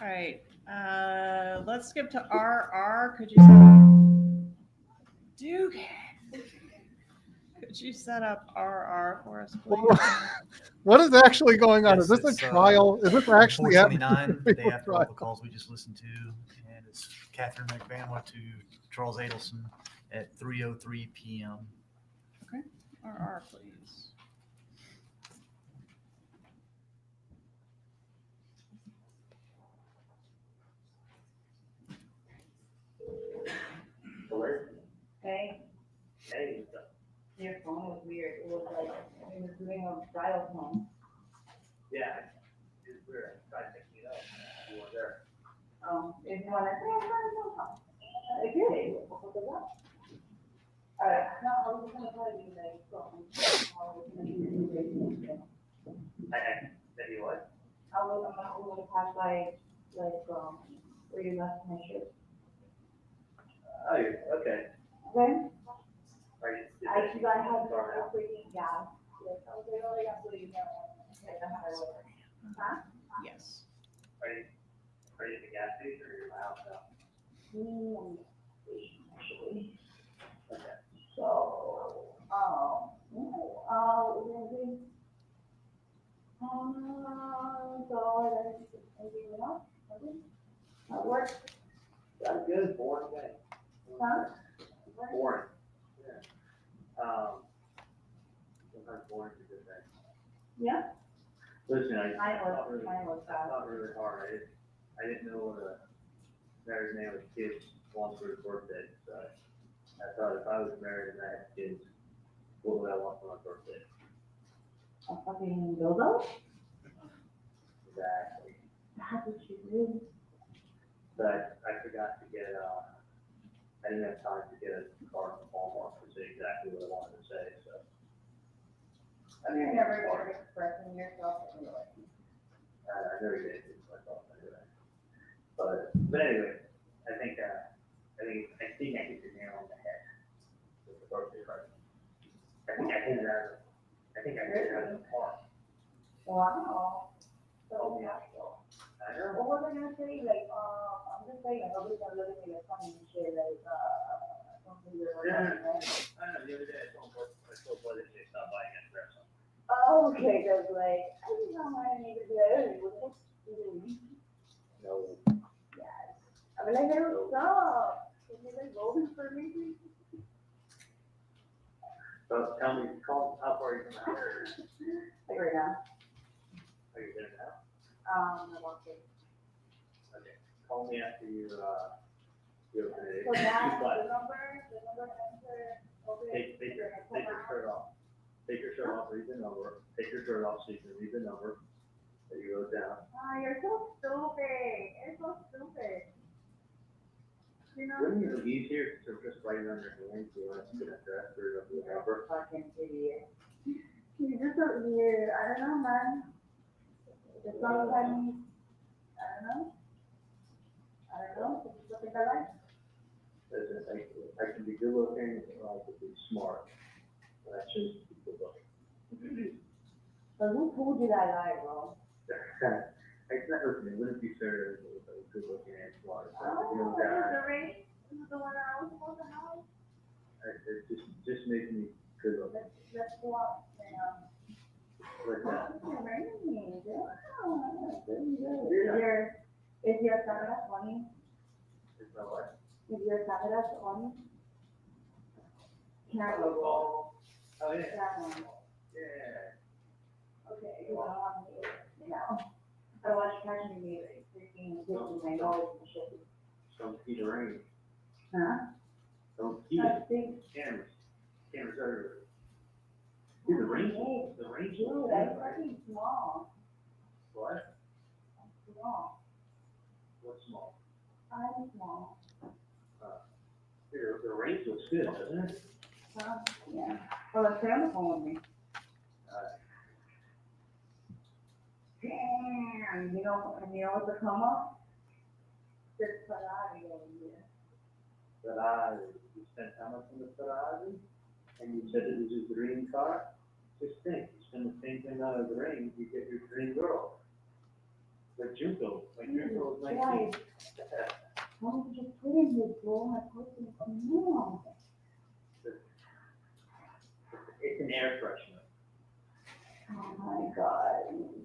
All right, let's skip to RR. Could you set up RR for us, please? What is actually going on? Yes, Is this a it's, trial? Is this actually 429, the day happening? after all the calls we just listened to, and it's Catherine McBanwa to Charles Adelson at 3:03 p.m. Okay, RR, please. Hey, Hey, your phone was weird. It was like, it was doing a dial tone. yeah, it's weird. I tried picking it up. You weren't there. If you wanna say, okay, what was that? No, I was gonna tell you like, Then you what? I'm gonna pass by, where you left my shirt. Oh, okay. Okay? Are you? I have a freaking gas. Yes, I was like, oh, I got to leave now. Huh? Yes. Are you at the gas station or you're in my house now? Actually. Okay. So, we're gonna do, anything else? Nothing? At work? That's good, boring day. Huh? Boring. Yeah. Sometimes boring is a good thing. Yeah? Listen, I Mine thought was, really, mine was I bad. thought really hard. I didn't know what a married man with kids wants for his birthday. So I thought if I was married and I had kids, what would I want for my birthday? A fucking dildo? Exactly. That's what you do. But I forgot to get, I didn't have time to get a card from Walmart to say exactly what I wanted to say, so. You're never good at expressing yourself anyway. I never did it myself anyway. But anyway, I think I hit the nail on the head with the birthday party. I think I hit it out of the park. Wow. So natural. I know. What was I gonna say? Like, I'm just saying, nobody's gonna look at me like funny and shit, like, something you're like, I know, the other day I told Bud that they stopped by and got dressed up. oh, okay, cause like, I just don't want to make it be like, hey, what's up? No. Yes. I mean, like, hey, what's up? Can you like roll for me? So tell me, how far are you from the house? Like right now. Are you there now? I want to. Okay, call me after you open it. So now, But the number enter, okay. take your shirt off. Take your shirt off, read the number. Take your shirt off so you can read the number that you wrote down. You're so stupid. You're so stupid. You know? Wouldn't it be easier to just write it on your hand, so you want to get a dress or the number? Fucking idiot. You're just so weird. I don't know, man. Just sometimes, I don't know. It's just something I like. Listen, I can be good looking or I can be smart. But I choose to be good looking. But who told you that lie, bro? It's not listening, it wouldn't be fair if I was good looking and smart. Oh, this is the ring? This is the one that I was supposed to have? It just makes me good looking. Let's go up and, Like that. Is your camera funny? It's not what? If your camera's on, camera roll. Oh, yeah. Camera. Yeah. Okay, you don't want me, you know. I watch catching me, freaking, hitting my nose and shit. Don't see the rain. Huh? Don't see That's it. big. Cameras. Cameras everywhere. Dude, the range, the range. Dude, I'm fucking small. What? I'm small. What's small? I'm small. The range looks good, doesn't it? Yeah. Well, the camera phone me. Damn, you know what's a come up? This Ferrari over here. Ferrari. You spent how much on the Ferrari? And you said it was your dream car? Just think, you spend the same thing on a dream, you get your dream girl. Like Junko. Like Junko was 19. Why don't you just put in this bro? I put in no. It's an air freshener. Oh my god,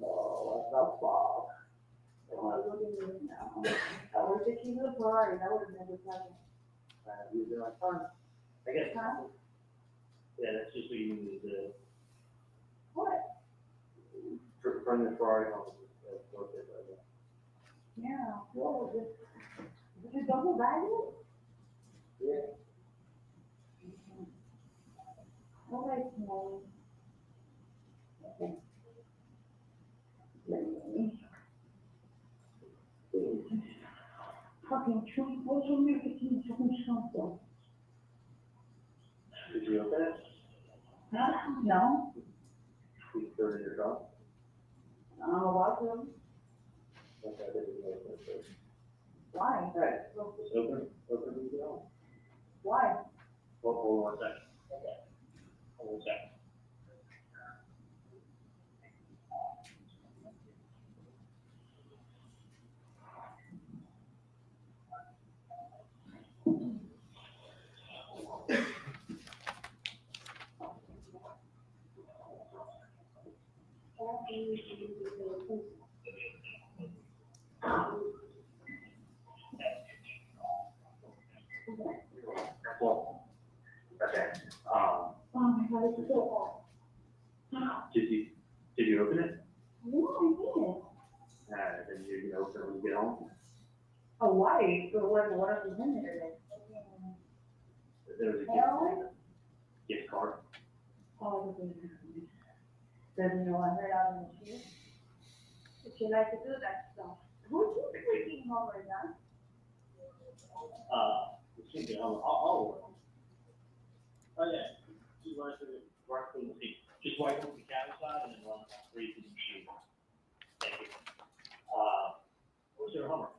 no, what the fuck? Oh, look at me now. I wish I keep the Ferrari, that would have been the time. You'd be like, fun. I guess. Huh? Yeah, that's just what you need to What? bring the Ferrari home. Yeah, well, did you double value? Yeah. All right, small. Okay. Fucking Trump, what's your marketing fucking Trump though? Did you open it? No. You threw it in your trunk? I'm about to. Okay, I didn't open it first. Why? Right, just open it, you know. Why? Hold on 1 second. Okay. Hold on 1 second. Well, okay. Oh my god, it's so hot. Did you open it? No, I didn't. Then you're gonna open it when you get home? Oh, why? What else is in there then? There was a gift card. Oh, the baby. Doesn't know I heard out in the street. But you like to do that stuff. Who's you freaking home right now? I'll work. Oh, yeah. Just run through the seat. Just wipe up the cabin side and then run three to the machine. Thank you. What's your Hummer?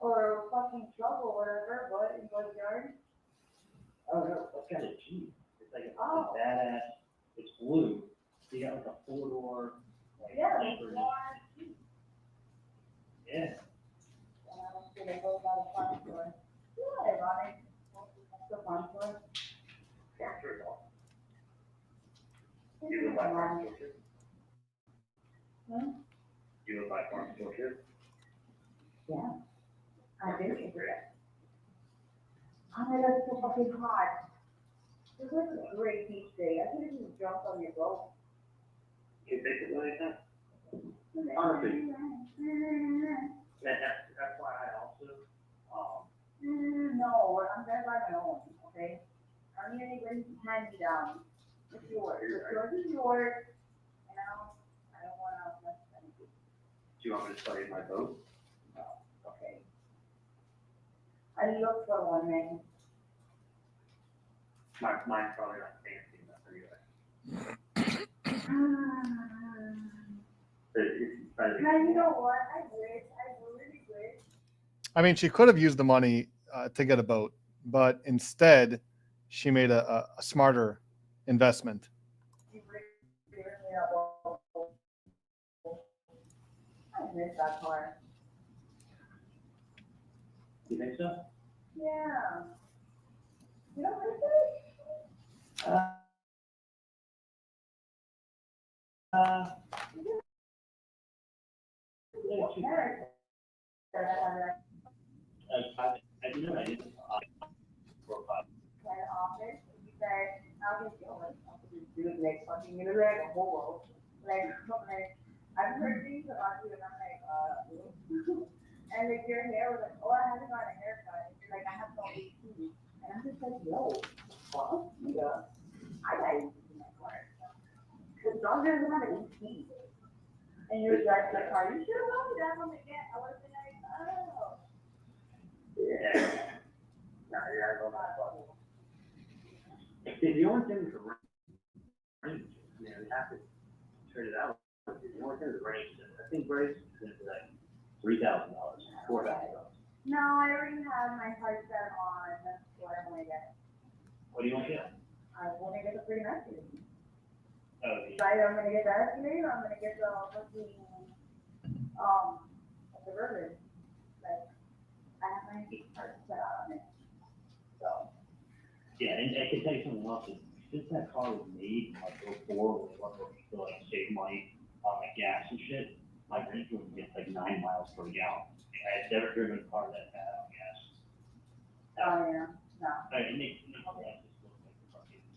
Or fucking truck or whatever, but in your yard? Oh, no, that's got a Jeep. It's like a Oh. badass, it's blue. You got like a 4-door. Like, Yeah, camper. Yeah. And I was gonna go by the farm store. Yeah, ironic. The farm store. Yeah, sure. You live by farm store too? Hmm? You live by farm store too? Yeah. I did figure it. Oh my god, it's so fucking hot. This was a great beach day. I could have just jumped on your boat. You think it like that? Honestly. That's why I also, No, I'm gonna buy my own, okay? I don't need anybody to hand me down. It's yours. What's yours is yours. You know, I don't want to mess with anything. do you want me to study my boat? No, okay. I look for one, man. Mine's probably not fancy enough anyway. You know what? I really wish. I mean, she could have used the money to get a boat, but instead, she made a smarter investment. You really I miss that part. You think so? Yeah. You don't miss it? I didn't know, I didn't. My office, he said, I'll just go, like, I'll just do it like fucking, you know, like a hobo. Like, I've heard things about you, and I'm like, and like your hair was like, oh, I haven't got a haircut. And you're like, I have no 18. And I'm just like, yo, fuck, yeah. I got 18 in my car. Because John doesn't have 18. And you're just like, are you sure about that one again? I would have been like, oh. Yeah. No, yeah, I don't know. The only thing is the range. You know, they have to turn it out. The only thing is the range. I think range is going to be like $3,000, $4,000. No, I already have my heart set on what I want to get. What do you want to get? I want to get the free message. Oh, yeah. Right, I'm gonna get the estimate, or I'm gonna get the fucking, the verbiage. Like, I have my heart set on it. So. Yeah, and I can tell you something else. Since that car was made, like, 04, when they went to like save money on like gas and shit, my range was gets like 9 miles per gallon. I had never driven a car that had on gas. Oh, yeah, no. It makes gas just look like the car gets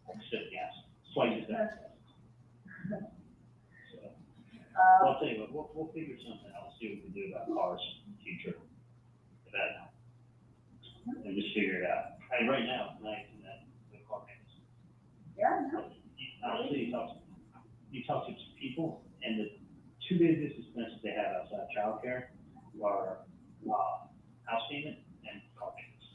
like shit gas, twice as fast. So, well, I'll tell you what, we'll figure something out, see what we can do about cars in the future. And just figure it out. And right now, it's nice in that the car payments. Yeah. Honestly, you talk to people, and the two biggest expenses they have outside of childcare are house payment and car payments.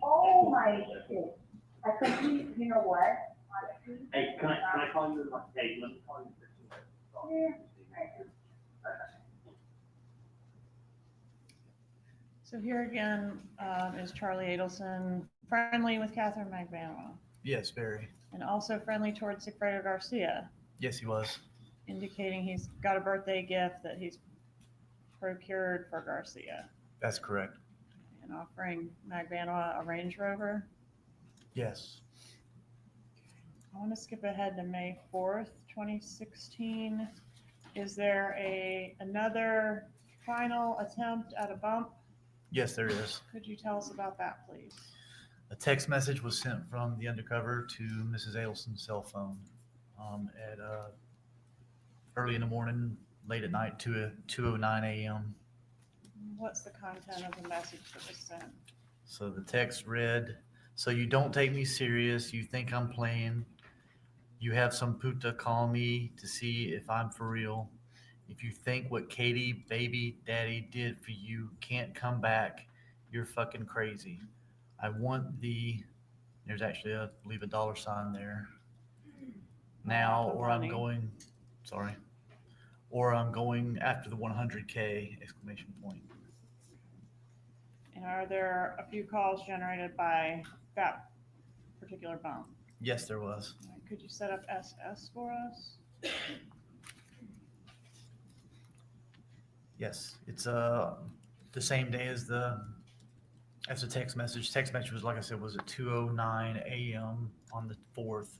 Oh my shit. I completely, you know what? Honestly. Hey, can I call you in like, hey, let me call you in 15 minutes. Yeah. So here again is Charlie Adelson, friendly with Catherine McBanwell, Yes, very. and also friendly towards Sigfredo Garcia, Yes, he was. indicating he's got a birthday gift that he's procured for Garcia, That's correct. and offering McBanwell a Range Rover. Yes. I want to skip ahead to May 4th, 2016. Is there another final attempt at a bump? Yes, there is. Could you tell us about that, please? A text message was sent from the undercover to Mrs. Adelson's cell phone at early in the morning, late at night, 2:09 a.m. What's the content of the message that was sent? So the text read, "So you don't take me serious. You think I'm playing. You have some puta call me to see if I'm for real. If you think what Katie, baby daddy did for you can't come back, you're fucking crazy. I want the," there's actually leave a dollar sign there. "Now, or I'm going, sorry, or I'm going after the 100K, exclamation point." And are there a few calls generated by that particular bump? Yes, there was. All right, could you set up SS for us? Yes, it's the same day as the text message. Text message was, like I said, was at 2:09 a.m. on the 4th.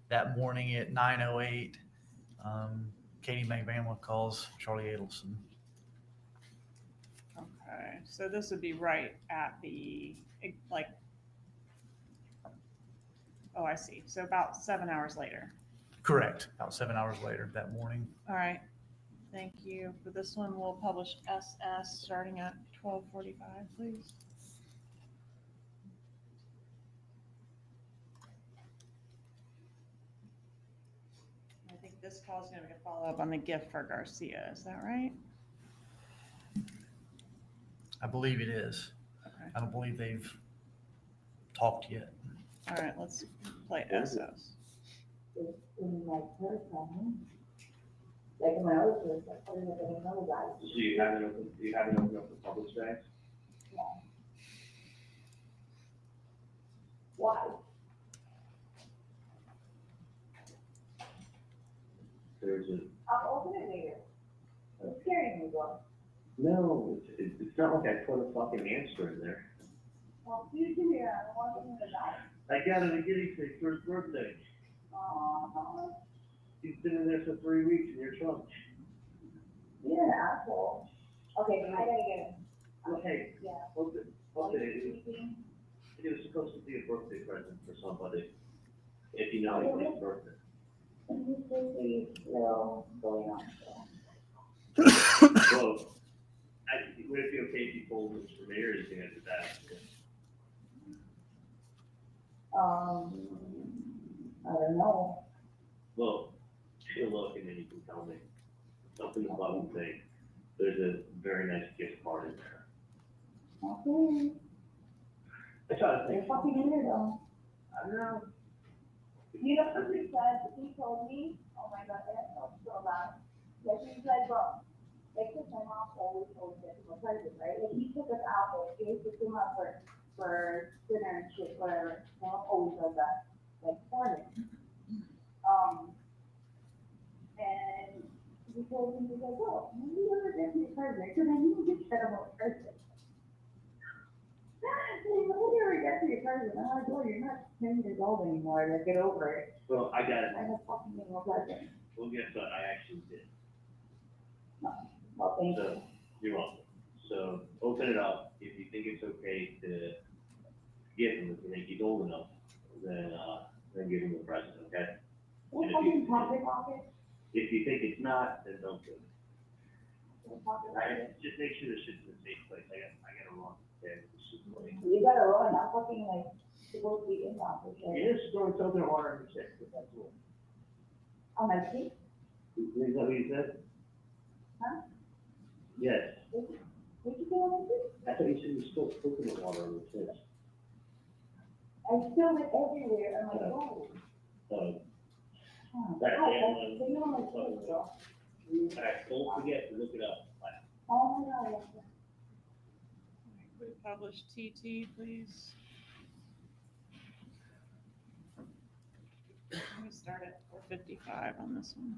That morning at 9:08, Katie McBanwell calls Charlie Adelson. Okay, so this would be right at the, like, oh, I see. So about 7 hours later. Correct. About 7 hours later that morning. All right. Thank you. For this one, we'll publish SS starting at 12:45, please. I think this call is going to be a follow-up on the gift for Garcia. Is that right? I believe it is. Okay. I don't believe they've talked yet. All right, let's play SS. In my person, like in my other person, I probably have another guy. So you haven't opened up the public specs? No. Why? There's a, I'll open it later. It's scaring me, bro. no, it's not like I put a fucking answer in there. Well, please give me that. I don't want to die. I got it a guinea pig for his birthday. Aww. He's been in there for 3 weeks in your trunk. You're an asshole. Okay, I gotta get it. Okay, Yeah. okay, Are okay. you sleeping? It was supposed to be a birthday present for somebody. If you know anybody's birthday. And this is still going on, so. Well, would it be okay if you told us for me or you think I did that? I don't know. Well, take a look and then you can tell me. Something about the thing. There's a very nice gift card in there. Okay. I try to They're think. fucking in there though. I don't know. You know what he said? He told me, oh my god, that's so loud. Like he's like, bro, like cause my mom always gets him a present, right? Like he took us out there, he used to come out for dinner and shit, whatever. My mom always does that, like morning. And he told me, he's like, well, you never get me a present, cause I knew you said about a present. He's like, well, you never get me a present. I'm like, well, you're not 10 years old anymore, like get over it. Well, I got it. I have fucking getting a present. Well, guess what? I actually did. Well, thank you. So, you're welcome. So, open it up. If you think it's okay to give him, if you think he's old enough, then give him a present, okay? What And fucking pocket pocket? if you think it's not, then don't do it. What pocket All pocket? right? Just make sure the shit's in a safe place. I gotta run. Okay, this is late. You gotta run, I'm fucking like, supposed to be in office, right? Yes, go tell their water and check, but that's all. On my feet? Is that what you said? Huh? Yes. What you do on my feet? I thought you said you spilled coconut water on your fish. I spilled it everywhere, I'm like, oh. So, Huh. Right, Oh, yeah, I spilled it on my feet, though. all right, don't forget to look it up. Bye. Oh my god, yes. Could we publish TT, please? Let me start at 4:55 on this one.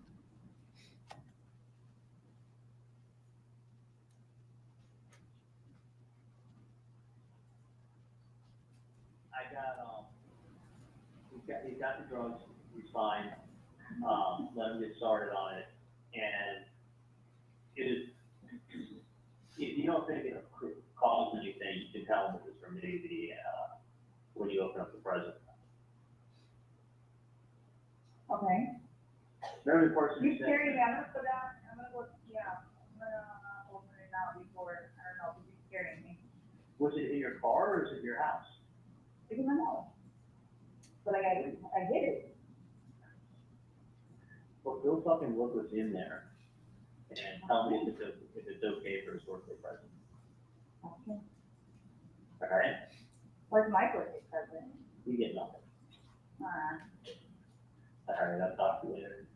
He's got the drugs, he's fine. Let him get started on it. And it is, if you don't think it costs anything, you can tell him this is from me, when you open up the present. Okay. Remember the person You who said, scaring me, I'm gonna put down, I'm gonna go, yeah, I'm gonna open it now before, I don't know, because you're scaring me. was it in your car or is it in your house? It's in my mouth. But I hit it. Well, go fucking look what's in there and tell me if it's okay for his birthday present. Okay. All right? Where's my birthday present? You get nothing. Uh, All right, I'll talk to you later.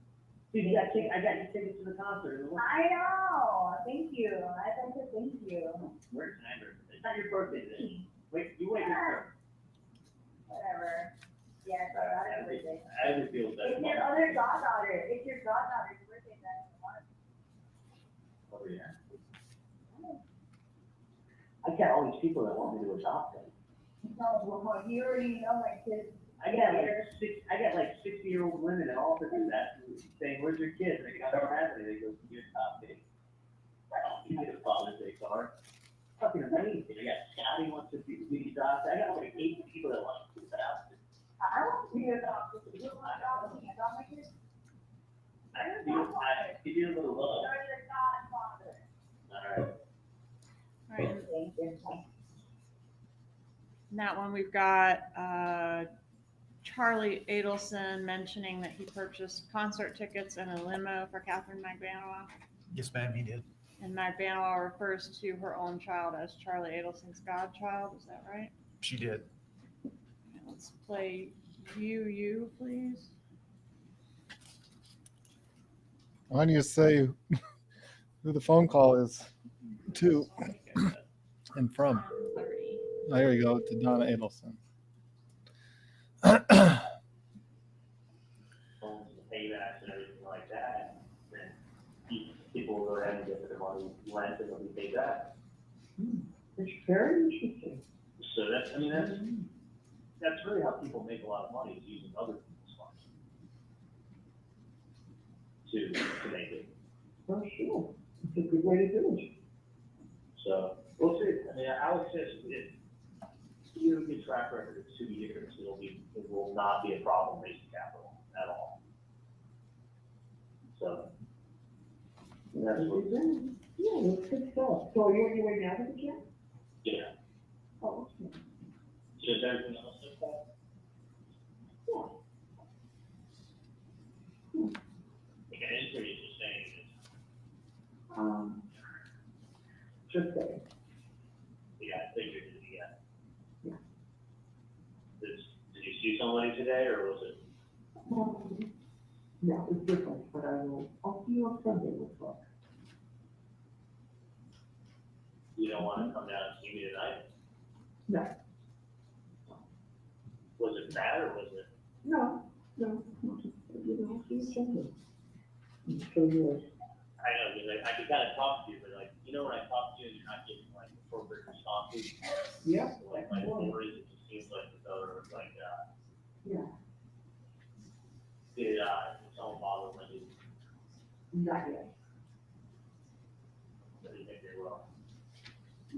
Dude, I got you tickets to the concert. I know, thank you, I think to thank you. Where's Snyder? It's not your birthday today. Wait, you wait your turn. Whatever. Yes, I got it birthday. I would feel better. It's your other goddaughter, it's your goddaughter's birthday that month. Oh, yeah. I got all these people that want me to adopt them. No, well, you already know my kids. I got like 60-year-old women that all do that, saying, "Where's your kid?" They go, "I don't have any." They go, "You adopt me." You get a Father's Day card. Fucking amazing. I got Scotty wants to be adopted. I got like 8 people that want to be adopted. I want to be adopted. You want to adopt me, adopt my kids? I give you a little love. You're the godfather. All right. All right, Thank you. in that one, we've got Charlie Adelson mentioning that he purchased concert tickets and a limo for Catherine Magbanua. Yes, ma'am, he did. And Magbanua refers to her own child as Charlie Adelson's godchild. Is that right? She did. Okay, let's play You, please. Why do you say who the phone call is to and from? 10:30. There you go, to Donna Adelson. Phones and paybacks and everything like that, then people will go ahead and get their money lent and they'll be paid back. It's very interesting. So that's really how people make a lot of money, is using other people's funds to make it. Oh, sure. It's a good way to do it. So We'll see. I mean, Alex says if you have a good track record of 2 years, it will not be a problem raising capital at all. So. That's what, Yeah, that's good stuff. So are you on your way now to the gym? yeah. Oh, okay. So is everything else like that? Yeah. Like an injury is just saying Just saying. yeah, I figured it, yeah. Yeah. Did you see somebody today or was it? No, it's different, but I'll see you on Sunday, looks like. You don't want to come down and see me tonight? No. Was it bad or was it? No, I'll see you Sunday. So yours. I know, because I can kind of talk to you, but like, you know, when I talk to you and you're not getting like appropriate responses. Yeah. Like my stories, it just seems like the other, like, Yeah. did, someone bother when you, Not yet. what do you think they will?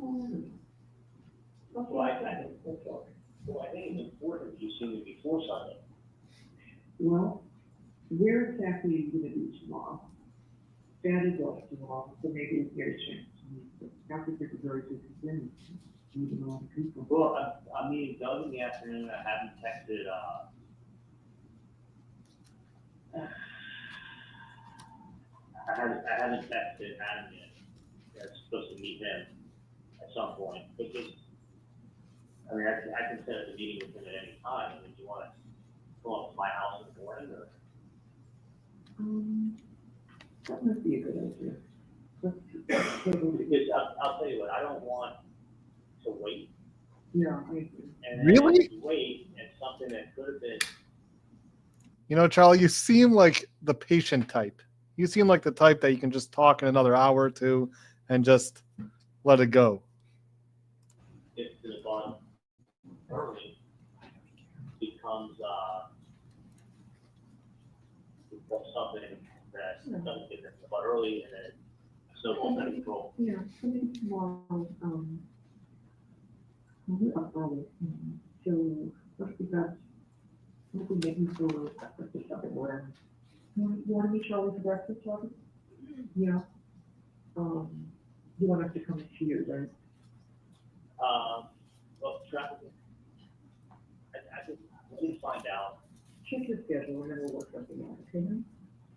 Okay. Well, I think it's important you see me before Sunday. Well, where exactly are you gonna be tomorrow? Saturday's off tomorrow, so maybe it's your chance to meet, but not that it's a very busy day, meeting a lot of people. Well, I'm meeting Doug in the afternoon, I haven't texted, I haven't texted Adam yet. I'm supposed to meet him at some point, because, I mean, I can set up a meeting with him at any time. I mean, do you want to go up to my house in the morning, or? That might be a good idea. Because I'll tell you what, I don't want to wait. Yeah, I agree. And then Really? if you wait, and something that could have been, You know, Charlie, you seem like the patient type. You seem like the type that you can just talk in another hour or two and just let it go. if to the bottom early, becomes, something that doesn't get the butt early, and then it snowballs out of control. Yeah, coming tomorrow, we're up early, so what's the best? What we making for breakfast or something, whatever. You want to meet Charlie for breakfast, Charlie? Yeah. You want us to come to you, right? Well, traffic, let me find out. Check your schedule and then we'll work something out, okay?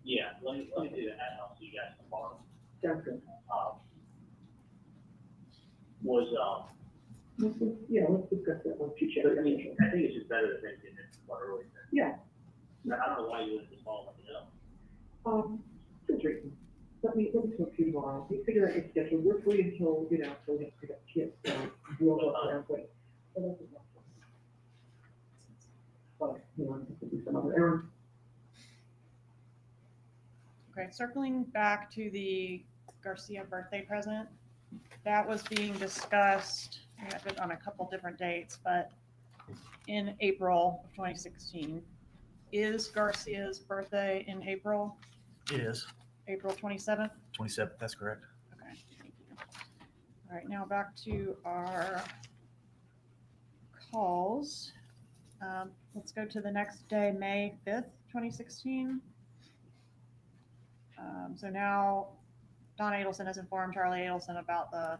Yeah, let me do that, and I'll see you guys tomorrow. Sounds good. Let's discuss that once you check. I mean, I think it's just better to think in it early. Yeah. I don't know why you wouldn't just call and let me know. Just reason. Let me talk to you tomorrow. We figure out your schedule. We're free until, so we have to pick up kids, so we'll work around with. But, I think do some other errands. Okay, circling back to the Garcia birthday present, that was being discussed on a couple different dates, but in April of 2016. Is Garcia's birthday in April? It is April 27th? 27th, that's correct. Okay, thank you. All right, now back to our calls. Let's go to the next day, May 5th, 2016. So now Donna Adelson has informed Charlie Adelson about the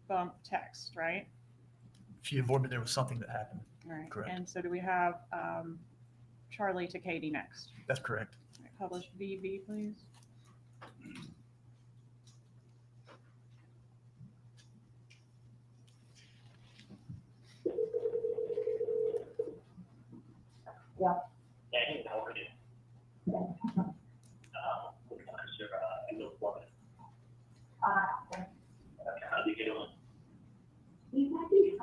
bump text, right? She informed me there was something that happened. All right. Correct. And so do we have Charlie to Katie next? That's correct. All right, publish VV, please. Yeah. Hey, how are you? I know Florida. How do you get on? He's happy.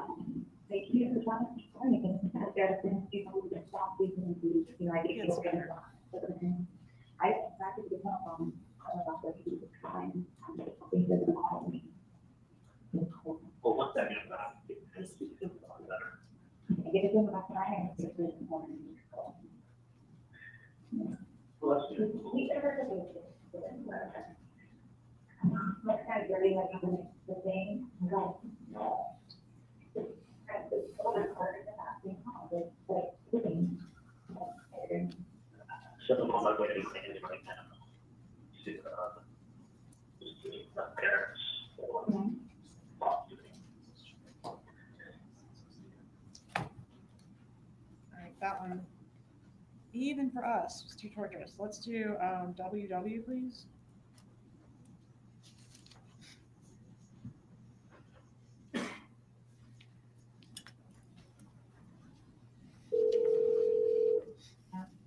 They keep the time trying to get better things, people who get stopped, we can do, I get Yes. better. I started to come about what he was trying, and they think that it's all me. Well, what's that going about? It's better. I get it in my hand, it's this morning. Well, that's good. We ever do this. Like, I really like the thing, like, that one, even for us, was too torturous. Let's do WW, please.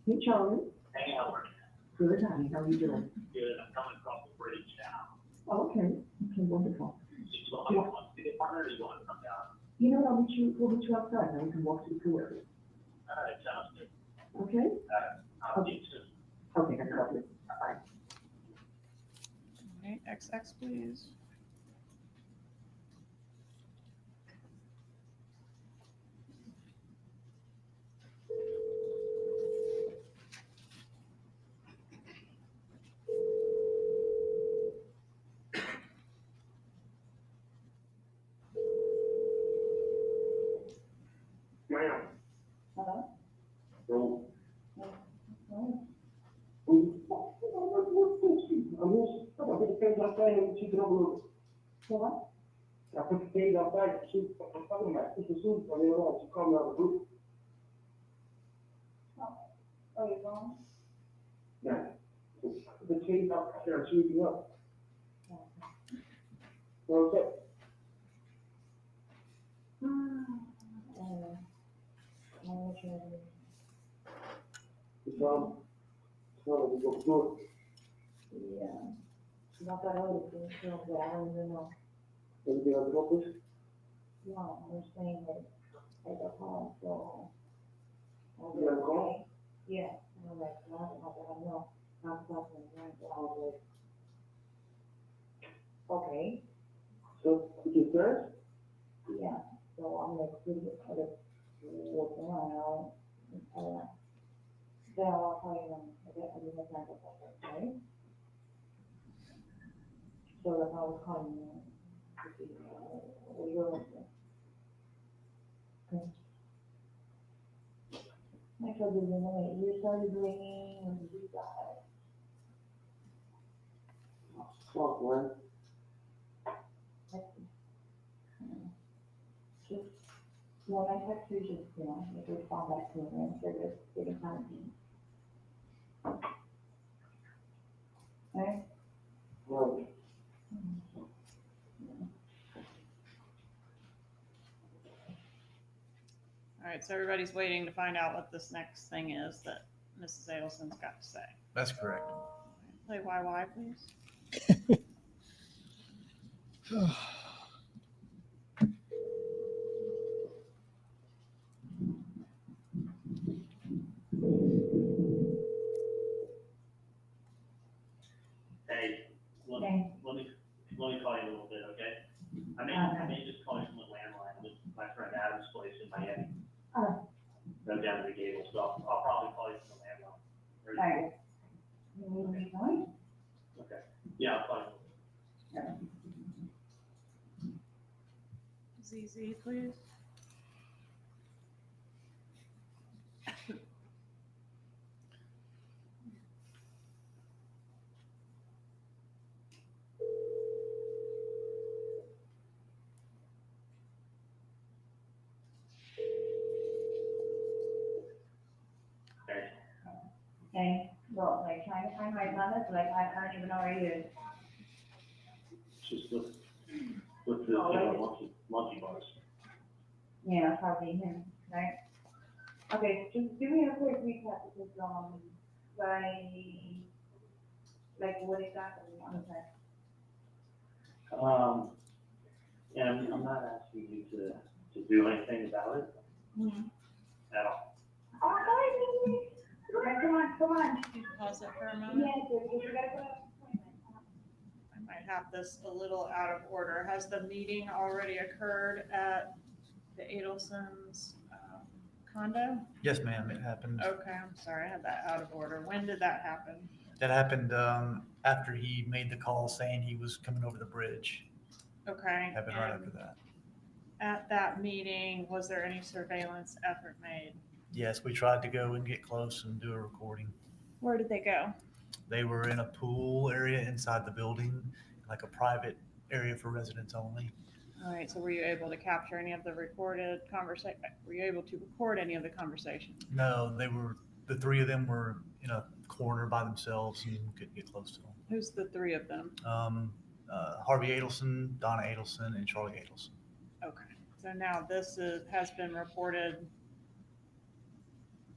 Hey, Charlie. Hey, Howard. Good, honey. How are you doing? Good. I'm coming across the bridge now. Oh, okay. Okay, wonderful. Do you want to see the partner, or do you want to come down? You know what? We'll meet you outside and we can walk through the area. All right, sounds good. Okay? I'll see you soon. Okay, I got you. Bye. Okay, XX, please. Ma'am. Hello? So, Oh, I put the page outside and she can overlook. what? I put the page outside and she, I'm talking about, she can shoot, I mean, she called me out of the group. Oh, you're gone? Yeah. The page out there, she was up. What's up? We go through it. Yeah. Not that other thing, so but I don't even know. Everything else go with? No, I'm saying that at the home, so. You have a call? Yeah, and I'm like, not that I know, not something, right, so I was like, okay, So, we can first? yeah, so I'm like, what's going on, then I'll call you when I get, I mean, that's not the right? So if I was calling you, to see, what you're listening. Okay. I told you, you started bringing, when did you die? Fuck, man. Just, when I text you, just, like respond back to me and instead of getting kind of mean. Right? Right. All right, so everybody's waiting to find out what this next thing is that Mrs. Adelson's got to say. That's correct. Play YY, please. Hey, let Okay. me call you a little bit, okay? I may just call you from the landline with my friend Adam's place in Miami. Go down to the Gables, so I'll probably call you from the landline. Or- Alright. You need me to Okay, yeah, I'll call you. ZZ, please. Okay. Okay, well, like trying to find my mother, like I don't even know where he is. Just with the, monkey bars. Yeah, probably him, right? Okay, just give me a quick recap because, like what exactly on the text? And I'm not asking you to do anything about it at all. Oh, hi, baby. Okay, come on. Pause it for a moment. Yeah, you gotta go. I might have this a little out of order. Has the meeting already occurred at the Adelson's condo? Yes, ma'am, it happened. Okay, I'm sorry, I had that out of order. When did that happen? That happened after he made the call saying he was coming over the bridge. Okay. Happened right and after that. At that meeting, was there any surveillance effort made? Yes, we tried to go and get close and do a recording. Where did they go? They were in a pool area inside the building, like a private area for residents only. All right, so were you able to capture any of the recorded conversation? Were you able to record any of the conversation? No, the three of them were in a corner by themselves and couldn't get close to them. Who's the three of them? Harvey Adelson, Donna Adelson, and Charlie Adelson. Okay, so now has been reported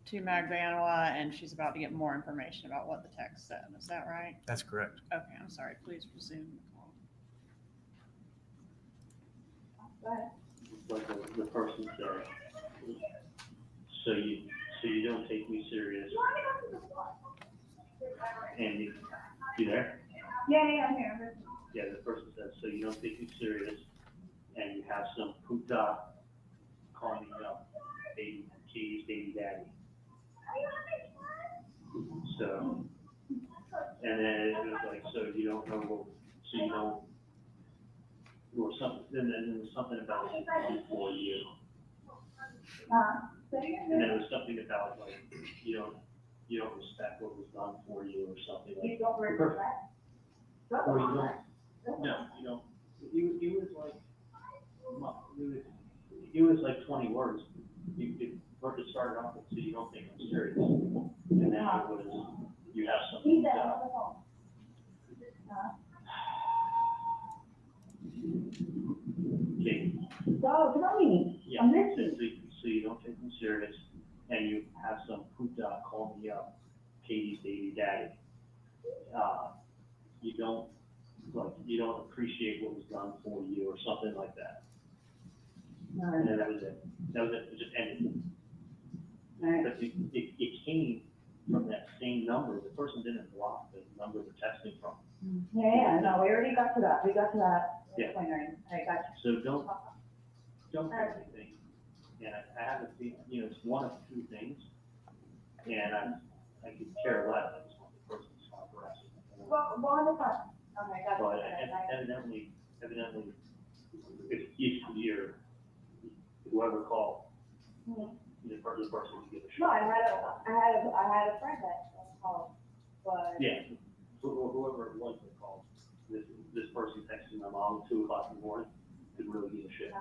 to Magbanwa, and she's about to get more information about what the text said. Is that right? That's correct. Okay, I'm sorry. Please resume the call. Like the person said, so you don't take me serious. And you there? Yeah, I'm here. Yeah, the person says, so you don't take me serious, and you have some puta calling me up, baby, Katie's baby daddy. So, and then it was like, so you don't know what, so you don't, or something, and then there was something about it for you. And then there was something about like, you don't respect what was done for you or something like. You don't respect? Or you don't, no, you don't, it was like, it was like 20 words. You started off with, so you don't think I'm serious. And then it was, you have something. Okay. Go, tell me. Yeah, I'm listening. so you don't take me serious, and you have some puta call me up, Katie's baby daddy. You don't appreciate what was done for you or something like that. And then that was it. It just ended. But it came from that same number. The person didn't block the number they're texting from. Yeah, no, we already got to that. Yeah. Point, I got So you. don't do anything. And I have a feeling, it's one of two things. And I could care less. I just want the person to stop harassing me. Well, on the front. Okay, got But it. evidently, if you're, whoever called, the person would give a shit. No, I had a friend that called, but. Yeah, whoever it was that called, this person texting my mom at 2 o'clock in the morning could really give a shit.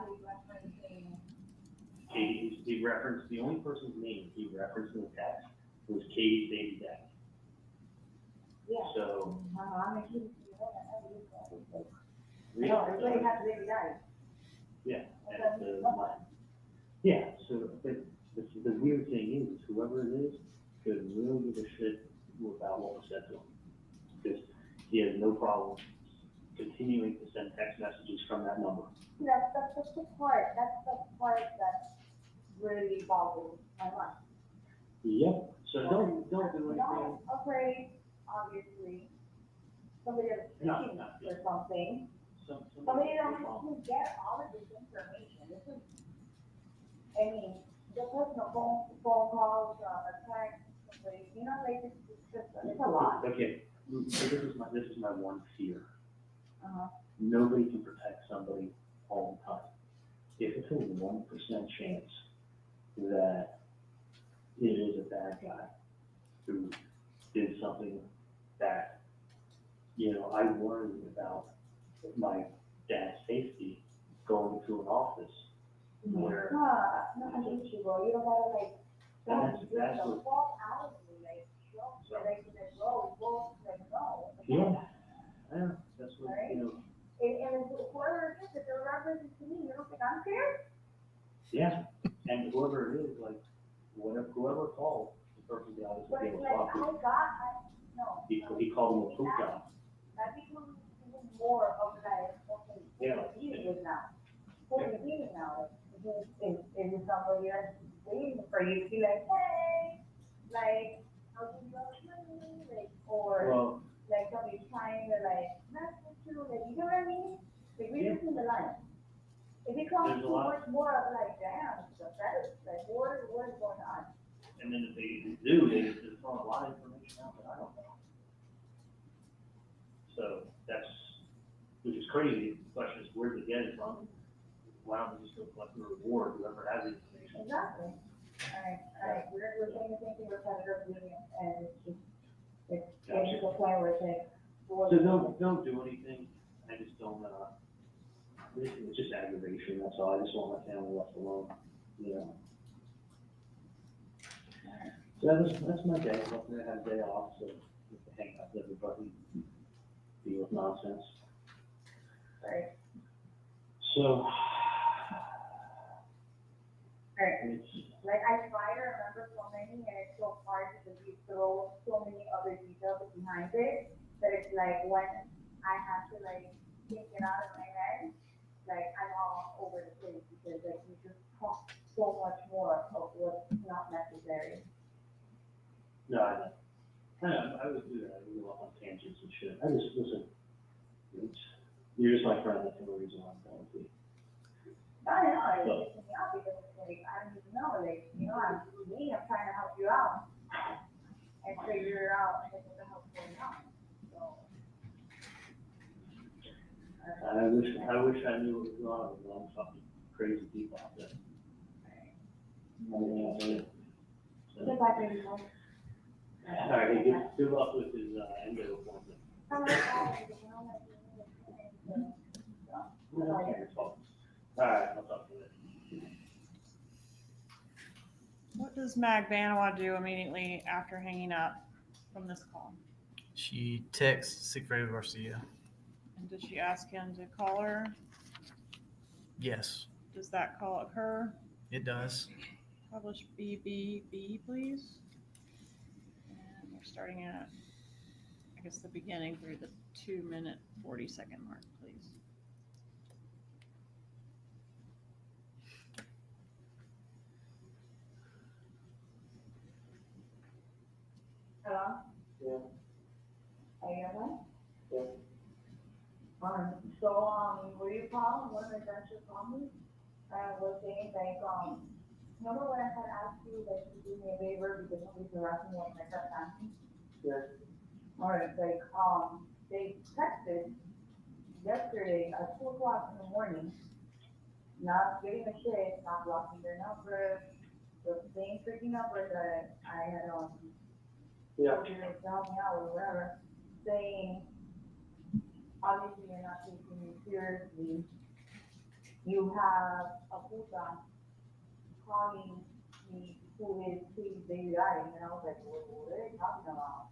Katie, he referenced, the only person's name he referenced in the text was Katie's baby daddy. Yeah. So. I mean, no, everybody has a baby daddy. Yeah, and yeah, so the weird thing is whoever it is could really give a shit about what was said to him. Because he has no problem continuing to send text messages from that number. That's the part, that's that really boggles my mind. Yep, so don't do anything. Not afraid, obviously, somebody else is speaking or something. Somebody don't have to get all of this information. This is, I mean, the personal phone calls, a text, like it's a lot. Okay, so this is my one fear. Uh-huh. Nobody can protect somebody all the time. If it's a 1% chance that it is a bad guy who did something that, I worry about my dad's safety going to an office where. No, I get you, bro. You don't gotta That's what. walk out of me, so they can go, no. Yeah, that's what, Right? And whoever it is, if they're referencing to me, you don't think I'm scared? Yeah, and whoever it is, like, whoever called, the person that I was But able it's to like, talk to, no. he called him a puta. That becomes even more of like, okay, Yeah. what are you doing now? What are you doing now? Is somebody else waiting for you to be like, hey, like, how do you know money? Or like somebody's trying to message you, you know what I mean? Like, read between the lines. It becomes too much more of damn, that is what is going on? And then if they do, they're throwing a lot of information out that I don't know. So which is crazy. The question is, where did they get it from? Why don't we just go collect the reward, whoever has the information? Exactly. All right. We're saying the same thing with Senator Union, and it's getting to the point where it's like. So don't do anything. I just don't, It's just aggravation, that's all. I just want my family left alone, you know. So that's my day. Hopefully I have a day off, so just to hang out with everybody, deal with nonsense. Right. So, Right. Like, I try to remember so many, and it's so hard because you throw so many other details behind it, that it's like, when I have to, like, think it out of my head, like, I'm all over the place, because, like, you just talk so much more of what's not necessary. no, I would do that. I would go off on tangents and shit. I just, listen, you're just my friend. That's the only reason why I'm going to. I know, it's pissing me off, because it's like, I don't even know, like, you know, I'm trying to help you out, and figure out, like, what the hell's going on, so. I wish I knew what was going on with all the fucking crazy people out there. So, Just like anymore. all right, hey, good luck with his endo appointment. All right, I'll talk to you later. What does Mag Banawa do immediately after hanging up from this call? She texts Sigfredo Garcia. And does she ask him to call her? Yes, Does that call occur? it does. Publish BBB, please. And we're starting at, I guess, the beginning through the 2-minute 40-second mark, please. Hello? Yeah. Are you okay? Yeah. Were you calling? One of the dentures called me, was saying, like, remember when I had asked you, like, to do me a favor because somebody's harassing me at my front family? Yeah. Alright, like, they texted yesterday at 2 o'clock in the morning, not giving a shit, not blocking their number, the same freaking number that I had, Yeah. told you to help me out or whatever, saying, obviously you're not taking me seriously. You have a puta calling me who is Katie's baby daddy, and I was like, what are they talking about?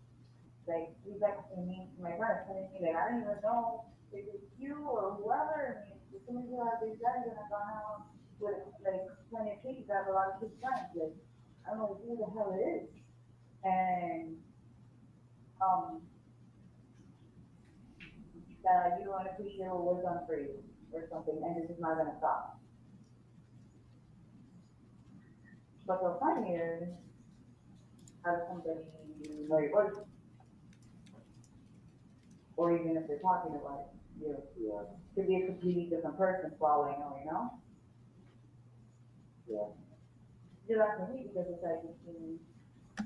Like, he's like, I mean, my friend is telling me, like, I don't even know if it's you or whoever. I mean, as soon as you have baby daddy, gonna go out with, like, plenty of kids, I have a lot of kids friends, like, I don't know who the hell it is. And, that you don't appreciate what was done for you or something, and this is not gonna stop. But the funny is, how somebody know your voice, or even if they're talking about you, could be a completely different person for all I know, you know? Yeah. Just asking me because it's like,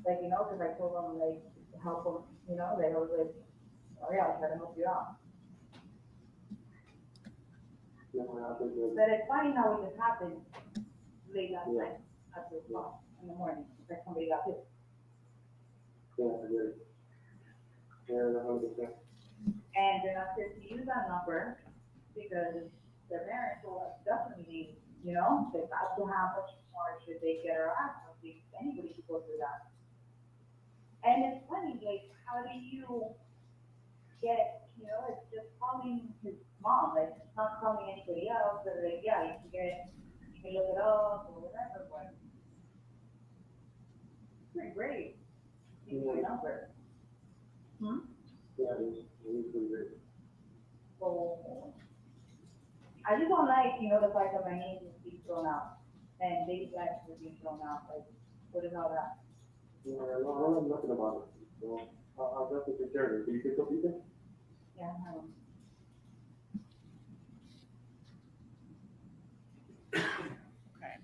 like, you know, because I told them, like, to help them, you know, like, I was like, oh yeah, I'll try to help you out. But it's funny how it just happened late last night at 2 o'clock in the morning, like somebody got hit. Yeah, I agree. Yeah, 100%. And they're not supposed to use that number because their parents will definitely, you know, they got to how much more should they get her ass? I don't think anybody should go through that. And it's funny, like, how do you get, you know, it's just calling his mom, like, it's not calling anybody else, but like, yeah, you can look it up or whatever, but it's pretty great. Give me your number. Yeah, it is pretty great. So, I just don't like, you know, the fact that my name is being thrown out, and baby flags are being thrown out, like, what is all that? Yeah, no, I don't know nothing about it. So, I'll definitely take care of it. Can you pick up anything? Yeah, Okay.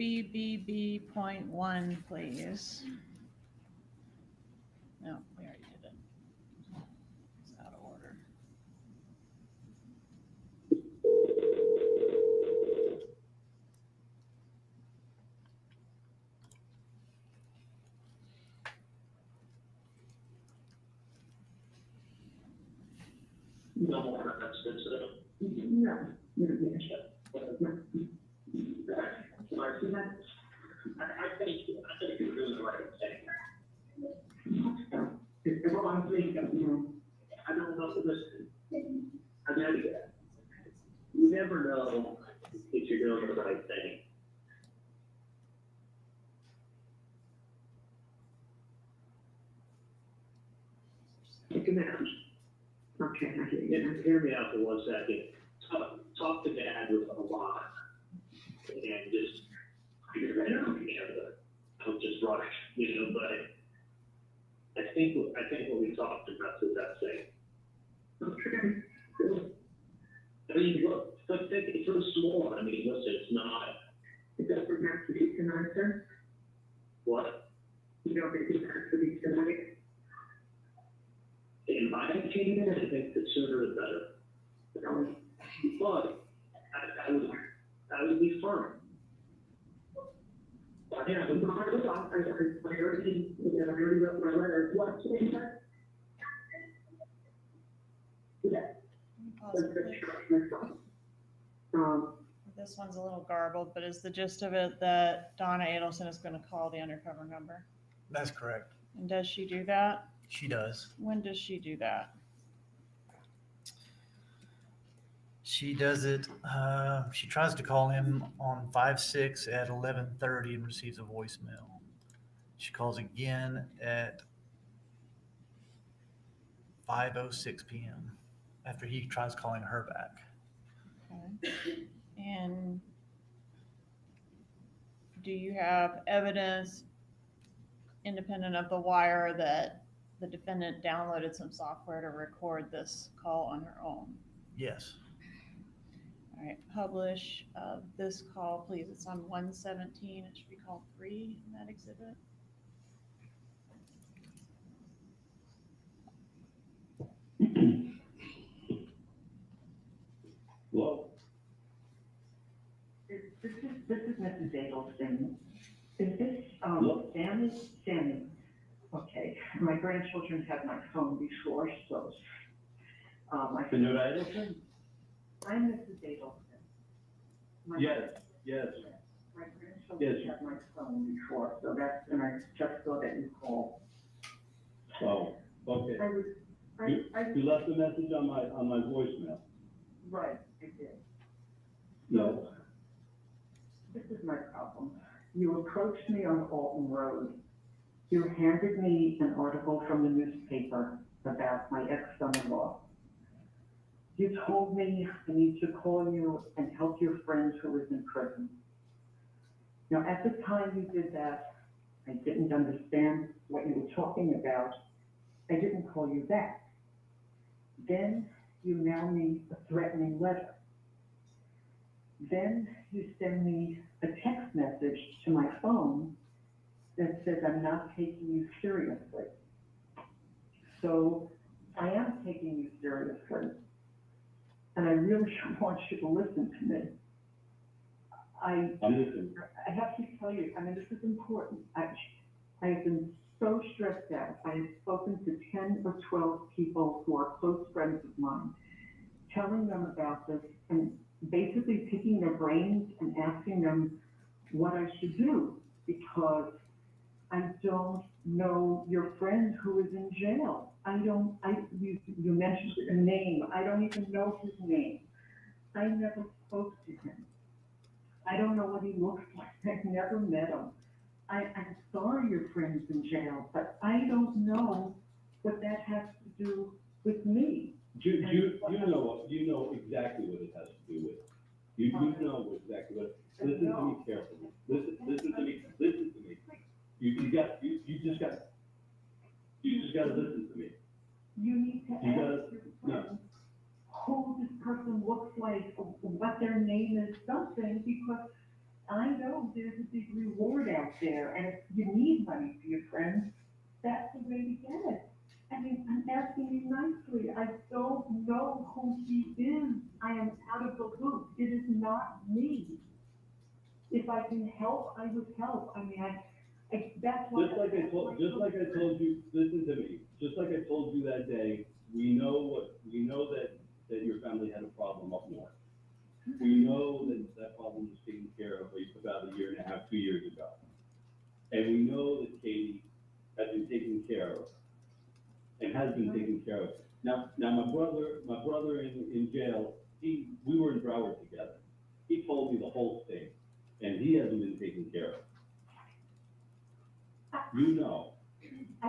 BBB.1, please. No, we already did it. It's out of order. No more, that's it. No, yeah, sure. I think you're doing the right thing. Well, I'm thinking, I don't know, listen, I mean, you never know if you're doing the right thing. take him out. Okay, I hear you. Hear me out for 1 second. Talk to Dad with a lot, and just figure it out together. Don't just rush, but I think what we talked about is that thing. Okay. I mean, look, think it's so small. I mean, listen, it's not. It doesn't have to be tonight, sir. What? You don't think it has to be tonight? In my opinion, I think the sooner the better. No. But I would be firm. Yeah, I already wrote my letter. What, today, sir? Yeah. Pause it, please. This one's a little garbled, but is the gist of it that Donna Adelson is going to call the undercover number? That's correct. And does she do that? She does. When does she do that? She does it, she tries to call him on 5/6 at 11:30 and receives a voicemail. She calls again at 5:06 p.m. after he tries calling her back. Okay. And do you have evidence independent of the wire that the defendant downloaded some software to record this call on her own? Yes. All right, publish this call, please. It's on 117. It should be call 3 in that exhibit. Well, This is Mrs. Adelson. Is this, Sammy? Okay, my grandchildren had my phone before, so, Senora Adelson? I'm Mrs. Adelson. Yes. My grandchildren had my phone before, so that's, and I just saw that you called. Oh, okay. I You left a message on my voicemail? right, I did. No. This is my problem. You approached me on Alton Road. You handed me an article from the newspaper about my ex-son-in-law. You told me I need to call you and help your friend who was in prison. Now, at the time you did that, I didn't understand what you were talking about. I didn't call you back. Then you mail me a threatening letter. Then you send me a text message to my phone that says I'm not taking you seriously. So I am taking you seriously. And I really want you to listen to me. I'm listening. I have to tell you, I mean, this is important. I have been so stressed out. I have spoken to 10 or 12 people who are close friends of mine, telling them about this and basically picking their brains and asking them what I should do, because I don't know your friend who is in jail. You mentioned a name. I don't even know his name. I never spoke to him. I don't know what he looks like. I've never met him. I'm sorry your friend's in jail, but I don't know what that has to do with me. You know exactly what it has to do with. You know exactly what. Listen to me carefully. Listen to me. You just got to listen to me. You need to ask your friend who this person looks like, what their name is, something, because I know there's a big reward out there, and if you need money for your friends, that's the way to get it. I mean, I'm asking you nicely. I don't know who he is. I am out of the loop. It is not me. If I can help, I would help. I mean, that's what. Just like I told you, listen to me. Just like I told you that day, we know that that your family had a problem up north. We know that that problem was taken care of about a year and a half, 2 years ago. And we know that Katie has been taken care of and has been taken care of. Now my brother in jail, we were in Broward together. He told me the whole thing, and he hasn't been taken care of. You know.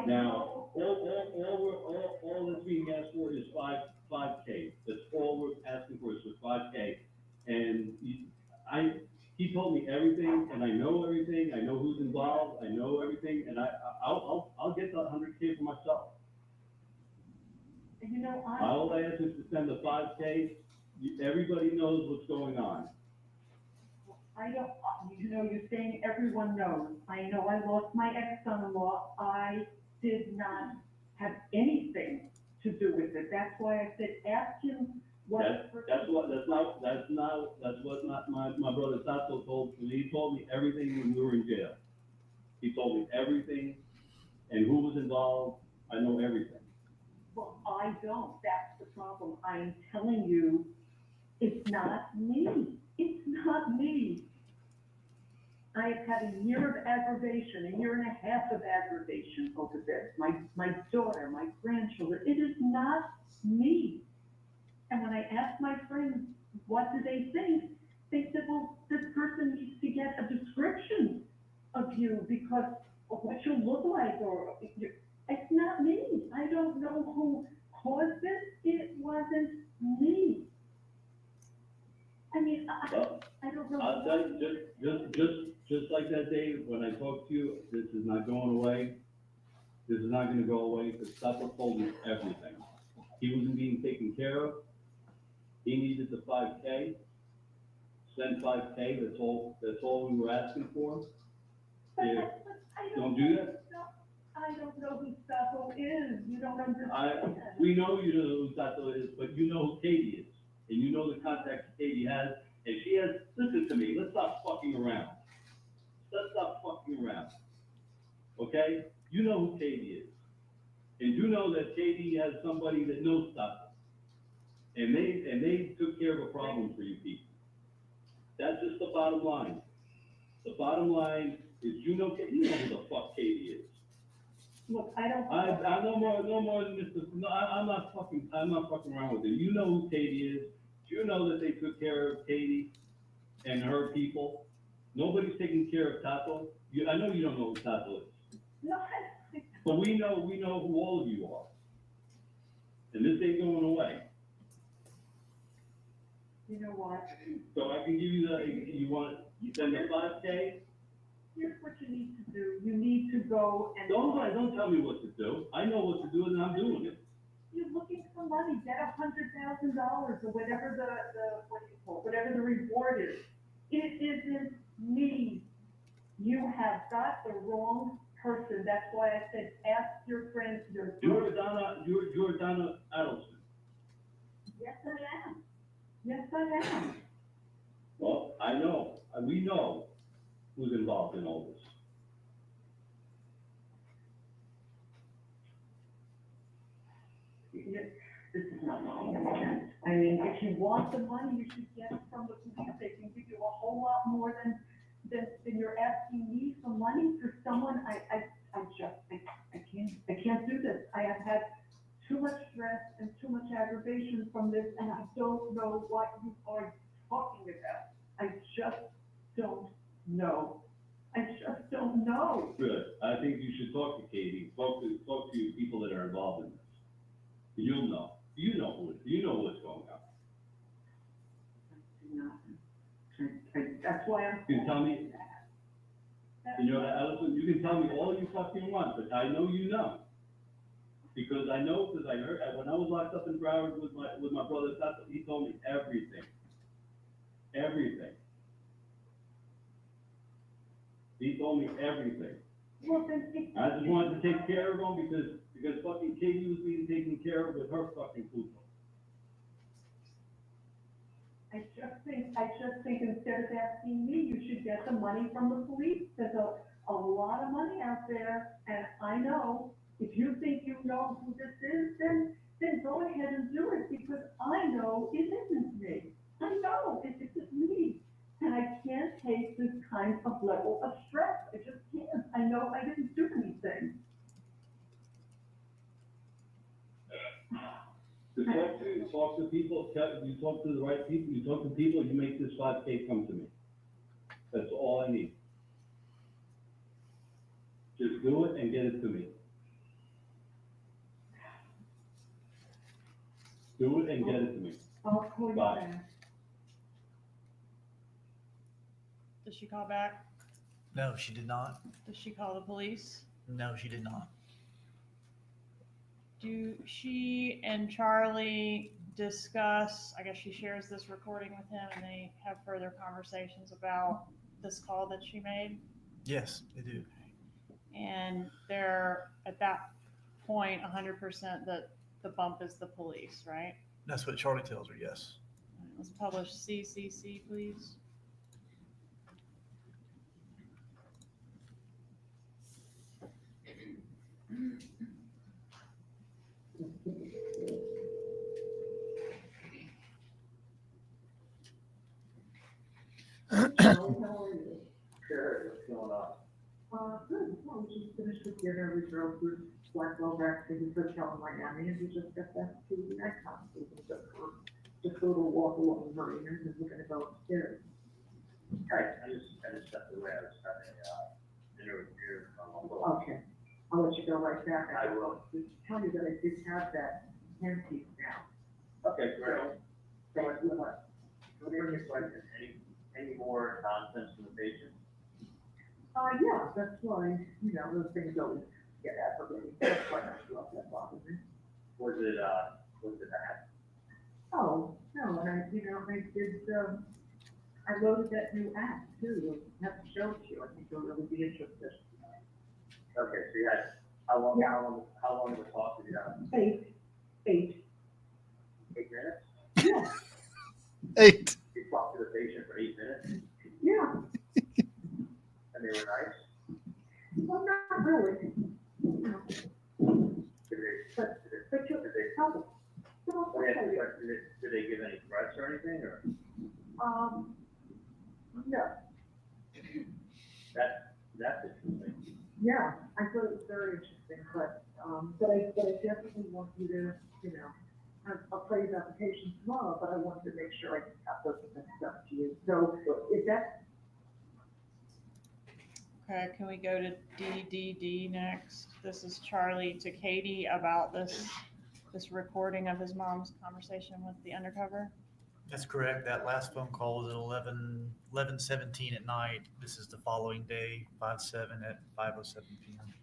Now, all that's being asked for is 5K. That's all we're asking for is for 5K. And he told me everything, and I know everything. I know who's involved. I know everything, and I'll get the 100K for myself. You know, All I ask is to send the 5K. Everybody knows what's going on. I don't, you know, you're saying everyone knows. I know I lost my ex-son-in-law. I did not have anything to do with it. That's why I said, ask him what. That's what my brother Tato told me. He told me everything when we were in jail. He told me everything and who was involved. I know everything. Well, I don't. That's the problem. I'm telling you, it's not me. It's not me. I have had a year of aggravation, a year and a half of aggravation over this. My daughter, my grandchildren, it is not me. And when I asked my friends, what do they think? They said, well, this person needs to get a description of you because of what you look like, or it's not me. I don't know who caused this. It wasn't me. I mean, I don't know. I'll tell you, just like that day when I talked to you, this is not going away. This is not gonna go away, because Tato told me everything. He wasn't being taken care of. He needed the 5K. Send 5K, that's all we were asking for. If, don't do that. I don't know who Tato is. You don't understand. We know you know who Tato is, but you know who Katie is. And you know the contacts Katie has, and she has, listen to me, let's stop fucking around. Let's stop fucking around. Okay? You know who Katie is. And you know that Katie has somebody that knows Tato. And they took care of a problem for you people. That's just the bottom line. The bottom line is you know who the fuck Katie is. Look, I don't. I no more than Mr. No, I'm not fucking around with it. You know who Katie is. You know that they took care of Katie and her people. Nobody's taking care of Tato. I know you don't know who Tato is. No, But we know who all of you are. And this ain't going away. You know what? So I can give you you send the 5K? Here's what you need to do. You need to go and. Don't tell me what to do. I know what to do and I'm doing it. You're looking for money, get $100,000 or whatever whatever the reward is. It isn't me. You have got the wrong person. That's why I said, ask your friends, You're Donna Adelson. Yes, I am. Yes, I am. Well, I know, we know who's involved in all this. This is not making any sense. I mean, if you want the money, you should get it from the police. They can give you a whole lot more than you're asking me for money for someone. I can't do this. I have had too much stress and too much aggravation from this, and I don't know what you are talking about. I just don't know. I just don't know. Good. I think you should talk to Katie, talk to people that are involved in this. You'll know. You know what's going on. I do not. That's why I'm. You can tell me, Adelson, you can tell me all you fucking want, but I know you know. Because I heard, when I was locked up in Broward with my brother Tato, he told me everything. Everything. He told me everything. Well, then I just wanted to take care of him because fucking Katie was being taken care of with her fucking food. I just think instead of asking me, you should get the money from the police. There's a lot of money out there, and I know, if you think you know who this is, then go ahead and do it, because I know know it isn't me. I know it isn't me. And I can't take this kind of level of stress. I just can't. I know I didn't do anything. To talk to people, you talk to the right people, you talk to people, you make this 5K come to me. That's all I need. Just do it and get it to me. Do it and get it to me. I'll call you Bye. back. Did she call back? No, she did not. Did she call the police? No, she did not. Do she and Charlie discuss, I guess she shares this recording with him and they have further conversations about this call that she made? Yes, they do. And they're at that point 100% that the bump is the police, right? That's what Charlie tells her, yes. All right, let's publish CCC, please. Charlie, how are you? Sure, what's going on? Good. Well, we just finished with dinner. We drove through Blackwell back to his hotel in Miami, and we just got back to the Counsel. We just go to a walk along the marina, and then we're gonna go upstairs. Right, I just stepped away, I was having, dinner with you. Okay, I'll let you go right back. I will. Just tell you that I did have that handpiece now. Okay, great. Thank you much. Let me ask you a question, any more nonsense from the patient? Yeah, that's why, those things always get aggravating. That's why I love that bothers me. Was it bad? Oh, no, and I did, I loaded that new app too. I have to show it to you. I think you'll really be interested. Okay, so you had, how long of a talk did you have? 8. 8 minutes? Yeah, 8. You talked to the patient for 8 minutes, yeah. and they were nice? Well, not really. Did But you, did they, tell them. So I'll did tell you. they give any threats or anything, or? No. That's interesting. Yeah, I thought it was very interesting, but I definitely want you to, I'll play his application tomorrow, but I wanted to make sure I got those stuff to you. So is that, Okay, can we go to DDD next? This is Charlie to Katie about this recording of his mom's conversation with the undercover. That's correct. That last phone call was at 11:17 at night. This is the following day, 5/7 at 5:07 p.m.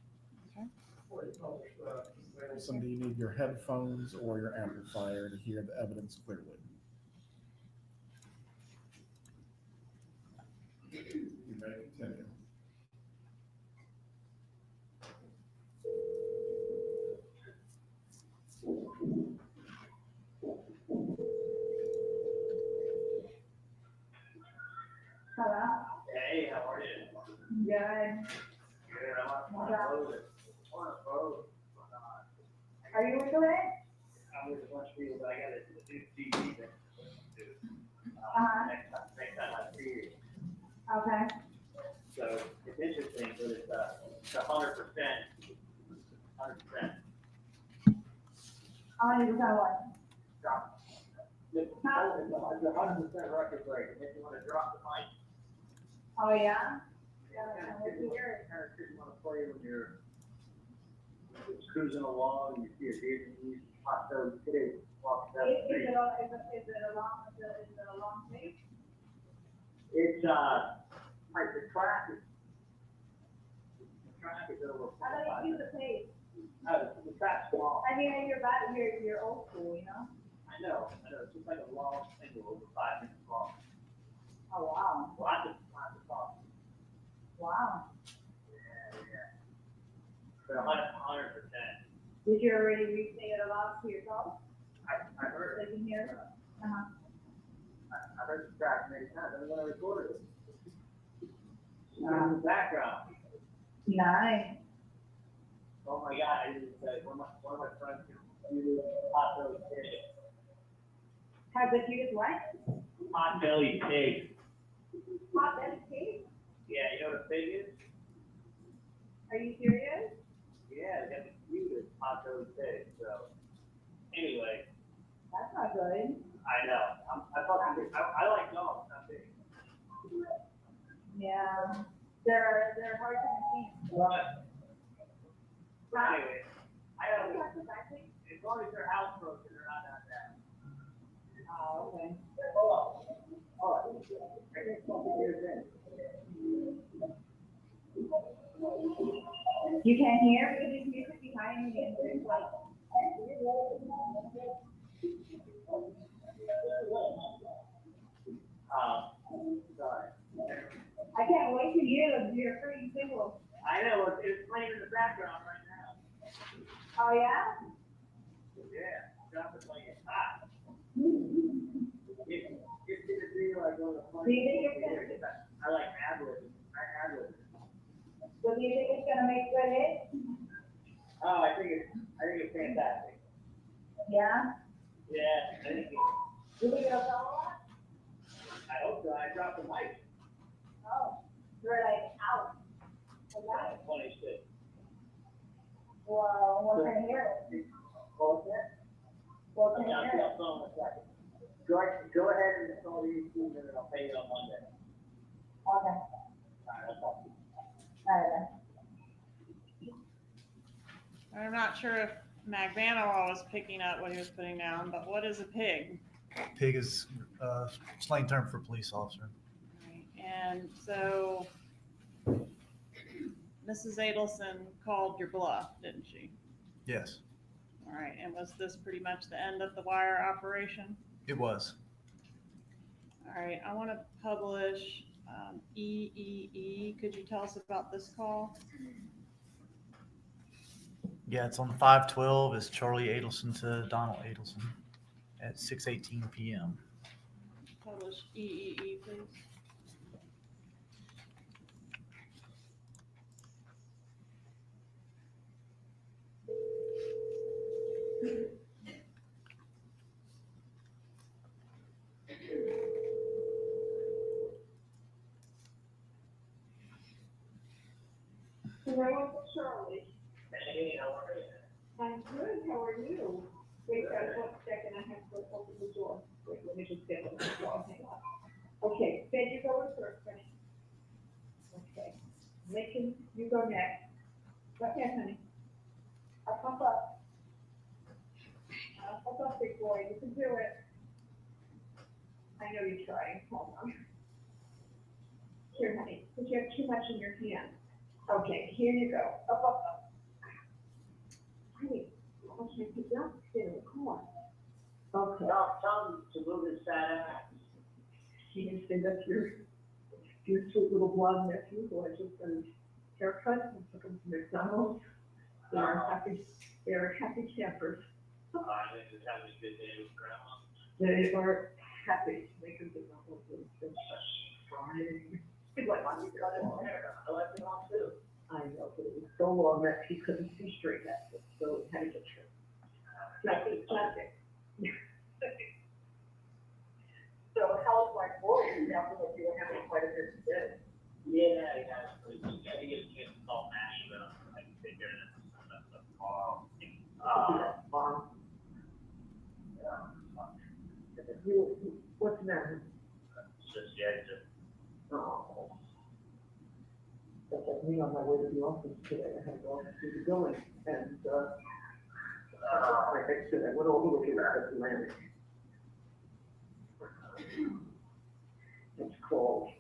Adelson, do you need your headphones or your amplifier to hear the evidence clearly? You may continue. Hello? Hey, how are you? Good. Good, I'm on it. Are you into it? I'm with a bunch of people, but I gotta do TV thing. Next time I see you. Okay. So it's interesting, but it's 100%. How many percent what? Drop. It's a 100% record break, and if you wanna drop the mic. Oh, yeah? Kind of you wanna play when you're just cruising along and you see a Vietnamese hot dog today walking down the Is street. it a long tape? It's, like the track is over. I don't use the tape. The track's long. I mean, you're old school, you know? I know, it's just like a long single over 5 minutes long. Oh, wow. Lots of talk. Wow. Yeah. But 100%. Did you already resing it aloud to yourself? I heard So it. you can hear it? Uh-huh. I heard the track many times, I when I recorded it. In the background. Nice. Oh my God, I didn't say, one of my friends do hot dog ticket. Have the cutest what? Pot-bellied pig. Hot belly pig? Yeah, you know what a pig is? Are you serious? Yeah, they got the cutest pot-bellied pig, so. Anyway, That's not good. I know, I like dogs, not pigs. Yeah. They're hard to maintain. But anyway, I don't know, That's a bad thing. as long as they're housebroken, they're not that bad. Oh, okay. You can't hear because there's music behind me and there's like. Sorry. I can't wait to hear your pretty single. I know, it's playing in the background right now. Oh, yeah? Yeah, drop it like it's hot. It's gonna be like on the Do you think it's gonna, I like ad-libbing. I ad-lib. so do you think it's gonna make good hits? Oh, I think it's fantastic. Yeah? Yeah, I think Do you think it'll sell a lot? I hope so. I dropped the mic. Oh, you're like out. Okay. 26. Well, what can I hear? What's that? What can I'll I be hear? on the phone in a second. Go ahead and install the YouTube and then I'll pay you on Monday. Okay. All right, I'll talk to you. All right. I'm not sure if Magbanawal was picking up what he was putting down, but what is a pig? Pig is slang term for police officer. Right, and so Mrs. Adelson called your bluff, didn't she? Yes, All right, and was this pretty much the end of the wire operation? it was. All right, I want to publish EEE. Could you tell us about this call? Yeah, it's on 512. It's Charlie Adelson to Donna Adelson at 6:18 p.m. Publish EEE, please. Hello, it's Charlie. Hey, how are you? I'm good, how are you? Wait, guys, 1 second, I have to open the door. Wait, let me just get on the door, hang on. Okay, Ben, you go in first, honey. Okay, Lincoln, you go next. Go ahead, honey. I'll pop up. I'll pop up, big boy, you can do it. I know you're trying, hold on. Here, honey, because you have too much in your hand. Okay, here you go, up, up, up. Honey, I can't get down, sit in the car. Okay. Tell him to move his fat ass. He can say that's your sweet little blonde nephew who I just got his haircut and took him to McDonald's. They are happy campers. I think he's having a good day with grandma. They are happy to make him get the whole thing. Fine. He's like, I need to cut his hair. I like it on too. I know, but it was so long that he couldn't see straight at it, so it had to get trimmed. Classic. So how's my boy? Now, like you were having quite a bit to do. Yeah, he has. I think it's a chance to call Maddie, but I can take care of that tomorrow. Mom. What's the matter? Just, yeah, just. Oh. That's like me on my way to the office today. I had to go through the building and, like I said, I went over with you at the landing. It's cold.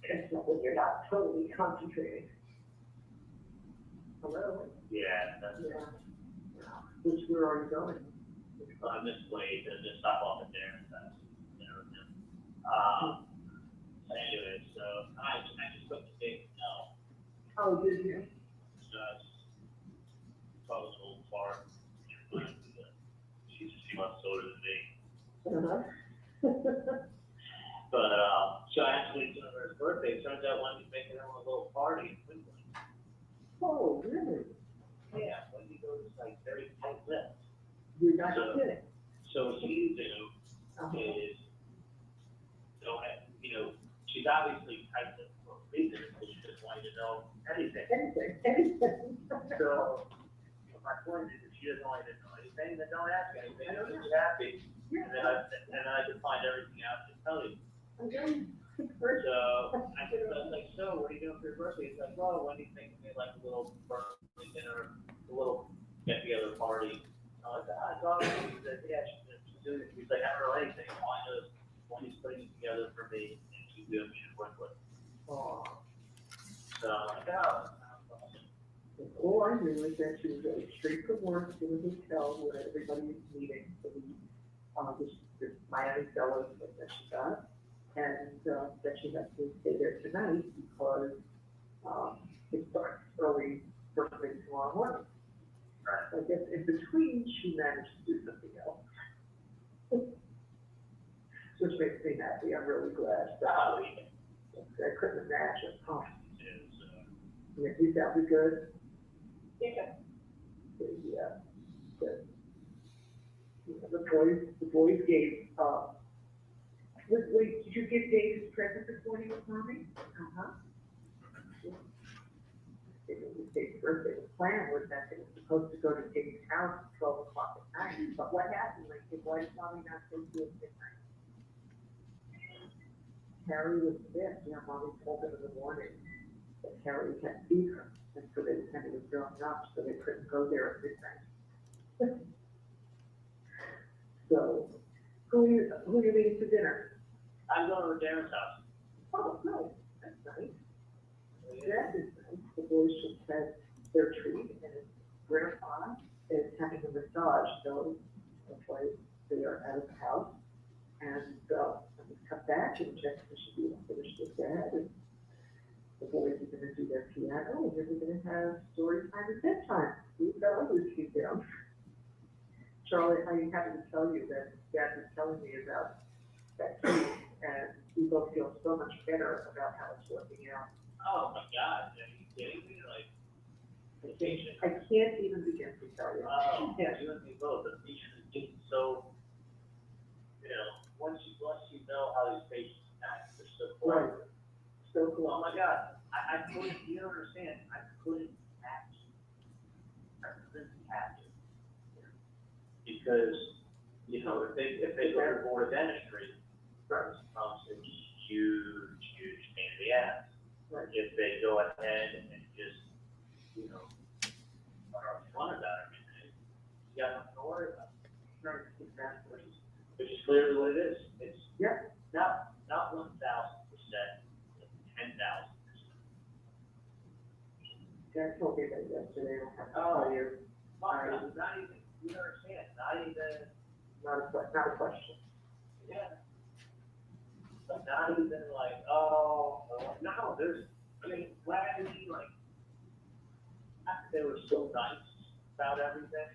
It's not when you're not totally concentrating. Hello? Yeah, that's. Yeah. Where are you going? I'm this way to just stop off at there and that's, anyway, so I just put the date no. Oh, did you? Just probably a little far. She wants older than me. Uh-huh. But so actually it's her birthday. Turns out Wendy's making her a little party in Queensland. Oh, really? Yeah, Wendy goes like very tight lipped. You're not So- kidding. So what you do is, don't have, you know, she's obviously typed it for a reason, because she just wanted to know anything. Anything. So, my point is, if she doesn't want to know anything, then don't ask anything, and just be happy. And then I can find everything out to tell you. Okay. So, I was like, so, what are you doing for your birthday? It's like, well, when do you think we like a little birthday dinner, a little get-together party? I was like, I thought, he said, yeah, she's doing it. He's like, I don't know anything. All I know is when he's putting it together for me, and she's doing me to work with. So, I'm like, oh, that's awesome. All I knew is that she was going straight from work to the hotel where everybody was meeting for the, this Miami fellows that she got. And, that she had to stay there tonight because, it starts early, first thing tomorrow morning. I guess in between, she managed to do something else. Which makes me happy, I'm really glad. Oh, yeah. I couldn't imagine, oh, Is, yeah, you sounded good. yeah. Yeah, good. Yeah, the boys gave, wait, did you give Dave his present this morning with mommy? Uh-huh. It was Dave's birthday. The plan was that it was supposed to go to Dave's house at 12 o'clock at night, but what happened? Like, why did mommy not go to it at midnight? Harry was sick, you know, mommy told him in the morning that Harry had fever, and so they kind of was throwing up, so they couldn't go there at midnight. So, who are you meeting for dinner? I'm going to Darren's house. Oh, no, that's nice. That is nice. The boys just had their treat, and grandpa is having a massage, so that's why they are out of the house. And, I just come back and Jessica should be finished with that, and the boys are gonna do their piano, and then we're gonna have story time and bedtime. We've got others to do down. Charlie, I have to tell you that Dad was telling me about that treat, and we both feel so much better about how it's working out. Oh my God, are you kidding me? Like, vacation. I can't even begin to tell you. Oh, yeah, you and me both. The patient is getting so, you know, once you know how these patients act, they're so Right. cool. So cool. Oh my God, I couldn't, you don't understand, I couldn't act. Because, you know, if they go to board of dentistry, first comes a huge pain in the ass. Right. If they go ahead and just, you know, are upfront about everything, you got nothing to worry about. Right, exactly. Which is clearly what it is. It's Yeah. not 1,000%, 10,000%. Dad told me that yesterday, I'll have to Oh. tell you. Not even, you understand, not even, Not a question. yeah. But not even like, oh, no, there's, I mean, gladly, like, they were so nice about everything.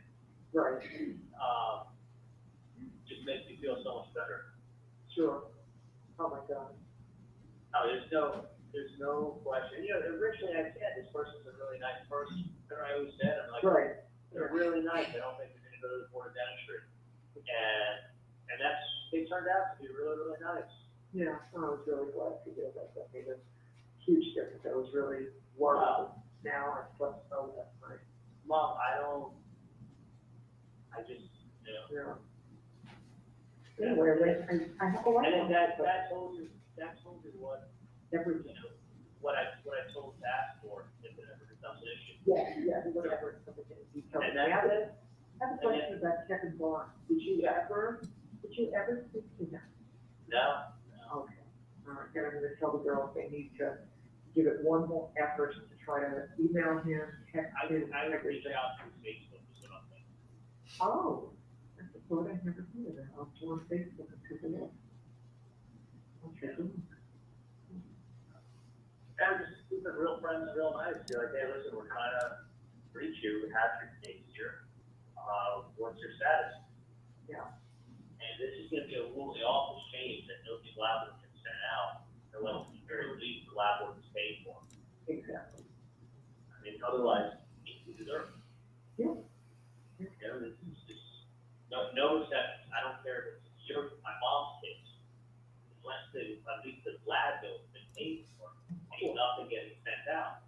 Right. Just makes me feel so much better. Sure. Oh my God. No, there's no question. You know, originally I said this person's a really nice person. That's what I always said, I'm like, Right. they're really nice. I don't think they're gonna go to the board of dentistry. And they turned out to be really nice. Yeah, I was really glad to hear that. That made a huge difference. I was really worried. Now I slept so last night. Mom, I just, you know. Yeah. Anyway, I have a life. And then that told you what, Everything. you know, what I told to ask for if it ever becomes an issue. Yeah, whatever, something in detail. And I that's it. have a question about Kevin Barnes. Did you ever speak to him? No. Okay. All right, then I'm gonna tell the girls they need to give it one more effort to try to email him, text him. I would reach out to Facebook or something. Oh, that's a thought I never thought of that. I'll go on Facebook and take a look. Okay. And just keep it real friends, real nice. Be like, hey, listen, we're trying to reach you. We have your case here. What's your status? Yeah. And this is gonna be a really awful change that nobody lab can send out unless at the very least the lab work is paid for. Exactly. I mean, otherwise, you deserve it. Yeah. You know, this is just, no exceptions. I don't care if it's a sure my mom's case, unless at least the lab bill's been paid for, ain't nothing getting sent out.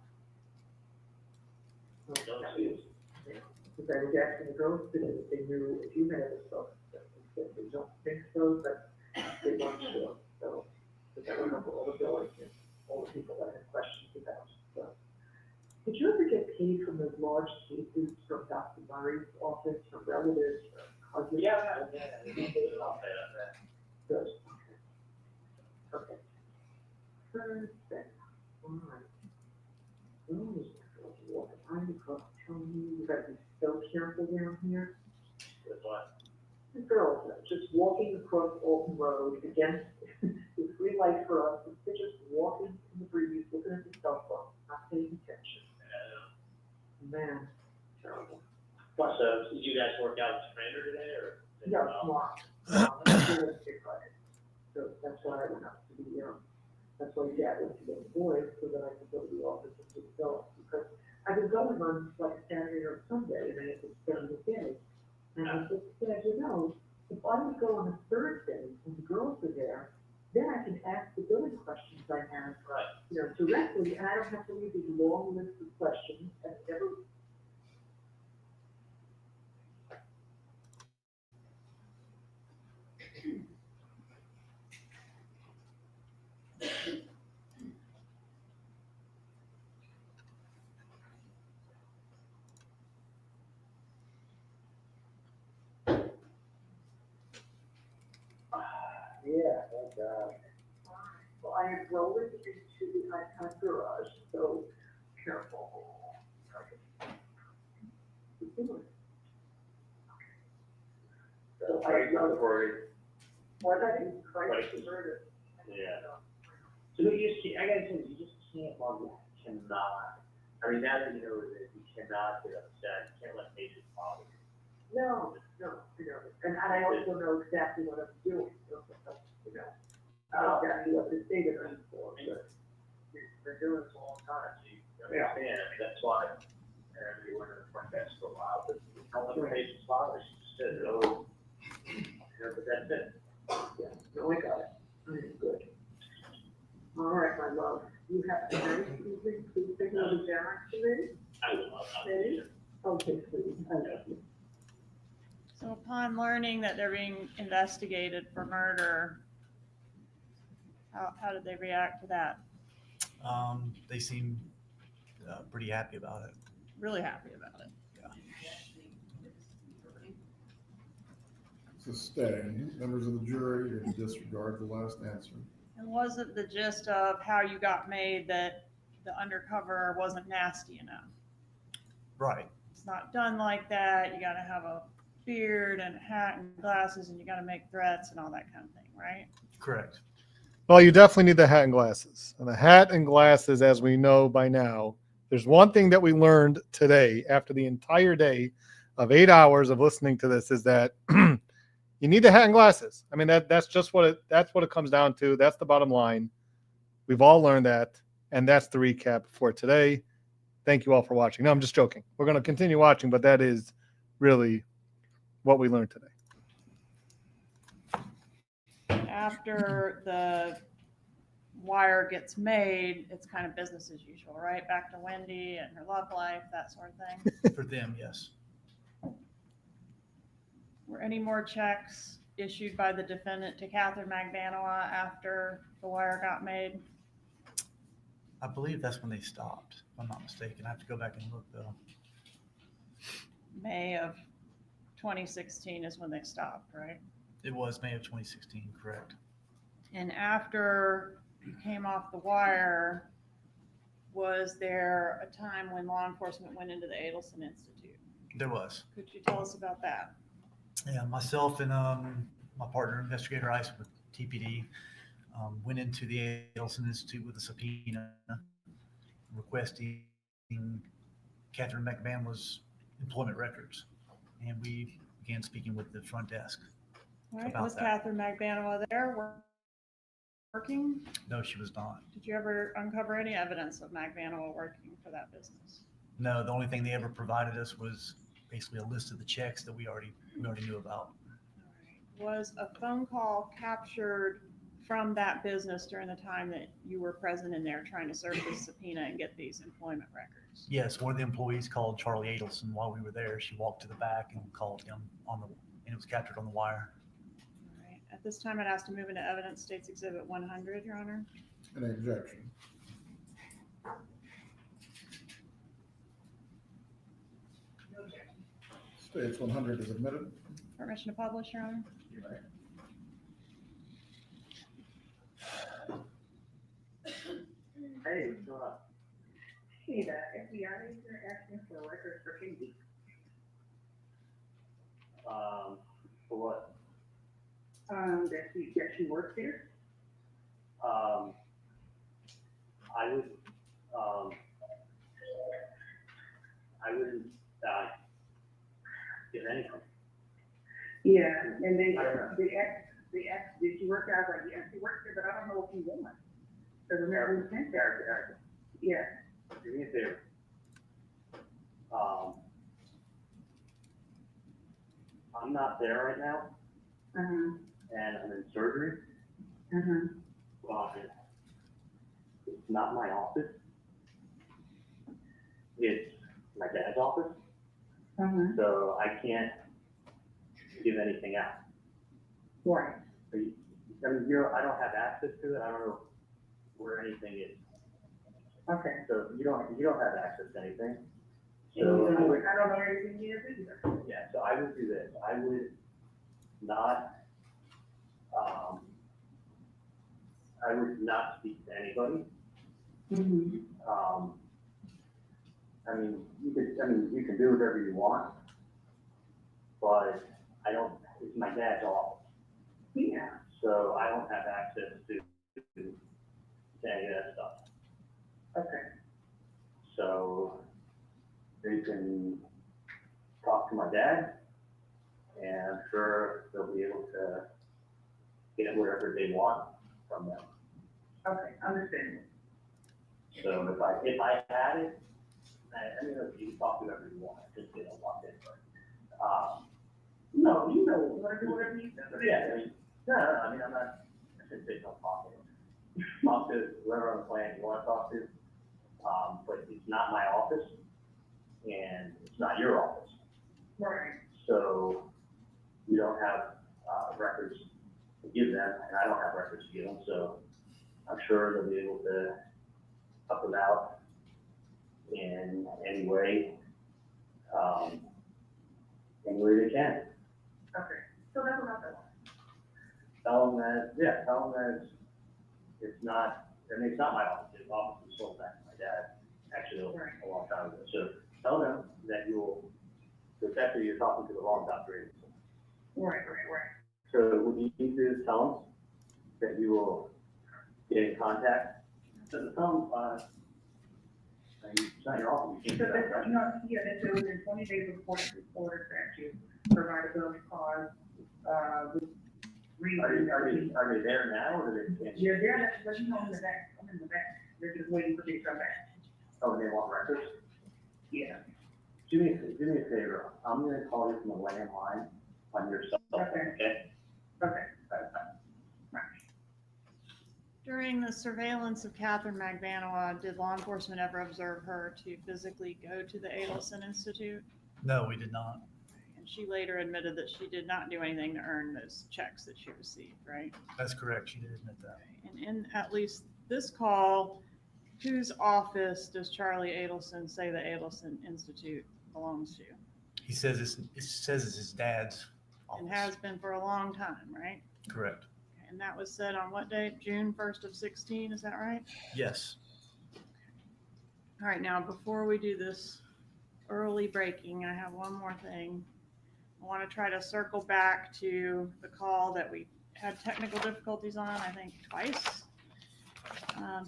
No excuse. Because I was asking the girls today if they knew if you had other stuff. They said they don't think so, but they weren't sure. So, because I remember all the billing and all the people that had questions about. So, did you ever get paid from those large cases from Dr. Murray's office, from relatives, or cousins? Yeah. I'll pay on that. Good. Okay. Perfect. All right. Oh, girls walking behind the car, telling you, you gotta be so careful down here. With what? The girls are just walking across Alton Road against the free light for us. They're just walking in the breeze, looking at the cell phone, not paying attention. Man, terrible. So, did you guys work out with Radner today, or? Yeah, smart. I'm sure that's good, right? So that's why I went up to the, that's why Dad went to get the boys, so that I could go to the office and do the bills. Because I've been going on like Saturday or Sunday, and I had to spend the day. And I said, Dad, you know, if I would go on a Thursday when the girls are there, then I can ask the billing questions I have, Right. you know, directly, and I don't have to leave these long lists of questions and never. Yeah, thank God. Well, I am rolling into the iPad garage, so careful. So I know what I do, Christ averted. Yeah. So you just can't, I gotta say, you just can't log that, cannot. I mean, now that you know that you cannot get upset, you can't let patients bother you. No, you know, and I also know exactly what I'm doing, you know, exactly what the state is in for, but they're doing this all the time. So you understand, I mean, that's why, we were in the front desk for a while, but don't let the patients bother you, just said, oh, you know, but that's it. Yeah, no, I got it. I'm good. All right, my love, you have a nice evening, please take another down today. I will, I'll Ready? Okay, please, I love you. So upon learning that they're being investigated for murder, how did they react to that? They seem pretty happy about it. Really happy about it. Sustained. Members of the jury are to disregard the last answer. And wasn't the gist of how you got made that the undercover wasn't nasty enough? Right. It's not done like that. You got to have a beard and a hat and glasses, and you got to make threats and all that kind of thing, right? Correct. Well, you definitely need the hat and glasses. And the hat and glasses, as we know by now, there's one thing that we learned today after the entire day of 8 hours of listening to this is that you need the hat and glasses. I mean, that's just what it comes down to. That's the bottom line. We've all learned that. And that's the recap for today. Thank you all for watching. No, I'm just joking. We're going to continue watching, but that is really what we learned today. After the wire gets made, it's kind of business as usual, right? Back to Wendy and her love life, that sort of thing. For them, yes. Were any more checks issued by the defendant to Catherine Magbanua after the wire got made? I believe that's when they stopped, if I'm not mistaken. I have to go back and look, though. May of 2016 is when they stopped, right? It was May of 2016, correct. And after you came off the wire, was there a time when law enforcement went into the Adelson Institute? There was. Could you tell us about that? Yeah, myself and my partner, Investigator Ice with TPD, went into the Adelson Institute with a subpoena requesting Catherine McBanua's employment records. And we began speaking with the front desk. All right, about was that. Catherine Magbanua there working? No, she was not. Did you ever uncover any evidence of Magbanua working for that business? No, the only thing they ever provided us was basically a list of the checks that we already knew about. was a phone call captured from that business during the time that you were present in there trying to serve this subpoena and get these employment records? Yes, one of the employees called Charlie Adelson while we were there. She walked to the back and called him and it was captured on the wire. All right. At this time, I'd ask to move into evidence States Exhibit 100, Your Honor. Any objection? States 100 is admitted. Permission to publish, Your Honor. Hey, what's going on? Hey, the FBI is asking for records for Cindy. For what? That she works here? I wouldn't, get anything. Yeah, and they, I don't know. they asked, did she work out? I was like, yeah, she works here, but I don't know if you want. Cause remember we sent that. Eric, Yeah. do me a favor. I'm not there right now, Uh-huh, and I'm in surgery. uh-huh. It's not my office. It's my dad's office, Uh-huh. so I can't give anything out. Right. I mean, I don't have access to it. I don't know where anything is. Okay. So you don't have access to anything. And So you I know, would, I don't know anything here either. yeah, so I would do this. I would not, I would not speak to anybody. Mm-hmm. You can do whatever you want, but it's my dad's office. Yeah. So I don't have access to any of that stuff. Okay. So they can talk to my dad, and I'm sure they'll be able to get whatever they want from them. Okay, understand. So if I had it, you can talk to whoever you want, just they don't want it, but, No, you know, we're gonna do whatever you say. yeah, I'm not, I shouldn't say don't talk to them. Talk to whoever on the planet you want to talk to, but it's not my office, and it's not your office. Right. So you don't have, records to give them, and I don't have records to give them, so I'm sure they'll be able to help them out in any way, any way they can. Okay, so that's what I thought. Tell them that it's not, it's not my office, the office was sold back to my dad, actually, a long time ago. So tell them that that you're talking to the wrong doctor. Right. So what you need to do is tell them that you will get in contact. So tell them, it's not your office, you So can't do that, that's, right? no, yeah, that said within 20 days of court order statute, provide a bill cause, with reason. Are they there now, or do they? Yeah, they're, but you know, I'm in the back, they're just waiting for me to come back. Oh, they want records? Yeah. Do me a favor, I'm gonna call you from the landline on your cell phone, okay? Okay. During the surveillance of Catherine Magbanua, did law enforcement ever observe her to physically go to the Adelson Institute? No, we did not. And she later admitted that she did not do anything to earn those checks that she received, right? That's correct. She did admit that. And in at least this call, whose office does Charlie Adelson say the Adelson Institute belongs to? He says it says it's his dad's office. And has been for a long time, right? Correct. And that was said on what date? June 1st of 16, is that right? Yes. All right, now before we do this early breaking, I have one more thing. I want to try to circle back to the call that we had technical difficulties on, I think twice.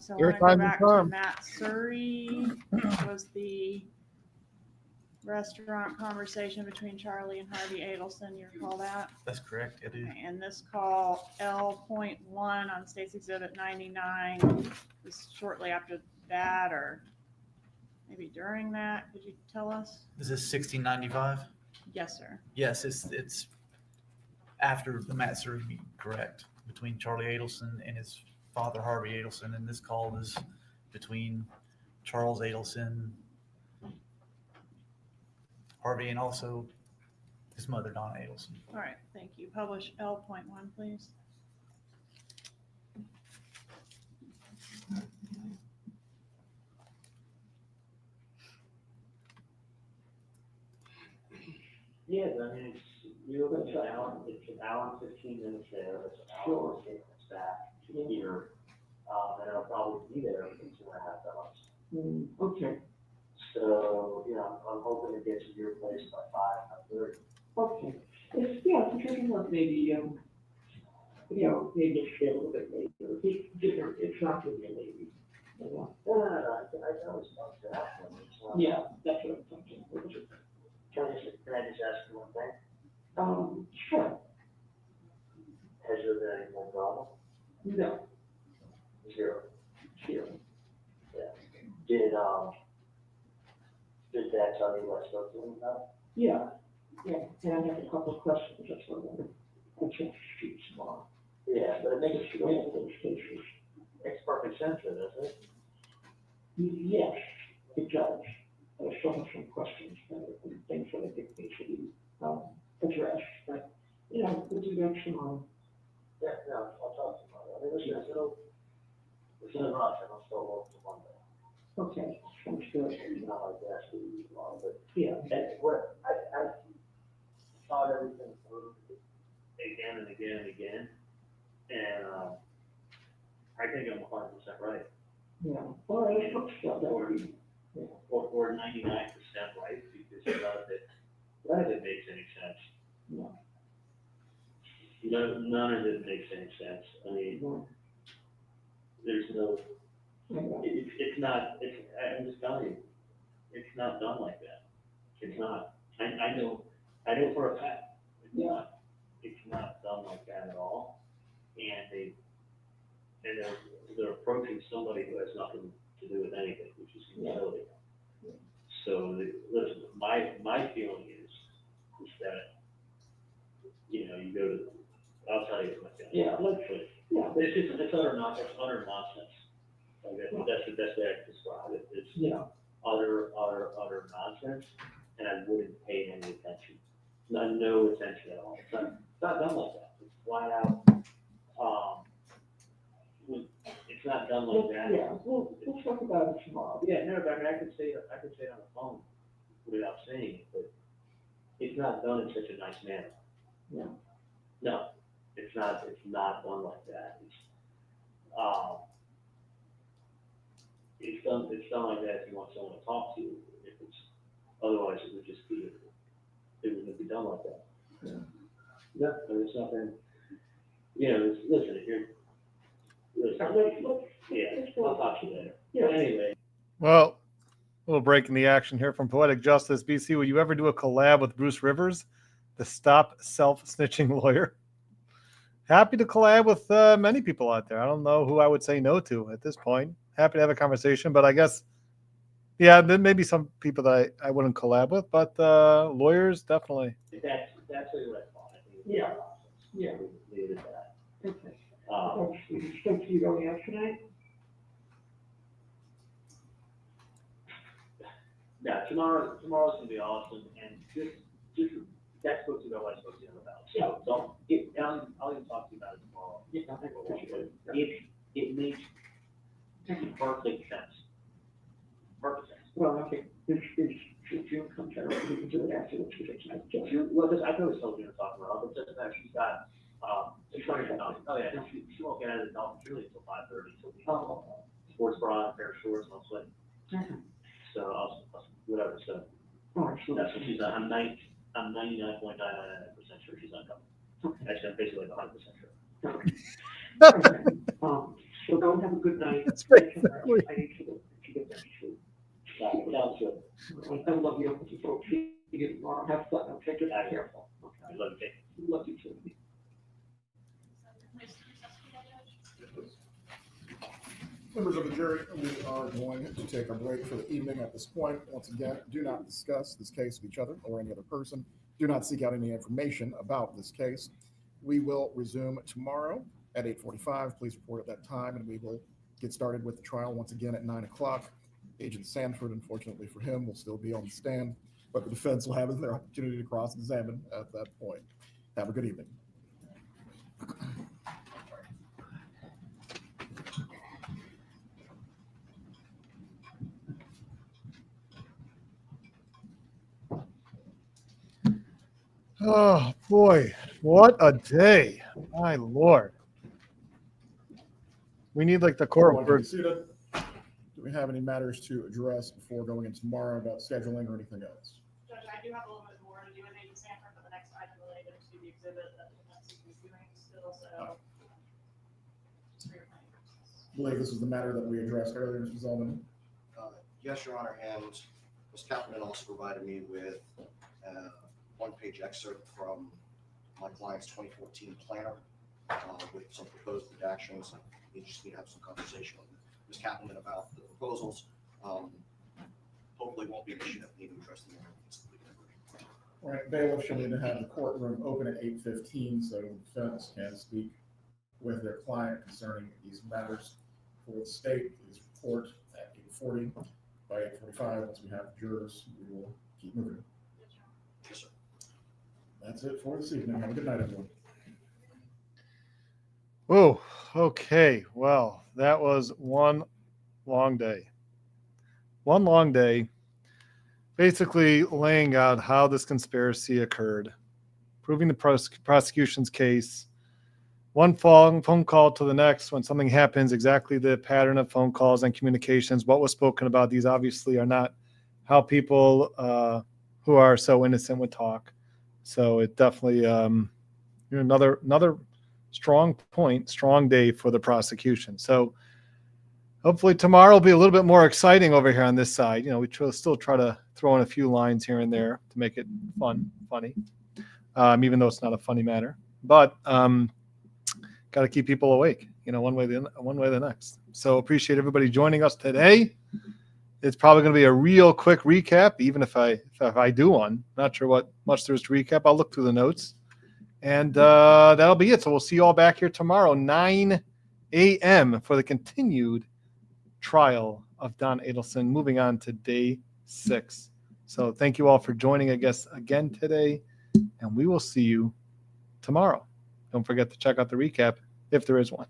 So I Your want to go time to back to come. Matt Surrey, was the restaurant conversation between Charlie and Harvey Adelson, you recall that? That's correct. I do. Okay, and this call L.1 on State's Exhibit 99 was shortly after that, or maybe during that. Could you tell us? Is this 1695? Yes, sir. Yes, it's After the Matt Surrey meeting, correct, between Charlie Adelson and his father, Harvey Adelson, and this call is between Charles Adelson, Harvey, and also his mother, Donna Adelson. All right, thank you. Publish L.1, please. Yeah, I mean, you're looking at it's an hour and 15 minutes there, it's an hour and 6 minutes back to here. And it'll probably be there in 2.5 hours. Okay, So, I'm hoping to get to your place by 5:30. okay. If you're like maybe, maybe it's a little bit later. It's not gonna be late. No, I can always talk to that one. Yeah, that's what I'm thinking. Can I just ask you one thing? Sure. Has there been any more problem? No, Zero. sure. Yeah. Did Dad tell you what I spoke to him about? Yeah, and I have a couple of questions, that's what I'm trying to shoot tomorrow. Yeah, but it makes Those cases. perfect sense, doesn't it? Yes, it does. I still have some questions, and things that I think need to be, addressed, but, we'll do that tomorrow. Yeah, no, I'll talk to him about it. I mean, it's in a rush, and I'll still work till Monday. Okay, sounds good. It's not like that, to be long, but Yeah, and what I thought everything through again and again and again, and I think I'm 100% right, yeah, all right, that would be, or 99% right, because none of it makes any sense. no, None of it makes any sense. I mean, no, there's no. no. It's not. I'm just telling you, it's not done like that. It's not. I know for a fact. It's not done like that at all. And they're approaching somebody who has nothing to do with anything, which is utility. So listen, my feeling is that you go to. I'll tell you my feeling. Yeah, It's utter nonsense. That's the best way I can describe it. It's utter nonsense, and I wouldn't pay any attention. No attention at all. It's not done like that. It's flat out. It's not done like that. Yeah, we'll talk about it tomorrow. Yeah, no, but I mean, I could say it on the phone without saying it, but it's not done in such a nice manner. Yeah. No, it's not done like that. It's done like that if you want someone to talk to. Otherwise it would just be, it wouldn't be done like that. Yeah, there's nothing, listen, if you're, I'll talk to you later. Yeah. Anyway. Well, a little break in the action here from Poetic Justice. BC, will you ever do a collab with Bruce Rivers, the Stop Self-Snitching Lawyer? Happy to collab with many people out there. I don't know who I would say no to at this point. Happy to have a conversation, but I guess, yeah, there may be some people that I wouldn't collab with, but lawyers, definitely. That's what I thought. I think Yeah. we needed that. Okay. Thank you going out tonight? Yeah, tomorrow's gonna be awesome, and just that's supposed to go what I spoke to him about. So I'll even talk to you about it tomorrow. It makes perfect sense. Perfect sense. Well, okay, if June comes out, we can do it after the 2 days. Well, I always told you to talk about it, but just that she's got, oh yeah, she won't get out of the Dolphin Truly until 5:30, so we sports bra, a pair of shorts, and I'll swim. Okay. So I'll whatever, so that's what she's on. I'm 99.999% sure she's not coming. Actually, I'm basically like 100% sure. Okay. So go have a good night. That's basically. I need to get back to sleep. Sounds good. I love you. Looking forward to seeing you tomorrow. Have fun. I'll take it careful. I love you. Love you too. Members of the jury, we are going to take a break for the evening at this point. Once again, do not discuss this case with each other or any other person. Do not seek out any information about this case. we will resume tomorrow at 8:45. Please report at that time, and we will get started with the trial once again at 9 o'clock. Agent Sanford, unfortunately for him, will still be on the stand, but the defense will have their opportunity to cross-examine at that point. Have a good evening. Oh boy, what a day. My Lord. We need like the court. Everyone can be seated. Do we have any matters to address before going into tomorrow about scheduling or anything else? Judge, I do have a little bit more to do with Agent Sanford, but the next item related to the exhibit that the defense is doing still, so. it's for your planning purposes. I believe this is the matter that we addressed earlier, Mr. Zeldin. Yes, Your Honor, and Ms. Kaplan also provided me with a one-page excerpt from my client's 2014 planner with some proposed redactions. We just need to have some conversation with Ms. Kaplan about the proposals. Hopefully won't be an issue that we need to address them. All right, bailiff should need to have the courtroom open at 8:15 so the defense can speak with their client concerning these matters. For the state, please report at 8:40. By 8:45, once we have jurors, we will keep moving. Yes, sir. That's it for this evening. Have a good night, everyone. Oh, okay. Well, that was one long day. One long day, basically laying out how this conspiracy occurred, proving the prosecution's case, one phone call to the next when something happens, exactly the pattern of phone calls and communications, what was spoken about. These obviously are not how people who are so innocent would talk. So it definitely another strong point, strong day for the prosecution. So hopefully tomorrow will be a little bit more exciting over here on this side. You know, we still try to throw in a few lines here and there to make it funny, even though it's not a funny matter. But got to keep people awake, you know, one way or the next. So appreciate everybody joining us today. It's probably going to be a real quick recap, even if I do one. Not sure what much there's to recap. I'll look through the notes. And that'll be it. So we'll see you all back here tomorrow, 9 a.m. for the continued trial of Donna Adelson, moving on to day 6. So thank you all for joining, I guess, again today. And we will see you tomorrow. Don't forget to check out the recap if there is one.